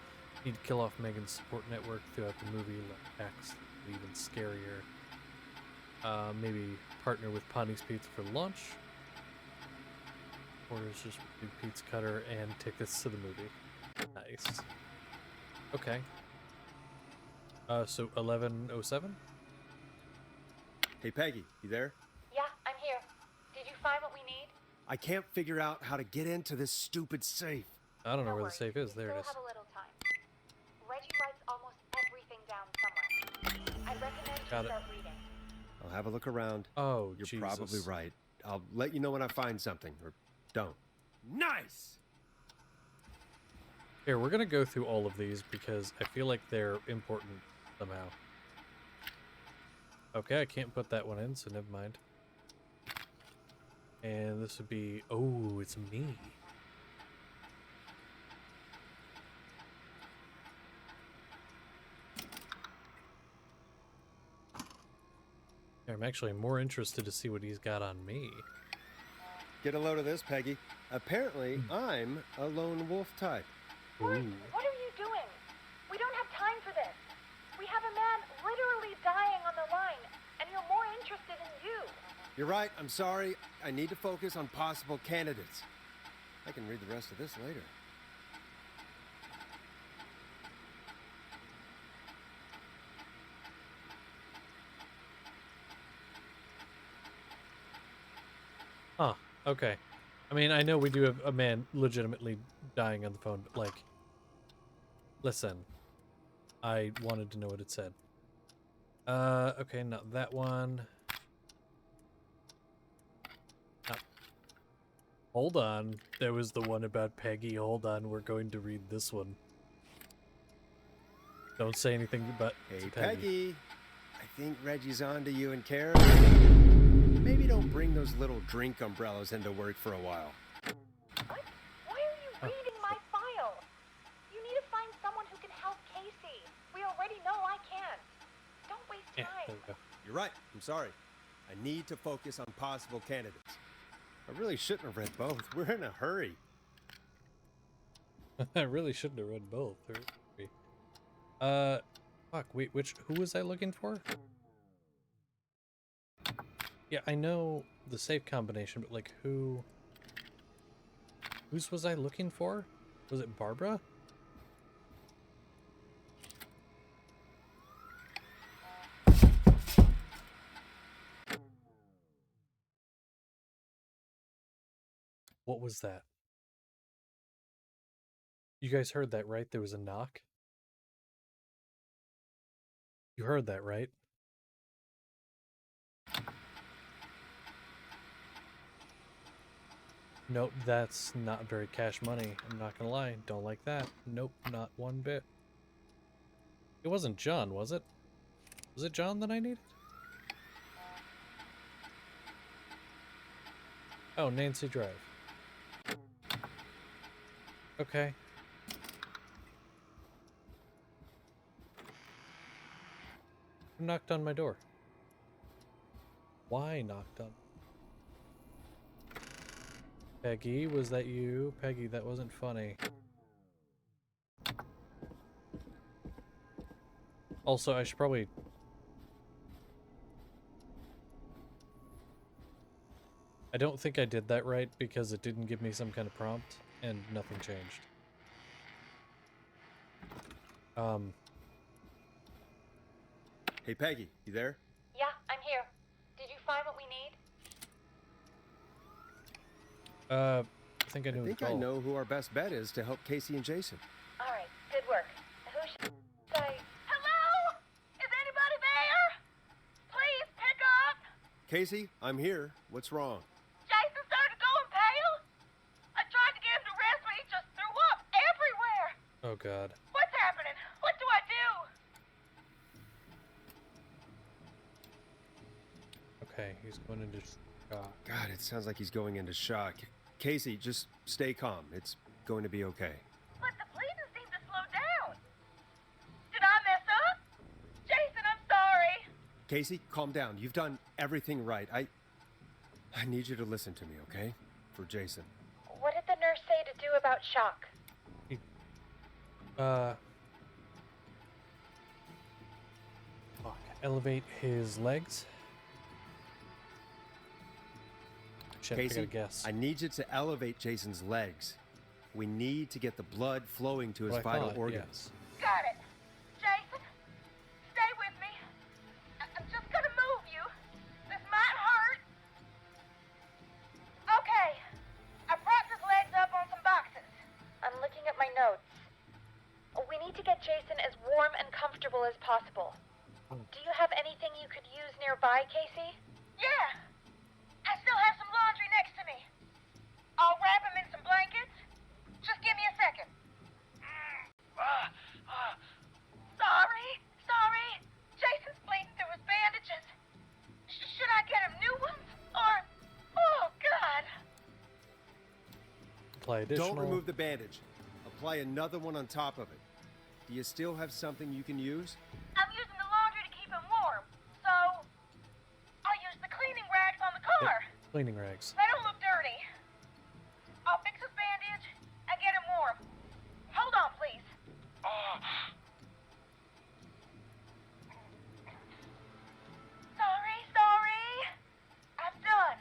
Need to kill off Megan's support network throughout the movie, let X even scarier. Maybe partner with Ponty's Pizza for lunch. Orders just do pizza cutter and tickets to the movie. Nice. Okay. So 1107?
Hey, Peggy, you there?
Yeah, I'm here. Did you find what we need?
I can't figure out how to get into this stupid safe.
I don't know where the safe is. There it is.
Still have a little time. Reggie writes almost everything down somewhere. I recommend you
Got it.
start reading.
I'll have a look around.
Oh,
You're
Jesus.
probably right. I'll let you know when I find something, or don't. Nice!
Here, we're gonna go through all of these because I feel like they're important somehow. Okay, I can't put that one in, so never mind. And this would be... Oh, it's me. I'm actually more interested to see what he's got on me.
Get a load of this, Peggy. Apparently, I'm a lone wolf type.
What are you doing? We don't have time for this. We have a man literally dying on the line, and you're more interested in you.
You're right, I'm sorry. I need to focus on possible candidates. I can read the rest of this later.
Huh, okay. I mean, I know we do have a man legitimately dying on the phone, but, like... Listen. I wanted to know what it said. Okay, not that one. No. Hold on. There was the one about Peggy. Hold on, we're going to read this one. Don't say anything but
Hey,
Peggy.
Peggy. I think Reggie's on to you and Karen. Maybe don't bring those little drink umbrellas into work for a while.
What? Why are you reading my file? You need to find someone who can help Casey. We already know I can't. Don't waste
Yeah,
time.
there we go.
You're right. I'm sorry. I need to focus on possible candidates. I really shouldn't have read both. We're in a hurry.
I really shouldn't have read both. Fuck, wait, who was I looking for? Yeah, I know the safe combination, but like whose was I looking for? Was it Barbara? What was that? You guys heard that, right? There was a knock. You heard that, right? Nope, that's not very cash money. I'm not gonna lie. Don't like that. Nope, not one bit. It wasn't John, was it? Was it John that I needed? Oh, Nancy Drive. Okay. Who knocked on my door? Why knocked on? Peggy, was that you? Peggy, that wasn't funny. Also, I should probably... I don't think I did that right because it didn't give me some kind of prompt and nothing changed.
Hey, Peggy, you there?
Yeah, I'm here. Did you find what we need?
I think I knew.
I think I know who our best bet is to help Casey and Jason.
All right, good work. Who should I... Hello? Is anybody there? Please pick up.
Casey, I'm here. What's wrong?
Jason started going pale. I tried to get him to rest, but he just threw up everywhere.
Oh, God.
What's happening? What do I do?
Okay, he's going into shock.
God, it sounds like he's going into shock. Casey, just stay calm. It's going to be okay.
But the bleeding seemed to slow down. Did I mess up? Jason, I'm sorry.
Casey, calm down. You've done everything right. I need you to listen to me, okay? For Jason.
What did the nurse say to do about shock?
Fuck. Elevate his legs. Shit,
Casey,
I gotta guess.
I need you to elevate Jason's legs. We need to get the blood flowing to his
What I
vital
thought,
organs.
Got it. Jason, possible. Do you have anything you could use nearby, Casey?
Yeah! I still have some laundry next to me. I'll wrap him in some blankets. Just give me a second. Sorry. Jason's bleeding through his bandages. Should I get him new ones? Or... Oh, God.
Apply additional.
Don't remove the bandage. Apply another one on top of it. Do you still have something you can use?
I'm using the laundry to keep him warm, so I'll use the cleaning rags on the car.
Yeah, cleaning rags.
They don't look dirty. I'll fix his bandage and get him warm. Hold on, please. Sorry. I'm done.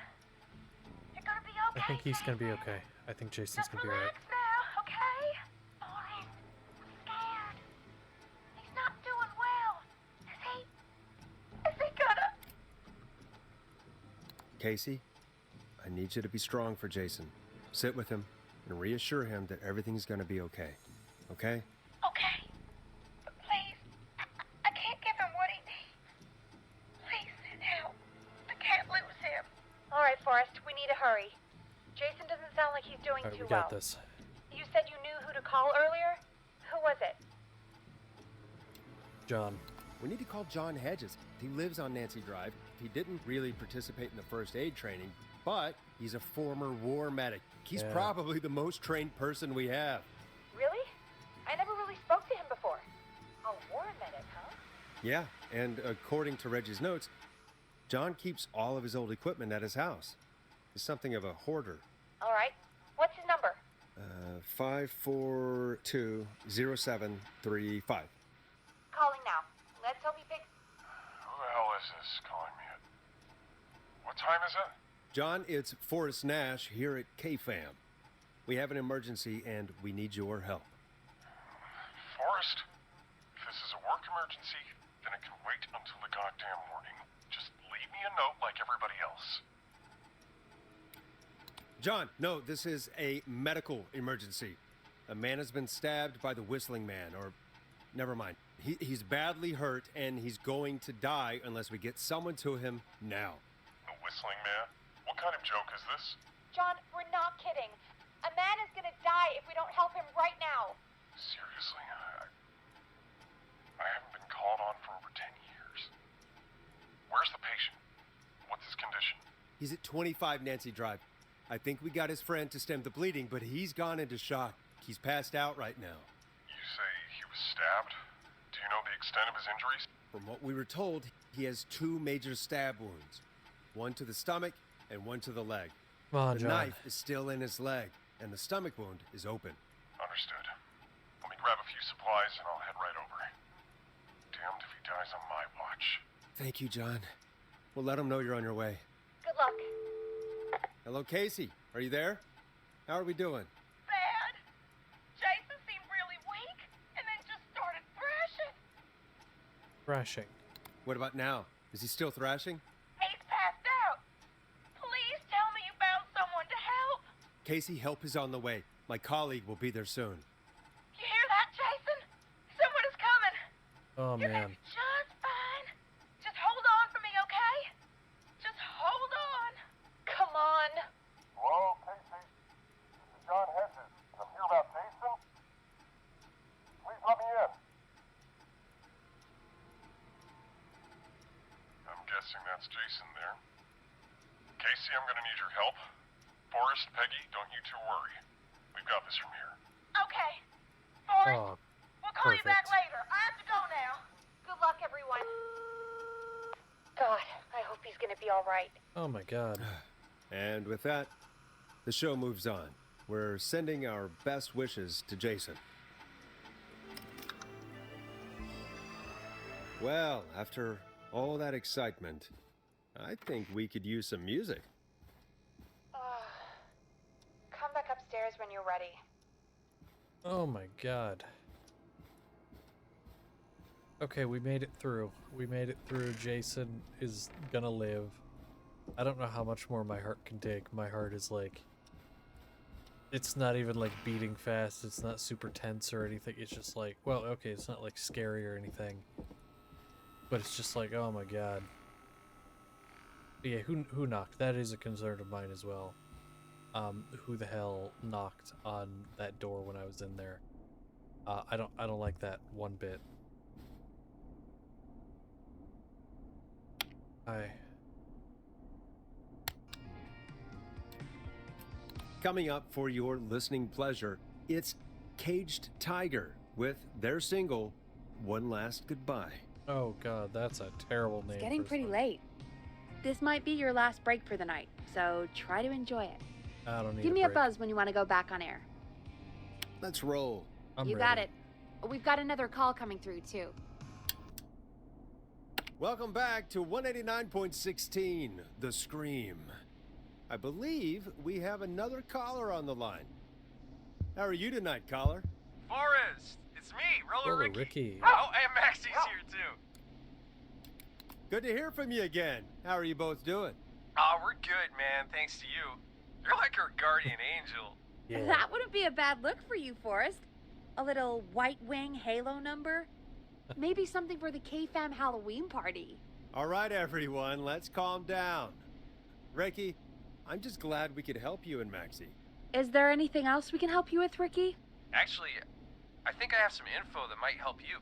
You're gonna be okay.
I think he's gonna be okay. I think Jason's gonna be alright.
Now, okay? Boris, I'm scared. He's not doing well. Is he gonna...
Casey, I need you to be strong for Jason. Sit with him and reassure him that everything's gonna be okay. Okay?
Okay. But please, I can't give him what he needs. Please send help. I can't lose him.
All right, Forrest, we need to hurry. Jason doesn't sound like he's doing
Alright,
too
we got
well.
this.
You said you knew who to call earlier? Who was it?
John.
We need to call John Hedges. He lives on Nancy Drive. He didn't really participate in the first aid training, but he's a former war medic. He's probably the most trained person we have.
Really? I never really spoke to him before. A war medic, huh?
Yeah, and according to Reggie's notes, John keeps all of his old equipment at his house. He's something of a hoarder.
All right. What's his number?
5420735.
Calling now. Let's hope he picks...
Who the hell is this calling me at... What time is it?
John, it's Forrest Nash here at KFAM. We have an emergency and we need your help.
Forrest? If this is a work emergency, then it can wait until the goddamn morning. Just leave me a note like everybody else.
John, no, this is a medical emergency. A man has been stabbed by the Whistling Man, or... Never mind. He's badly hurt, and he's going to die unless we get someone to him now.
The Whistling Man? What kind of joke is this?
John, we're not kidding. A man is gonna die if we don't help him right now.
Seriously, I haven't been called on for over 10 years. Where's the patient? What's his condition?
He's at 25 Nancy Drive. I think we got his friend to stem the bleeding, but he's gone into shock. He's passed out right now.
You say he was stabbed? Do you know the extent of his injuries?
From what we were told, he has 2 major stab wounds. One to the stomach and one to the leg.
Come on,
the
John.
knife is still in his leg, and the stomach wound is open.
Understood. Let me grab a few supplies and I'll head right over. Damned if he dies on my watch.
Thank you, John. We'll let him know you're on your way.
Good luck.
Hello, Casey. Are you there? How are we doing?
Bad. Jason seemed really weak and then just started thrashing.
Thrashing.
What about now? Is he still thrashing?
He's passed out. Please tell me you found someone to help.
Casey, help is on the way. My colleague will be there soon.
You hear that, Jason? Someone is coming.
Oh,
You're
man.
gonna be just fine. Just hold on for me, okay? Just hold on.
Come on.
Hello, Casey. This is John Hedges. I'm here about Jason. Please let me in. I'm guessing that's Jason there. Casey, I'm gonna need your help. Forrest, Peggy, don't you two worry. We've got this from here.
Okay. Forrest,
Oh,
we'll call you back
perfect.
later. I have to go now.
Good luck, everyone. God, I hope he's gonna be all right.
Oh my god.
And with that, the show moves on. We're sending our best wishes to Jason. Well, after all that excitement, I think we could use some music.
Come back upstairs when you're ready.
Oh my god. Okay, we made it through. We made it through. Jason is gonna live. I don't know how much more my heart can take. My heart is like... It's not even like beating fast. It's not super tense or anything. It's just like, well, okay, it's not like scary or anything. But it's just like, oh my god. But yeah, who knocked? That is a concern of mine as well. Who the hell knocked on that door when I was in there? I don't like that one bit. Hi.
Coming up for your listening pleasure, it's Caged Tiger with their single, One Last Goodbye.
Oh god, that's a terrible name.
It's getting pretty late. This might be your last break for the night, so try to enjoy it.
I don't need
Give me a buzz when you want to go back on air.
Let's roll.
You got it. We've got another call coming through, too.
Welcome back to 189.16, The Scream. I believe we have another caller on the line. How are you tonight, caller?
Forrest, it's me, Roller
Ricky.
Oh, and Maxie's here too.
Good to hear from you again. How are you both doing?
Oh, we're good, man, thanks to you. You're like our guardian angel.
Yeah.
That wouldn't be a bad look for you, Forrest. A little White Wing Halo number? Maybe something for the K-Fam Halloween party.
All right, everyone, let's calm down. Ricky, I'm just glad we could help you and Maxie.
Is there anything else we can help you with, Ricky?
Actually, I think I have some info that might help you.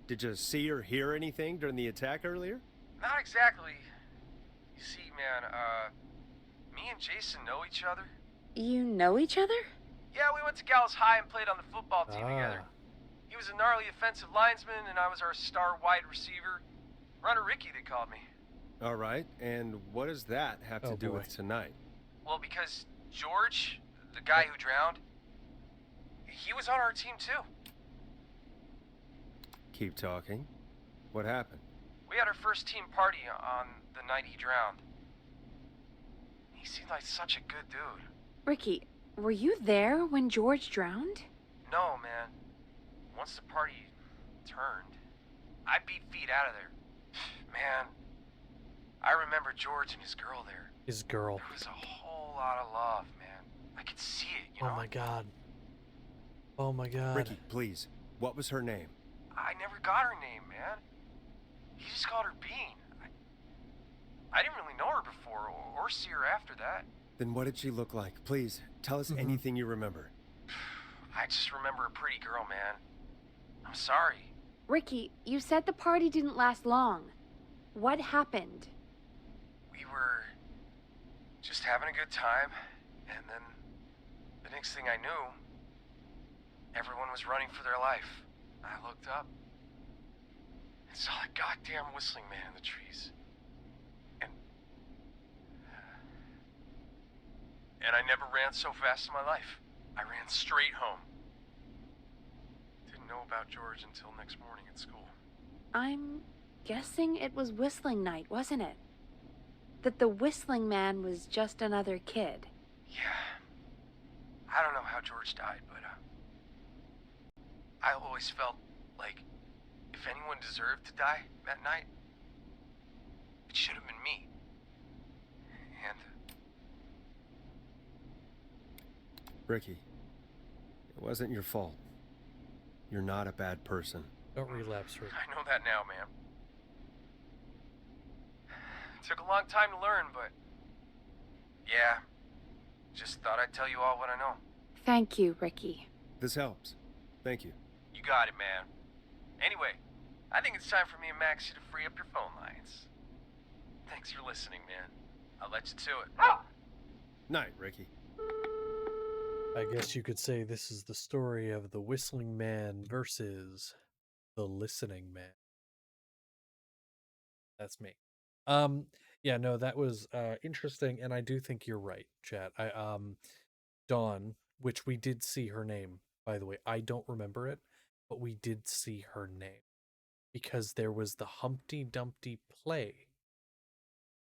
Did you see or hear anything during the attack earlier?
Not exactly. You see, man, me and Jason know each other.
You know each other?
Yeah, we went to Gallows High and played on the football team together. He was a gnarly offensive linesman, and I was our star wide receiver. Runner Ricky, they called me.
All right, and what does that have to do with tonight?
Well, because George, the guy who drowned, he was on our team too.
Keep talking. What happened?
We had our first team party on the night he drowned. He seemed like such a good dude.
Ricky, were you there when George drowned?
No, man. Once the party turned, I beat feet out of there. Man, I remember George and his girl there.
His girl.
There was a whole lot of love, man. I could see it, you know?
Oh my god. Oh my god.
Ricky, please. What was her name?
I never got her name, man. He just called her Bean. I didn't really know her before or see her after that.
Then what did she look like? Please, tell us anything you remember.
I just remember a pretty girl, man. I'm sorry.
Ricky, you said the party didn't last long. What happened?
We were just having a good time, and then the next thing I knew, everyone was running for their life. I looked up and saw a goddamn whistling man in the trees. And I never ran so fast in my life. I ran straight home. Didn't know about George until next morning at school.
I'm guessing it was whistling night, wasn't it? That the whistling man was just another kid.
Yeah. I don't know how George died, but I always felt like if anyone deserved to die that night, it should have been me. And
Ricky, it wasn't your fault. You're not a bad person.
Don't relapse, Ricky.
I know that now, man. It took a long time to learn, but yeah, just thought I'd tell you all what I know.
Thank you, Ricky.
This helps. Thank you.
You got it, man. Anyway, I think it's time for me and Maxie to free up your phone lines. Thanks for listening, man. I'll let you to it.
Night, Ricky.
I guess you could say this is the story of the whistling man versus the listening man. That's me. Yeah, no, that was interesting, and I do think you're right, chat. Dawn, which we did see her name, by the way. I don't remember it, but we did see her name because there was the Humpty Dumpty play,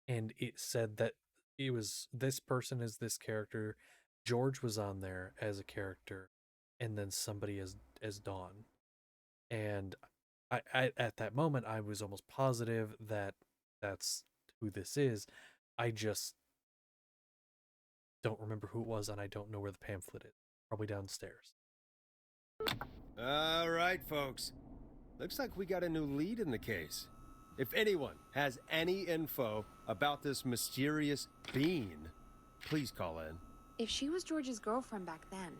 and it said that it was this person is this character. George was on there as a character, and then somebody as Dawn. And I at that moment I was almost positive that that's who this is. I just don't remember who it was, and I don't know where the pamphlet is. Probably downstairs.
All right, folks. Looks like we got a new lead in the case. If anyone has any info about this mysterious being, please call in.
If she was George's girlfriend back then,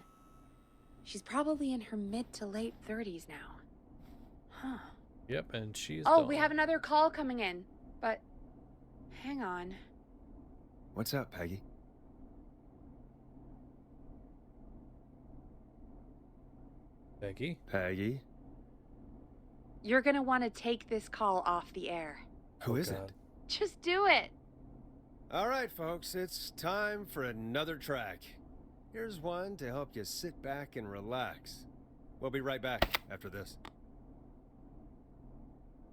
she's probably in her mid to late 30s now. Huh.
Yep, and she's
we have another call coming in, but hang on.
What's up, Peggy? Peggy?
You're gonna want to take this call off the air.
Who is it?
Just do it.
All right, folks, it's time for another track. Here's one to help you sit back and relax. We'll be right back after this.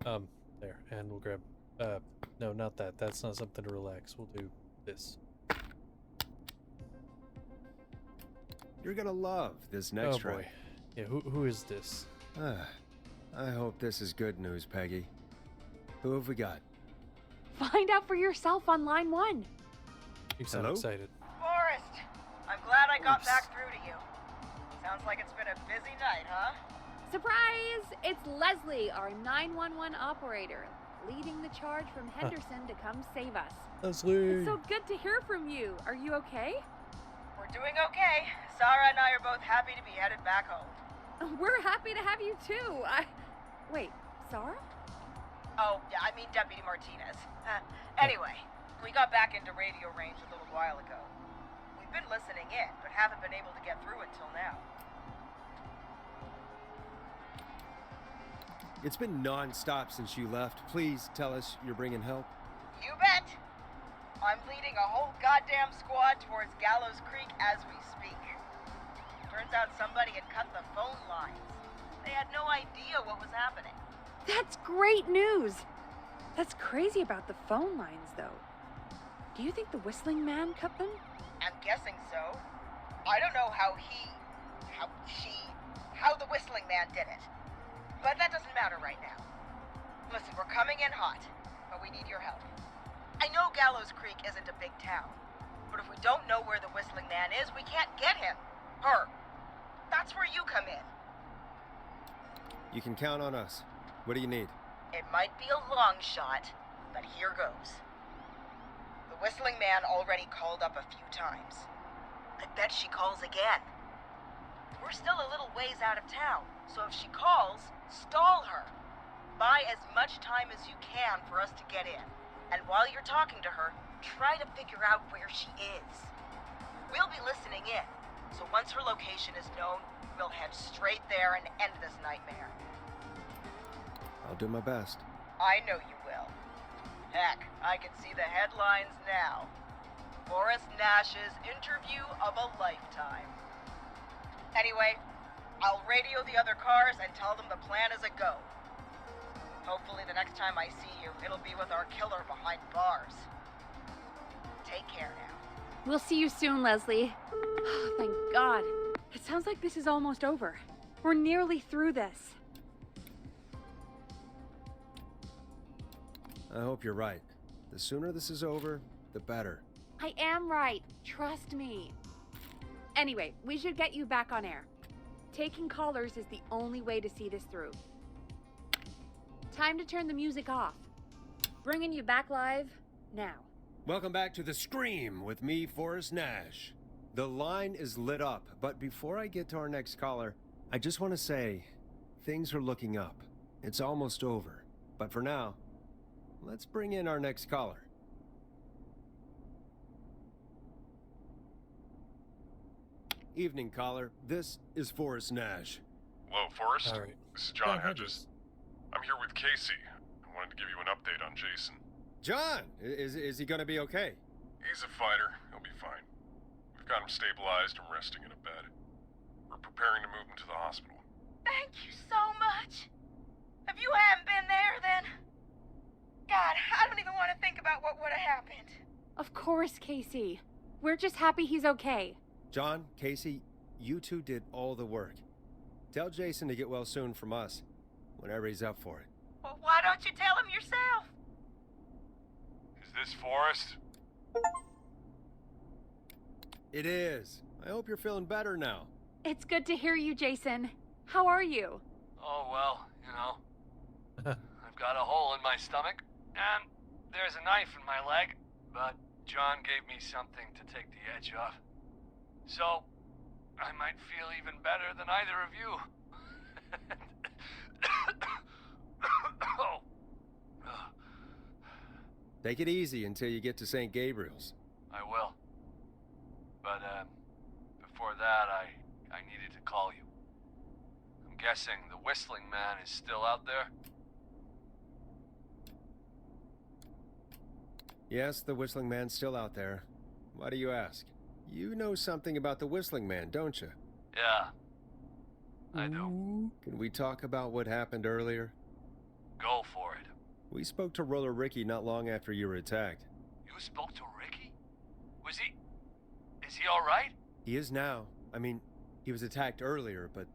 There, and we'll grab, no, not that. That's not something to relax. We'll do this.
You're gonna love this next track.
Boy. Yeah, who is this?
I hope this is good news, Peggy. Who have we got?
Find out for yourself on line 1.
You sound excited.
Forrest, I'm glad I got back through to you. Sounds like it's been a busy night, huh?
Surprise! It's Leslie, our 911 operator, leading the charge from Henderson to come save us.
Leslie!
It's so good to hear from you. Are you okay?
We're doing okay. Sarah and I are both happy to be headed back home.
We're happy to have you too. Wait, Sarah?
Oh, yeah, I mean Deputy Martinez. Anyway, we got back into radio range a little while ago. We've been listening in, but haven't been able to get through until now.
It's been non-stop since you left. Please tell us you're bringing help.
You bet! I'm leading a whole goddamn squad towards Gallows Creek as we speak. Turns out somebody had cut the phone lines. They had no idea what was happening.
That's great news. That's crazy about the phone lines, though. Do you think the Whistling Man cut them?
I'm guessing so. I don't know how the Whistling Man did it. But that doesn't matter right now. Listen, we're coming in hot, but we need your help. I know Gallows Creek isn't a big town, but if we don't know where the Whistling Man is, we can't get him. Her. That's where you come in.
You can count on us. What do you need?
It might be a long shot, but here goes. The Whistling Man already called up a few times. I bet she calls again. We're still a little ways out of town, so if she calls, stall her. Buy as much time as you can for us to get in. And while you're talking to her, try to figure out where she is. We'll be listening in, so once her location is known, we'll head straight there and end this nightmare.
I'll do my best.
I know you will. Heck, I can see the headlines now. Forrest Nash's interview of a lifetime. Anyway, I'll radio the other cars and tell them the plan is a go. Hopefully the next time I see you, it'll be with our killer behind bars. Take care now.
We'll see you soon, Leslie. Thank God. It sounds like this is almost over. We're nearly through this.
I hope you're right. The sooner this is over, the better.
I am right. Trust me. Anyway, we should get you back on air. Taking callers is the only way to see this through. Time to turn the music off. Bringing you back live now.
Welcome back to The Scream with me, Forrest Nash. The line is lit up, but before I get to our next caller, I just want to say, things are looking up. It's almost over. But for now, let's bring in our next caller. Evening, caller. This is Forrest Nash.
Hello, Forrest.
All right.
This is John Hedges. I'm here with Casey. I wanted to give you an update on Jason.
John, is he gonna be okay?
He's a fighter. He'll be fine. We've got him stabilized and resting in a bed. We're preparing to move him to the hospital.
Thank you so much. If you hadn't been there, then... God, I don't even want to think about what would have happened.
Of course, Casey. We're just happy he's okay.
John, Casey, you two did all the work. Tell Jason to get well soon from us, whenever he's up for it.
Well, why don't you tell him yourself?
Is this Forrest?
It is. I hope you're feeling better now.
It's good to hear you, Jason. How are you?
Oh, well, you know,
got a hole in my stomach, and there's a knife in my leg, but John gave me something to take the edge off. So, I might feel even better than either of you.
Take it easy until you get to St. Gabriel's.
I will. But, before that, I needed to call you. I'm guessing the Whistling Man is still out there?
Yes, the Whistling Man's still out there. Why do you ask? You know something about the Whistling Man, don't you?
Yeah. I do.
Can we talk about what happened earlier?
Go for it.
We spoke to Roller Ricky not long after you were attacked.
You spoke to Ricky? Was he... Is he alright?
He is now. I mean, he was attacked earlier, but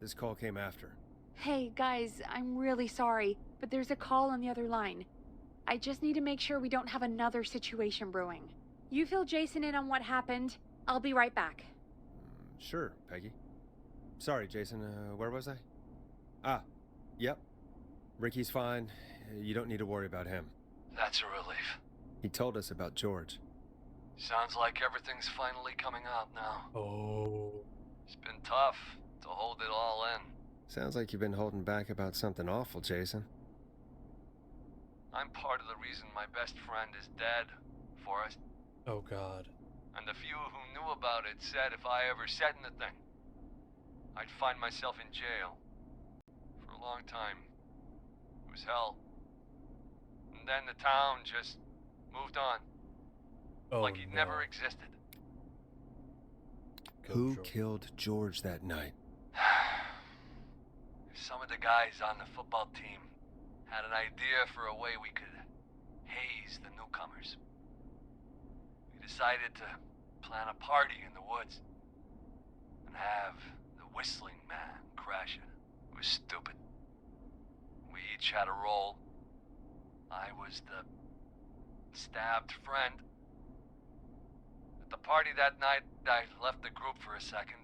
this call came after.
Hey, guys, I'm really sorry, but there's a call on the other line. I just need to make sure we don't have another situation brewing. You fill Jason in on what happened. I'll be right back.
Sure, Peggy. Sorry, Jason, where was I? Ah, yep. Ricky's fine. You don't need to worry about him.
That's a relief.
He told us about George.
Sounds like everything's finally coming out now.
Oh.
It's been tough to hold it all in.
Sounds like you've been holding back about something awful, Jason.
I'm part of the reason my best friend is dead, Forrest.
Oh, God.
And the few who knew about it said if I ever said anything, I'd find myself in jail. For a long time. It was hell. And then the town just moved on.
Oh,
like he'd never existed.
Who killed George that night?
Some of the guys on the football team had an idea for a way we could haze the newcomers. We decided to plan a party in the woods and have the Whistling Man crash it. It was stupid. We each had a role. I was the stabbed friend. At the party that night, I left the group for a second,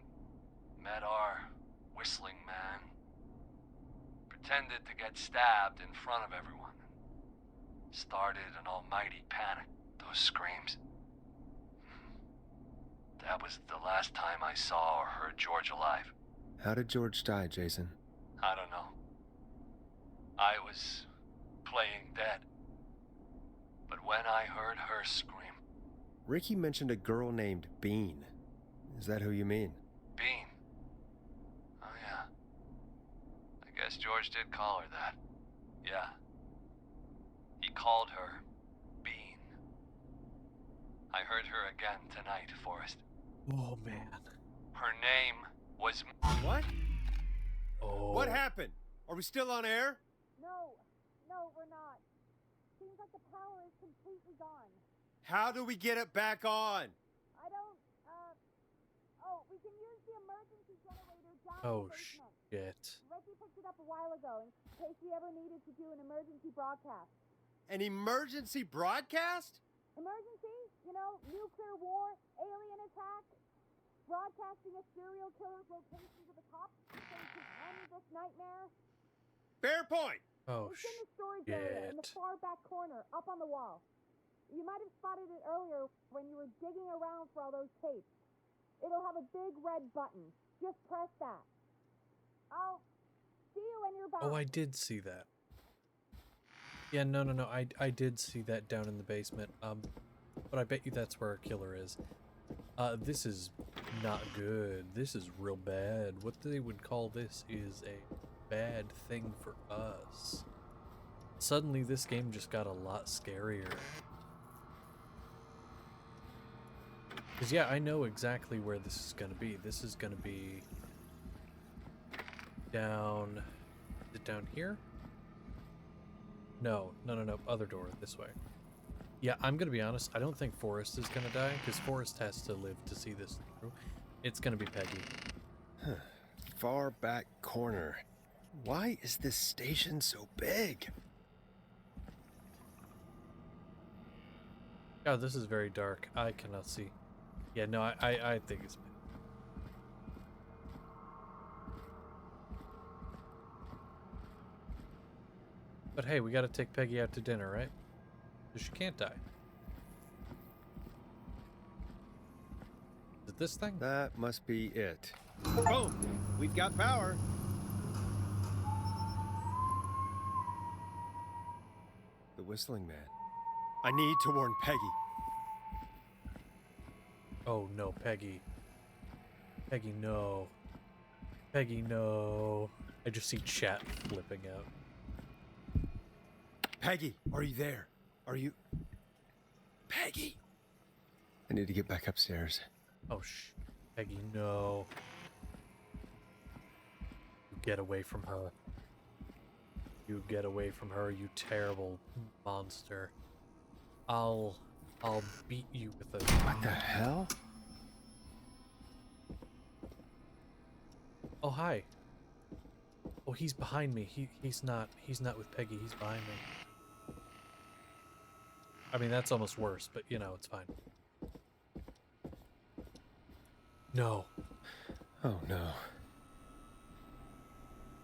met our Whistling Man, pretended to get stabbed in front of everyone, started an almighty panic. Those screams. That was the last time I saw or heard George alive.
How did George die, Jason?
I don't know. I was playing dead. But when I heard her scream...
Ricky mentioned a girl named Bean. Is that who you mean?
Bean? Oh, yeah. I guess George did call her that. Yeah. He called her Bean. I heard her again tonight, Forrest.
Oh, man.
Her name was...
What?
Oh.
What happened? Are we still on air?
No, we're not. Seems like the power is completely gone.
How do we get it back on?
I don't, we can use the emergency generator down
Oh,
in the basement.
shit.
Ricky picked it up a while ago in case we ever needed to do an emergency broadcast.
An emergency broadcast?
Emergency? You know, nuclear war, alien attack, broadcasting a serial killer's location to the cops so you can end this nightmare.
Fair point.
Oh,
it's in the storage area in the far back corner, up on the wall. You might have spotted it earlier when you were digging around for all those tapes. It'll have a big red button. Just press that. I'll see you when you're back.
Oh, I did see that. Yeah, no. I did see that down in the basement. But I bet you that's where our killer is. This is not good. This is real bad. What they would call this is a bad thing for us. Suddenly, this game just got a lot scarier. Because, yeah, I know exactly where this is going to be. This is going to be down... Is it down here? No. Other door, this way. Yeah, I'm going to be honest. I don't think Forrest is going to die, because Forrest has to live to see this through. It's going to be Peggy.
Far back corner. Why is this station so big?
God, this is very dark. I cannot see. Yeah, no, I think it's... But hey, we gotta take Peggy out to dinner, right? So she can't die. Is it this thing?
That must be it. Boom! We've got power. The whistling man. I need to warn Peggy.
Oh no, Peggy. Peggy, no. Peggy, no. I just see chat flipping out.
Peggy, are you there? Are you... Peggy! I need to get back upstairs.
Oh, Peggy, no. You get away from her. You get away from her, you terrible monster. I'll beat you with a...
What the hell?
Oh, hi. Oh, he's behind me. He's not with Peggy. He's behind me. I mean, that's almost worse, but you know, it's fine. No.
Oh, no.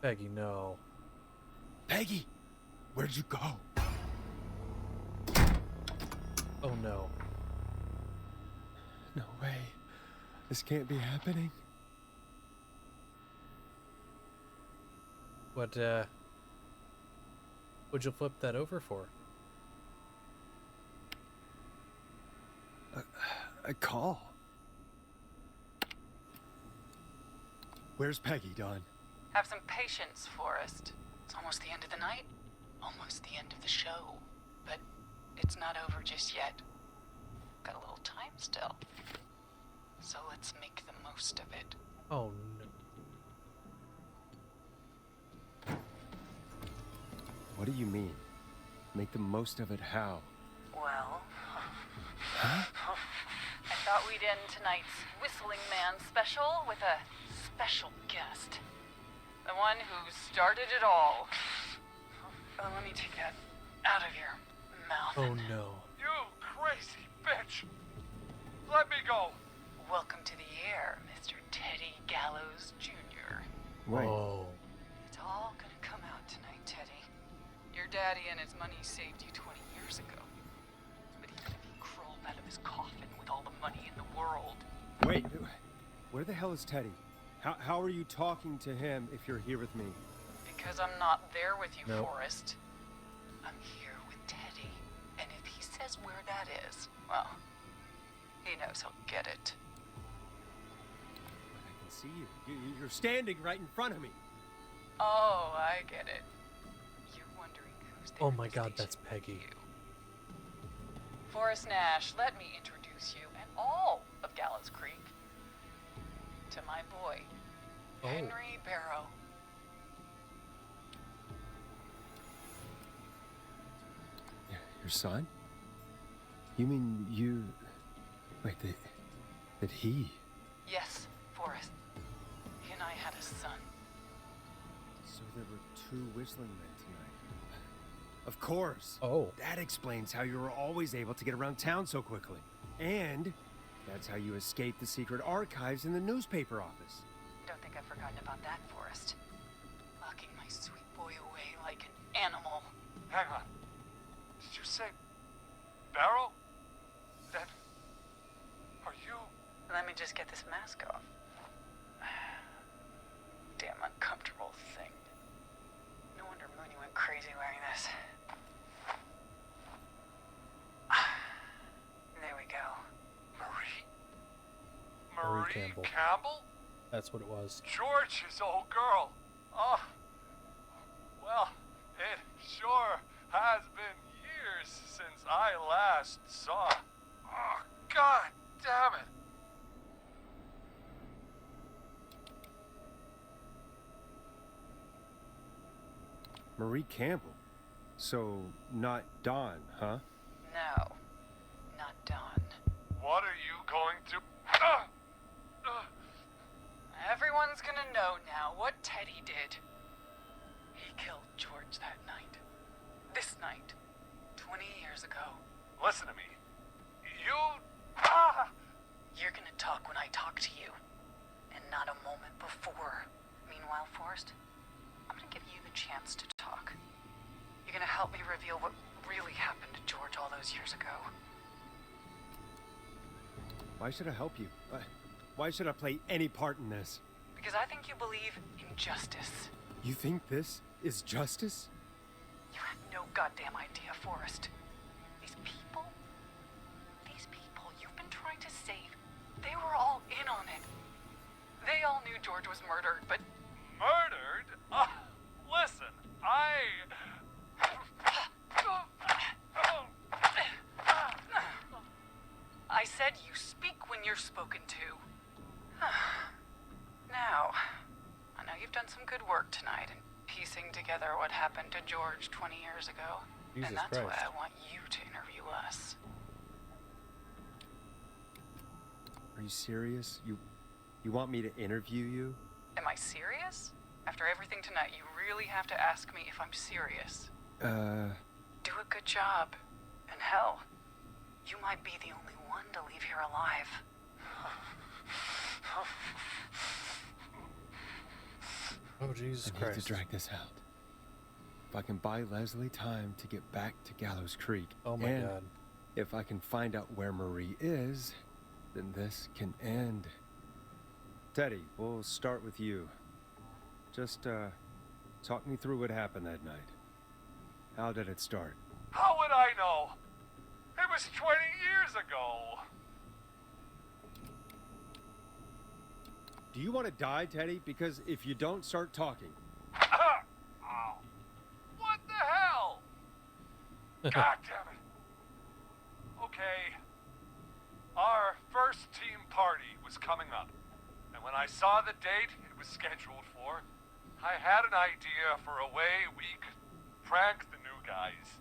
Peggy, no.
Peggy! Where'd you go?
Oh, no.
No way. This can't be happening.
What'd you flip that over for?
A call. Where's Peggy, Dawn?
Have some patience, Forrest. It's almost the end of the night. Almost the end of the show. But it's not over just yet. Got a little time still. So let's make the most of it.
Oh, no.
What do you mean? Make the most of it how?
Well...
Huh?
I thought we'd end tonight's Whistling Man special with a special guest. The one who started it all. Let me take that out of your mouth.
Oh, no.
You crazy bitch! Let me go!
Welcome to the air, Mr. Teddy Gallows Jr.
Wait.
Oh.
It's all gonna come out tonight, Teddy. Your daddy and his money saved you 20 years ago. But even if he crawled out of his coffin with all the money in the world...
Wait, where the hell is Teddy? How are you talking to him if you're here with me?
Because I'm not there with you,
Nope.
Forrest. I'm here with Teddy. And if he says where that is, well, he knows he'll get it.
I can see you. You're standing right in front of me.
Oh, I get it. You're wondering who's there.
Oh my god, that's Peggy.
Forrest Nash, let me introduce you and all of Gallows Creek to my boy, Henry Barrow.
Your son? You mean you... Wait, that he...
Yes, Forrest. He and I had a son.
So there were two whistling men tonight. Of course.
Oh.
That explains how you were always able to get around town so quickly. And that's how you escaped the secret archives in the newspaper office.
Don't think I've forgotten about that, Forrest. Locking my sweet boy away like an animal.
Hang on. Did you say Barrow? Then are you...
Let me just get this mask off. Damn uncomfortable thing. No wonder Mooney went crazy wearing this. There we go.
Marie Campbell?
That's what it was.
George's old girl. Oh, well, it sure has been years since I last saw. Oh, god damn it.
Marie Campbell. So, not Dawn, huh?
No, not Dawn.
What are you going to...
Everyone's gonna know now what Teddy did. He killed George that night. This night. 20 years ago.
Listen to me. You...
You're gonna talk when I talk to you. And not a moment before. Meanwhile, Forrest, I'm gonna give you the chance to talk. You're gonna help me reveal what really happened to George all those years ago.
Why should I help you? Why should I play any part in this?
Because I think you believe in justice.
You think this is justice?
You have no goddamn idea, Forrest. These people you've been trying to save, they were all in on it. They all knew George was murdered, but...
Murdered? Listen,
I said you speak when you're spoken to. Now, I know you've done some good work tonight in piecing together what happened to George 20 years ago.
Jesus
and that's
Christ.
why I want you to interview us.
Are you serious? You want me to interview you?
Am I serious? After everything tonight, you really have to ask me if I'm serious.
Do
a good job. And hell, you might be the only one to leave here alive.
Oh, Jesus
I
Christ.
need to drag this out. If I can buy Leslie time to get back to Gallows Creek.
Oh my
and
God.
if I can find out where Marie is, then this can end. Teddy, we'll start with you. Just, talk me through what happened that night. How did it start?
how would I know? It was 20 years ago.
Do you want to die, Teddy? Because if you don't start talking...
Ow. What the hell? God damn it. Okay. Our first team party was coming up. And when I saw the date it was scheduled for, I had an idea for a way we could prank the new guys.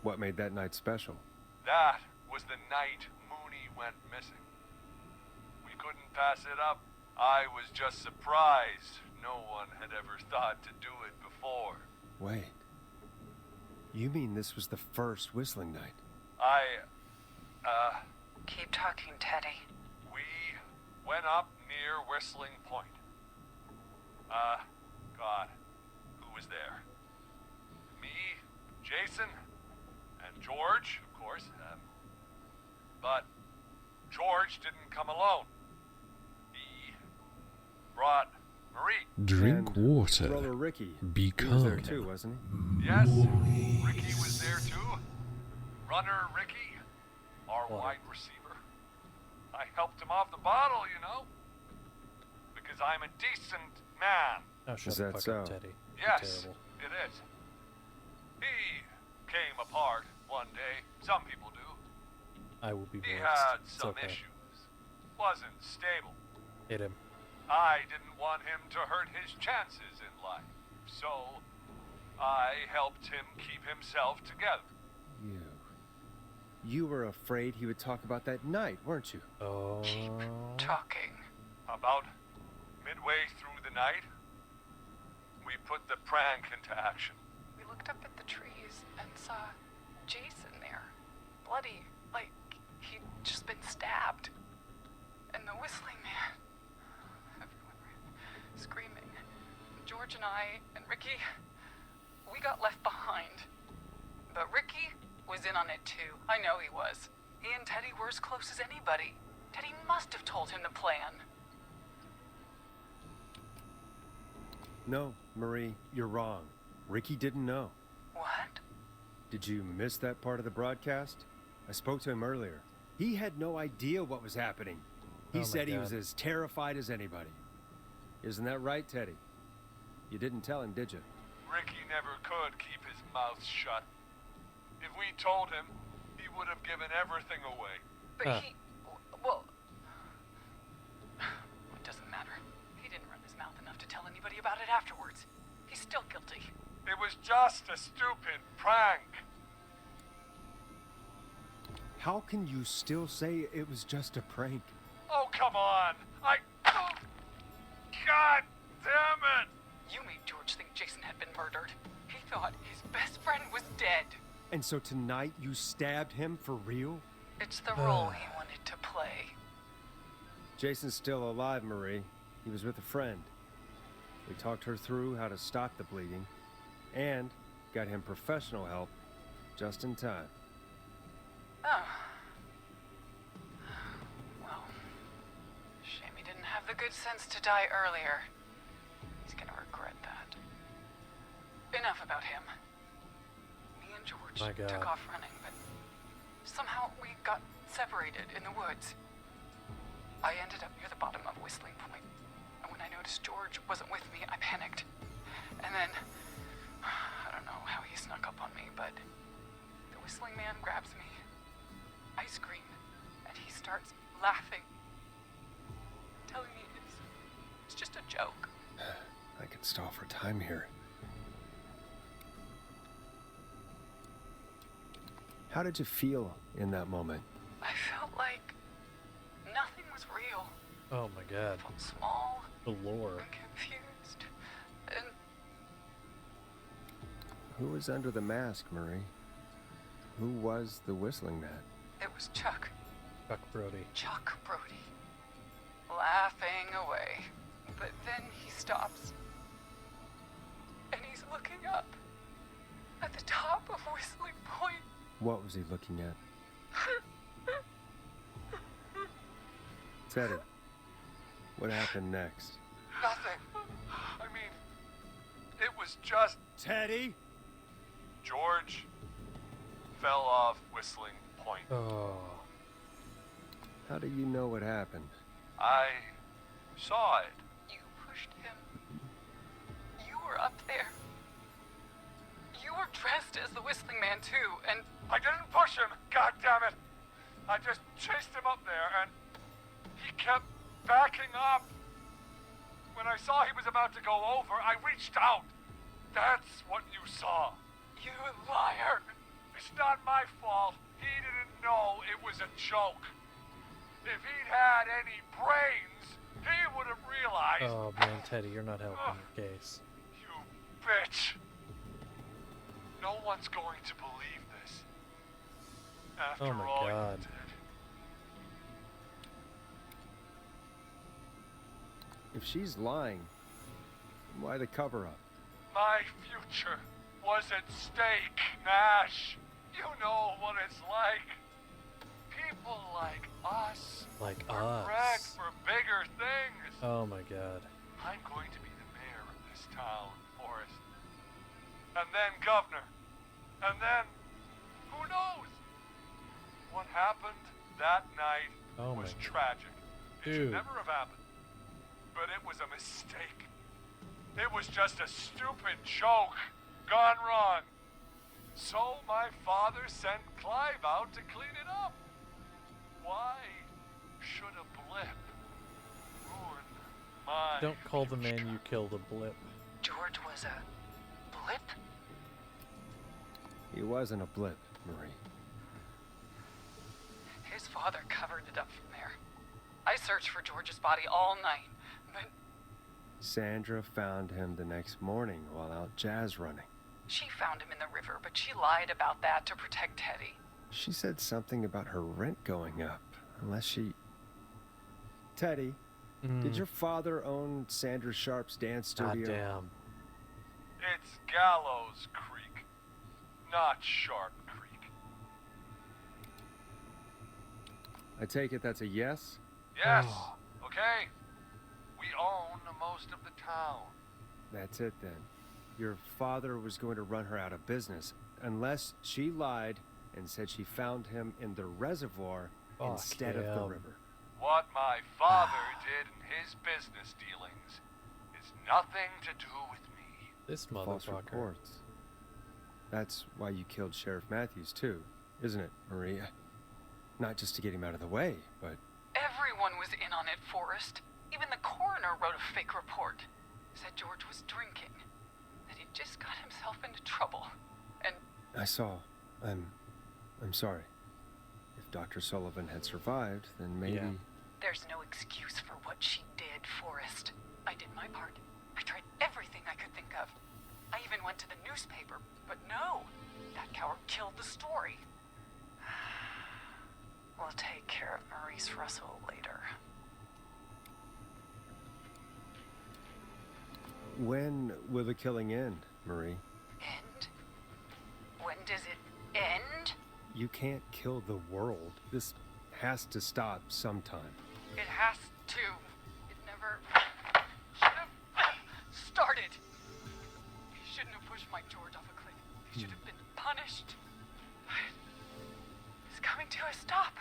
What made that night special?
That was the night Mooney went missing. We couldn't pass it up. I was just surprised no one had ever thought to do it before.
Wait. You mean this was the first whistling night?
Keep talking, Teddy.
We went up near Whistling Point. God, who was there? Me, Jason, and George, of course. But George didn't come alone. He brought Marie.
Drink
And
water.
Brother Ricky.
Be
He was there
calm.
too, wasn't he?
Yes, Ricky was there too. Runner Ricky, our wide receiver. I helped him off the bottle, you know. Because I'm a decent man.
Oh, shut
Is
the
that
fuck
so?
up, Teddy. You're
Yes,
terrible.
it is. He came apart one day. Some people do.
I will be
He
worst.
had
It's
some
okay.
issues. Wasn't stable.
Hit him.
I didn't want him to hurt his chances in life. So, I helped him keep himself together.
You were afraid he would talk about that night, weren't you?
Oh.
Talking.
About midway through the night, we put the prank into action.
We looked up at the trees and saw Jason there. Bloody, like he'd just been stabbed. And the whistling man. Everyone ran, screaming. George and I and Ricky, we got left behind. But Ricky was in on it too. I know he was. He and Teddy were as close as anybody. Teddy must have told him the plan.
No, Marie, you're wrong. Ricky didn't know.
What?
Did you miss that part of the broadcast? I spoke to him earlier. He had no idea what was happening. He
Oh my
said he
God.
was as terrified as anybody. Isn't that right, Teddy? You didn't tell him, did you?
Ricky never could keep his mouth shut. If we told him, he would have given everything away.
But he... Well... It doesn't matter. He didn't run his mouth enough to tell anybody about it afterwards. He's still guilty.
It was just a stupid prank.
How can you still say it was just a prank?
Oh, come on. Oh, God damn it.
You made George think Jason had been murdered. He thought his best friend was dead.
And so tonight you stabbed him for real?
It's the role he wanted to play.
Jason's still alive, Marie. He was with a friend. We talked her through how to stop the bleeding, and got him professional help just in time.
Oh. Well, shame he didn't have the good sense to die earlier. He's gonna regret that. Enough about him. Me and George took off running, but somehow we got separated in the woods. I ended up near the bottom of Whistling Point, and when I noticed George wasn't with me, I panicked. And then, I don't know how he snuck up on me, but the Whistling Man grabs me. I scream, and he starts laughing, telling me it's just a joke.
I could stall for time here. How did you feel in that moment?
I felt like nothing was real.
Oh my god.
I felt small.
The lore.
And confused. And
Who was under the mask, Marie? Who was the Whistling Man?
it was Chuck.
Chuck Brody.
Chuck Brody. Laughing away. But then he stops. And he's looking up. At the top of Whistling Point.
What was he looking at? Teddy, what happened next?
Nothing. I mean, it was just...
Teddy?
George fell off Whistling Point.
Oh.
How do you know what happened?
I saw it.
You pushed him. You were up there. You were dressed as the Whistling Man too, and...
I didn't push him, God damn it! I just chased him up there, and he kept backing up. When I saw he was about to go over, I reached out. That's what you saw.
You liar!
It's not my fault. He didn't know it was a joke. If he'd had any brains, he would have realized.
Oh man, Teddy, you're not helping your case.
You bitch. No one's going to believe this. After
Oh my
all
god.
you did.
If she's lying, why the cover-up?
My future was at stake, Nash. You know what it's like. People like us are bred for bigger things.
Oh my god.
I'm going to be the mayor of this town, Forrest. And then governor. And then, who knows? What happened that night was tragic. It should never have happened. But it was a mistake. It was just a stupid joke gone wrong. So my father sent Clive out to clean it up. Why should a blip ruin my...
Don't call the man you killed a blip.
George was a blip?
He wasn't a blip, Marie.
His father covered it up from there. I searched for George's body all night, but...
Sandra found him the next morning while out jazz running.
She found him in the river, but she lied about that to protect Teddy.
She said something about her rent going up, unless she... Teddy, did your father own Sandra Sharp's dance studio?
Damn.
It's Gallows Creek, not Sharp Creek.
I take it that's a yes?
Yes, okay. We own most of the town.
That's it then. Your father was going to run her out of business, unless she lied and said she found him in the reservoir instead of the river.
What my father did in his business dealings is nothing to do with me.
This
False
motherfucker.
reports. That's why you killed Sheriff Matthews too, isn't it, Maria? Not just to get him out of the way, but...
Everyone was in on it, Forrest. Even the coroner wrote a fake report. Said George was drinking. That he just got himself into trouble. And...
I saw. I'm sorry. If Dr. Sullivan had survived, then maybe...
Yeah.
There's no excuse for what she did, Forrest. I did my part. I tried everything I could think of. I even went to the newspaper, but no. That coward killed the story. We'll take care of Maurice Russell later.
When will the killing end, Marie?
End? When does it end?
You can't kill the world. This has to stop sometime.
It has to. It never should have started. He shouldn't have pushed my George off a cliff. He should have been punished. It's coming to a stop.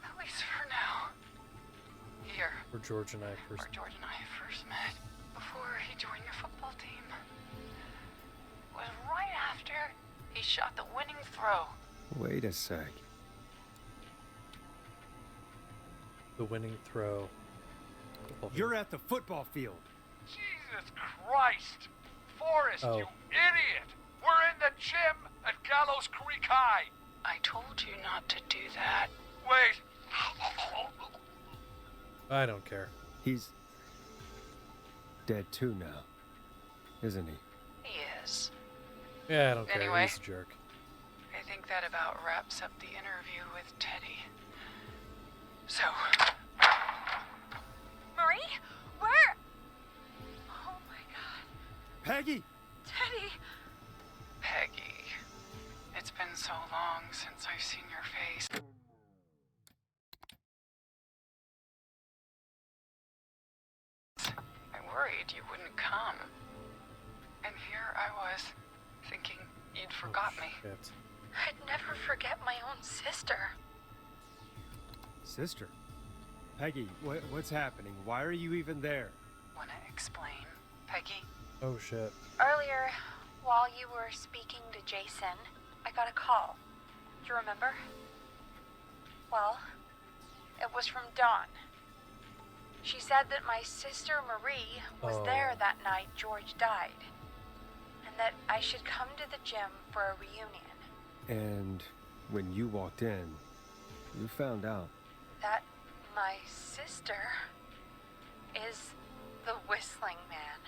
At least for now. Here.
Where George and I first
met. Before he joined your football team. It was right after he shot the winning throw.
Wait a sec.
The winning throw.
You're at the football field.
Jesus Christ! Forrest,
Oh.
you idiot! We're in the gym at Gallows Creek High!
I told you not to do that.
Wait!
I don't care.
He's dead too now, isn't he?
He is.
Yeah, I don't care.
Anyway.
He's a jerk.
I think that about wraps up the interview with Teddy. So...
Marie? Where? Oh my god.
Peggy!
Teddy!
Peggy. It's been so long since I've seen your face. I worried you wouldn't come. And here I was, thinking you'd forgot me.
Shit.
I'd never forget my own sister.
Sister? Peggy, what's happening? Why are you even there?
Wanna explain, Peggy?
Oh shit.
Earlier, while you were speaking to Jason, I got a call. Do you remember? Well, it was from Dawn. She said that my sister Marie was there that night George died, and that I should come to the gym for a reunion.
And when you walked in, you found out.
That my sister is the Whistling Man.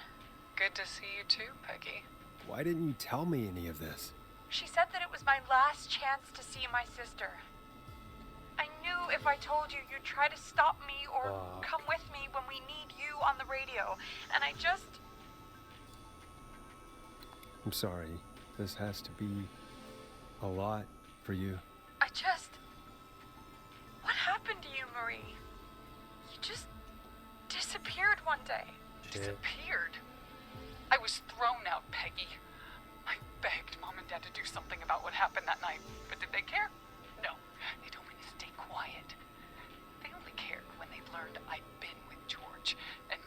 Good to see you too, Peggy.
Why didn't you tell me any of this?
She said that it was my last chance to see my sister. I knew if I told you, you'd try to stop me or come with me when we need you on the radio. And I just...
I'm sorry. This has to be a lot for you.
I just... What happened to you, Marie? You just disappeared one day.
Disappeared? I was thrown out, Peggy. I begged Mom and Dad to do something about what happened that night, but did they care? No. They told me to stay quiet. They only cared when they learned I'd been with George, and...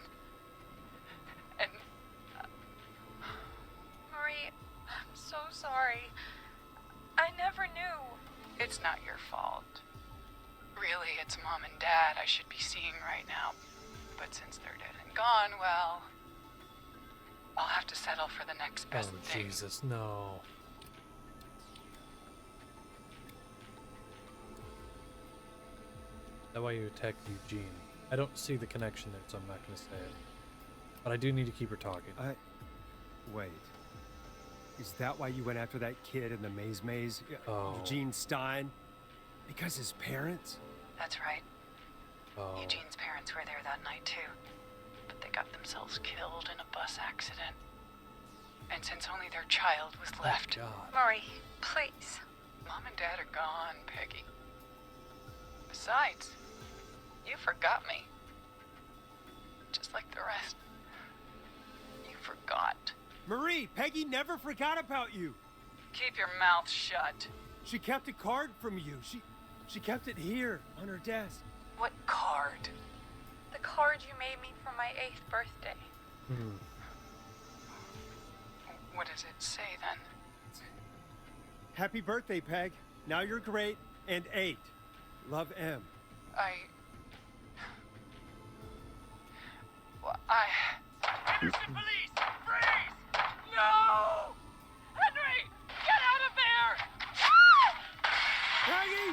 Marie, I'm so sorry. I never knew.
It's not your fault. Really, it's Mom and Dad I should be seeing right now. But since they're dead and gone, well... I'll have to settle for the next best thing.
Jesus, no. That why you attacked Eugene. I don't see the connection there, so I'm not going to say it. But I do need to keep her talking.
Wait. Is that why you went after that kid in the maze? Eugene Stein? Because his parents?
That's right. Eugene's parents were there that night too. But they got themselves killed in a bus accident. And since only their child was left...
Marie, please.
Mom and Dad are gone, Peggy. Besides, you forgot me. Just like the rest. You forgot.
Marie, Peggy never forgot about you.
Keep your mouth shut.
She kept a card from you. She kept it here on her desk.
What card?
The card you made me for my 8th birthday.
What does it say then?
Happy birthday, Peg. Now you're great and 8. Love, M.
Henderson police! Freeze! No! Henry! Get out of there!
Peggy!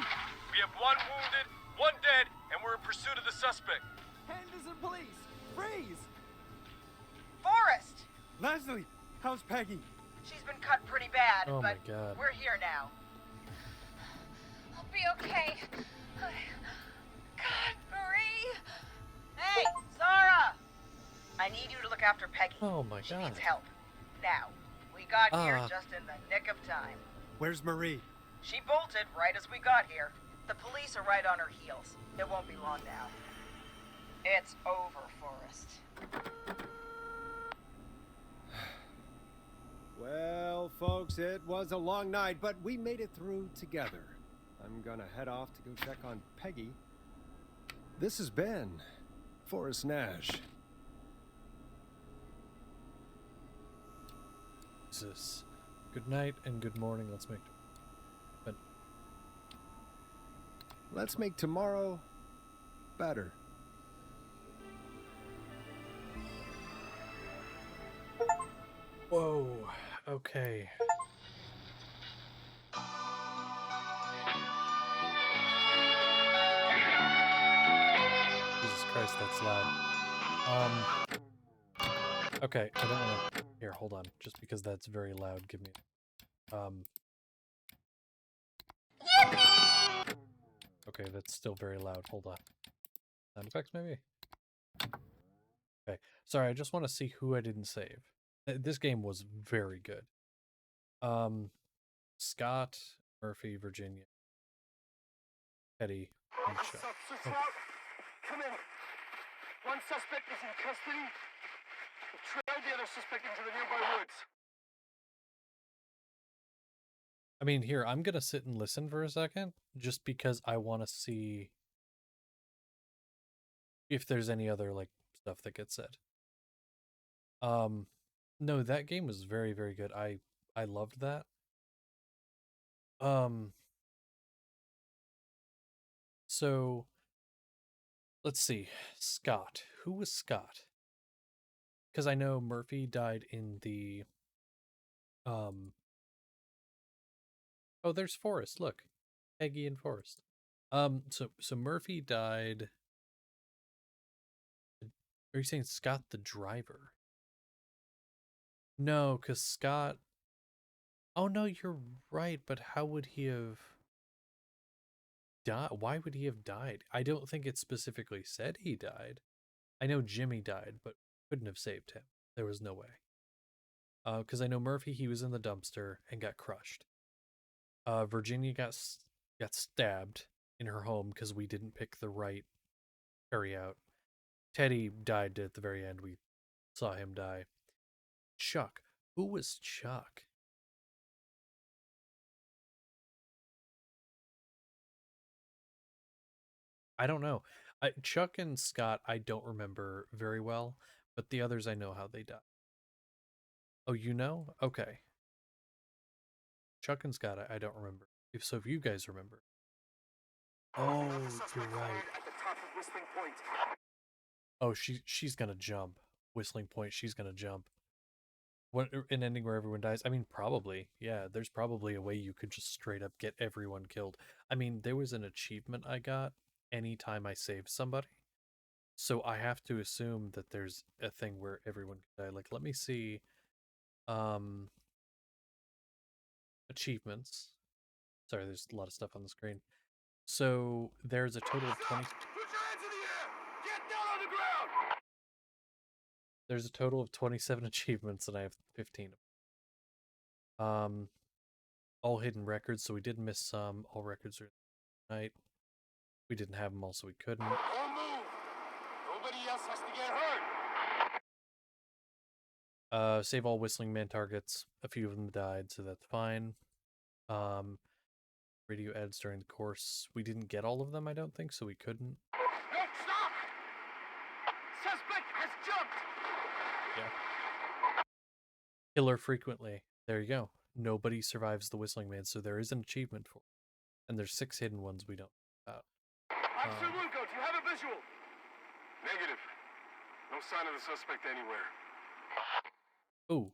We have 1 wounded, 1 dead, and we're in pursuit of the suspect.
Henderson police! Freeze!
Forrest!
Leslie, how's Peggy?
She's been cut pretty bad,
Oh my
but
God.
we're here now.
I'll be okay. God, Marie!
Hey, Zara! I need you to look after for Peggy.
Oh my
She
god.
needs help. Now, we got here just in the nick of time.
Where's Marie?
She bolted right as we got here. The police are right on her heels. It won't be long now. It's over, Forrest.
Well, folks, it was a long night, but we made it through together. I'm gonna head off to go check on Peggy. This has been Forrest Nash.
Jesus. Good night and good morning.
Let's make tomorrow better.
Whoa. Okay. Jesus Christ, that's loud. Okay, I don't want to... Here, hold on. Just because that's very loud, give me...
Yippee!
Okay, that's still very loud. Hold on. Sound effects, maybe? Okay. Sorry, I just want to see who I didn't save. This game was very good. Scott, Murphy, Virginia, Eddie, and Chuck. Oh.
Come in. One suspect is in custody. We've trailed the other suspect into the nearby woods.
I mean, here, I'm gonna sit and listen for a second, just because I want to see if there's any other, like, stuff that gets said. No, that game was very, very good. I loved that. So, let's see. Scott. Who was Scott? Because I know Murphy died in the, oh, there's Forrest. Look. Peggy and Forrest. So Murphy died. Are you saying Scott the driver? No, because Scott... Oh, no, you're right, but how would he have died? Why would he have died? I don't think it specifically said he died. I know Jimmy died, but couldn't have saved him. There was no way. Because I know Murphy, he was in the dumpster and got crushed. Virginia got stabbed in her home because we didn't pick the right carryout. Teddy died at the very end. We saw him die. Chuck. Who was Chuck? I don't know. Chuck and Scott, I don't remember very well, but the others I know how they died. Oh, you know? Okay. Chuck and Scott, I don't remember. If you guys remember. Oh, you're right.
At the top of Whistling Point.
Oh, she's gonna jump. Whistling Point, she's gonna jump. What, an ending where everyone dies? I mean, probably. Yeah, there's probably a way you could just straight up get everyone killed. I mean, there was an achievement I got anytime I saved somebody. So I have to assume that there's a thing where everyone can die. Like, let me see. Achievements. Sorry, there's a lot of stuff on the screen. So there's a total of 20.
Put your hands in the air! Get down on the ground!
There's a total of 27 achievements, and I have 15. All hidden records, so we did miss some. All records are night. We didn't have them all, so we couldn't.
Don't move! Nobody else has to get hurt!
Save all Whistling Man targets. A few of them died, so that's fine. Radio ads during the course. We didn't get all of them, I don't think, so we couldn't.
No, stop! Suspect has jumped!
Yeah. Killer frequently. There you go. Nobody survives the Whistling Man, so there is an achievement for it. And there's 6 hidden ones we don't know about.
Officer Lugo, do you have a visual? Negative. No sign of the suspect anywhere.
Ooh.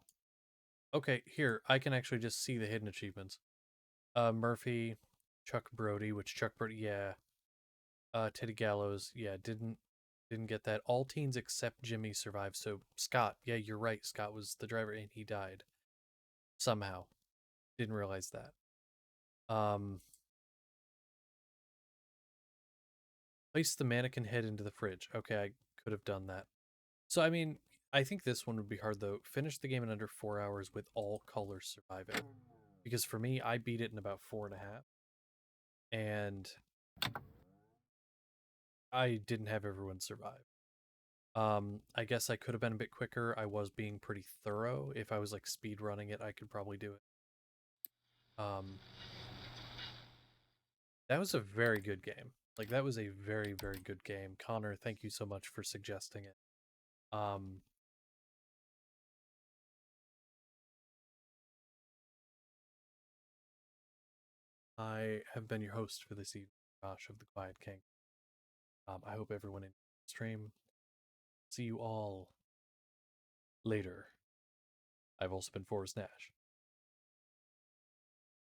Okay, here, I can actually just see the hidden achievements. Murphy, Chuck Brody, which Chuck Brody, yeah. Teddy Gallows, yeah, didn't get that. All teens except Jimmy survived, so Scott, yeah, you're right, Scott was the driver and he died. Somehow. Didn't realize that. Place the mannequin head into the fridge. Okay, I could have done that. So, I mean, I think this one would be hard though. Finish the game in under 4 hours with all colors surviving. Because for me, I beat it in about 4.5. And I didn't have everyone survive. I guess I could have been a bit quicker. I was being pretty thorough. If I was like speed running it, I could probably do it. That was a very good game. Like that was a very, very good game. Connor, thank you so much for suggesting it. I have been your host for this evening, Josh of the Quiet King. I hope everyone in the stream. See you all later. I've also been Forrest Nash.